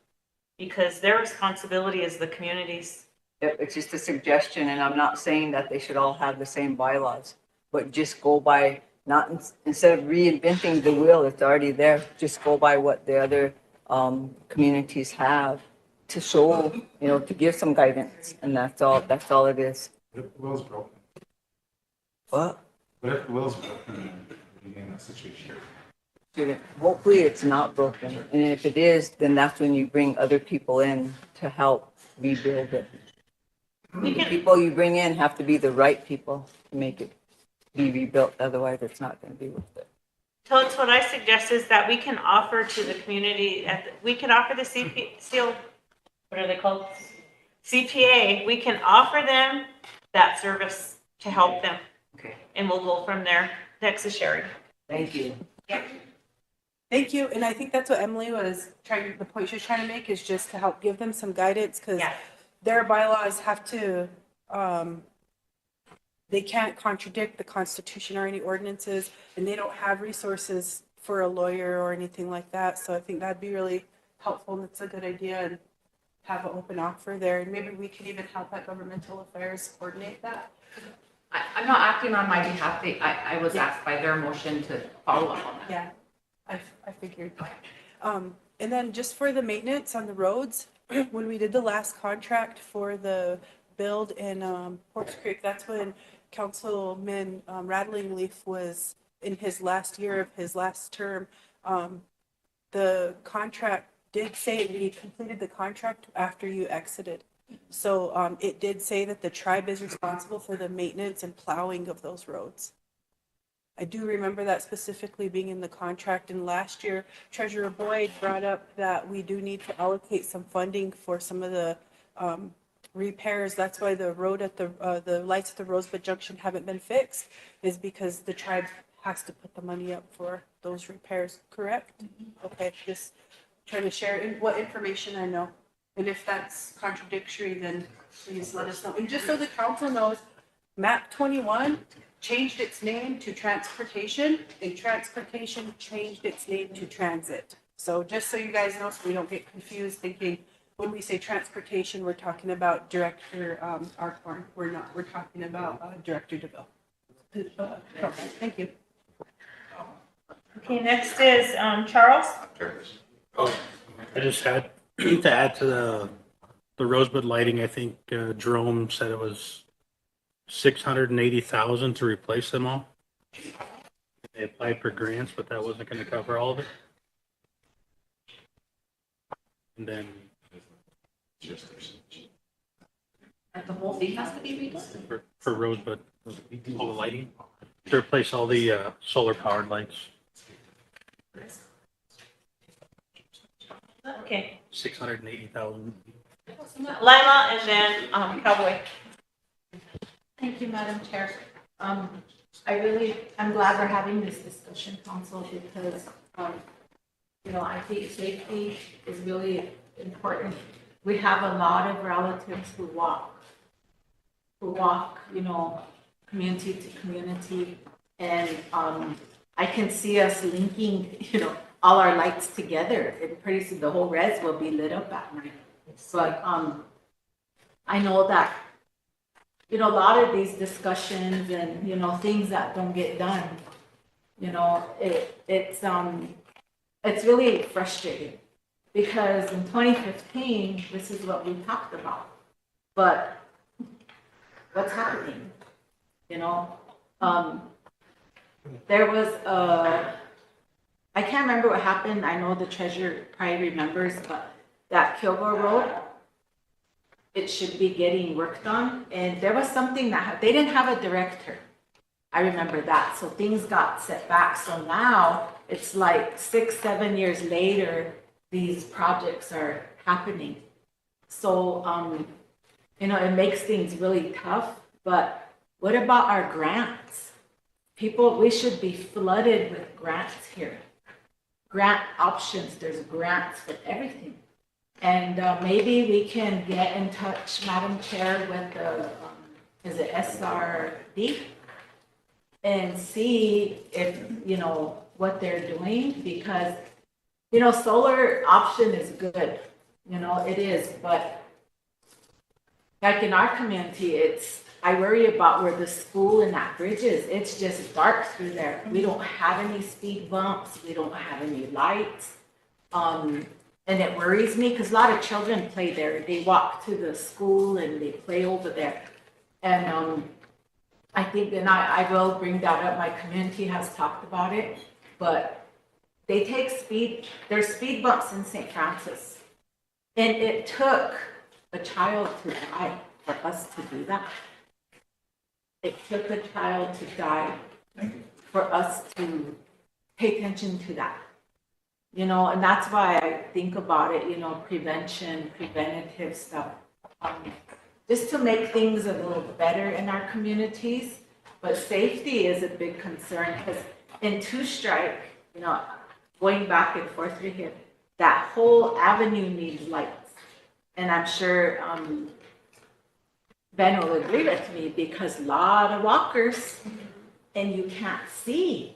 A: because their responsibility is the communities.
P: It's just a suggestion, and I'm not saying that they should all have the same bylaws, but just go by, not, instead of reinventing the wheel, it's already there, just go by what the other communities have to show, to give some guidance, and that's all it is.
B: What if the wheel's broken?
P: What?
B: What if the wheel's broken in that situation?
P: Hopefully it's not broken, and if it is, then that's when you bring other people in to help rebuild it. The people you bring in have to be the right people to make it be rebuilt, otherwise it's not going to be worth it.
A: Totes, what I suggest is that we can offer to the community, we can offer the what are they called? CPA, we can offer them that service to help them.
P: Okay.
A: And we'll go from there. Next is Sherry.
P: Thank you.
G: Thank you, and I think that's what Emily was the point she was trying to make is just to help give them some guidance, because their bylaws have to, they can't contradict the Constitution or any ordinances, and they don't have resources for a lawyer or anything like that, so I think that'd be really helpful, and it's a good idea, and have an open offer there, and maybe we could even help at governmental affairs coordinate that.
I: I'm not acting on my behalf. I was asked by their motion to follow up on that.
G: Yeah, I figured. And then just for the maintenance on the roads, when we did the last contract for the build in Ports Creek, that's when Councilman Rattling Leaf was in his last year of his last term. The contract did say we completed the contract after you exited. So it did say that the tribe is responsible for the maintenance and plowing of those roads. I do remember that specifically being in the contract, and last year Treasurer Boyd brought up that we do need to allocate some funding for some of the repairs. That's why the road at the lights at the Rosebud Junction haven't been fixed, is because the tribe has to put the money up for those repairs, correct? Mm-hmm. Okay, just trying to share what information I know. And if that's contradictory, then please let us know. And just so the council knows, map 21 changed its name to transportation, and transportation changed its name to transit. So just so you guys know, so we don't get confused thinking when we say transportation, we're talking about Director Arpa. We're not. We're talking about Director DeVille. Thank you.
A: Okay, next is Charles.
S: I just had to add to the Rosebud lighting. I think Jerome said it was 680,000 to replace them all. They applied for grants, but that wasn't going to cover all of it. And then
I: And the whole thing has to be redone?
S: for Rosebud, all the lighting, to replace all the solar powered lights.
A: Okay.
S: 680,000.
A: Lila and then Cowboy.
K: Thank you, Madam Chair. I'm glad we're having this discussion, council, because, I think safety is really important we have a lot of relatives who walk, community to community. And I can see us linking, all our lights together. And pretty soon the whole res will be lit up at night. But I know that, a lot of these discussions and, things that don't get done, it's really frustrating. Because in 2015, this is what we talked about. But what's happening? There was I can't remember what happened. I know the treasurer probably remembers, but that Kilgore Road, it should be getting worked on. And there was something that they didn't have a director. I remember that. So things got set back. So now it's like 6-7 years later, these projects are happening. So, it makes things really tough. But what about our grants? We should be flooded with grants here. Grant options, there's grants for everything. And maybe we can get in touch, Madam Chair, with the, is it SRD? And see if, what they're doing, because, solar option is good, it is, but like in our community, I worry about where the school and that bridge is. It's just dark through there. We don't have any speed bumps. We don't have any lights. And it worries me because a lot of children play there. They walk to the school and they play over there. And I think, and I will bring that up, my community has talked about it, but they take there's speed bumps in St. Francis. And it took a child to die for us to do that. It took a child to die for us to pay attention to that. And that's why I think about it, prevention, preventative stuff. Just to make things a little better in our communities. But safety is a big concern because in Two Strike, going back and forth through here, that whole avenue needs lights. And I'm sure Ben will agree with me because a lot of walkers and you can't see.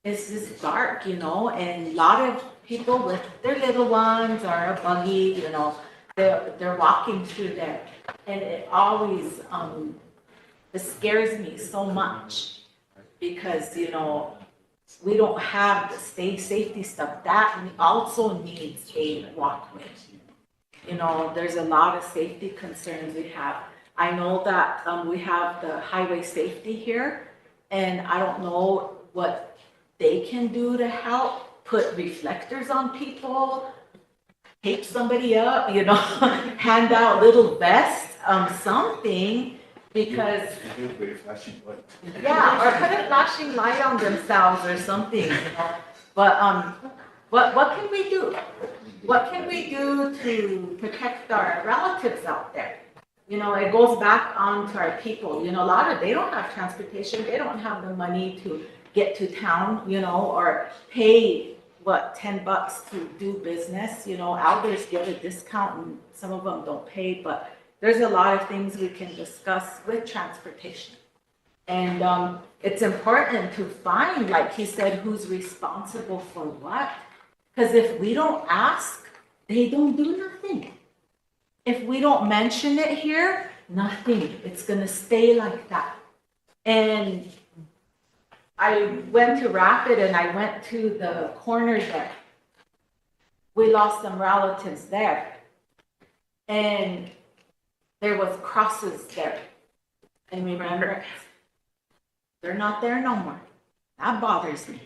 K: It's just dark, and a lot of people with their little ones or a buggy, they're walking through there. And it always, it scares me so much because, we don't have the safety stuff. That also needs a walkway. There's a lot of safety concerns we have. I know that we have the highway safety here, and I don't know what they can do to help put reflectors on people, tape somebody up, hand out little vests, something, because yeah, or put a flashing light on themselves or something. But what can we do? What can we do to protect our relatives out there? It goes back on to our people. A lot of, they don't have transportation. They don't have the money to get to town, or pay, $10 to do business. Elders get a discount and some of them don't pay, but there's a lot of things we can discuss with transportation. And it's important to find, like he said, who's responsible for what. Because if we don't ask, they don't do nothing. If we don't mention it here, nothing. It's going to stay like that. And I went to Rapid and I went to the corner there. We lost some relatives there. And there was crosses there. And remember, they're not there no more. That bothers me.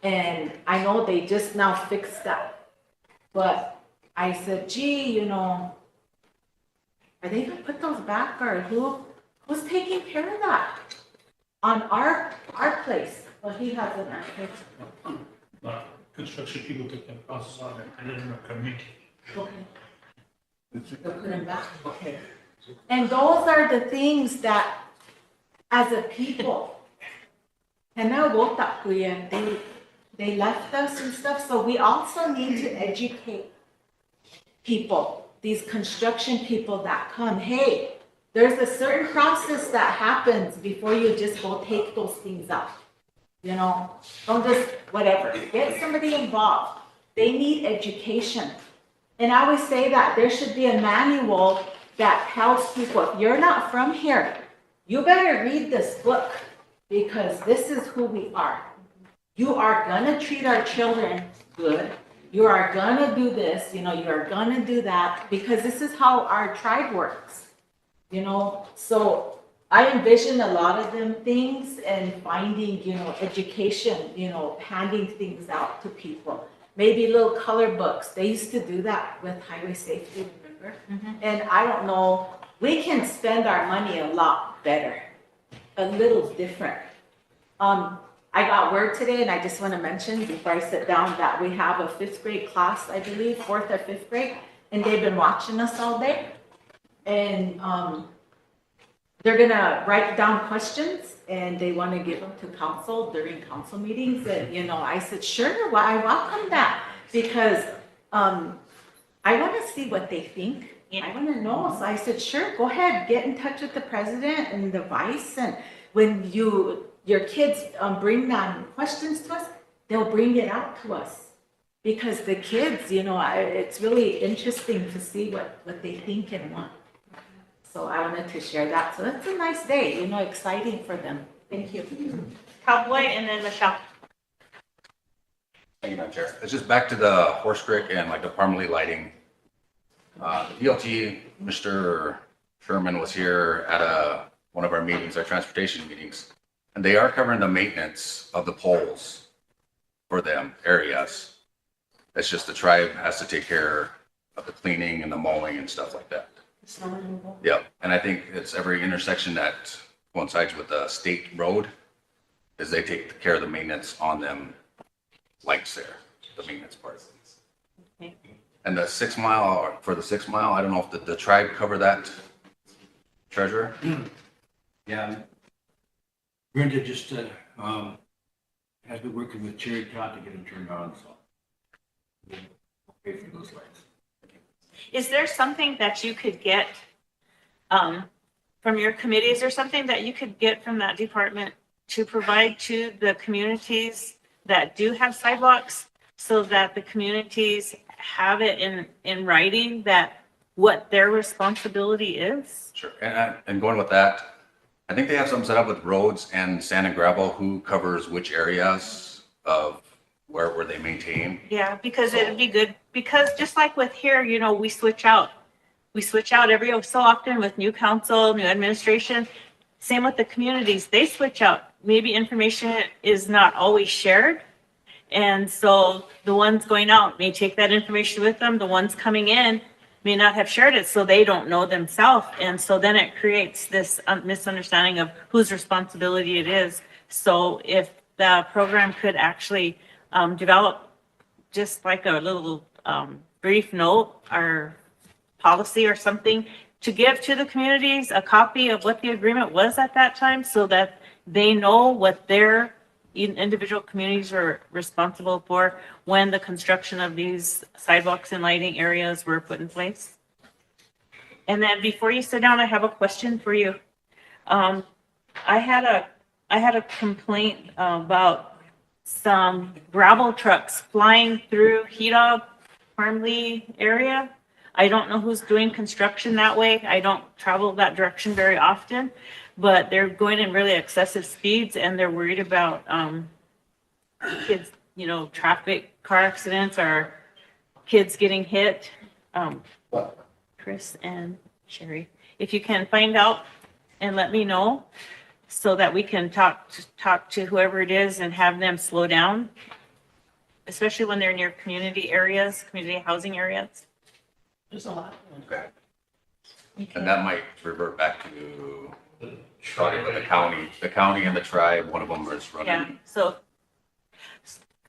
K: And I know they just now fixed that. But I said, gee, are they going to put those back, or who's taking care of that on our place? Well, he has an answer.
S: Construction people took that process on it, and then a committee.
K: Okay. They'll put them back. Okay. And those are the things that, as a people, and they left us and stuff, so we also need to educate people, these construction people that come, hey, there's a certain process that happens before you just go take those things out. You know, don't just, whatever, get somebody involved. They need education. And I always say that there should be a manual that tells people, if you're not from here, you better read this book because this is who we are. You are gonna treat our children good. You are gonna do this, you know, you are gonna do that because this is how our tribe works, you know? So I envision a lot of them things and finding, you know, education, you know, handing things out to people. Maybe little color books. They used to do that with highway safety, remember? And I don't know, we can spend our money a lot better, a little different. I got word today, and I just want to mention before I sit down that we have a 5th grade class, I believe, 4th or 5th grade, and they've been watching us all day. And they're gonna write down questions, and they want to give them to council during council meetings. And you know, I said, sure, well, I welcome that because I want to see what they think. I want to know. So I said, sure, go ahead, get in touch with the president and the vice, and when your kids bring down questions to us, they'll bring it out to us. Because the kids, you know, it's really interesting to see what they think and want. So I wanted to share that. So it's a nice day, you know, exciting for them. Thank you.
A: Cowboy and then Michelle.
Q: Thank you, Madam Chair. It's just back to the horse crick and like the permanently lighting. DLT, Mr. Sherman was here at one of our meetings, our transportation meetings, and they are covering the maintenance of the poles for them areas. It's just the tribe has to take care of the cleaning and the mowing and stuff like that. Yep, and I think it's every intersection that coincides with the state road is they take care of the maintenance on them lights there, the maintenance part.
A: Okay.
Q: And the 6 mile, for the 6 mile, I don't know if the tribe cover that, treasurer?
H: Yeah. Brenda just, has been working with Cherry Todd to get them turned on, so. We'll pay for those lights.
A: Is there something that you could get from your committees or something that you could get from that department to provide to the communities that do have sidewalks so that the communities have it in writing that what their responsibility is?
Q: Sure, and going with that, I think they have something set up with roads and sand and gravel, who covers which areas of where they maintain.
A: Yeah, because it'd be good, because just like with here, you know, we switch out every so often with new council, new administration. Same with the communities, they switch out. Maybe information is not always shared. And so the ones going out may take that information with them. The ones coming in may not have shared it, so they don't know themselves. And so then it creates this misunderstanding of whose responsibility it is. So if the program could actually develop just like a little brief note or policy or something to give to the communities, a copy of what the agreement was at that time so that they know what their individual communities are responsible for when the construction of these sidewalks and lighting areas were put in place. And then before you sit down, I have a question for you. I had a complaint about some gravel trucks flying through Hedog, Farmley area. I don't know who's doing construction that way. I don't travel that direction very often, but they're going in really excessive speeds and they're worried about kids, you know, traffic, car accidents or kids getting hit. Chris and Sherry, if you can find out and let me know so that we can talk to whoever it is and have them slow down, especially when they're near community areas, community housing areas. There's a lot.
Q: Okay. And that might revert back to starting with the county and the tribe, one of them is running.
A: Yeah, so,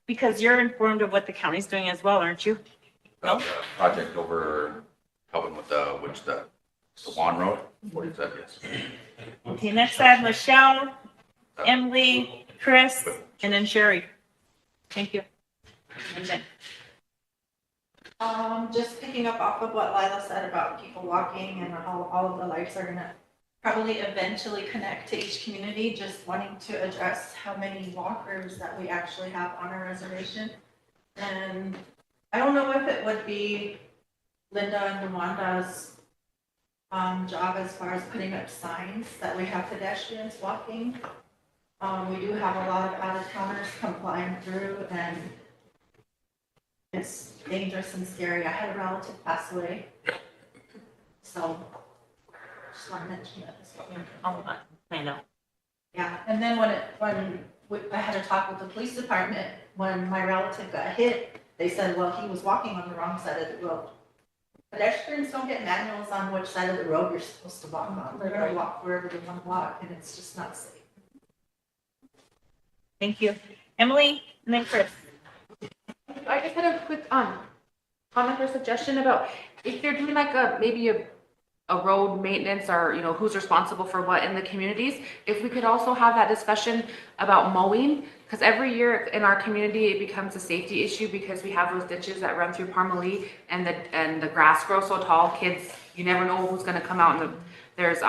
A: because you're informed of what the county's doing as well, aren't you?
Q: The project over, helping with the Swan Road, what is that, yes.
A: Okay, next I have Michelle, Emily, Chris, and then Sherry. Thank you. And then,
L: Just picking up off of what Lila said about people walking and how all of the lights are gonna probably eventually connect to each community, just wanting to address how many walkers that we actually have on our reservation. And I don't know if it would be Linda and Rwanda's job as far as putting up signs that we have pedestrians walking. We do have a lot of out-of-towners come flying through, and it's dangerous and scary. I had a relative pass away, so just want to mention that as well.
A: Oh, I know.
L: Yeah, and then I had a talk with the police department, when my relative got hit, they said, well, he was walking on the wrong side of the road. Pedestrians don't get manuals on which side of the road you're supposed to walk on. They're gonna walk wherever they want to walk, and it's just not safe.
A: Thank you. Emily, and then Chris.
I: I just had a quick comment or suggestion about if they're doing like maybe a road maintenance, or who's responsible for what in the communities, if we could also have that discussion about mowing, because every year in our community it becomes a safety issue because we have those ditches that run through Parmalee, and the grass grows so tall, kids, you never know who's going to come out, and there's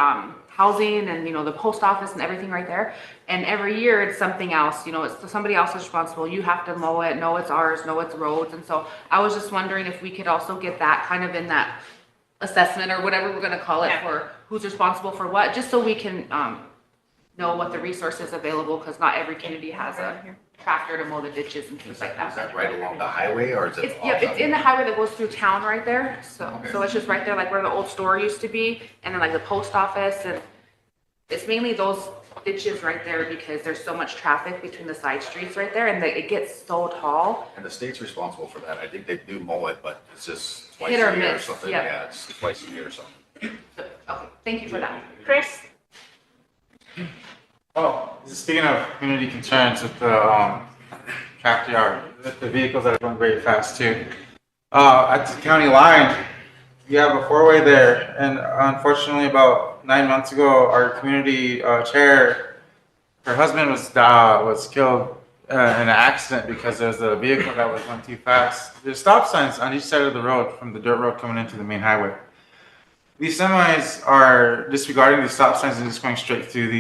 I: housing and the post office and everything right there, and every year it's something else, it's somebody else is responsible, you have to mow it, no it's ours, no it's roads. And so I was just wondering if we could also get that kind of in that assessment or whatever we're going to call it, for who's responsible for what, just so we can know what the resources available, because not every community has a tractor to mow the ditches and things like that.
Q: Is that right along the highway, or is it?
I: It's in the highway that goes through town right there, so it's just right there, like where the old store used to be, and then like the post office, and it's mainly those ditches right there because there's so much traffic between the side streets right there, and it gets so tall.
Q: And the state's responsible for that. I think they do mow it, but it's just twice
I: Hit or
Q: a year or
I: miss,
Q: something.
I: yeah.
Q: Yeah, it's twice a year or something.
I: Okay, thank you for that.
A: Chris?
B: Oh, speaking of community concerns with the tractor yard, with the vehicles that are going very fast too. At the county line, you have a four-way there, and unfortunately, about 9 months ago, our community chair, her husband was killed in an accident because there was a vehicle that was going too fast. There's stop signs on each side of the road from the dirt road coming into the main highway. These semis are disregarding these stop signs and just going straight through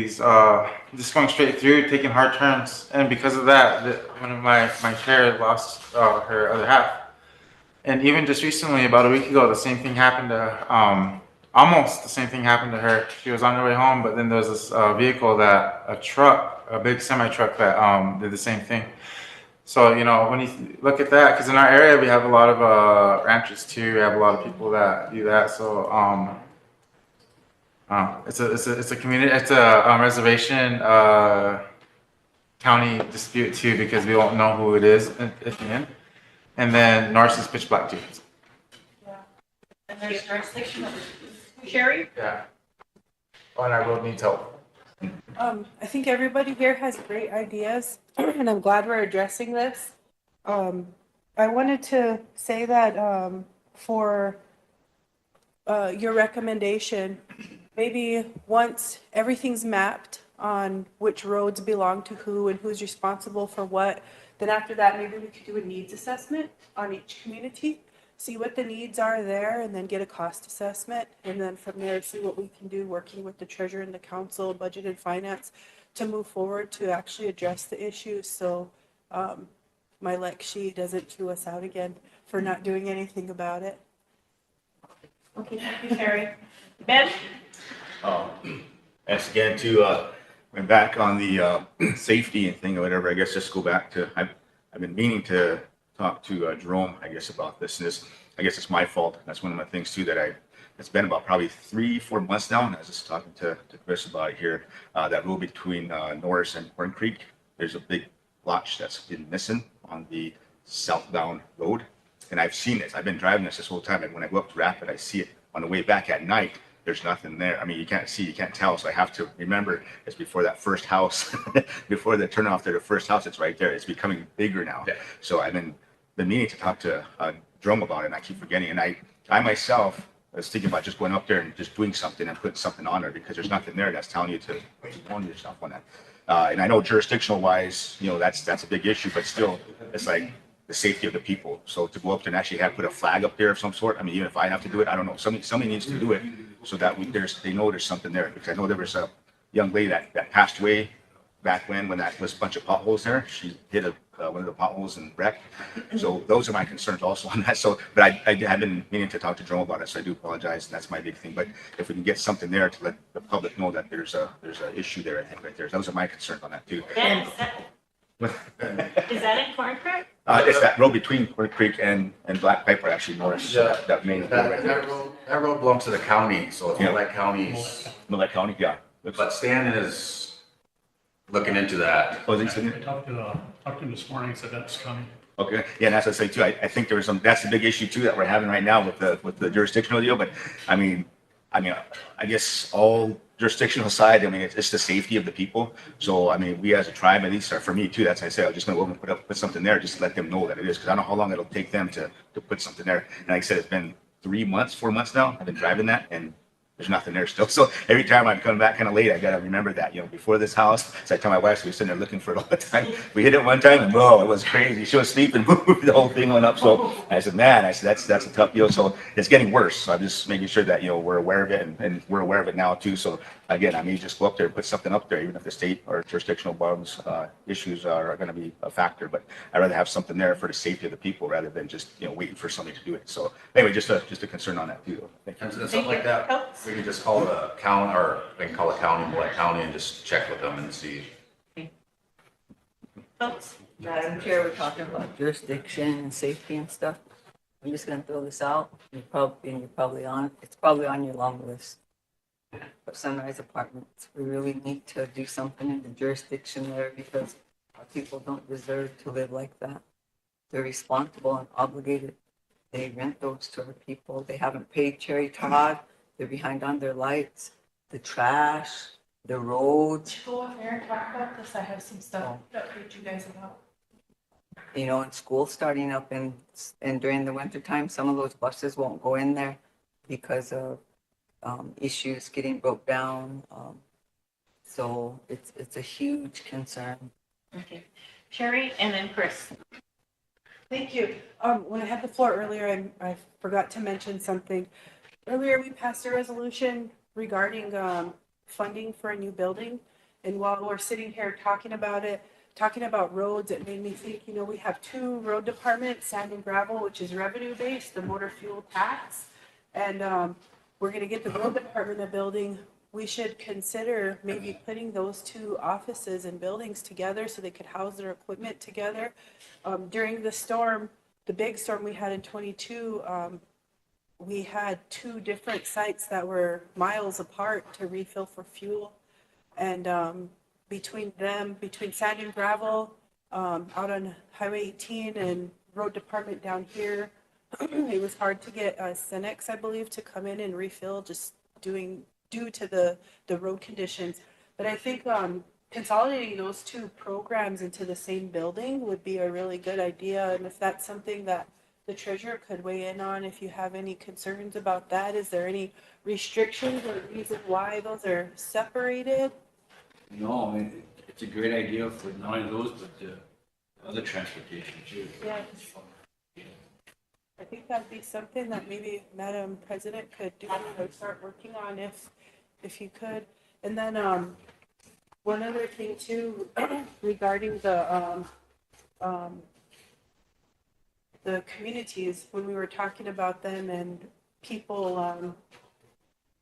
B: taking hard turns. And because of that, one of my chair lost her other half. And even just recently, about a week ago, the same thing happened to, almost the same thing happened to her. She was on her way home, but then there was this vehicle a big semi truck that did the same thing. So, when you look at that, because in our area, we have a lot of ranchers too. We have a lot of people that do that. So, it's a community, it's a reservation county dispute too, because we won't know who it is at the end. And then Norris is pitch black too.
L: Yeah. And there's jurisdiction of
A: Sherry?
B: Yeah. On our road needs help.
G: I think everybody here has great ideas, and I'm glad we're addressing this. I wanted to say that for your recommendation, maybe once everything's mapped on which roads belong to who and who's responsible for what, then after that, maybe we could do a needs assessment on each community, see what the needs are there, and then get a cost assessment. And then from there, see what we can do, working with the treasurer and the council, budget and finance, to move forward to actually address the issues. So my Lexi doesn't chew us out again for not doing anything about it.
A: Okay, thank you, Sherry. Ben?
E: As again to went back on the safety and thing or whatever. I guess just go back to I've been meaning to talk to Jerome, I guess, about this. And this, I guess, it's my fault. That's one of my things too that it's been about probably 3-4 months now, and I was just talking to Chris about it here. That road between Norris and Horn Creek, there's a big blotch that's been missing on the southbound road, and I've seen it. I've been driving this whole time, and when I go up to Rapid, I see it on the way back at night. There's nothing there. I mean, you can't see, you can't tell. So I have to remember it's before that first house, before the turn off there, the first house, it's right there. It's becoming bigger now. Yeah. So I've been meaning to talk to Jerome about it, and I keep forgetting. And I myself was thinking about just going up there and just doing something and putting something on there, because there's nothing there that's telling you to warn yourself on that. And I know jurisdictional wise, that's a big issue, but still, it's like the safety of the people. So to go up there and actually put a flag up there of some sort, I mean, even if I have to do it, I don't know, somebody needs to do it so that they know there's something there. Because I know there was a young lady that passed away back when that was a bunch of potholes there. She hit one of the potholes and wrecked. So those are my concerns also on that. So, but I have been meaning to talk to Jerome about it, so I do apologize. And that's my big thing. But if we can get something there to let the public know that there's an issue there, I think right there. Those are my concerns on that too.
A: Ben, is that in Corn Creek?
E: It's that road between Corn Creek and Black Piper, actually, Norris.
Q: Yeah.
E: That main road right there.
Q: That road belongs to the county, so it's Millette County's.
E: Millette County, yeah.
Q: But Stan is looking into that.
E: Oh,
S: I talked to him this morning, said that's coming.
E: Okay, yeah, and that's what I say too. I think there was that's the big issue too that we're having right now with the jurisdictional deal. But I mean, I guess all jurisdictional side, I mean, it's the safety of the people. So I mean, we as a tribe, at least for me too, that's what I say. I'm just gonna go and put something there, just to let them know that it is, because I don't know how long it'll take them to put something there. And like I said, it's been 4 months now. I've been driving that, and there's nothing there still. So every time I'm coming back kind of late, I got to remember that, before this house. So I tell my wife, so we were sitting there looking for it all the time. We hit it one time and it was crazy. She was sleeping, the whole thing went up. So I said, man, that's a tough deal. So it's getting worse. So I'm just making sure that, we're aware of it and we're aware of it now too. So again, I may just go up there and put something up there, even if the state or jurisdictional bonds issues are going to be a factor. But I'd rather have something there for the safety of the people rather than just, waiting for somebody to do it. So anyway, just a concern on that too. Thank you.
Q: And something like that, we can just call the county, or we can call the county, Millette County, and just check with them and see.
P: Madam Chair, we're talking about jurisdiction and safety and stuff. I'm just gonna throw this out. It's probably on your long list. But Sunrise Apartments, we really need to do something in the jurisdiction there because our people don't deserve to live like that. They're responsible and obligated. They rent those to our people. They haven't paid Cherry Todd. They're behind on their lights, the trash, the roads.
G: Go on there and talk about this. I have some stuff to update you guys about.
P: And school starting up and during the winter time, some of those buses won't go in there because of issues getting broke down. So it's a huge concern.
A: Okay. Sherry and then Chris.
G: Thank you. When I had the floor earlier, I forgot to mention something. Earlier, we passed a resolution regarding funding for a new building. And while we're sitting here talking about roads, it made me think, we have 2 road departments, sand and gravel, which is revenue-based, the motor fuel tax. And we're going to get the road department a building. We should consider maybe putting those 2 offices and buildings together so they could house their equipment together. During the storm, the big storm we had in 22, we had 2 different sites that were miles apart to refill for fuel. And between sand and gravel, out on Highway 18 and road department down here, it was hard to get Cenex, I believe, to come in and refill just due to the road conditions. But I think consolidating those 2 programs into the same building would be a really good idea. And if that's something that the treasurer could weigh in on, if you have any concerns about that, is there any restrictions or reason why those are separated?
H: No, I mean, it's a great idea for not only those, but the other transportation too.
G: Yes. I think that'd be something that maybe Madam President could do or start working on if you could. And then one other thing too, regarding the communities, when we were talking about them and people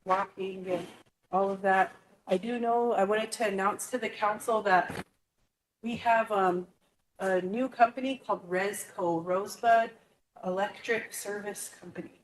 G: walking and all of that, I do know, I wanted to announce to the council that we have a new company called Rosebud Electric Service Company.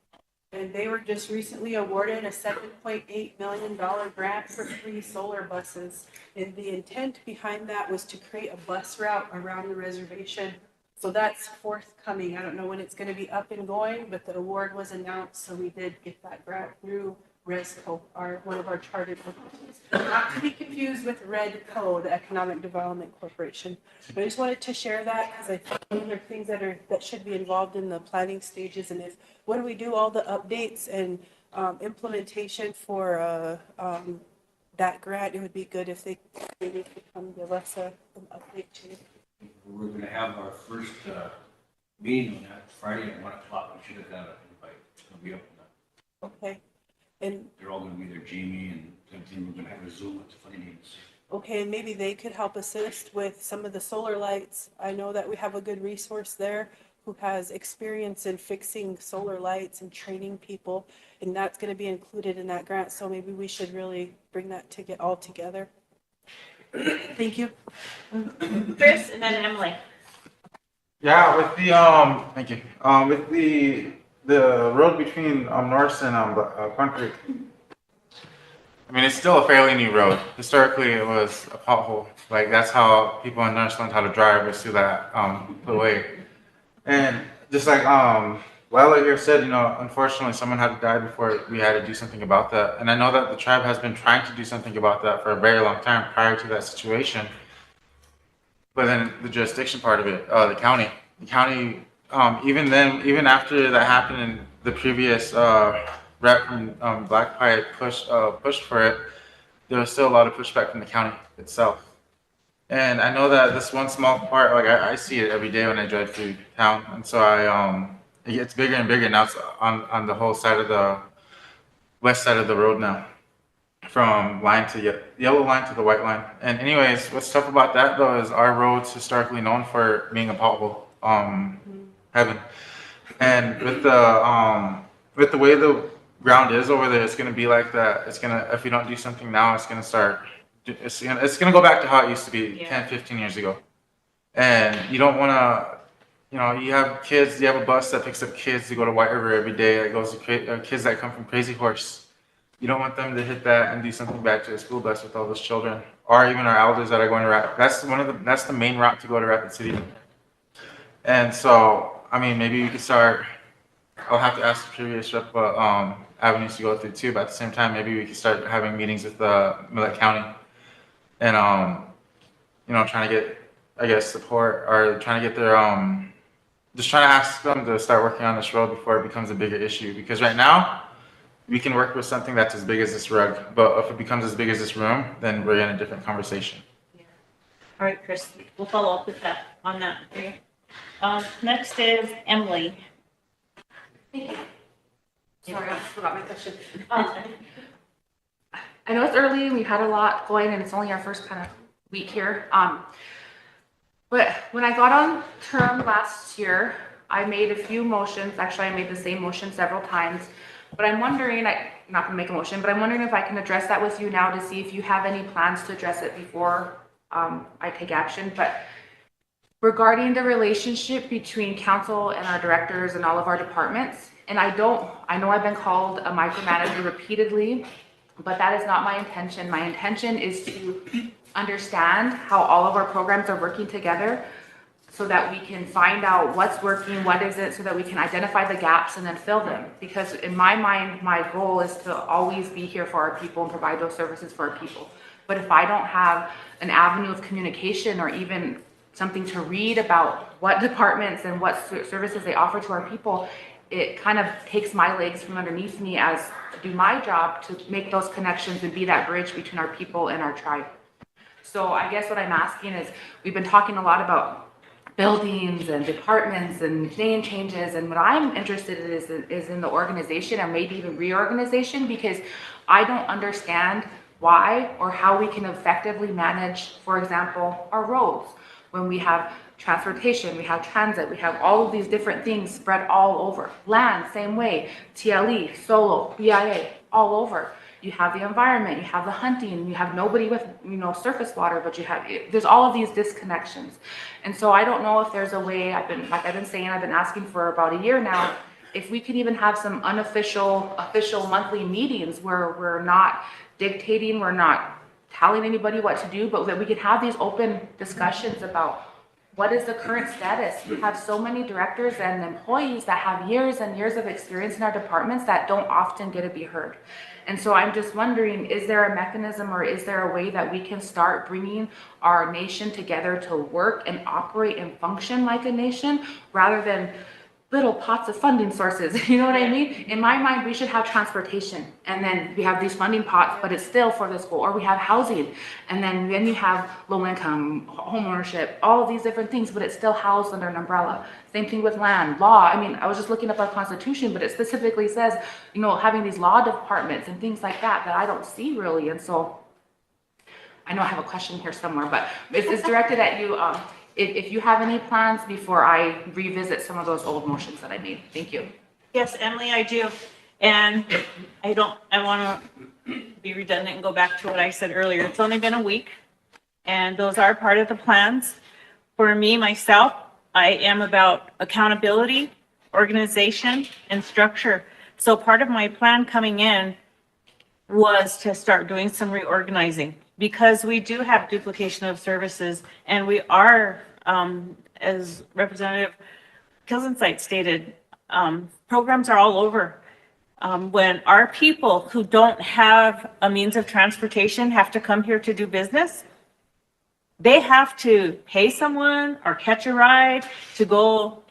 G: And they were just recently awarded a $7.8 million grant for 3 solar buses. And the intent behind that was to create a bus route around the reservation. So that's forthcoming. I don't know when it's going to be up and going, but the award was announced. So we did get that grant through ResCo, one of our chartered entities. Not to be confused with RedCo, the Economic Development Corporation. But I just wanted to share that because I think those are things that should be involved in the planning stages. And when we do all the updates and implementation for that grant, it would be good if they maybe could come give us an update too.
H: We're gonna have our first meeting on that Friday at 1 o'clock. We should have got an invite. It'll be up on that.
G: Okay. And,
H: They're all gonna be there, Jamie and everything. We're gonna have a Zoom at the findings.
G: okay, and maybe they could help assist with some of the solar lights. I know that we have a good resource there who has experience in fixing solar lights and training people, and that's gonna be included in that grant, so maybe we should really bring that to get all together. Thank you.
A: Chris and then Emily.
B: Yeah, with the thank you. With the road between Norris and Country. I mean, it's still a fairly new road. Historically, it was a pothole. Like that's how people in Norris learned how to drive, was through that way. And just like Lila here said, you know, unfortunately, someone had to die before we had to do something about that. And I know that the tribe has been trying to do something about that for a very long time prior to that situation. But then the jurisdiction part of it, the county, even then, even after that happened and the previous rep from Black Pie pushed for it, there was still a lot of pushback from the county itself. And I know that this one small part, like I see it every day when I drive through town, and so it gets bigger and bigger now. It's on the whole side of the west side of the road now, from line to yellow line to the white line. And anyways, what's tough about that though is our road's historically known for being a pothole heaven. And with the way the ground is over there, it's gonna be like that. It's gonna, if you don't do something now, it's gonna go back to how it used to be 10, 15 years ago. And you don't wanna, you know, you have kids, you have a bus that picks up kids to go to White River every day. That goes to kids that come from Crazy Horse. You don't want them to hit that and do something bad to the school bus with all those children, or even our elders that are going to that's the main route to go to Rapid City. And so, I mean, maybe we could start. I'll have to ask the previous rep what avenues to go through too. But at the same time, maybe we could start having meetings with Millett County, and you know, trying to get, I guess, support, or trying to get their just trying to ask them to start working on this road before it becomes a bigger issue. Because right now, we can work with something that's as big as this rug, but if it becomes as big as this room, then we're in a different conversation.
A: All right, Chris, we'll follow up with that on that. Okay. Next is Emily.
I: Thank you. Sorry, I forgot my question. I know it's early, we've had a lot going, and it's only our first kind of week here. But when I got on term last year, I made a few motions. Actually, I made the same motion several times. But I'm wondering, I'm not gonna make a motion, but I'm wondering if I can address that with you now to see if you have any plans to address it before I take action. But regarding the relationship between council and our directors and all of our departments, and I know I've been called a micromanager repeatedly, but that is not my intention. My intention is to understand how all of our programs are working together, so that we can find out what's working, what isn't, so that we can identify the gaps and then fill them. Because in my mind, my goal is to always be here for our people and provide those services for our people. But if I don't have an avenue of communication or even something to read about what departments and what services they offer to our people, it kind of takes my legs from underneath me as I do my job to make those connections and be that bridge between our people and our tribe. So I guess what I'm asking is, we've been talking a lot about buildings and departments and name changes, and what I'm interested in is in the organization, or maybe even reorganization, because I don't understand why or how we can effectively manage, for example, our roads. When we have transportation, we have transit, we have all of these different things spread all over. Land, same way, TLE, solo, BIA, all over. You have the environment, you have the hunting, you have nobody with, you know, surface water, but there's all of these disconnections. And so I don't know if there's a way, I've been asking for about a year now, if we could even have some official monthly meetings where we're not dictating, we're not telling anybody what to do, but that we could have these open discussions about what is the current status. We have so many directors and employees that have years and years of experience in our departments that don't often get to be heard. And so I'm just wondering, is there a mechanism or is there a way that we can start bringing our nation together to work and operate and function like a nation, rather than little pots of funding sources. You know what I mean? In my mind, we should have transportation, and then we have these funding pots, but it's still for the school. Or we have housing, and then you have low income, home ownership, all of these different things, but it's still housed under an umbrella. Same thing with land, law. I mean, I was just looking up our constitution, but it specifically says, you know, having these law departments and things like that I don't see really. And so I know I have a question here somewhere, but it's directed at you. If you have any plans before I revisit some of those old motions that I made. Thank you.
A: Yes, Emily, I do. And I want to be redundant and go back to what I said earlier. It's only been a week, and those are part of the plans. For me, myself, I am about accountability, organization, and structure. So part of my plan coming in was to start doing some reorganizing, because we do have duplication of services, and we are, as Representative Kilsensite stated, programs are all over. When our people who don't have a means of transportation have to come here to do business, they have to pay someone or catch a ride to go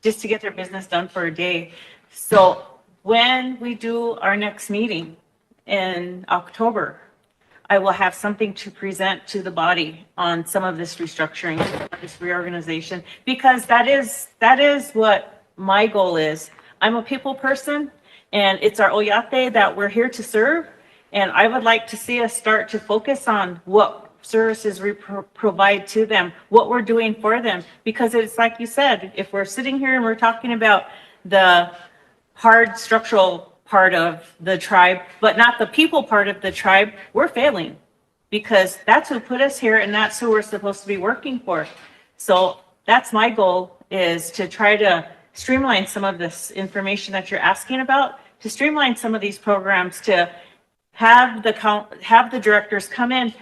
A: just to get their business done for a day. So when we do our next meeting in October, I will have something to present to the body on some of this restructuring, some of this reorganization, because that is what my goal is. I'm a people person, and it's our Oyate that we're here to serve. And I would like to see us start to focus on what services we provide to them, what we're doing for them. Because it's like you said, if we're sitting here and we're talking about the hard structural part of the tribe, but not the people part of the tribe, we're failing, because that's who put us here and that's who we're supposed to be working for. So that's my goal, is to try to streamline some of this information that you're asking about, to streamline some of these programs, to have the directors come in.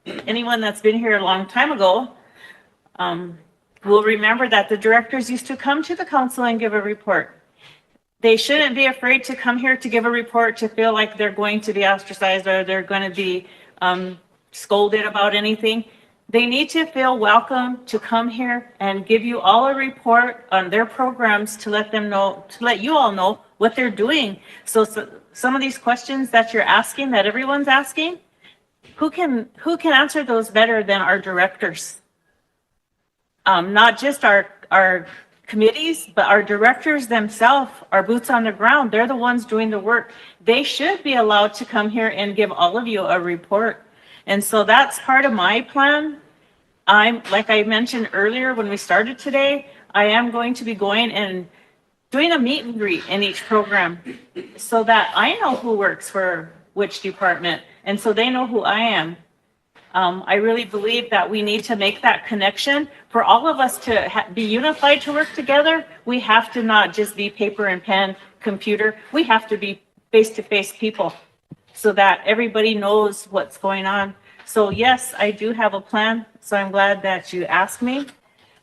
A: Anyone that's been here a long time ago will remember that the directors used to come to the council and give a report. They shouldn't be afraid to come here to give a report, to feel like they're going to be ostracized or they're going to be scolded about anything. They need to feel welcome to come here and give you all a report on their programs, to let them know, to let you all know what they're doing. So some of these questions that you're asking, that everyone's asking, who can answer those better than our directors? Not just our committees, but our directors themselves are boots on the ground. They're the ones doing the work. They should be allowed to come here and give all of you a report. And so that's part of my plan. Like I mentioned earlier when we started today, I am going to be going and doing a meet and greet in each program, so that I know who works for which department, and so they know who I am. I really believe that we need to make that connection. For all of us to be unified, to work together, we have to not just be paper and pen, computer. We have to be face-to-face people, so that everybody knows what's going on. So yes, I do have a plan. So I'm glad that you asked me.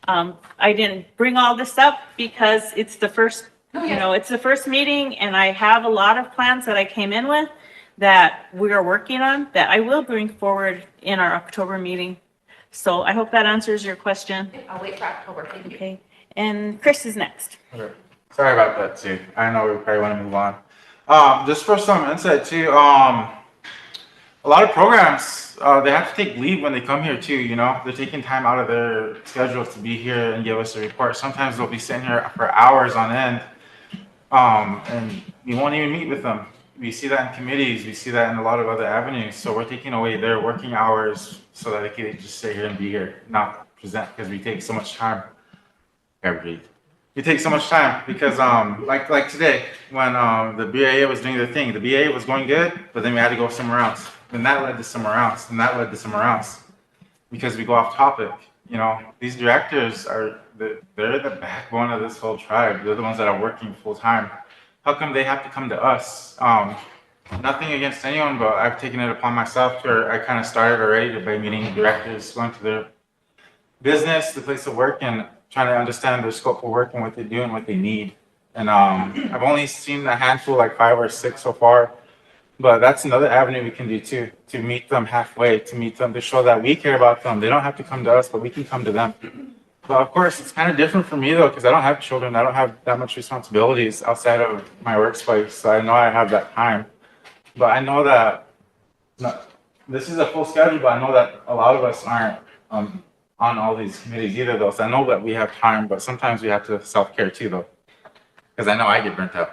A: I didn't bring all this up because it's the first, it's the first meeting, and I have a lot of plans that I came in with that we are working on, that I will bring forward in our October meeting. So I hope that answers your question.
I: I'll wait for October. Thank you.
A: Okay. And Chris is next.
B: Okay. Sorry about that too. I know we probably want to move on. Just for some insight too, a lot of programs, they have to take leave when they come here too, they're taking time out of their schedules to be here and give us a report. Sometimes they'll be sitting here for hours on end, and we won't even meet with them. We see that in committees, we see that in a lot of other avenues. So we're taking away their working hours so that they can just sit here and be here, not present, because we take so much time. We take so much time because like today, when the BAA was doing their thing, the BAA was going good, but then we had to go somewhere else. Then that led to somewhere else, and that led to somewhere else, because we go off topic. These directors they're the backbone of this whole tribe. They're the ones that are working full time. How come they have to come to us? Nothing against anyone, but I've taken it upon myself I kind of started already by meeting directors, going to their business, the place of work, and trying to understand their scope of work and what they do and what they need. And I've only seen a handful, like 5 or 6 so far. But that's another avenue we can do too, to meet them halfway, to show that we care about them. They don't have to come to us, but we can come to them. But of course, it's kind of different for me though, because I don't have children. I don't have that much responsibilities outside of my workspace. So I know I have that time. But I know that this is a full schedule, but I know that a lot of us aren't on all these committees either though. So I know that we have time, but sometimes we have to self-care too though. Because I know I get burnt out.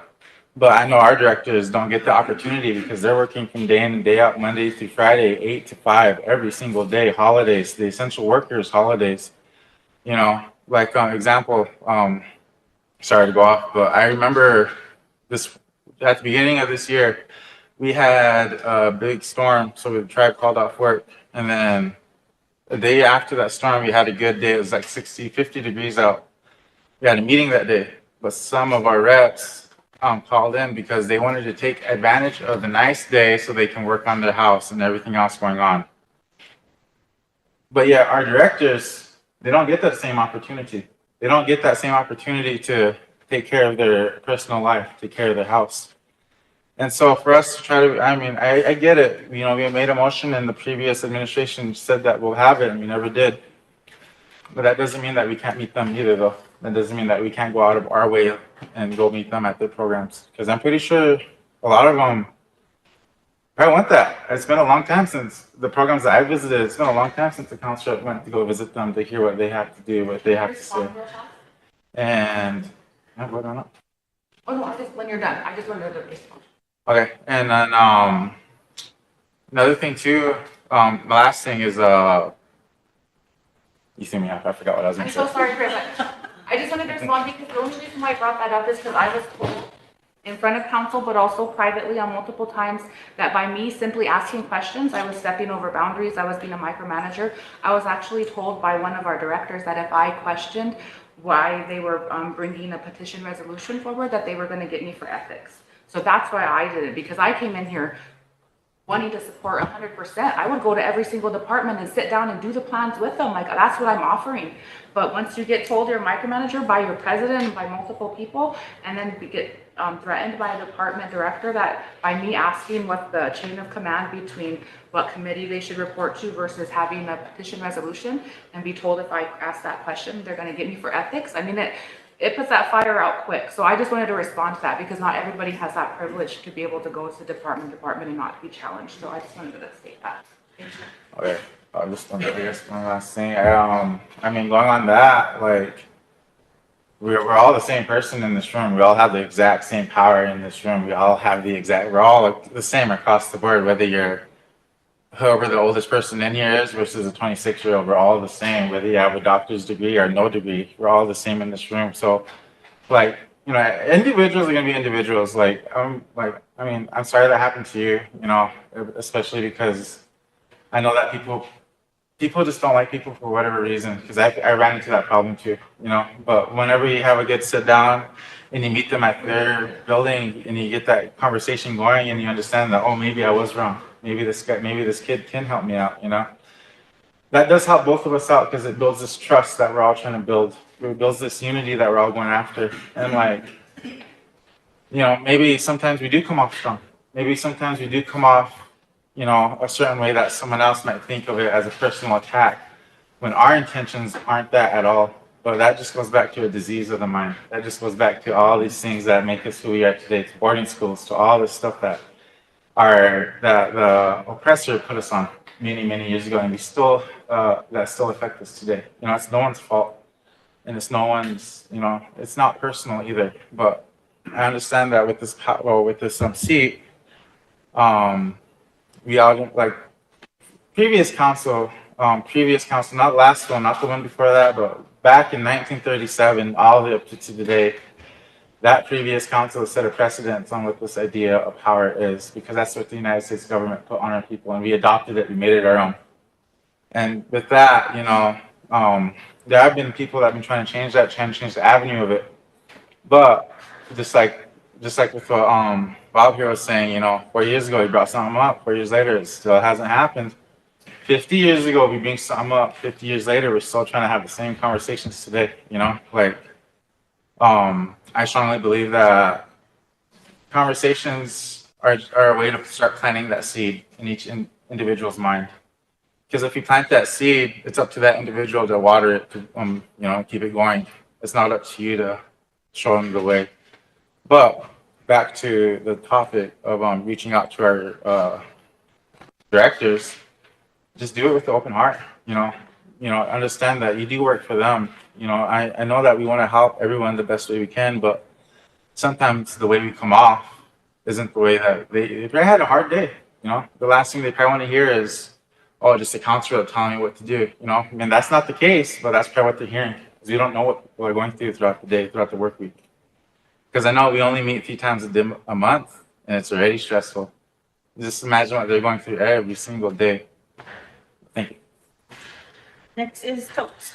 B: But I know our directors don't get the opportunity because they're working from day in and day out, Monday through Friday, 8 to 5, every single day, holidays, the essential workers, holidays. You know, like example, sorry to go off, but I remember this at the beginning of this year, we had a big storm, so the tribe called off work. And then the day after that storm, we had a good day. It was like 60, 50 degrees out. We had a meeting that day, but some of our reps called in because they wanted to take advantage of the nice day so they can work on their house and everything else going on. But yeah, our directors, they don't get that same opportunity. They don't get that same opportunity to take care of their personal life, take care of their house. And so for us to try to, I mean, I get it. You know, we made a motion and the previous administration said that we'll have it and we never did. But that doesn't mean that we can't meet them either though. That doesn't mean that we can't go out of our way and go meet them at their programs. Because I'm pretty sure a lot of them, I want that. It's been a long time since the programs that I visited, it's been a long time since the council went to go visit them to hear what they have to do, what they have to say. And, yeah, what on?
I: Oh, no, I just, when you're done, I just wanted to respond.
B: Okay, and then another thing too, the last thing is you threw me off. I forgot what I was going
I: I'm
B: to say.
I: so sorry, Chris. I just wanted to respond because the only reason why I brought that up is because I was told in front of council, but also privately on multiple times, that by me simply asking questions, I was stepping over boundaries. I was being a micromanager. I was actually told by one of our directors that if I questioned why they were bringing a petition resolution forward, that they were going to get me for ethics. So that's why I did it, because I came in here wanting to support 100%. I would go to every single department and sit down and do the plans with them. Like, that's what I'm offering. But once you get told you're a micromanager by your president and by multiple people, and then you get threatened by a department director that by me asking what the chain of command between what committee they should report to versus having a petition resolution, and be told if I ask that question, they're going to get me for ethics. I mean, it puts that fire out quick. So I just wanted to respond to that because not everybody has that privilege to be able to go to department and not be challenged. So I just wanted to state that. Thank you.
B: Okay, just one last thing. I mean, going on that, like, we're all the same person in this room. We all have the exact same power in this room. We all have we're all the same across the board, whether you're whoever the oldest person in here is versus a 26-year-old, we're all the same, whether you have a doctor's degree or no degree, we're all the same in this room. So, like, you know, individuals are gonna be individuals. I mean, I'm sorry that happened to you, you know, especially because I know that people just don't like people for whatever reason, because I ran into that problem too, you know. But whenever you have a good sit down and you meet them at their building and you get that conversation going and you understand that, oh, maybe I was wrong. Maybe this kid can help me out, you know. That does help both of us out because it builds this trust that we're all trying to build. It builds this unity that we're all going after. And like, you know, maybe sometimes we do come off strong. Maybe sometimes we do come off, you know, a certain way that someone else might think of it as a personal attack, when our intentions aren't that at all. But that just goes back to a disease of the mind. That just goes back to all these things that make us who we are today, to boarding schools, to all this stuff that the oppressor put us on many years ago, and we still that still affect us today. You know, it's no one's fault, and it's no one's, you know, it's not personal either. But I understand that with this seat, we all, like, previous council, not last one, not the one before that, but back in 1937, all the way up to today, that previous council set a precedent on what this idea of power is, because that's what the United States government put on our people, and we adopted it, we made it our own. And with that, you know, there have been people that have been trying to change that, trying to change the avenue of it. But just like with what Bob here was saying, you know, 4 years ago he brought something up, 4 years later it still hasn't happened. 50 years ago we bring something up, 50 years later we're still trying to have the same conversations today, you know, like, I strongly believe that conversations are a way to start planting that seed in each individual's mind. Because if you plant that seed, it's up to that individual to water it, to, keep it going. It's not up to you to show them the way. But back to the topic of reaching out to our directors, just do it with the open heart. Understand that you do work for them. I know that we want to help everyone the best way we can, but sometimes the way we come off isn't the way that they probably had a hard day. The last thing they probably want to hear is, oh, just a counselor telling me what to do. I mean, that's not the case, but that's probably what they're hearing, because we don't know what we're going through throughout the day, throughout the work week. Because I know we only meet 3 times a month, and it's already stressful. Just imagine what they're going through every single day. Thank you.
A: Next is Coates.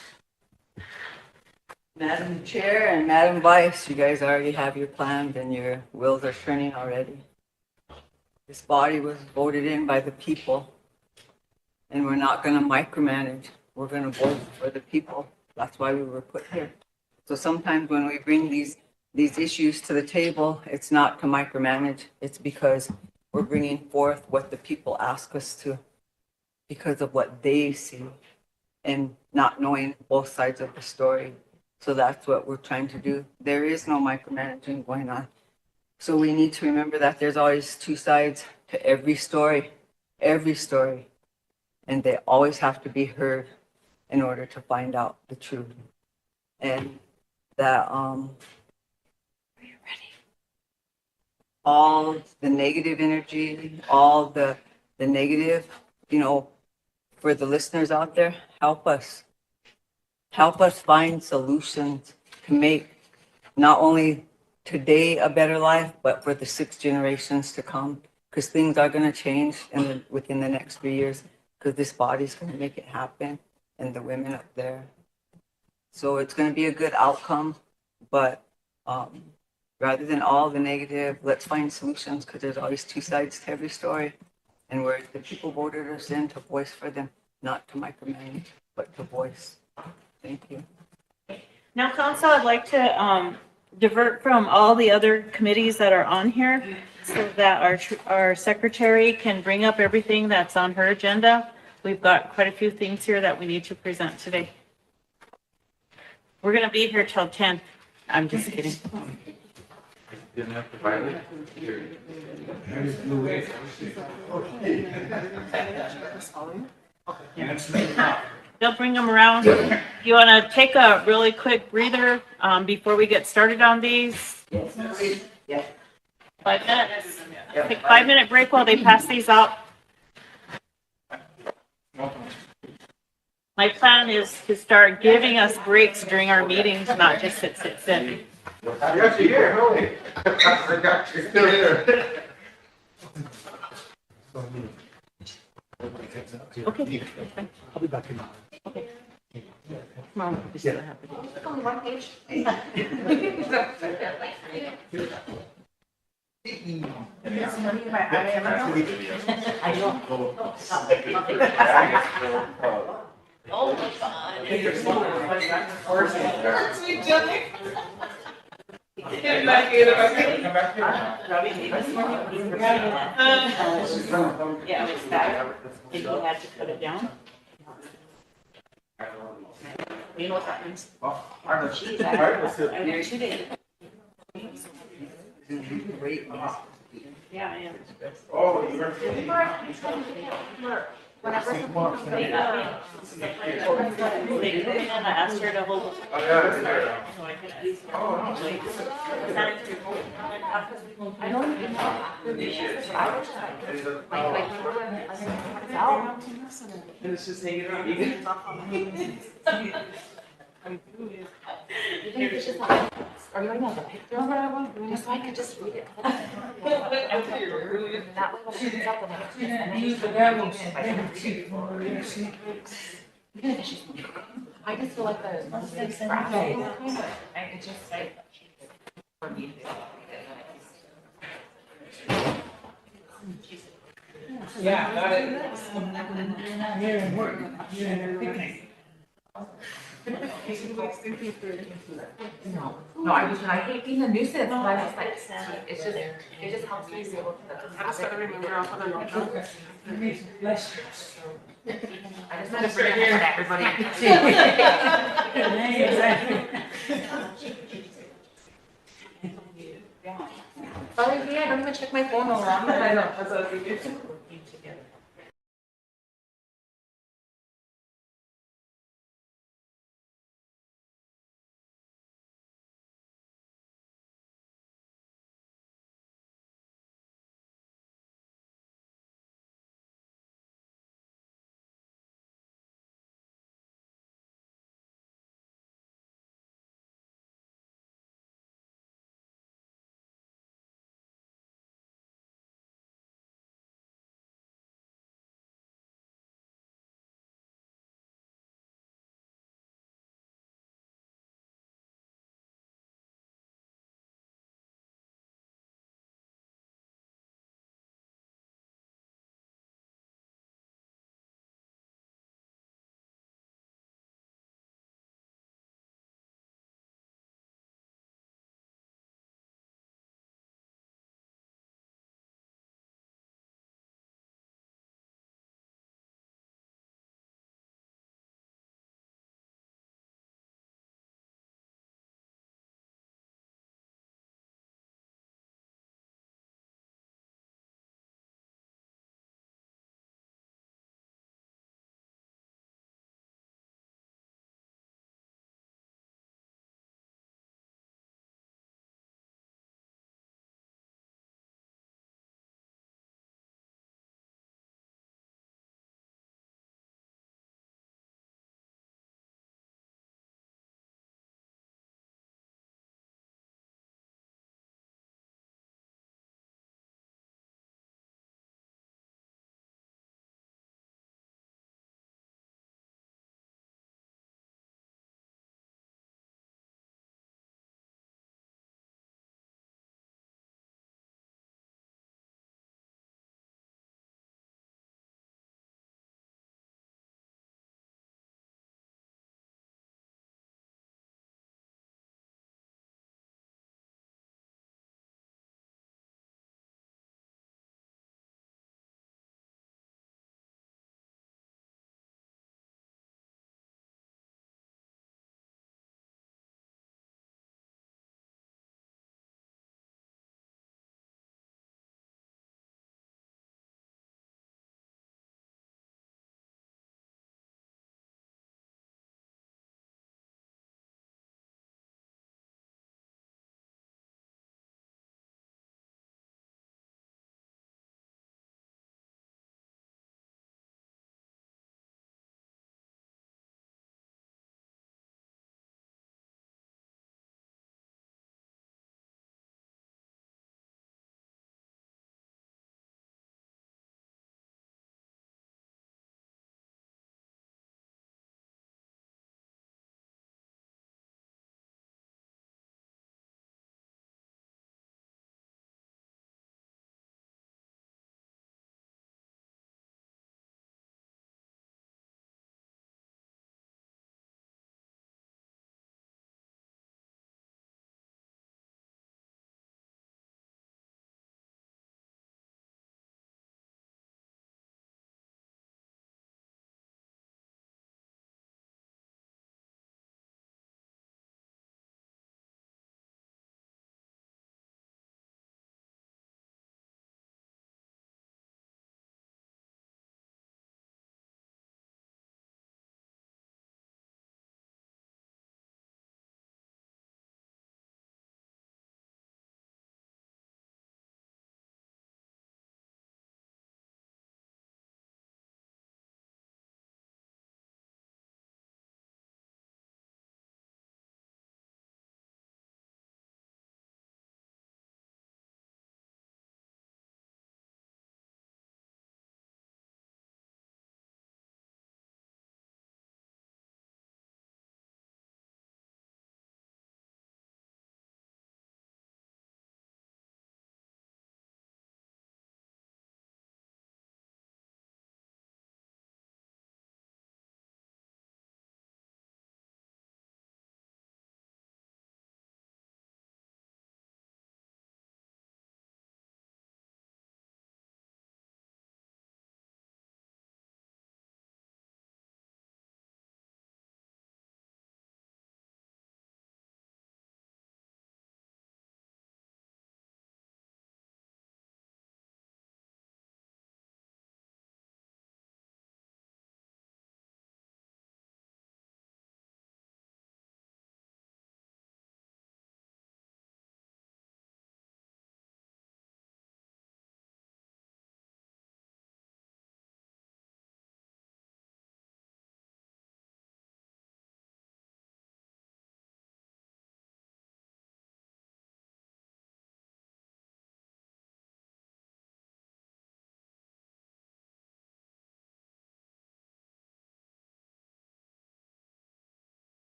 P: Madam Chair and Madam Vice, you guys already have your plans and your wheels are turning already. This body was voted in by the people, and we're not going to micromanage. We're going to vote for the people. That's why we were put here. So sometimes when we bring these issues to the table, it's not to micromanage. It's because we're bringing forth what the people ask us to, because of what they see and not knowing both sides of the story. So that's what we're trying to do. There is no micromanaging going on. So we need to remember that there's always 2 sides to every story, and they always have to be heard in order to find out the truth. And that all the negative energy, all the negative, for the listeners out there, help us find solutions to make not only today a better life, but for the 6 generations to come, because things are going to change within the next 3 years, because this body's going to make it happen, and the women up there. So it's going to be a good outcome, but rather than all the negative, let's find solutions, because there's always 2 sides to every story, and where the people voted us in to voice for them, not to micromanage, but to voice. Thank you.
A: Now, Council, I'd like to divert from all the other committees that are on here so that our secretary can bring up everything that's on her agenda. We've got quite a few things here that we need to present today. We're going to be here till 10. I'm just kidding.
B: Didn't have to violate.
A: They'll bring them around. You want to take a really quick breather before we get started on these?
P: Yes.
A: 5 minutes. Take 5-minute break while they pass these out. My plan is to start giving us breaks during our meetings, not just sit.
M: I got you here, really. I got you still here.
A: Okay.
J: I'll be back in.
A: Okay. Tomorrow, we still have to do.
I: Only 1 page.
A: Oh, my God. Yeah, it's bad. And he had to put it down. You know what that means? She's I'm there 2 days. Yeah, I am.
B: Oh, you're
A: Whenever someone comes in, I asked her to hold.
B: Oh, yeah.
A: So I could ask. I don't even know.
D: It's just negative.
I: You think it's just like, are you going to have a picture of it? Just so I could just read it. That way when it comes up and I just feel like the graph. I could just like.
J: Yeah, got it.
I: No, I hate being a nuisance, but I was like, it just helps me be able to.
R: I just gotta remember off of the note.
A: I just wanted to bring it up for everybody.
I: Sorry, yeah, I don't even check my phone all wrong.
A: I know, that's what I was thinking.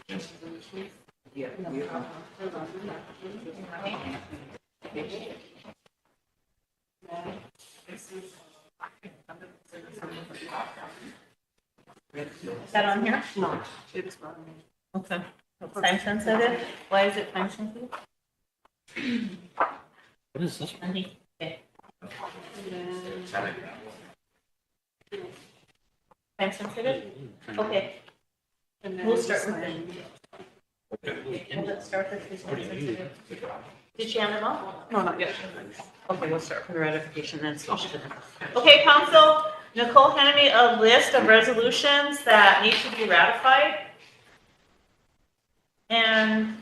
A: Is that on here? No.
R: It's not.
A: Okay. It's time sensitive? Why is it time sensitive?
H: What is this?
A: Okay. Time sensitive? Okay.
R: And then
A: We'll
R: just
A: start with
R: sign.
A: Let's start with this time sensitive. Did she hand them all?
R: No, not yet.
A: Okay, we'll start from the ratification then. Okay, council, Nicole handed me a list of resolutions that need to be ratified. And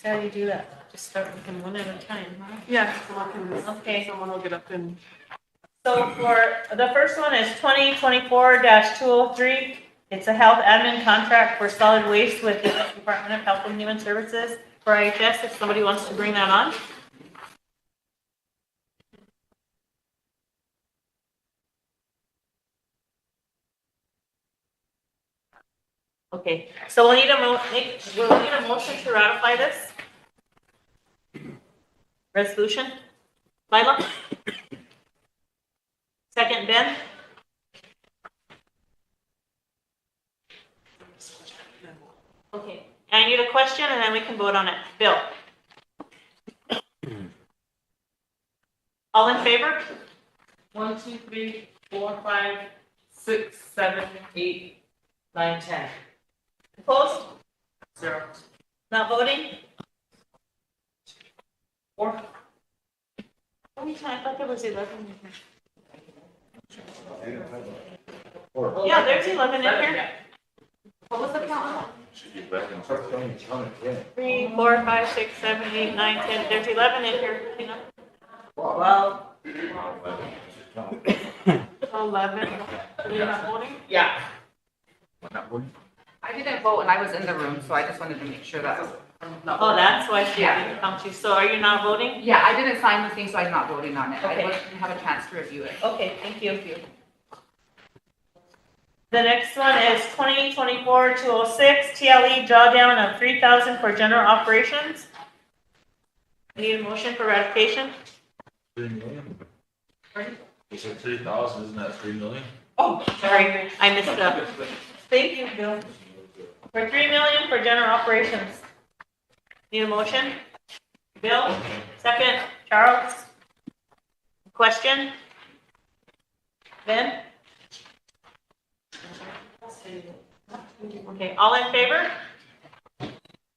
A: how do you do that? Just start with them one at a time, huh?
R: Yeah, someone can,
A: Okay.
R: someone will get up and.
A: So for, the first one is 2024-203. It's a health admin contract for solid waste with the Department of Health and Human Services for IHS, if somebody wants to bring that on. Okay, so we'll need a motion to ratify this resolution. Lila? Second, Ben? Okay, I need a question and then we can vote on it. Bill? All in favor?
R: 1, 2, 3, 4, 5, 6, 7, 8, 9, 10.
A: Opposed?
R: 0.
A: Not voting? 4. How many times? I thought there was 11 in here. Yeah, there's 11 in here.
I: What was the count?
A: 3, 4, 5, 6, 7, 8, 9, 10. There's 11 in here. Tina. Well.
R: 11. You're not voting?
A: Yeah.
I: I didn't vote and I was in the room, so I just wanted to make sure that.
A: Oh, that's why she
I: Yeah.
A: didn't count you. So are you not voting?
I: Yeah, I didn't sign the thing, so I'm not voting on it.
A: Okay.
I: I didn't have a chance to review it.
A: Okay, thank you. The next one is 2024-206, TLE drawdown of 3,000 for general operations. I need a motion for ratification.
F: 3 million.
A: Pardon?
F: You said 3,000, isn't that 3 million?
A: Oh, sorry, I missed up. Thank you, Bill. For 3 million for general operations. Need a motion? Bill, second. Charles? Question? Ben? Okay, all in favor?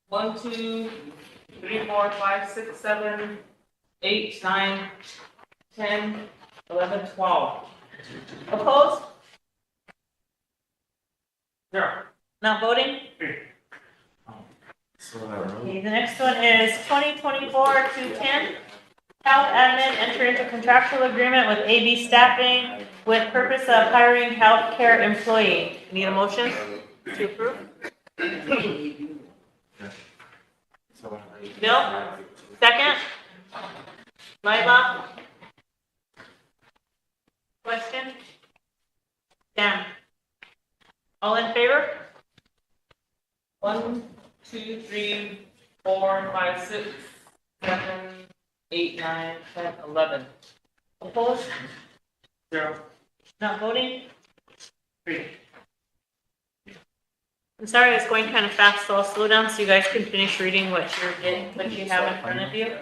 R: 1, 2, 3, 4, 5, 6, 7, 8, 9, 10, 11, 12.
A: Opposed? 0. Not voting? Okay, the next one is 2024-210. Health admin enter into contractual agreement with AB Staffing with purpose of hiring healthcare employee. Need a motion to approve? Bill? Second? Lila? Question? Dan? All in favor?
R: 1, 2, 3, 4, 5, 6, 7, 8, 9, 10, 11.
A: Opposed?
R: 0.
A: Not voting? 3. I'm sorry, it's going kind of fast, so I'll slow down so you guys can finish reading what you have in front of you.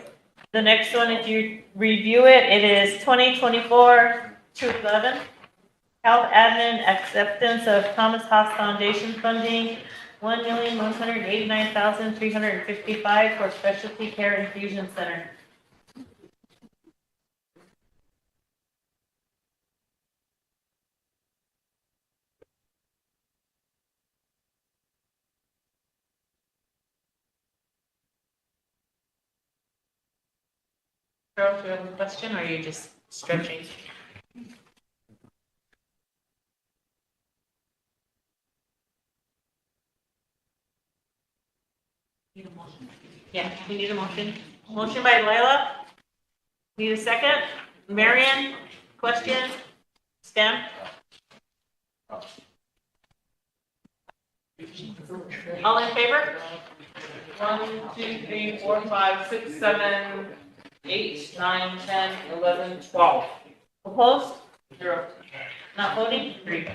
A: The next one, if you review it, it is 2024-211. Health admin acceptance of Thomas Haas Foundation funding, $1,189,355 for specialty care infusion center. Charles, do you have a question, or are you just stretching? Yeah, we need a motion. Motion by Lila. Need a second? Marion, question? Stan? All in favor? 1, 2, 3, 4, 5, 6, 7, 8, 9, 10, 11, 12. Opposed? 0. Not voting? 3.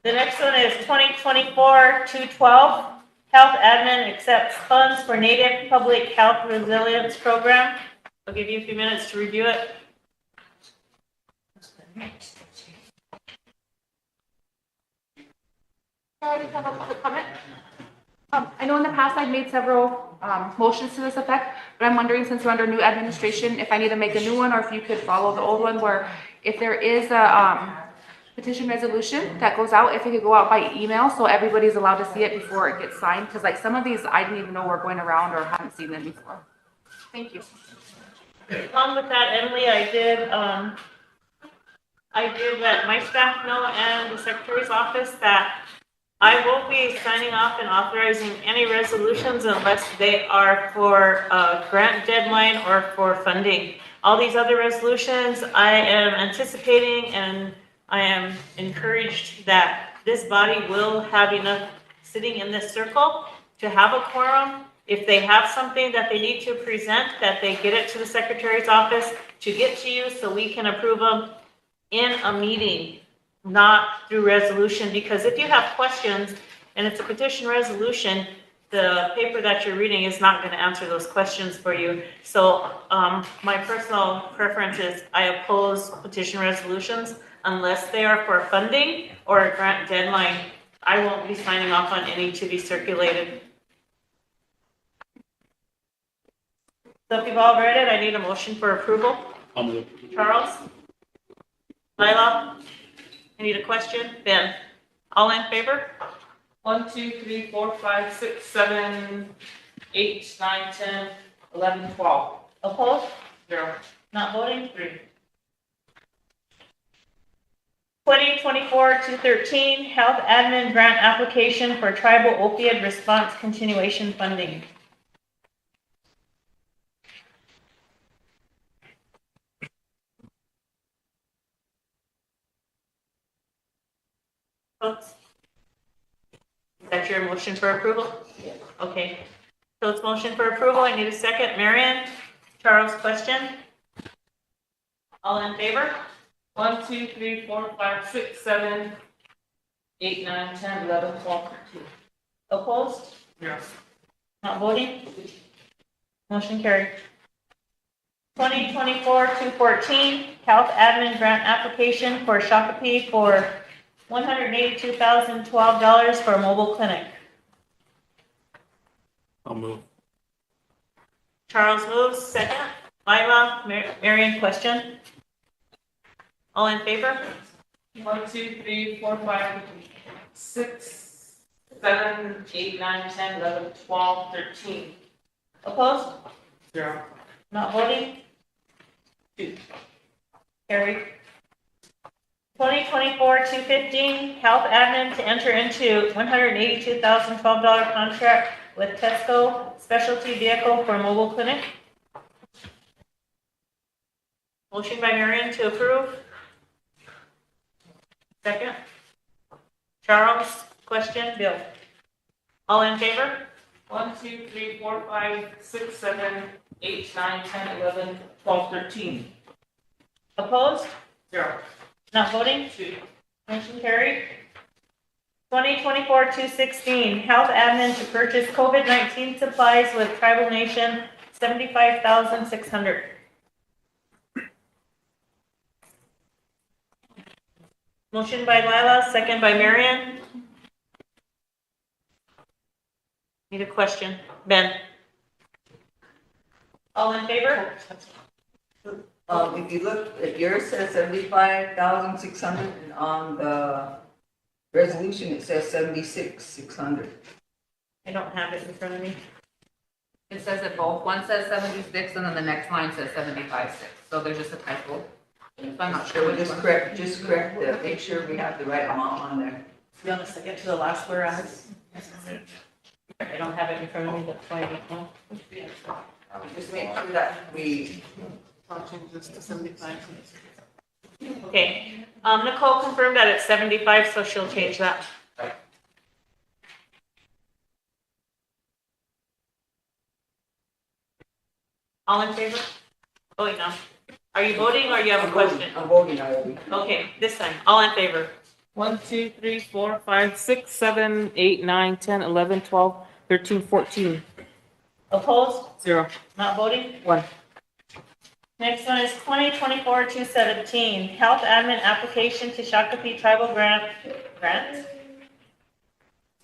A: The next one is 2024-212. Health Admin accepts funds for Native Public Health Resilience Program. I'll give you a few minutes to review it.
I: I already have a public comment. I know in the past I've made several motions to this effect, but I'm wondering, since we're under new administration, if I need to make a new one or if you could follow the old one where if there is a petition resolution that goes out, if it could go out by email so everybody's allowed to see it before it gets signed, because like some of these I didn't even know were going around or haven't seen them before. Thank you.
A: Along with that, Emily, I did let my staff know and the Secretary's office that I won't be signing off and authorizing any resolutions unless they are for a grant deadline or for funding. All these other resolutions, I am anticipating and I am encouraged that this body will have enough sitting in this circle to have a quorum. If they have something that they need to present, that they get it to the Secretary's office to get to you so we can approve them in a meeting, not through resolution. Because if you have questions and it's a petition resolution, the paper that you're reading is not going to answer those questions for you. So my personal preference is I oppose petition resolutions unless they are for funding or a grant deadline. I won't be signing off on any to be circulated. So if you've all read it, I need a motion for approval. Charles? Lila? I need a question. Ben? All in favor? 1, 2, 3, 4, 5, 6, 7, 8, 9, 10, 11, 12. Opposed? 0. Not voting? 3. 2024-213 Health Admin Grant Application for Tribal Opioid Response Continuation Funding. Is that your motion for approval? Yes. Okay. So it's motion for approval. I need a second. Marion? Charles, question? All in favor? 1, 2, 3, 4, 5, 6, 7, 8, 9, 10, 11, 12, 13. Opposed? 0. Not voting? Motion carried. 2024-214 Health Admin Grant Application for Shakopee for $182,012 for a mobile clinic.
F: I'll move.
A: Charles moves, second. Lila, Marion, question? All in favor? 1, 2, 3, 4, 5, 6, 7, 8, 9, 10, 11, 12, 13. Opposed? 0. Not voting? 2. Carried. 2024-215 Health Admin to enter into $182,012 contract with Tesco Specialty Vehicle for mobile clinic. Motion by Marion to approve. Second. Charles, question, Bill. All in favor? 1, 2, 3, 4, 5, 6, 7, 8, 9, 10, 11, 12, 13. Opposed? 0. Not voting? 2. Motion carried. 2024-216 Health Admin to purchase COVID-19 supplies with Tribal Nation, $75,600. Motion by Lila, second by Marion. Need a question. Ben? All in favor?
P: If you look, at yours says 75,600 and on the resolution it says 76,600.
A: I don't have it in front of me.
I: It says it both. One says 76 and then the next line says 75.6. So there's just a typo. So I'm not sure which
P: Just
I: one.
P: correct to make sure we have the right amount on there.
A: To be honest, I get to the last whereas. I don't have it in front of me, that's why I don't know.
P: Just make sure that we.
R: I'll change this to 75.
A: Okay, Nicole confirmed that it's 75, so she'll change that. All in favor? Oh, wait, no. Are you voting or you have a question?
P: I'm voting already.
A: Okay, this time, all in favor? 1, 2, 3, 4, 5, 6, 7, 8, 9, 10, 11, 12, 13, 14. Opposed? 0. Not voting? 1. Next one is 2024-217, health admin application to Shakopee Tribal Grant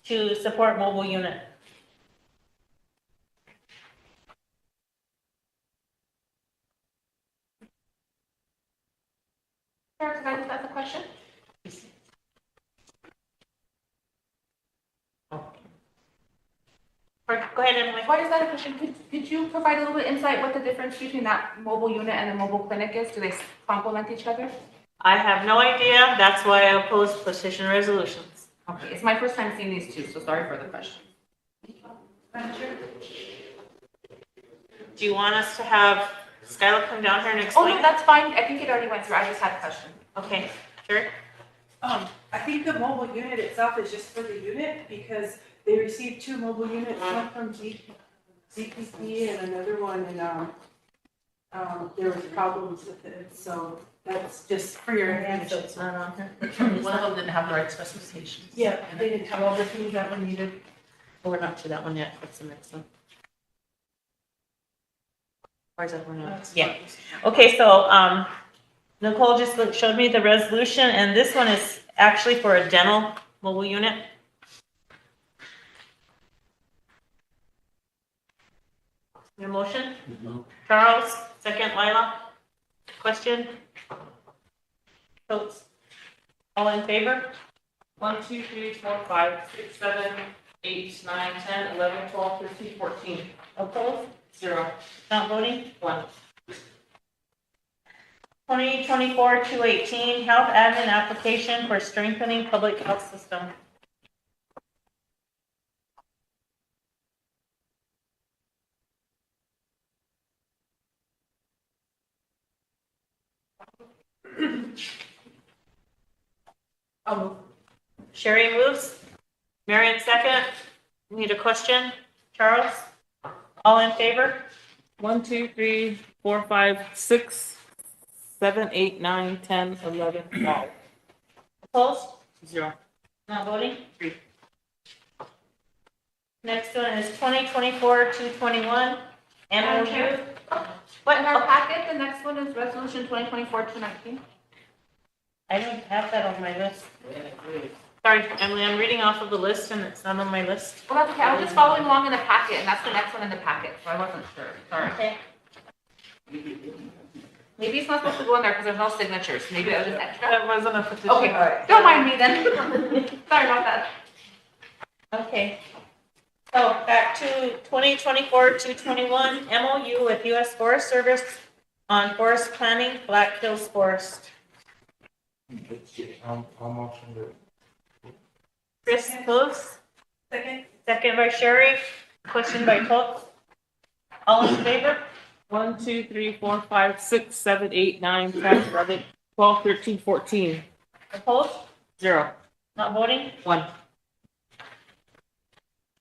A: to support mobile unit.
I: Sarah, can I just ask a question?
A: Or, go ahead, Emily.
I: Why is that a question? Could you provide a little bit insight what the difference between that mobile unit and the mobile clinic is? Do they complement each other?
A: I have no idea. That's why I oppose petition resolutions.
I: Okay, it's my first time seeing these two, so sorry for the question.
A: Do you want us to have Skylar come down here and
I: Oh,
A: explain?
I: no, that's fine. I think it already went through. I just had a question.
A: Okay, sure.
G: I think the mobile unit itself is just for the unit because they received 2 mobile units, one from ZPP and another one, and there was problems with it, so that's just for your information.
A: It's not on here.
D: One of them didn't have the right specifications.
G: Yeah, they didn't have all the things that were needed.
A: Oh, we're not to that one yet. What's the next one? Where's that one? Yeah. Okay, so, Nicole just showed me the resolution, and this one is actually for a dental mobile unit. Your motion? Charles, second, Lila. Question? Votes? All in favor? 1, 2, 3, 4, 5, 6, 7, 8, 9, 10, 11, 12, 13, 14. Opposed? 0. Not voting? 1. 2024-218, health admin application for strengthening public health system. I'll move. Sherry moves. Marion second. Need a question? Charles? All in favor? 1, 2, 3, 4, 5, 6, 7, 8, 9, 10, 11, 12. Opposed? 0. Not voting? 3. Next one is 2024-221.
I: Madam
A: MOU.
I: Chair?
A: What?
I: In our packet, the next one is resolution 2024-219.
A: I don't have that on my list. Sorry, Emily, I'm reading off of the list and it's not on my list.
I: Well, that's okay. I was just following along in the packet, and that's the next one in the packet, so I wasn't sure. Sorry.
A: Okay.
I: Maybe it's not supposed to go in there because there's no signatures. Maybe that was just extra.
A: That wasn't a petition.
I: Okay, all right. Don't mind me then. Sorry about that.
A: Okay. So back to 2024-221 MOU with U.S. Forest Service on forest planning, Black Hills Forest.
B: I'll motion to.
A: Chris moves.
G: Second.
A: Second by Sherry. Question by Coates. All in favor? 1, 2, 3, 4, 5, 6, 7, 8, 9, 10, 11, 12, 13, 14. Opposed? 0. Not voting? 1.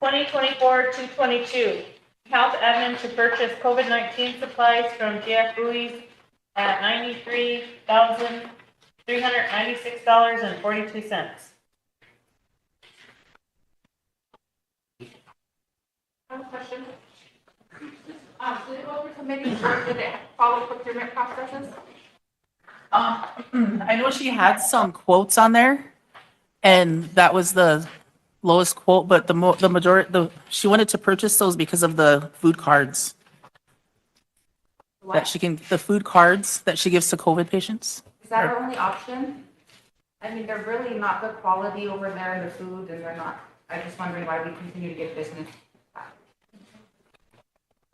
A: 2024-222. Health admin to purchase COVID-19 supplies from GF Buoys at $93,396.42.
I: I have a question. Did it go through committee or did it follow procurement processes?
D: I know she had some quotes on there, and that was the lowest quote, but the majority, she wanted to purchase those because of the food cards. That she can, the food cards that she gives to COVID patients.
I: Is that our only option? I mean, they're really not good quality over there in the food, and they're not, I'm just wondering why we continue to get business.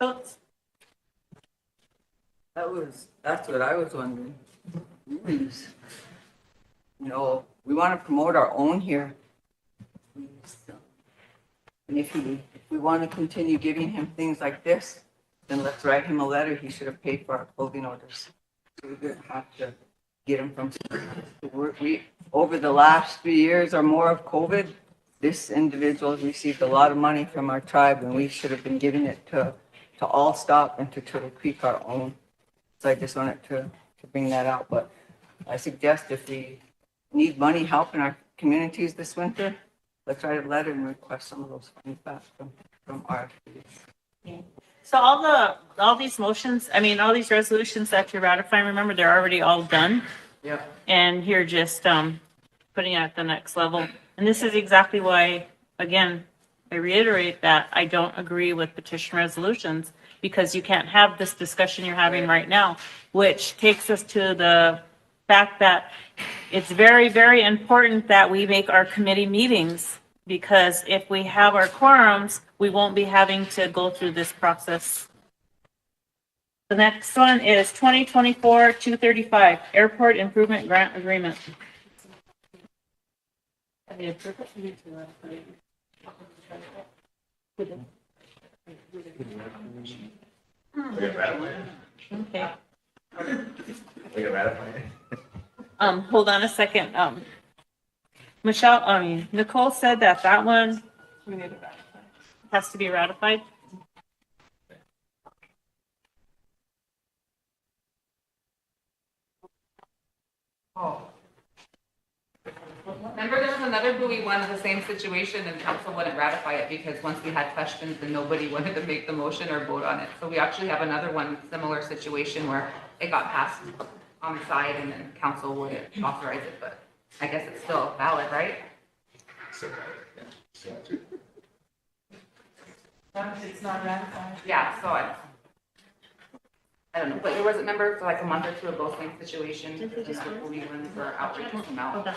A: Votes?
P: That's what I was wondering. Please. You know, we want to promote our own here. And if we want to continue giving him things like this, then let's write him a letter. He should have paid for our clothing orders. So we didn't have to get him from. We over the last 3 years or more of COVID, this individual has received a lot of money from our tribe, and we should have been giving it to to all stop and to Turtle Creek our own. So I just wanted to bring that out, but I suggest if we need money help in our communities this winter, let's write a letter and request some of those funds back from our.
A: So all these motions, I mean, all these resolutions that you're ratifying, remember, they're already all done.
P: Yeah.
A: And you're just, putting it at the next level. And this is exactly why, again, I reiterate that I don't agree with petition resolutions, because you can't have this discussion you're having right now, which takes us to the fact that it's very, very important that we make our committee meetings, because if we have our quorums, we won't be having to go through this process. The next one is 2024-235 Airport Improvement Grant Agreement. Okay. Hold on a second. Nicole said that one
R: We need to ratify.
A: has to be ratified.
I: Remember, there was another buoy one in the same situation and council wouldn't ratify it because once we had questions and nobody wanted to make the motion or vote on it. So we actually have another one, similar situation where it got passed on the side and then council wouldn't authorize it, but I guess it's still valid, right?
R: It's not ratified.
I: Yeah, so I don't know, but there was a member for like a month or two ago, same situation, and that buoy one for outreach to come out.
A: Okay.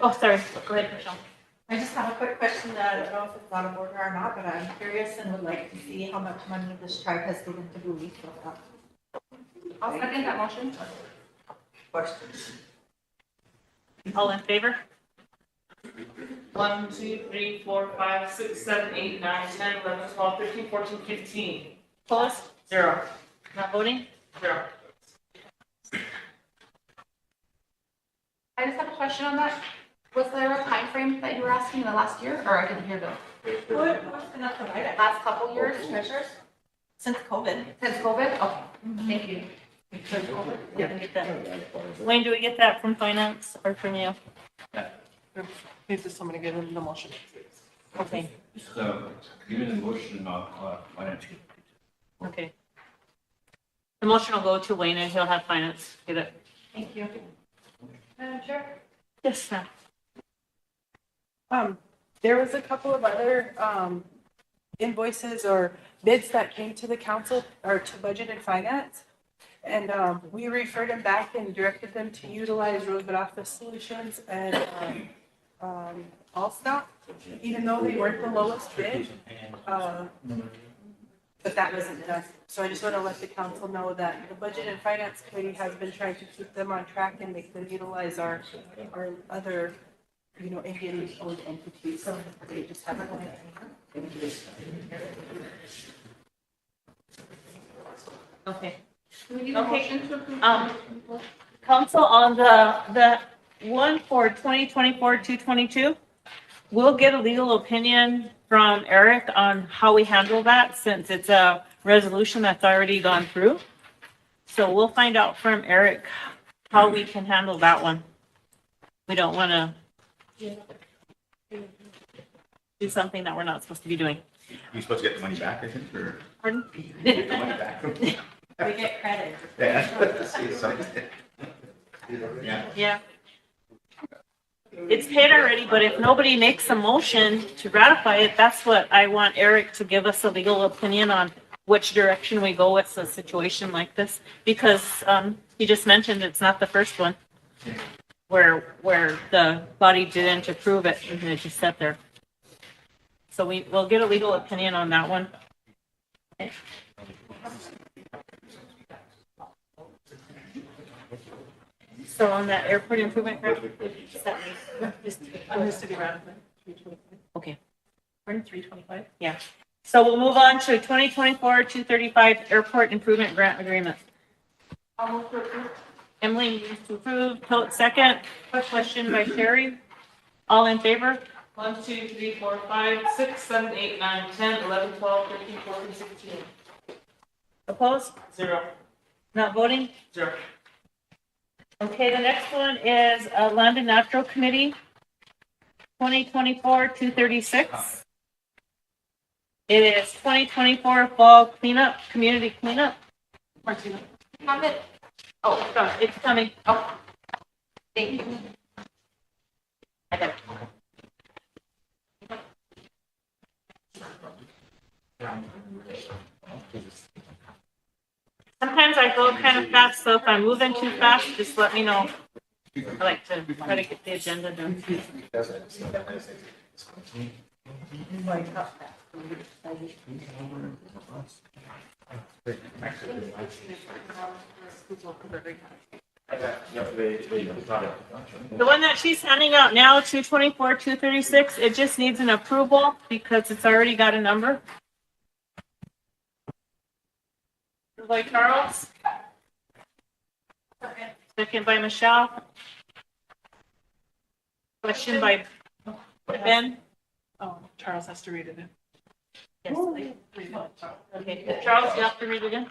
A: Oh, sorry. Go ahead, Michelle.
L: I just have a quick question that I don't know if it's out of order or not, but I'm curious and would like to see how much money this tribe has given to Bowie so far.
I: I'll second that motion.
P: Questions?
A: All in favor? 1, 2, 3, 4, 5, 6, 7, 8, 9, 10, 11, 12, 13, 14, 15. Opposed? 0. Not voting? 0.
I: I just have a question on that. Was there a time frame that you were asking in the last year, or I didn't hear the
L: What's been up provided?
I: last couple years?
L: Measures? Since COVID.
I: Since COVID? Okay, thank you.
A: Wayne, do we get that from finance or from you?
R: Needs just somebody get in the motion.
A: Okay.
H: Give me the motion on finance.
A: Okay. The motion will go to Wayne and he'll have finance get it.
L: Thank you. Madam Chair?
A: Yes, ma'am.
G: There was a couple of other invoices or bids that came to the council or to budget and finance. And we referred them back and directed them to utilize Rosebud Office Solutions and Allstott, even though they weren't the lowest bid. But that wasn't enough. So I just want to let the council know that the Budget and Finance Committee has been trying to keep them on track and make them utilize our other, Indian owned entities. So they just haven't.
A: Okay.
I: Do we need a motion to approve?
A: Council on the one for 2024-222, we'll get a legal opinion from Eric on how we handle that since it's a resolution that's already gone through. So we'll find out from Eric how we can handle that one. We don't want to do something that we're not supposed to be doing.
E: You're supposed to get the money back, I think, or?
A: Pardon?
E: Get the money back.
L: We get credit.
E: Yeah. See something. Yeah.
A: Yeah. It's paid already, but if nobody makes a motion to ratify it, that's what I want Eric to give us a legal opinion on which direction we go with a situation like this. Because he just mentioned it's not the first one where the body didn't approve it and it just sat there. So we'll get a legal opinion on that one. Okay. So on that airport improvement grant,
R: Has to be ratified.
A: okay,
R: Pardon, 325?
A: yeah. So we'll move on to 2024-235 airport improvement grant agreement.
I: I'll move to approve.
A: Emily moves to approve, Tote second. Question by Sherry. All in favor? 1, 2, 3, 4, 5, 6, 7, 8, 9, 10, 11, 12, 13, 14, 16. Opposed? 0. Not voting? 0. Okay, the next one is Land and Natural Committee, 2024-236. It is 2024 Fall Cleanup, Community Cleanup. Martina.
I: Comment?
A: Oh, it's coming.
I: Oh, thank you.
A: I got it. Sometimes I go kind of fast, so if I'm moving too fast, just let me know. I like to try to get the agenda done. The one that she's handing out now, 224-236, it just needs an approval because it's already got a number. By Charles. Second by Michelle. Question by Ben.
R: Oh, Charles has to read it in.
A: Yes, please. Okay, Charles, you have to read it in.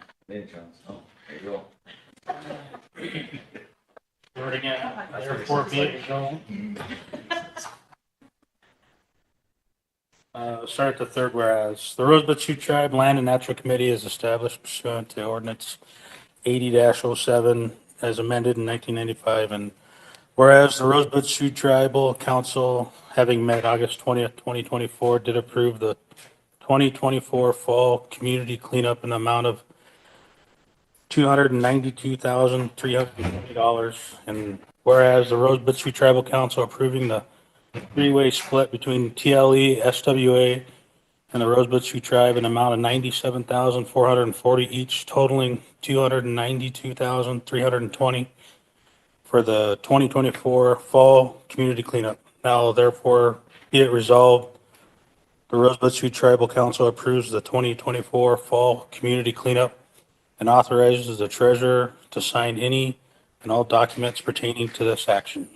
S: Wording it, therefore be it resolved. Start at the third whereas. The Rosebud Sioux Tribe Land and Natural Committee is established pursuant to ordinance 80-07 as amended in 1995. And whereas the Rosebud Sioux Tribal Council, having met August 20th, 2024, did approve the 2024 Fall Community Cleanup in the amount of $292,320. And whereas the Rosebud Sioux Tribal Council approving the three-way split between TLE, SWA, and the Rosebud Sioux Tribe an amount of $97,440 each, totaling $292,320 for the 2024 Fall Community Cleanup. Now therefore be it resolved, the Rosebud Sioux Tribal Council approves the 2024 Fall Community Cleanup and authorizes the treasurer to sign any and all documents pertaining to this action.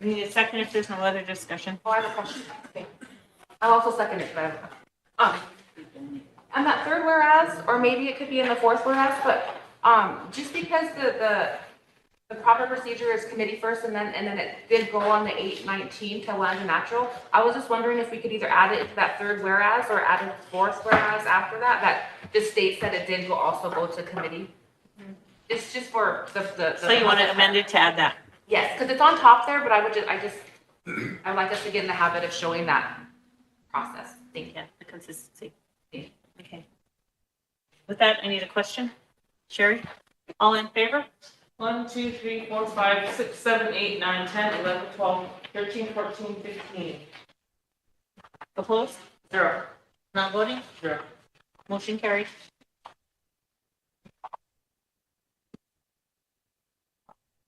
A: We need a second if there's no other discussion.
I: Oh, I have a question. Okay. I'll also second it, but and that third whereas, or maybe it could be in the fourth whereas, but just because the proper procedure is committee first and then it did go on the 8/19 to Land and Natural, I was just wondering if we could either add it to that third whereas or add a fourth whereas after that just states that it did also go to committee. It's just for the.
A: So you want it amended to add that?
I: Yes, because it's on top there, but I'd like us to get in the habit of showing that process. Thank you.
A: The consistency. Okay. With that, I need a question. Sherry? All in favor? 1, 2, 3, 4, 5, 6, 7, 8, 9, 10, 11, 12, 13, 14, 15. Opposed? 0. Not voting? 0. Motion carried.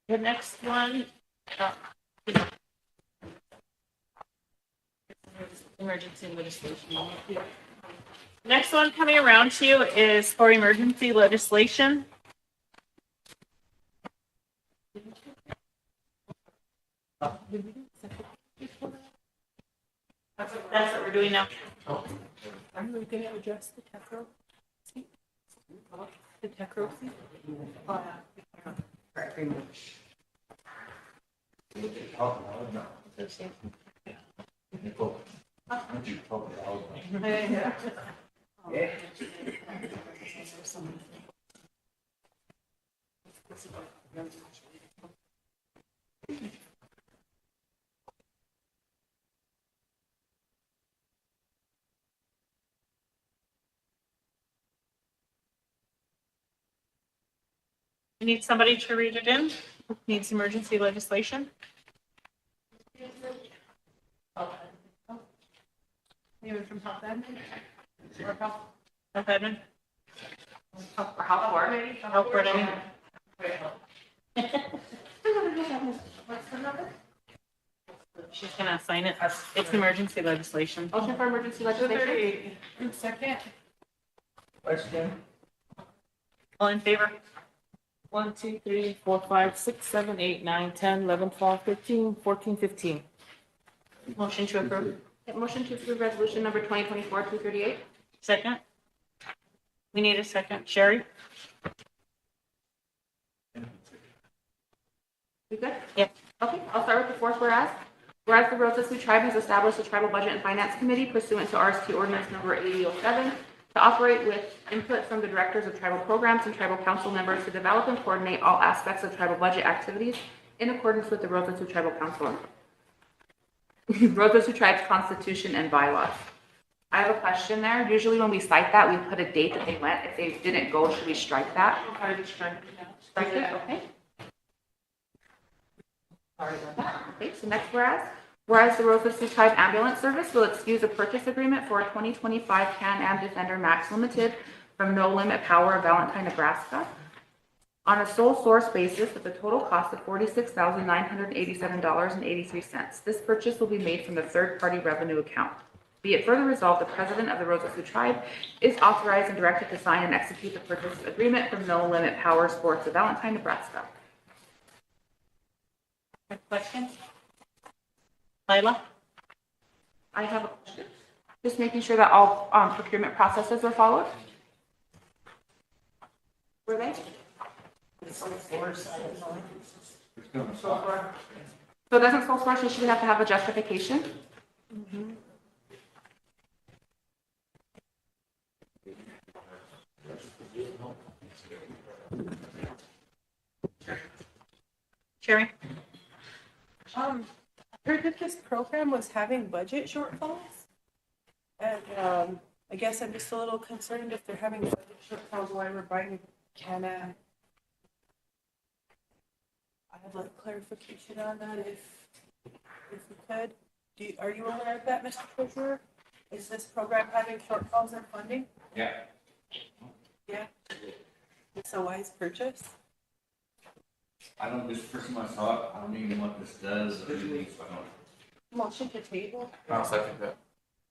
A: The next one, emergency legislation. Next one coming around to you is for emergency legislation. That's what we're doing now.
D: Are we going to address the TECRO? The TECRO?
A: You need somebody to read it in? Needs emergency legislation?
R: Even from Health Admin? Or Health?
A: Health Admin?
I: Or Health Board?
A: Health Board, I mean.
I: What's the number?
A: She's gonna sign it. It's emergency legislation.
I: Motion for emergency legislation?
R: 238. Second.
P: Question.
A: All in favor? 1, 2, 3, 4, 5, 6, 7, 8, 9, 10, 11, 12, 13, 14, 15. Motion to approve.
I: Motion to approve resolution number 2024-238.
A: Second. We need a second. Sherry?
I: You good?
A: Yep.
I: Okay, I'll start with the fourth whereas. Whereas the Rosebud Sioux Tribe has established a tribal budget and finance committee pursuant to RST ordinance number 8007 to operate with input from the directors of tribal programs and tribal council members to develop and coordinate all aspects of tribal budget activities in accordance with the Rosebud Sioux Tribal Council, Rosebud Sioux Tribe's constitution and bylaws. I have a question there. Usually when we cite that, we put a date that they went. If they didn't go, should we strike that? Strike it, okay. Sorry about that. Okay, so next whereas. Whereas the Rosebud Sioux Tribe Ambulance Service will excuse a purchase agreement for a 2025 Can-Am Defender Max Limited from No Limit Power of Valentine, Nebraska on a sole source basis with a total cost of $46,987.83. This purchase will be made from the third-party revenue account. Be it further resolved, the president of the Rosebud Sioux Tribe is authorized and directed to sign and execute the purchase agreement from No Limit Power Sports of Valentine, Nebraska.
A: Questions? Lila?
I: I have a question. Just making sure that all procurement processes are followed. Were they? So doesn't sole source usually have to have a justification?
A: Sherry?
G: I heard that this program was having budget shortfalls. And I guess I'm just a little concerned if they're having budget shortfalls while we're buying Can-Am. I'd like clarification on that if we could. Are you aware of that, Mr. Treasurer? Is this program having shortfalls in funding?
H: Yeah.
G: Yeah. It's a wise purchase.
H: I don't, this person I saw it, I don't even know what this does or anything, so I don't.
G: Motion to table.
B: I'll second that.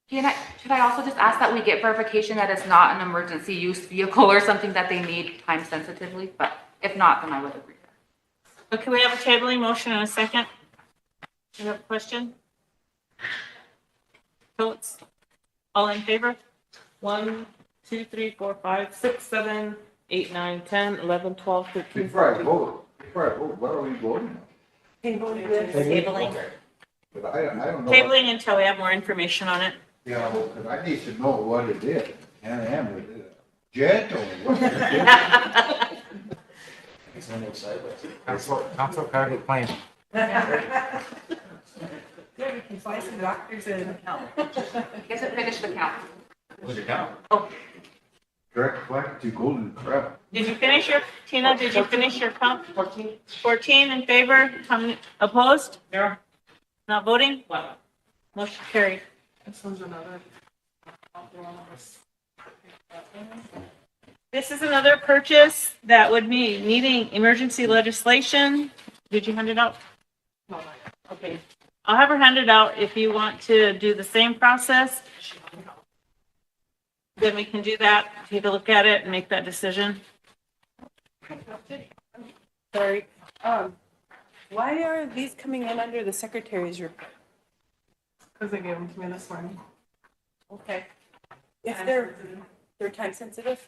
I: Should I also just ask that we get verification that it's not an emergency use vehicle or something that they need time sensitively? But if not, then I would agree.
A: Okay, we have a tabling motion and a second. You have a question? Votes? All in favor? 1, 2, 3, 4, 5, 6, 7, 8, 9, 10, 11, 12, 13,
M: Before I
A: 14.
M: vote, what are we voting on?
A: Tabling.
M: But I don't know.
A: Tabling until we have more information on it.
M: Yeah, because I need to know what it is. Can-Am, is it a jet or what?
B: It's Council Carter plane.
G: Yeah, we can buy some doctors and an account.
I: Guess it finished the count.
H: What's your count?
A: Oh,
M: Direct flight to Golden Corral.
A: did you finish your, Tina, did you finish your count? 14. 14 in favor, opposed? No. Not voting? What? Motion carried.
R: This one's another.
A: This is another purchase that would be needing emergency legislation. Did you hand it out?
R: No, not yet.
A: Okay. I'll have her hand it out if you want to do the same process. Then we can do that, take a look at it and make that decision.
G: Sorry. Why are these coming in under the secretary's report?
R: Because they gave them to me this morning.
G: Okay. If they're time sensitive?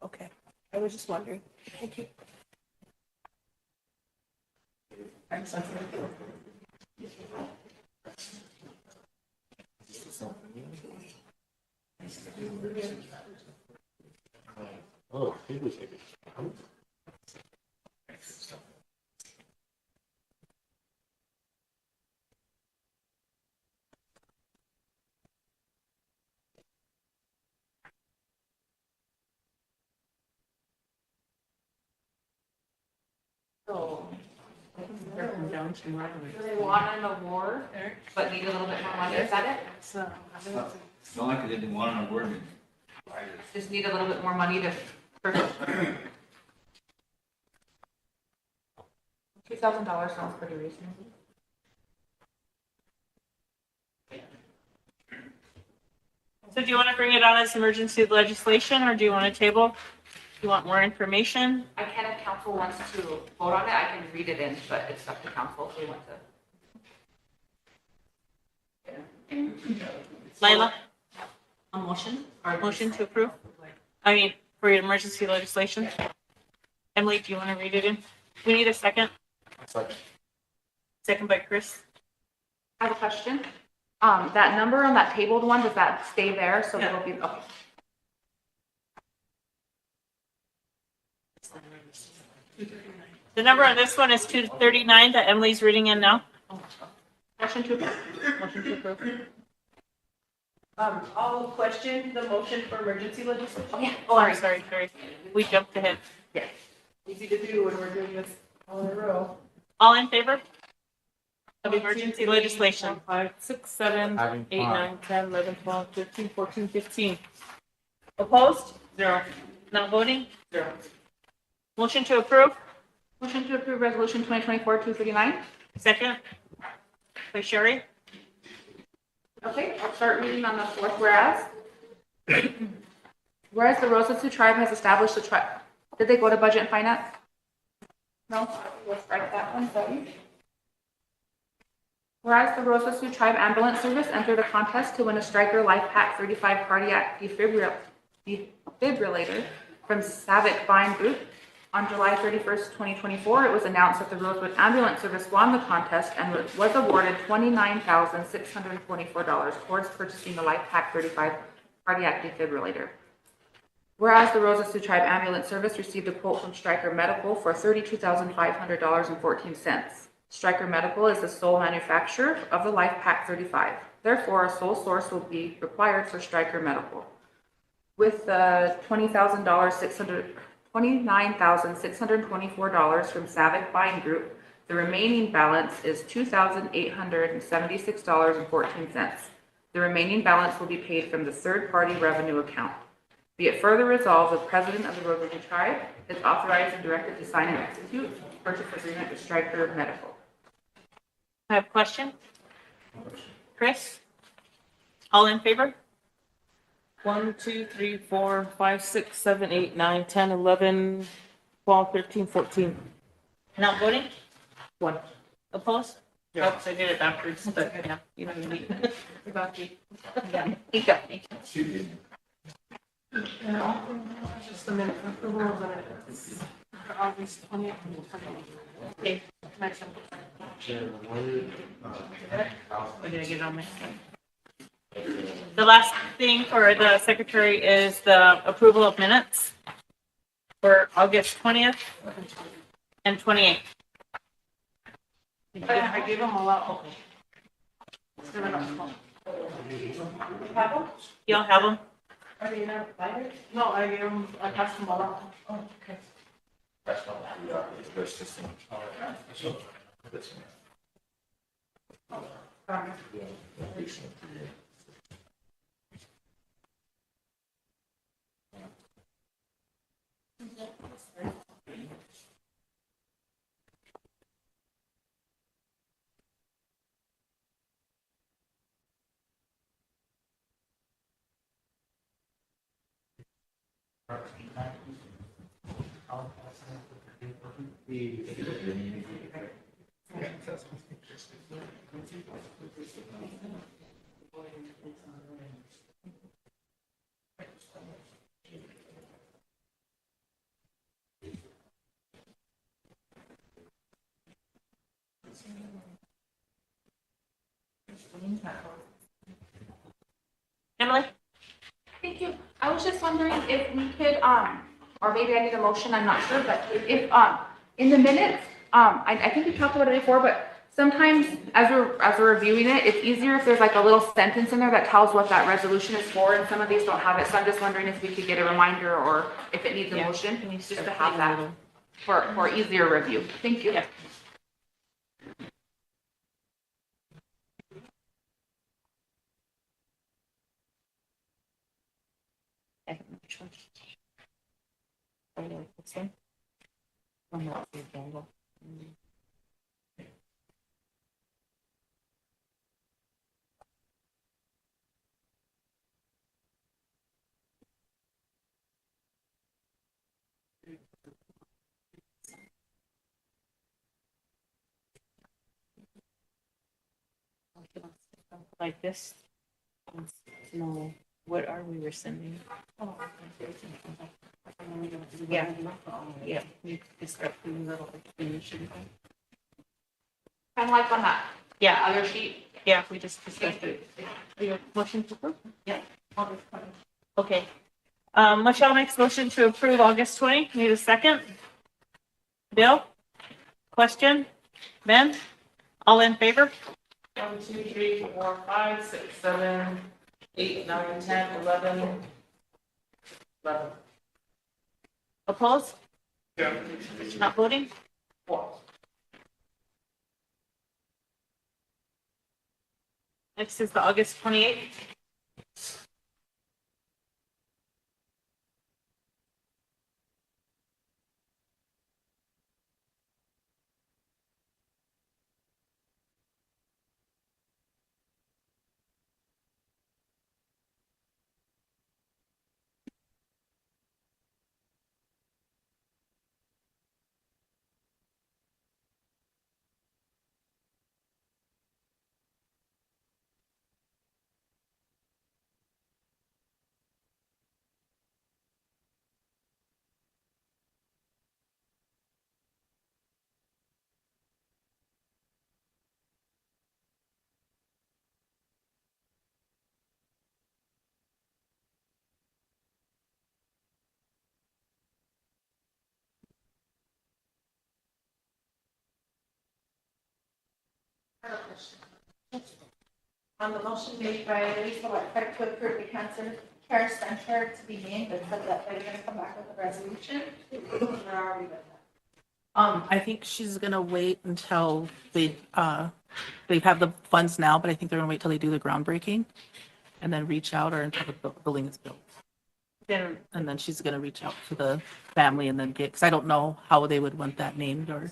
G: Okay. I was just wondering. Thank you.
R: I'm sensitive.
B: Oh, he was taking.
I: So, do they want an award, but need a little bit more money? Is that it?
R: So,
H: It's not like they didn't want an award.
I: Just need a little bit more money to purchase. $2,000 sounds pretty reasonable.
A: So do you want to bring it on as emergency legislation or do you want to table? You want more information?
I: I can if council wants to vote on it, I can read it in, but it's up to council if they want to.
A: Laila,
I: A motion?
A: motion to approve? I mean, for emergency legislation? Emily, do you want to read it in? We need a second. Second by Chris.
I: I have a question. That number on that tabled one, does that stay there? So
A: Yeah.
I: it'll be, okay.
A: The number on this one is 239 that Emily's reading in now.
I: Motion to approve.
A: Motion to approve.
G: I'll question the motion for emergency legislation.
I: Oh, yeah.
A: Oh, sorry. We jumped ahead.
I: Yes.
G: Easy to do when we're doing this all in a row.
A: All in favor of emergency legislation?
G: 5, 6, 7,
B: Having
G: 8,
B: fun.
G: 9, 10, 11, 12, 13, 14, 15. Opposed? 0.
A: Not voting?
G: 0.
A: Motion to approve?
I: Motion to approve resolution 2024-239.
A: Second by Sherry.
I: Okay, I'll start reading on the fourth whereas. Whereas the Rosebud Sioux tribe has established the tribe. Did they go to budget and finance? No, we'll strike that one, sorry. Whereas the Rosebud Sioux tribe ambulance service entered a contest to win a Stryker Life Pack 35 cardiac defibrillator from Savick Buying Group. On July 31st, 2024, it was announced that the Rosebud Ambulance Service won the contest and was awarded $29,624 towards purchasing the Life Pack 35 cardiac defibrillator. Whereas the Rosebud Sioux Tribe Ambulance Service received a quote from Stryker Medical for $32,500.14. Stryker Medical is the sole manufacturer of the Life Pack 35. Therefore, a sole source will be required for Stryker Medical. With the $29,624 from Savick Buying Group, the remaining balance is $2,876.14. The remaining balance will be paid from the third-party revenue account. Be it further resolved, the president of the Rosebud Tribe is authorized and directed to sign and execute the purchase agreement with Stryker Medical.
A: I have a question. Chris? All in favor?
G: 1, 2, 3, 4, 5, 6, 7, 8, 9, 10, 11, 12, 13, 14.
A: Not voting?
G: 1.
A: Opposed?
G: Yeah.
A: Oops, I did it backwards, but yeah, you know what I mean.
I: About you.
A: Yeah, you got me.
R: Just a minute. Approval of minutes. For August 20th and 28th.
A: Okay. Next one. Or did I get it on my screen? The last thing for the secretary is the approval of minutes for August 20th and 28th.
R: I gave them a lot.
A: Y'all have them?
R: Are they not provided? No, I gave them, I passed them all out. Oh, okay.
A: Emily?
I: Thank you. I was just wondering if we could, or maybe I need a motion, I'm not sure, but if, in the minutes, I think we talked about it before, but sometimes as we're reviewing it, it's easier if there's like a little sentence in there that tells what that resolution is for, and some of these don't have it, so I'm just wondering if we could get a reminder or if it needs a motion, just to have that for easier review. Thank you.
A: Yeah.
D: like this. No, what are we rescinding? Yeah, yeah, you could start doing little explanation.
I: Kind of like on that
A: Yeah,
I: other sheet.
A: yeah, we just discussed it. Your motion to approve?
I: Yeah.
A: Okay. Michelle makes motion to approve August 20. Need a second? Bill? Question? Ben? All in favor?
R: 1, 2, 3, 4, 5, 6, 7, 8, 9, 10, 11.
A: Opposed?
R: Yeah.
A: Not voting?
R: 4.
A: Next is the August 28th.
L: On the motion made by Lisa Whiteford to approve the cancer care center to be named, it said that they're gonna come back with a resolution. Where are we with that?
D: I think she's gonna wait until they have the funds now, but I think they're gonna wait till they do the groundbreaking and then reach out, or until the building is built.
A: Then
D: And then she's gonna reach out to the family and then because I don't know how they would want that named, or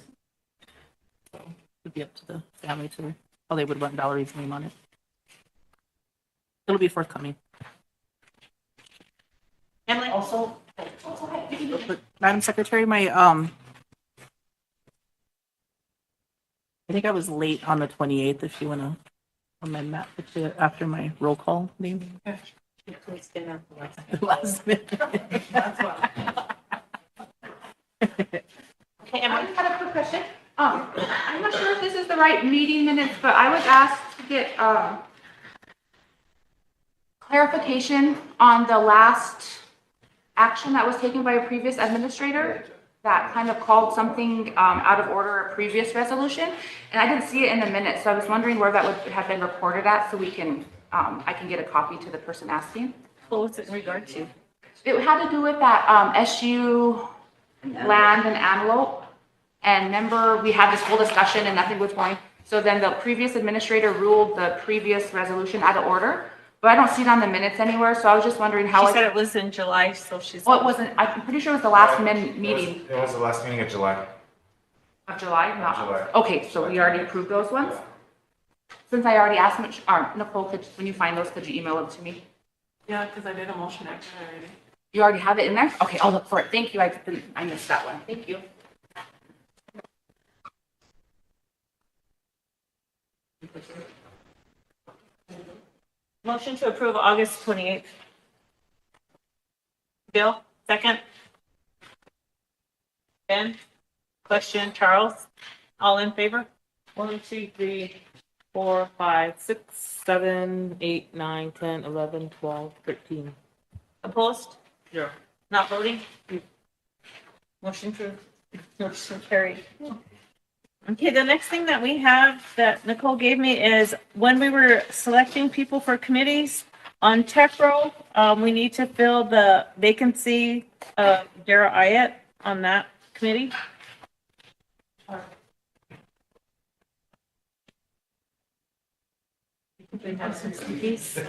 D: so it'd be up to the family to, how they would want Valerie's name on it. It'll be forthcoming.
A: Emily?
D: Also, Madam Secretary, my, I think I was late on the 28th, if you want to amend that after my roll call name. Last minute.
A: Okay, Emily?
I: I just had a quick question. I'm not sure if this is the right meeting minutes, but I was asked to get, clarification on the last action that was taken by a previous administrator that kind of called something, out of order, a previous resolution. And I didn't see it in the minutes, so I was wondering where that would have been recorded at, so we can, I can get a copy to the person asking.
A: What was it in regard to?
I: It had to do with that, SU land and antelope. And remember, we had this whole discussion and nothing was going. So then the previous administrator ruled the previous resolution out of order. But I don't see it on the minutes anywhere, so I was just wondering how.
A: She said it was in July, so she's.
I: Well, it wasn't, I'm pretty sure it was the last meeting
B: It was the last meeting of July.
I: of July, not.
B: July.
I: Okay, so we already approved those ones? Since I already asked, Nicole, when you find those, could you email them to me?
R: Yeah, because I did a motion action already.
I: You already have it in there? Okay, I'll look for it. Thank you. I missed that one. Thank you.
A: Motion to approve August 28th. Bill, second. Ben, question, Charles, all in favor?
D: 1, 2, 3, 4, 5, 6, 7, 8, 9, 10, 11, 12, 13.
A: Opposed?
D: Yeah.
A: Not voting? Motion carried. Okay, the next thing that we have that Nicole gave me is when we were selecting people for committees on TechRo, we need to fill the vacancy of Dara Ayat on that committee. We have some CDs.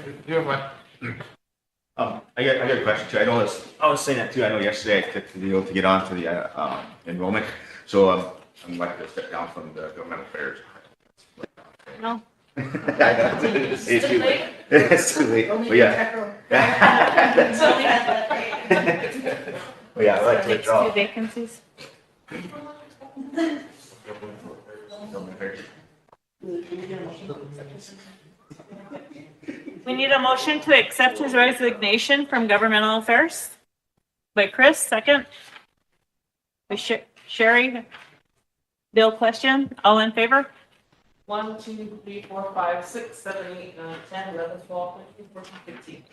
E: I got a question too. I was saying that too. I know yesterday I took the deal to get onto the enrollment. So I'm like to step down from the governmental affairs.
A: No.
E: It's too late. It's too late. But yeah. But yeah, I like to
A: Next
E: withdraw.
A: two vacancies.
E: Government affairs.
A: We need a motion to accept his resignation from governmental affairs. By Chris, second. By Sherry. Bill, question, all in favor?
R: 1, 2, 3, 4, 5, 6, 7, 8, 9, 10, 11, 12, 13, 14, 15.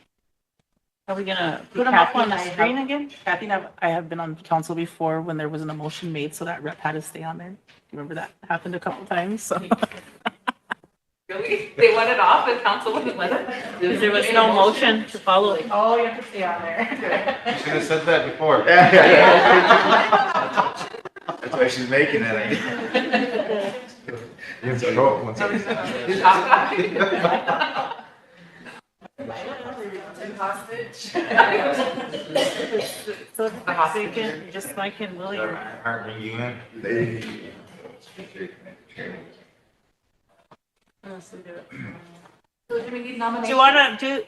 A: Are we gonna put them up on the
D: Kathy,
A: screen again?
D: Kathy, I have been on council before when there wasn't a motion made, so that rep had to stay on there. Do you remember that happened a couple times? So.
I: Really? They let it off and council wouldn't let it?
A: Because there was no motion to follow.
R: Oh, you have to stay on there.
B: You should have said that before. That's why she's making it. You have to go once.
A: So vacant, just like in William.
B: Heart bring you in.
I: So do we need
A: Do
I: nominations?
A: you wanna do,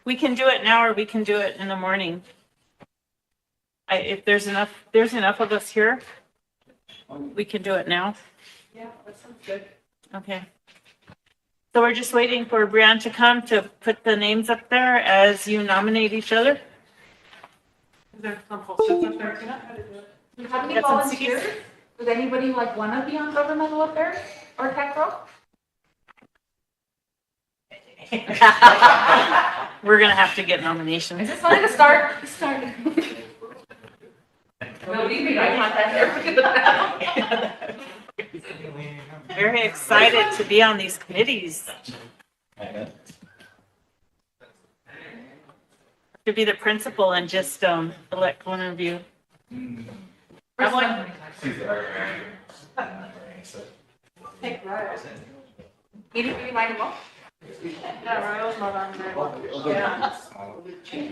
A: we can do it now or we can do it in the morning. If there's enough of us here, we can do it now.
R: Yeah, that sounds good.
A: Okay. So we're just waiting for Brianne to come to put the names up there as you nominate each other.
R: Is there some posters up there, Tina?
I: Do you have any
A: Got some
I: volunteers? Does anybody like wanna be on governmental affairs or tech role?
A: We're gonna have to get
I: I
A: nominations.
I: just wanted to start. Nobody made eye contact there.
A: Very excited to be on these committees. To be the principal and just elect one of you.
I: First one.
R: Take Ryan.
I: You didn't really mind them all?
R: Yeah, Ryan's not on there. Yeah.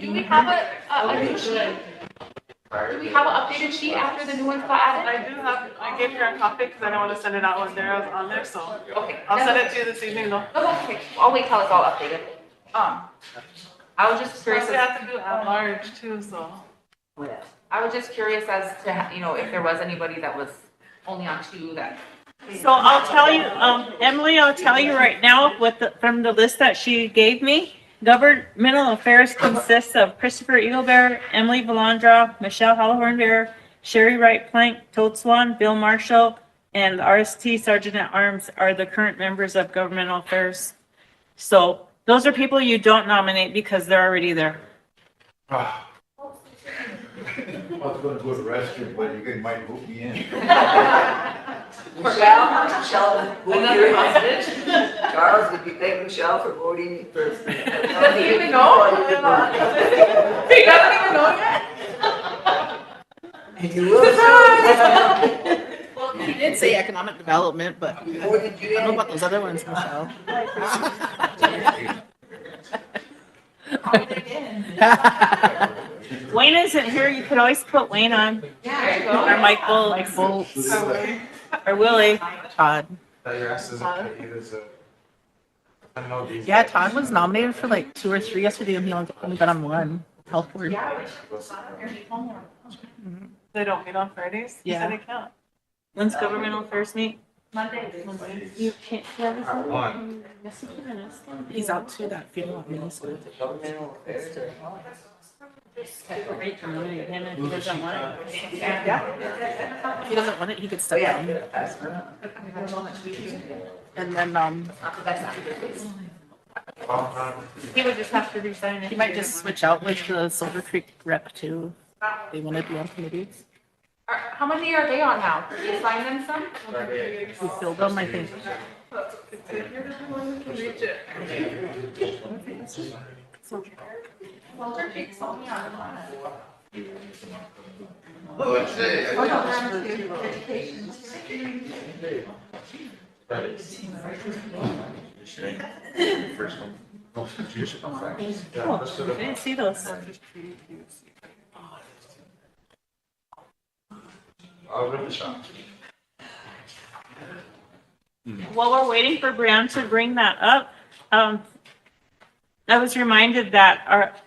I: Do we have a new sheet? Do we have an updated sheet after the new ones got added?
R: I gave her a copy because I don't want to send it out when they're on there, so.
I: Okay.
R: I'll send it to you this evening though.
I: Okay, I'll wait till it's all updated. I was just curious.
R: We have to do at large too, so.
I: I was just curious as to, if there was anybody that was only on 2 that.
A: So I'll tell you, Emily, I'll tell you right now from the list that she gave me. Governmental affairs consists of Christopher Eaglebear, Emily Valandra, Michelle Hollowhorn Bear, Sherry Wright Plank, Toad Swan, Bill Marshall, and RST Sergeant at Arms are the current members of governmental affairs. So those are people you don't nominate because they're already there.
M: I was gonna go to the restroom, but you guys might move me in.
P: Michelle,
I: Another hostage?
P: Charles, would you thank Michelle for voting first?
I: Does he even know? He doesn't even know yet?
P: You will.
D: Well, you did say economic development, but I don't know about those other ones, Michelle.
A: Wayne isn't here. You could always put Wayne on.
I: There you go.
A: Or Mike Bolts. Or Willie.
D: Todd.
B: That your ass isn't paid as a. I don't know these.
D: Yeah, Todd was nominated for like 2 or 3 yesterday, and he only got on 1. Health board.
R: They don't meet on Fridays? You
D: Yeah.
R: said they can't.
A: When's governmental affairs meet?
I: Monday.
A: You can't.
B: One.
A: Yes, you can.
D: He's out to that funeral at Minnesota.
A: Great to nominate him if he doesn't want it.
D: Yeah. If he doesn't want it, he could step down. And then,
A: He would just have to resign it.
D: he might just switch out with the Silver Creek rep too. They want to be on committees.
I: How many are they on now? Did you assign them some?
D: We filled them, I think.
R: Reach it.
I: Walter Creek's only on one.
B: First one.
A: Oh, I didn't see those.
B: I'll give it a shot.
A: While we're waiting for Brianne to bring that up, I was reminded that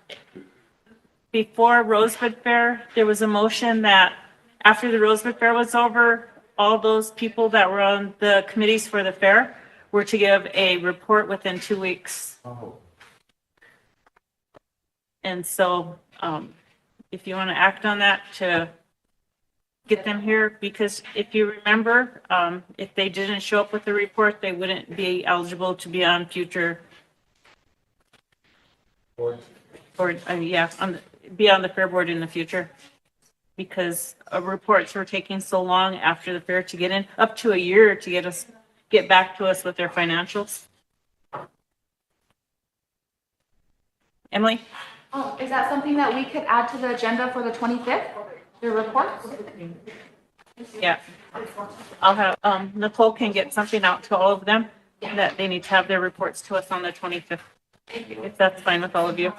A: before Rosebud Fair, there was a motion that after the Rosebud Fair was over, all those people that were on the committees for the fair we're to give a report within 2 weeks. And so, if you want to act on that to get them here, because if you remember, if they didn't show up with the report, they wouldn't be eligible to be on future, or, be on the fair board in the future. Because reports were taking so long after the fair to get in, up to a year to get back to us with their financials. Emily?
I: Oh, is that something that we could add to the agenda for the 25th? The reports?
A: Yeah. I'll have, Nicole can get something out to all of them that they need to have their reports to us on the 25th. If that's fine with all of you.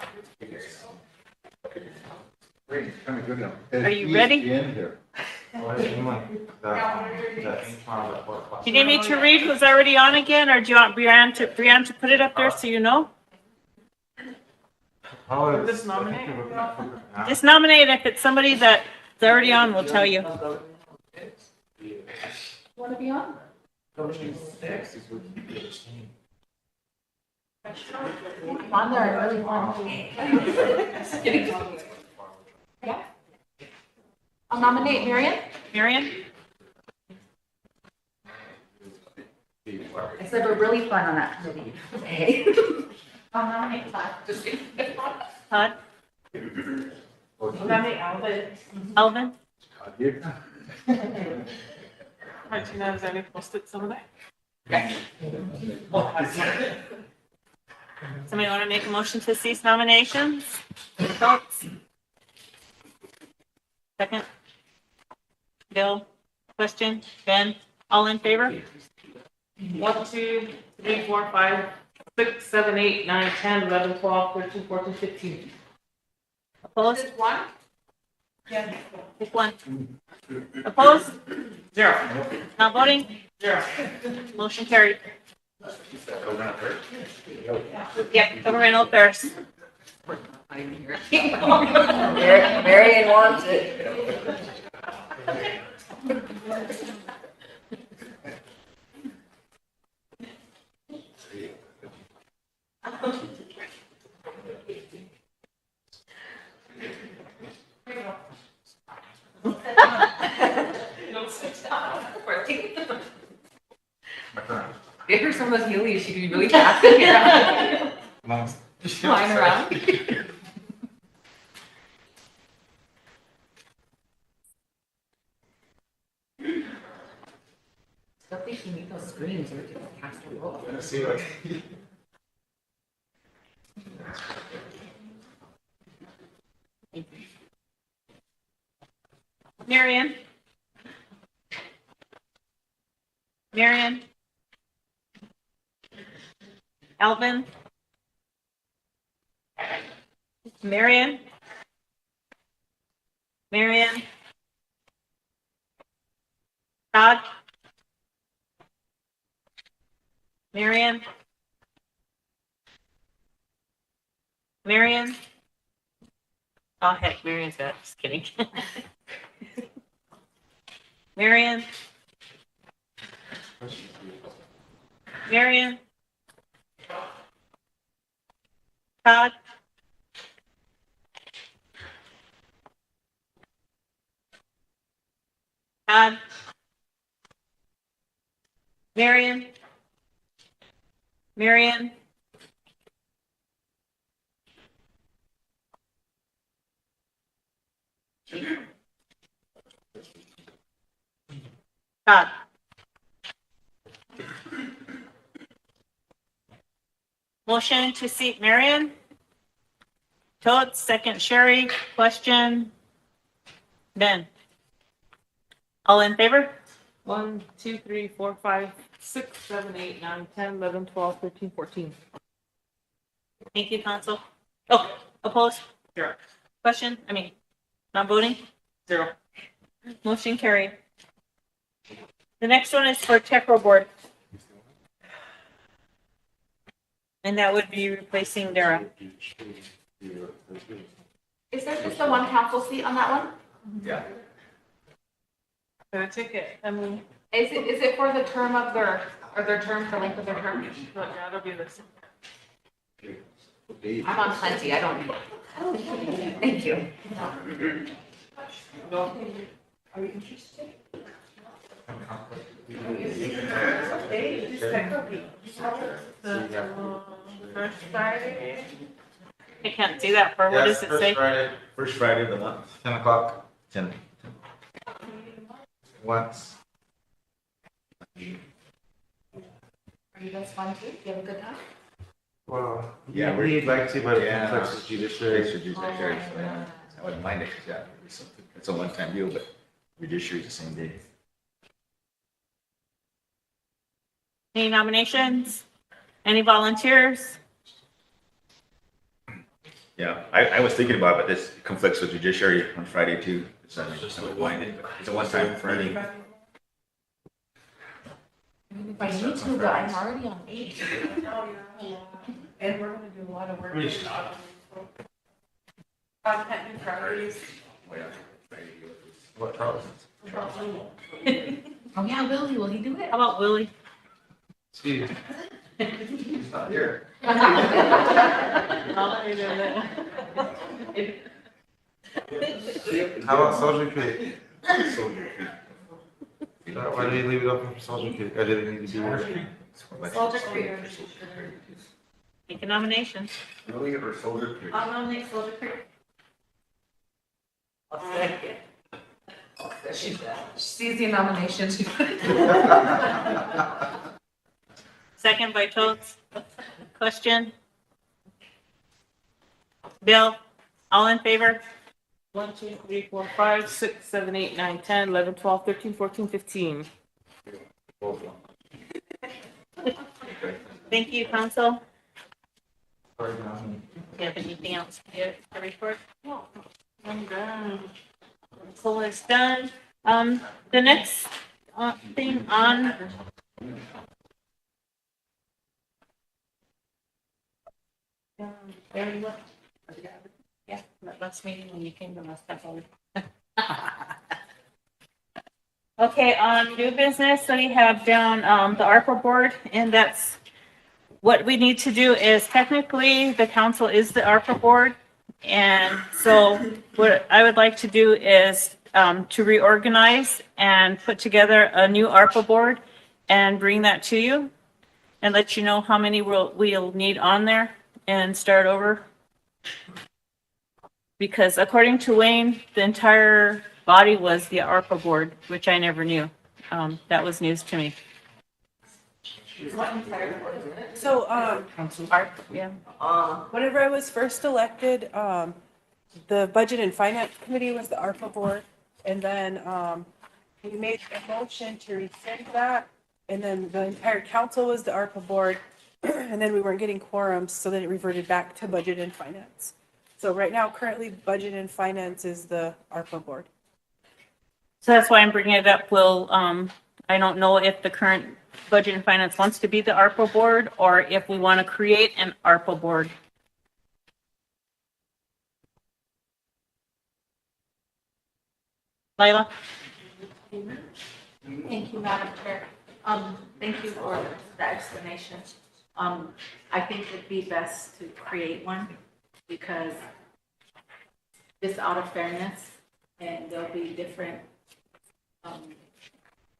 A: Are you ready? You need me to read who's already on again, or do you want Brianne to put it up there so you know?
R: Just nominate.
A: Just nominate. If it's somebody that's already on, we'll tell you.
I: Want to be on? On there, I really want to. Yeah. I'll nominate Marion.
A: Marion?
K: I said we're really fun on that committee. Okay.
I: I'll nominate Todd.
A: Todd?
R: I'll nominate Alvin.
A: Alvin?
R: Martina, is there any post-it somewhere?
A: Somebody want to make a motion to cease nominations? Thoughts? Second? Bill? Question? Ben? All in favor?
R: 1, 2, 3, 4, 5, 6, 7, 8, 9, 10, 11, 12, 13, 14, 15.
A: Opposed?
I: Just one?
R: Yeah.
A: Pick one. Opposed?
R: 0.
A: Not voting?
R: 0.
A: Motion carried. Yep, governmental affairs.
P: Marion wants it.
I: Get her some of those heelys, she could be really fast in here. Flying around. Don't think you need those screens or just cast a roll.
A: Marion? Marion? Alvin? Marion? Marion? Todd? Marion? Marion? Oh, heck, Marion's got it. Just kidding. Marion? Marion? Todd? Todd? Marion? Marion? Todd? Motion to seat Marion? Todd, second Sherry. Question? Ben? All in favor?
R: 1, 2, 3, 4, 5, 6, 7, 8, 9, 10, 11, 12, 13, 14.
A: Thank you, council. Oh, opposed?
R: 0.
A: Question? Not voting?
R: 0.
A: Motion carried. The next one is for Techro Board. And that would be replacing Dara.
I: Is there just the one council seat on that one?
E: Yeah.
R: Can I take it?
I: Is it for the term of their
N: Or their term, the length of their term?
A: Yeah, it'll be the same.
N: I'm on plenty, I don't. Thank you.
G: Are you interested?
A: The first Friday. I can't see that for, what does it say?
B: First Friday of the month, 10 o'clock. 10. Once.
N: Are you guys fun too? You have a good time?
B: Well,
E: Yeah,
B: we'd like to, but it
E: Yeah.
B: conflicts with judiciary.
E: It's judiciary, so yeah. I wouldn't mind it, 'cause, yeah, it's a one-time deal, but judiciary is the same day.
A: Any nominations? Any volunteers?
E: Yeah, I was thinking about it, but this conflicts with judiciary on Friday too. So I wouldn't mind it, but it's a one-time Friday.
I: If I need to, but I'm already on eight.
G: And we're gonna do a lot of work.
S: Please stop.
G: Content and priorities.
B: What Charles?
I: Oh, yeah, Willie, will he do it?
A: How about Willie?
B: Steve. He's not here. How about Soldier Creek? Why do you leave it open for Soldier Creek? Or do they need to be here?
A: Soldier Creek. Make a nomination.
E: Really, or Soldier Creek?
A: I'll nominate Soldier Creek.
G: I'll second.
I: She sees the nominations.
A: Second by Totes. Question? Bill, all in favor? 1, 2, 3, 4, 5, 6, 7, 8, 9, 10, 11, 12, 13, 14, 15. Thank you, council. Do you have anything else to report? No. I'm done. So it's done. The next thing on. Very well. Yeah, that last meeting when you came to last time. Okay, on new business, so you have down the ARPA board, and that's what we need to do is technically the council is the ARPA board. And so what I would like to do is to reorganize and put together a new ARPA board and bring that to you and let you know how many we'll need on there and start over. Because according to Wayne, the entire body was the ARPA board, which I never knew. That was news to me.
G: So,
A: ARPA, yeah.
G: whenever I was first elected, the Budget and Finance Committee was the ARPA board. And then, we made a motion to rescind that. And then the entire council was the ARPA board. And then we weren't getting quorums, so then it reverted back to Budget and Finance. So right now, currently, Budget and Finance is the ARPA board.
A: So that's why I'm bringing it up. I don't know if the current Budget and Finance wants to be the ARPA board or if we want to create an ARPA board. Lila?
K: Thank you, Madam Chair. Thank you for the explanation. I think it'd be best to create one because it's out of fairness and there'll be different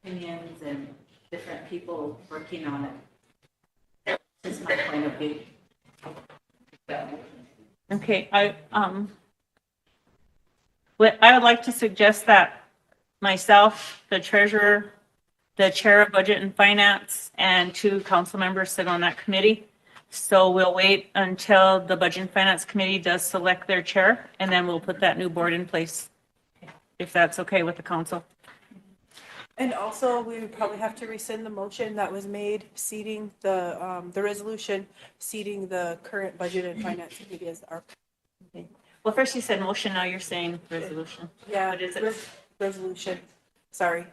K: opinions and different people working on it. This is my point of view.
A: Okay, I would like to suggest that myself, the treasurer, the chair of Budget and Finance, and 2 council members sit on that committee. So we'll wait until the Budget and Finance Committee does select their chair, and then we'll put that new board in place, if that's okay with the council.
G: And also, we would probably have to rescind the motion that was made seating the resolution, seating the current Budget and Finance Committee as our.
A: Okay. Well, first you said motion, now you're saying resolution.
G: Yeah.
A: What is it?
G: Resolution, sorry.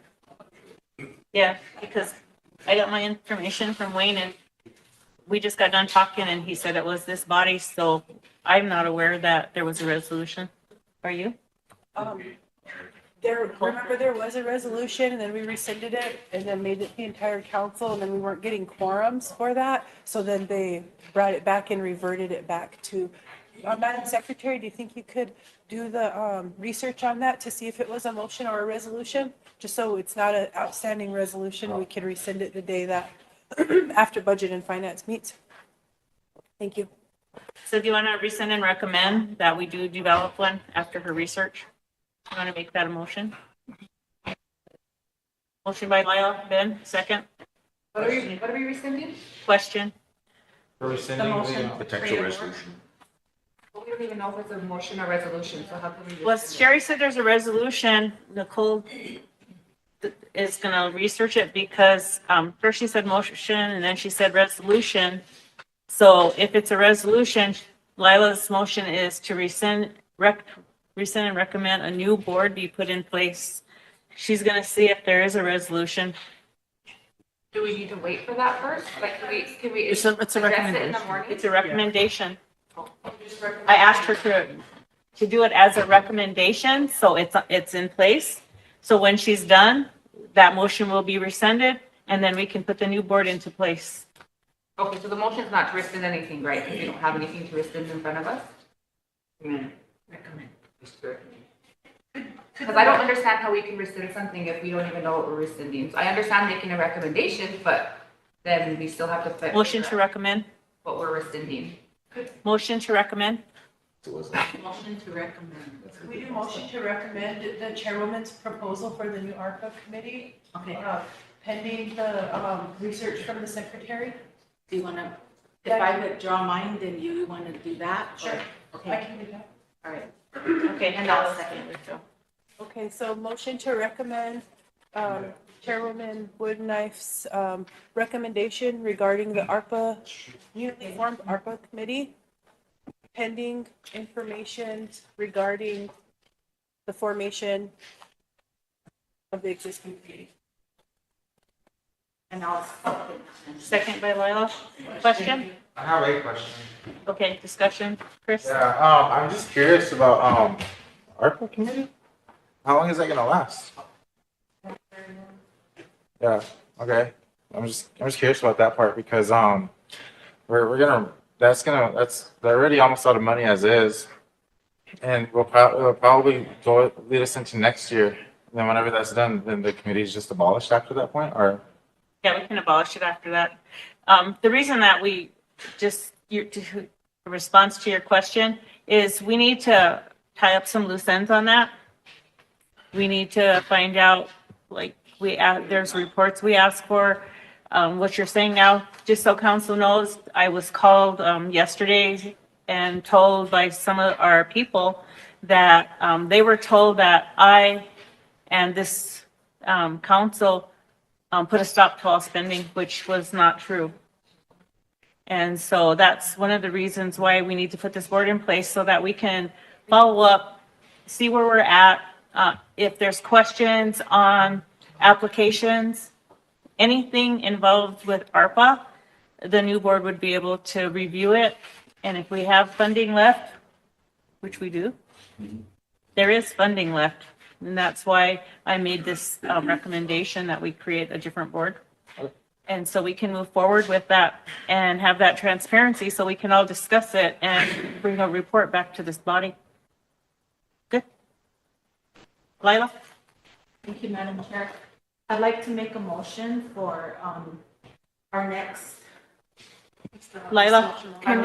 A: Yeah, because I got my information from Wayne and we just got done talking and he said it was this body, so I'm not aware that there was a resolution. Are you?
G: Remember there was a resolution and then we rescinded it and then made it the entire council and then we weren't getting quorums for that. So then they brought it back and reverted it back to, Madam Secretary, do you think you could do the, research on that to see if it was a motion or a resolution? Just so it's not an outstanding resolution, we can rescind it the day that, after Budget and Finance meets. Thank you.
A: So do you want to rescind and recommend that we do develop one after her research? You want to make that a motion? Motion by Lila, Ben, second.
I: What are we rescinding?
A: Question.
B: For rescinding
I: motion.
B: the
E: Potential resolution.
I: Well, we don't even know if it's a motion or resolution, so how can we?
A: Well,
I: rescind it?
A: Sherry said there's a resolution. Nicole is gonna research it because, first she said motion and then she said resolution. So if it's a resolution, Lila's motion is to rescind and recommend a new board be put in place. She's gonna see if there is a resolution.
I: Do we need to wait for that first? Like, can we
A: It's a
I: address it in
A: recommendation.
I: the morning?
A: It's a recommendation. I asked her to do it as a recommendation, so it's in place. So when she's done, that motion will be rescinded, and then we can put the new board into place.
I: Okay, so the motion's not to rescind anything, right? Because we don't have anything to rescind in front of us? Recommend. Because I don't understand how we can rescind something if we don't even know what we're rescinding. So I understand making a recommendation, but then we still have to.
A: Motion to recommend.
I: What we're rescinding.
A: Motion to recommend.
K: Motion to recommend.
G: We do motion to recommend the chairwoman's proposal for the new ARPA committee.
K: Okay.
G: Pending the, research from the secretary.
K: Do you wanna, if I withdraw mine, then you wanna do that? or-
G: Sure. I
K: Okay,
G: can do that.
K: all right.
A: Okay,
K: And I'll second it.
G: Okay, so motion to recommend, Chairwoman Woodknife's, recommendation regarding the ARPA, newly formed ARPA committee, pending information regarding the formation of the existing committee.
K: And I'll
A: Second by Lila. Question?
B: I have a question.
A: Okay, discussion. Chris?
B: Yeah, I'm just curious about, ARPA committee? How long is that gonna last? Yeah, okay. I'm just curious about that part because, that's they're already almost out of money as is. And it'll probably lead us into next year. And then whenever that's done, then the committee is just abolished after that point, or?
A: Yeah, we can abolish it after that. The reason that we just, to response to your question is we need to tie up some loose ends on that. We need to find out, like, there's reports we asked for. What you're saying now, just so council knows, I was called, yesterday and told by some of our people that, they were told that I and this, council, put a stop to all spending, which was not true. And so that's one of the reasons why we need to put this board in place so that we can follow up, see where we're at. If there's questions on applications, anything involved with ARPA, the new board would be able to review it. And if we have funding left, which we do, there is funding left. And that's why I made this recommendation that we create a different board. And so we can move forward with that and have that transparency so we can all discuss it and bring a report back to this body. Good. Lila?
K: Thank you, Madam Chair. I'd like to make a motion for, our next.
A: Lila, can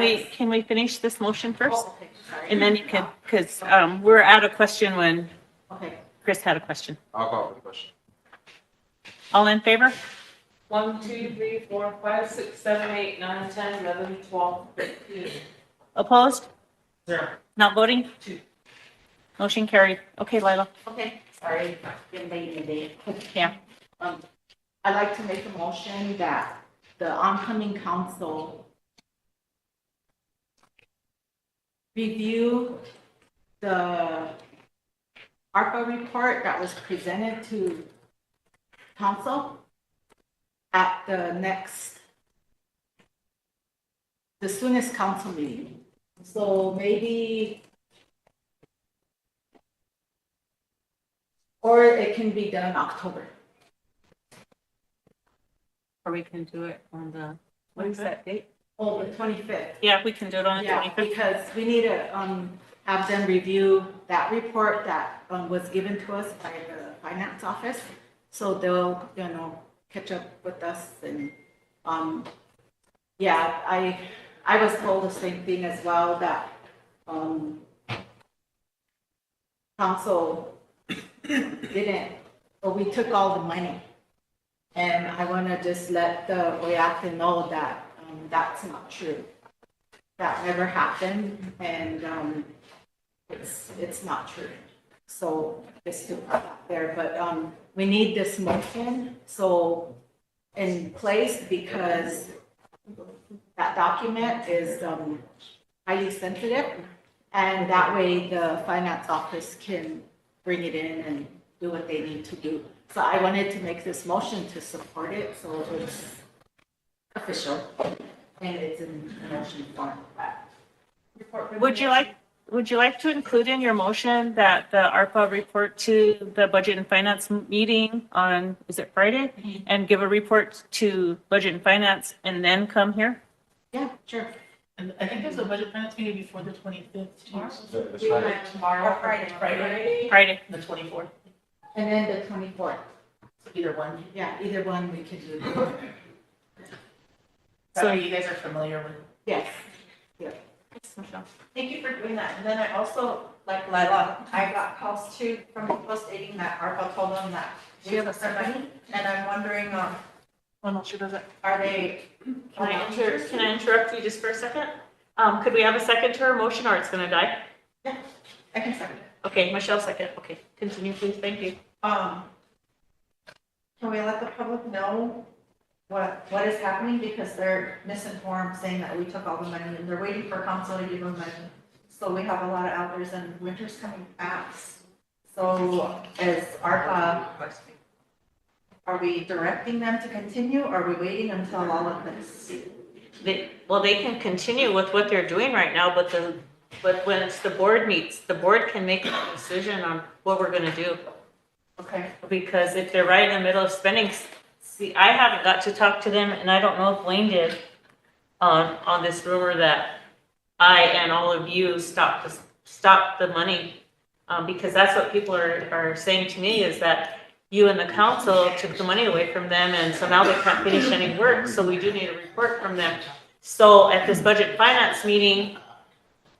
A: we finish this motion first?
K: Oh, okay, sorry.
A: And then you can, because we're at a question when
K: Okay.
A: Chris had a question.
B: I'll call for the question.
A: All in favor?
R: 1, 2, 3, 4, 5, 6, 7, 8, 9, 10, 11, 12, 13.
A: Opposed?
R: 0.
A: Not voting?
R: 2.
A: Motion carried. Okay, Lila.
K: Okay, sorry, been late in the day.
A: Yeah.
K: I'd like to make a motion that the oncoming council review the ARPA report that was presented to council at the soonest council meeting. So maybe or it can be done in October.
D: Or we can do it on the, what is that date?
K: Oh, the 25th.
A: Yeah, we can do it on the
K: Yeah,
A: 25th.
K: because we need to have them review that report that was given to us by the finance office. So they'll, catch up with us and, yeah, I was told the same thing as well, that council didn't, or we took all the money. And I want to just let the OYAC know that that's not true. That never happened, and it's not true. So just to put that there, but we need this motion so in place, because that document is highly sensitive, and that way the finance office can bring it in and do what they need to do. So I wanted to make this motion to support it, so it's official and it's in motion form.
A: Would you like to include in your motion that the ARPA report to the Budget and Finance meeting on, is it Friday? And give a report to Budget and Finance and then come here?
K: Yeah, sure.
D: And I think there's a budget finance meeting before the 25th too.
K: We have tomorrow,
A: Friday.
D: The 24th.
K: and then the 24th.
D: So either one.
K: Yeah, either one we can do.
D: So you guys are familiar with.
K: Yes. Yeah.
L: Thank you for doing that. And then I also, like Lila, I got calls too from people stating that ARPA told them that we have their money. And I'm wondering,
A: Oh, no, she doesn't.
L: are they?
A: Can I interrupt you just for a second? Could we have a second to our motion or it's gonna die?
L: Yeah, I can second it.
A: Okay, Michelle second. Okay, continue please. Thank you.
L: Can we let the public know what is happening, because they're misinformed, saying that we took all the money and they're waiting for council to give them money. So we have a lot of outers and winter's coming fast. So is ARPA, are we directing them to continue, or are we waiting until all of this?
A: They can continue with what they're doing right now, but when it's the board meets, the board can make a decision on what we're gonna do.
L: Okay.
A: Because if they're right in the middle of spending, see, I haven't got to talk to them, and I don't know if Wayne did, on this rumor that I and all of you stopped the money. Because that's what people are saying to me, is that you and the council took the money away from them, and so now they can't finish any work, so we do need a report from them. So at this budget and finance meeting,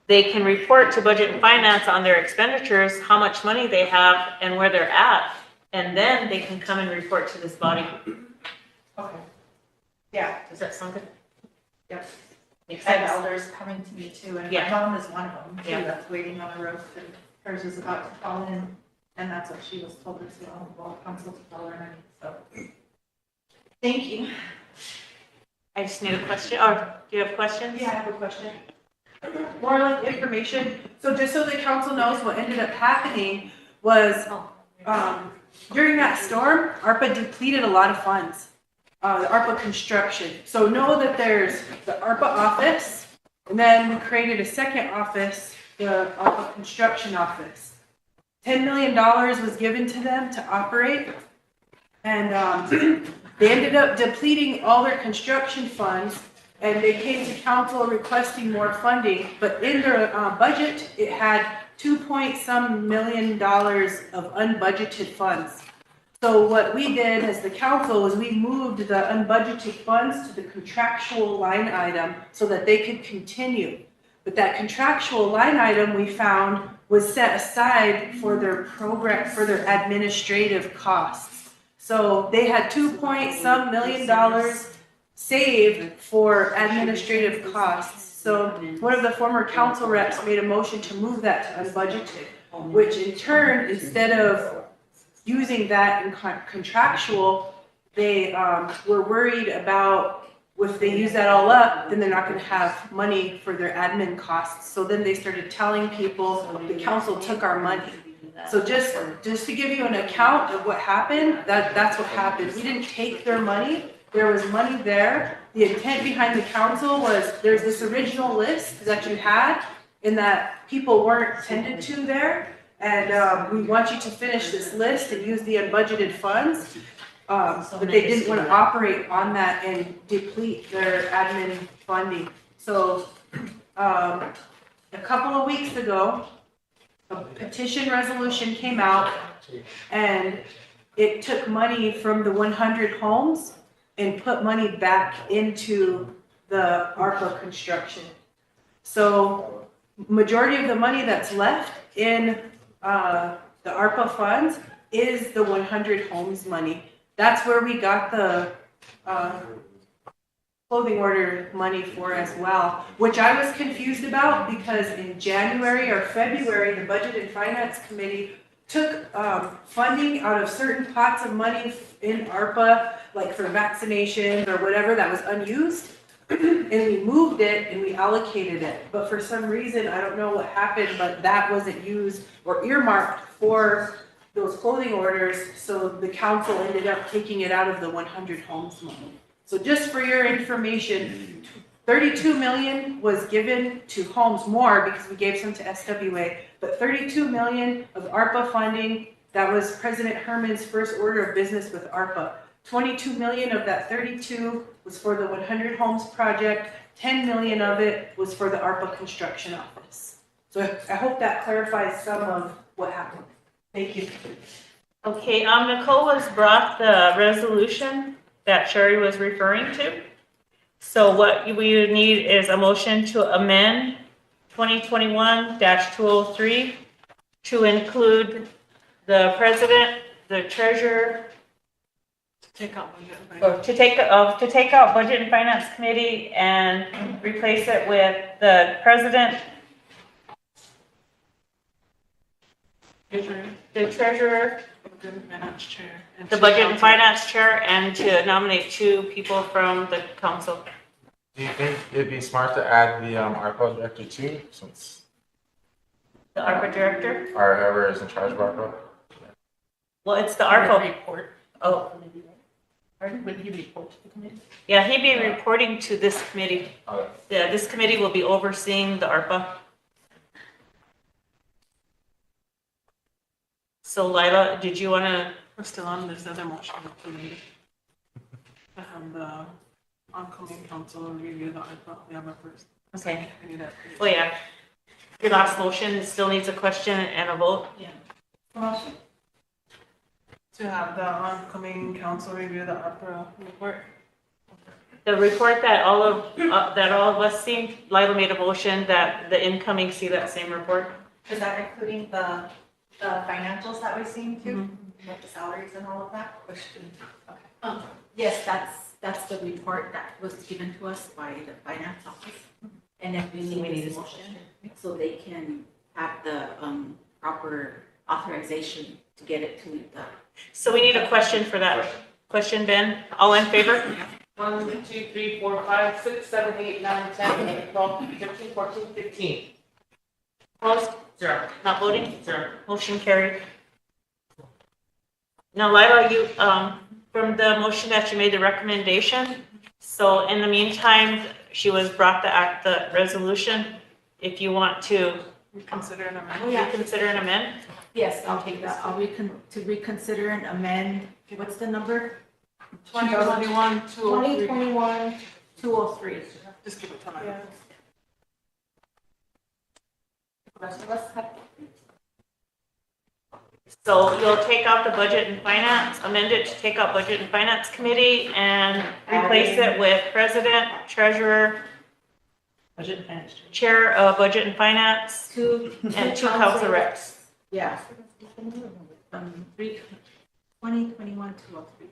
A: they can report to budget and finance on their expenditures, how much money they have and where they're at, and then they can come and report to this body.
L: Okay. Yeah.
A: Does that sound good?
L: Yep.
A: Makes
L: I have
A: sense?
L: elders coming to me too, and my
A: Yeah.
L: mom is one of them too,
A: Yeah.
L: that's waiting on the roof, and hers is about to fall in, and that's what she was told as well, well, council to tell her, so. Thank you.
A: I just need a question, or do you have questions?
G: Yeah, I have a question. More like information. So just so the council knows, what ended up happening was, during that storm, ARPA depleted a lot of funds. The ARPA construction. So know that there's the ARPA office, and then we created a second office, the ARPA construction office. $10 million was given to them to operate, and they ended up depleting all their construction funds, and they came to council requesting more funding, but in their budget, it had $2.some million of unbudgeted funds. So what we did as the council is we moved the unbudgeted funds to the contractual line item so that they could continue. But that contractual line item we found was set aside for their program, for their administrative costs. So they had $2.some million saved for administrative costs. So one of the former council reps made a motion to move that to unbudgeted, which in turn, instead of using that in contractual, they were worried about if they use that all up, then they're not going to have money for their admin costs. So then they started telling people the council took our money. So just to give you an account of what happened, that's what happened. We didn't take their money. There was money there. The intent behind the council was there's this original list that you had and that people weren't tended to there. And we want you to finish this list and use the unbudgeted funds. But they didn't want to operate on that and deplete their admin funding. So a couple of weeks ago, a petition resolution came out, and it took money from the 100 homes and put money back into the ARPA construction. So majority of the money that's left in the ARPA funds is the 100 homes money. That's where we got the clothing order money for as well, which I was confused about because in January or February, the Budget and Finance Committee took funding out of certain pots of money in ARPA, like for vaccinations or whatever that was unused, and we moved it and we allocated it. But for some reason, I don't know what happened, but that wasn't used or earmarked for those clothing orders, so the council ended up taking it out of the 100 homes money. So just for your information, 32 million was given to homes more because we gave some to SWA, but 32 million of ARPA funding, that was President Herman's first order of business with ARPA. 22 million of that 32 was for the 100 homes project, 10 million of it was for the ARPA construction office. So I hope that clarifies some of what happened. Thank you.
A: Okay, Nicole has brought the resolution that Sherry was referring to. So what we would need is a motion to amend 2021-203 to include the president, the treasurer,
R: Take out budget.
A: or to take out budget and finance committee and replace it with the president, the treasurer,
R: Budget and finance chair. And
A: the
R: two
A: budget and
R: council-
A: finance chair, and to nominate 2 people from the council.
B: Do you think it'd be smart to add the ARPA director too, since
A: The ARPA director?
B: or whoever is in charge of ARPA?
A: Well, it's the ARPA.
D: Report.
A: Oh,
D: Would he report to the committee?
A: yeah, he'd be reporting to this committee.
B: Okay.
A: Yeah, this committee will be overseeing the ARPA. So Lila, did you want to?
R: We're still on this other motion. I have the oncoming council review the ARPA. We have our first.
A: Okay.
R: I need that.
A: Oh, yeah. Your last motion still needs a question and a vote?
R: Yeah. To have the oncoming council review the ARPA report.
A: The report that all of us seen, Lila made a motion that the incoming see that same report.
L: Is that including the financials that we've seen too? Like the salaries and all of that?
K: Okay. Yes, that's the report that was given to us by the finance office. And if we need this motion, so they can have the proper authorization to get it to the.
A: So we need a question for that. Question, Ben? All in favor?
R: 1, 2, 3, 4, 5, 6, 7, 8, 9, 10, 11, 12, 13, 14, 15.
A: Opposed?
R: 0.
A: Not voting? 0. Motion carried. Now, Lila, you, from the motion that you made the recommendation, so in the meantime, she was brought the resolution. If you want to
R: Reconsider and amend.
A: reconsider and amend,
K: Yes, I'll take that. To reconsider and amend, what's the number?
R: 2021, 203.
K: 2021, 203.
R: Just give it to me.
K: The rest of us have.
A: so you'll take out the budget and finance, amend it to take out budget and finance committee and replace it with president, treasurer,
D: Budget and finance.
A: chair of budget and finance,
K: Two.
A: and 2 council reps.
K: Yeah. 2021, 203.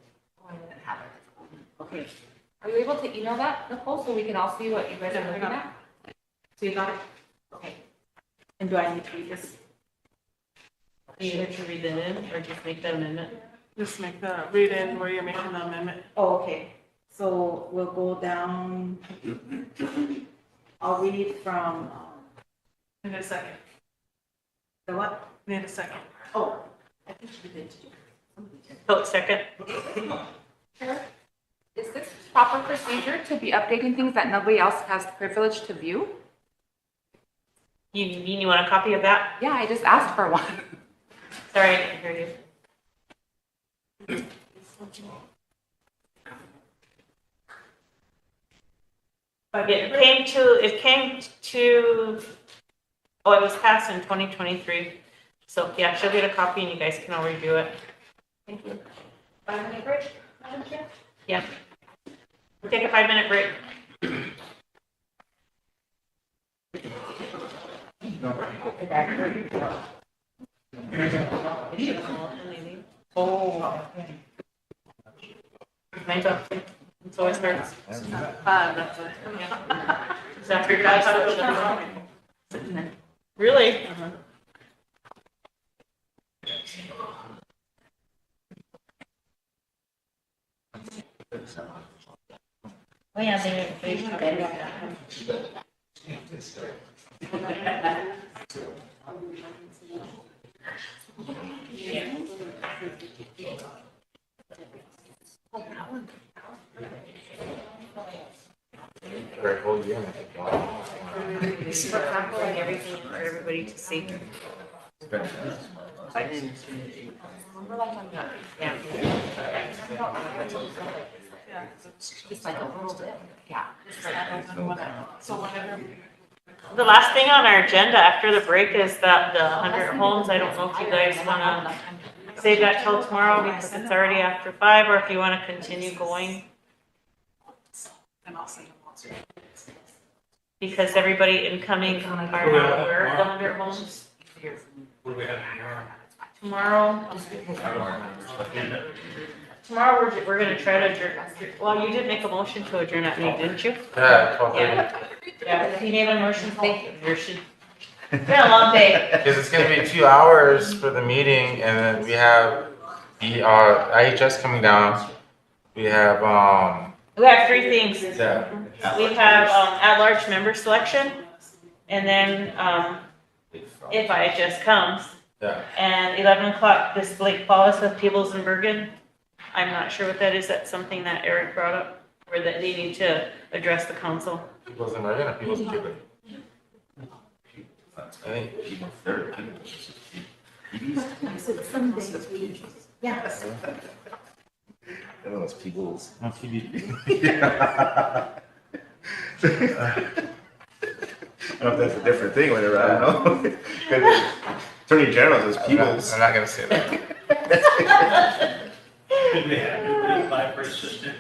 K: Okay.
I: Are you able to email that, Nicole, so we can all see what you guys are looking at?
K: So you got it? Okay. And do I need to read this?
A: Either to read it in or just make the amendment.
R: Just make the, read in where you're making the amendment.
K: Oh, okay. So we'll go down. I'll read from,
R: Need a second.
K: the what?
R: Need a second.
K: Oh, I think we did.
A: Vote second.
I: Is this proper procedure to be updating things that nobody else has privilege to view?
A: You want a copy of that?
I: Yeah, I just asked for one.
A: Sorry, I didn't hear you. But it came to, oh, it was passed in 2023. So yeah, she'll get a copy and you guys can all review it.
I: Thank you. 5-minute break, Madam Chair?
A: Yeah. We'll take a 5-minute break. Oh. Mine's up. It's always hurts. That's it. Yeah. Is that your dad's house? Really? Oh yeah, they and everything for everybody to see.
P: I didn't see it.
A: Yeah.
I: Just like a little bit, yeah.
R: So whenever.
A: The last thing on our agenda after the break is that the 100 homes, I don't know if you guys wanna save that till tomorrow because it's already after 5, or if you wanna continue going.
R: And I'll send them all to you.
A: Because everybody incoming are not aware of the 100 homes.
S: What do we have tomorrow?
A: Tomorrow we're gonna try to adjourn. Well, you did make a motion to adjourn at me, didn't you?
B: Yeah,
A: Yeah, he made a motion, thank you. It's been a long day.
B: because it's gonna be 2 hours for the meeting, and then we have the IHS coming down. We have
A: We have 3 things.
B: yeah.
A: We have at-large member selection, and then if IHS comes,
B: Yeah.
A: and 11 o'clock, this Blake Paulus with Peebles and Bergen. I'm not sure what that is. That's something that Eric brought up, or that they need to address the council.
B: People's in Oregon or people's in Cuba? I think
P: People, they're
I: Yes.
E: I don't know, it's people's.
B: on TV.
E: I don't know if that's a different thing, whatever, I don't know. Because Attorney General says people's.
B: I'm not gonna say that.
S: Did we have to apply for assistant?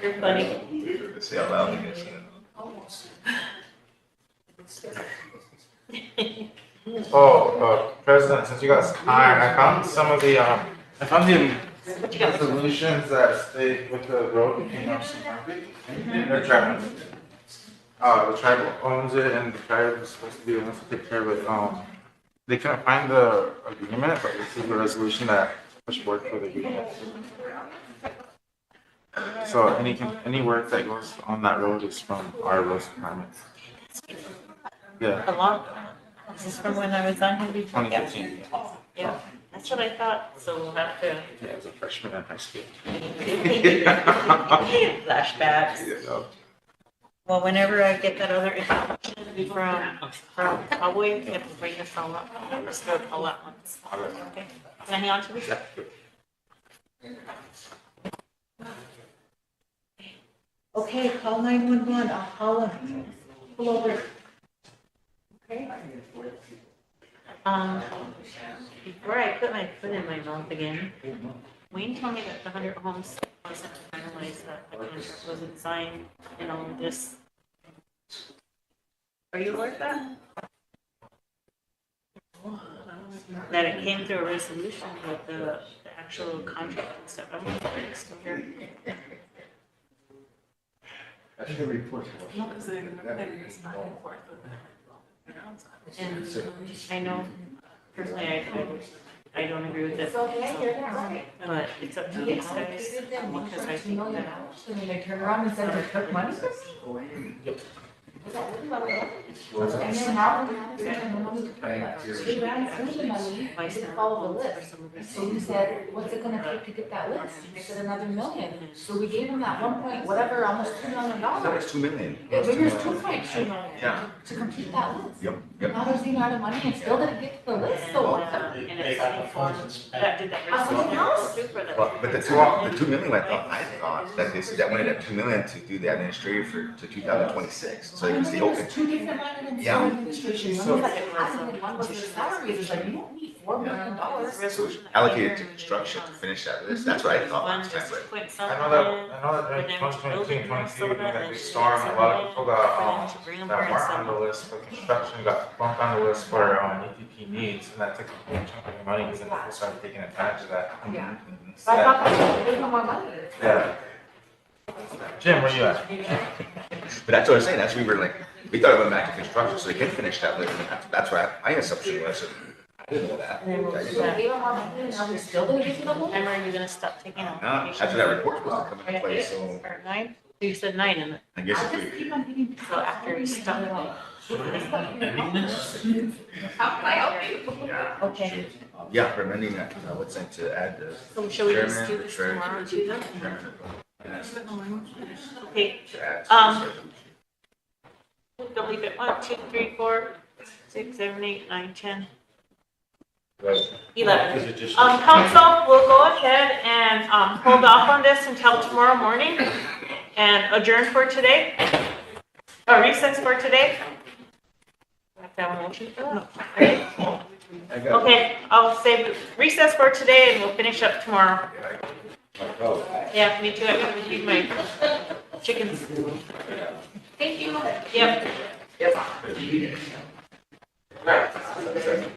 A: You're funny.
E: To say out loud, I guess.
B: President, since you got time, I found some of the resolutions that state with the road between us and they're tribal. The tribe owns it, and the tribe is supposed to be the ones to take care of it. They couldn't find the agreement, but this is the resolution that push work for the agreement. So any work that goes on that road is from our road department. Yeah.
A: A long, this is from when I was on here before.
B: 2015.
A: Yeah, that's what I thought, so we'll have to.
B: Yeah, as a freshman in high school.
A: Flashbacks.
B: Yeah.
A: Well, whenever I get that other information from Cowboy, we have to bring this all up. Let's do it all at once. Okay, can I hang on to this?
K: Okay, call 911, I'll call him. Pull over. Okay?
A: Before I put my foot in my mouth again, Wayne told me that the 100 homes wasn't finalized, that the contract wasn't signed and all of this. Are you aware of that? That it came through a resolution with the actual contract and stuff. I'm not sure it's still here.
M: That's the report.
R: No, because they're just back and forth with it.
A: And I know personally, I don't agree with it.
I: It's okay, you're not right.
A: But it's up to these guys, because I think that.
I: And then they turn around and say they took money. And then now we have to money to pay that. We ran through the money to follow the list. So we said, what's it gonna take to get that list? They said another $1 million. So we gave them that 1 point, whatever, almost $2 million.
E: I thought it was 2 million.
I: It was 2.2 million.
E: Yeah.
I: to complete that list.
E: Yep, yep.
I: Now there's even out of money and still didn't get to the list, so what the?
A: And it's the forms that did that.
I: Something else?
E: But the 2 million, I thought that they said that wanted that 2 million to do the administrative to 2026, so they can stay open.
I: Two different line items for
E: Yeah.
I: administration. One was like admin, one was the salaries. It's like, you don't need $4 million.
E: Allocated to construction to finish that list. That's what I thought last time, but
B: I know that during 2022 and 23, we had that big storm, a lot of people got, that weren't on the list for construction got bumped on the list for, ETP needs, and that took a big chunk of your money, because then people started taking advantage of that.
I: Yeah. So I thought that there's no more money.
B: Yeah. Jim, where you at?
E: But that's what I was saying. That's we were like, we thought it went back to construction, so they can finish that list. And that's why my assumption was. I didn't know that.
I: So we gave them more money and now we still didn't get to the whole.
A: Remember, you're gonna stop taking out.
E: No, that's what that report was to come into play. So
A: Or 9? You said 9 in it.
E: I guess
I: I
E: if
I: just
E: we,
I: keep on thinking.
A: So after you stop.
I: How can I help you?
A: Okay.
E: yeah, for amending that, what's sent to add the.
A: So shall we just
E: chairman,
A: do this
E: the treasurer,
A: tomorrow too then?
E: chairman,
A: Okay,
E: to add to the
A: don't leave it. 1, 2, 3, 4, 6, 7, 8, 9, 10. 11. Council will go ahead and hold off on this until tomorrow morning and adjourn for today, or recess for today. I have to have a motion for that. Okay, I'll say recess for today and we'll finish up tomorrow. Yeah, me too. I gotta feed my chickens.
I: Thank you.
A: Yep.
E: Yep.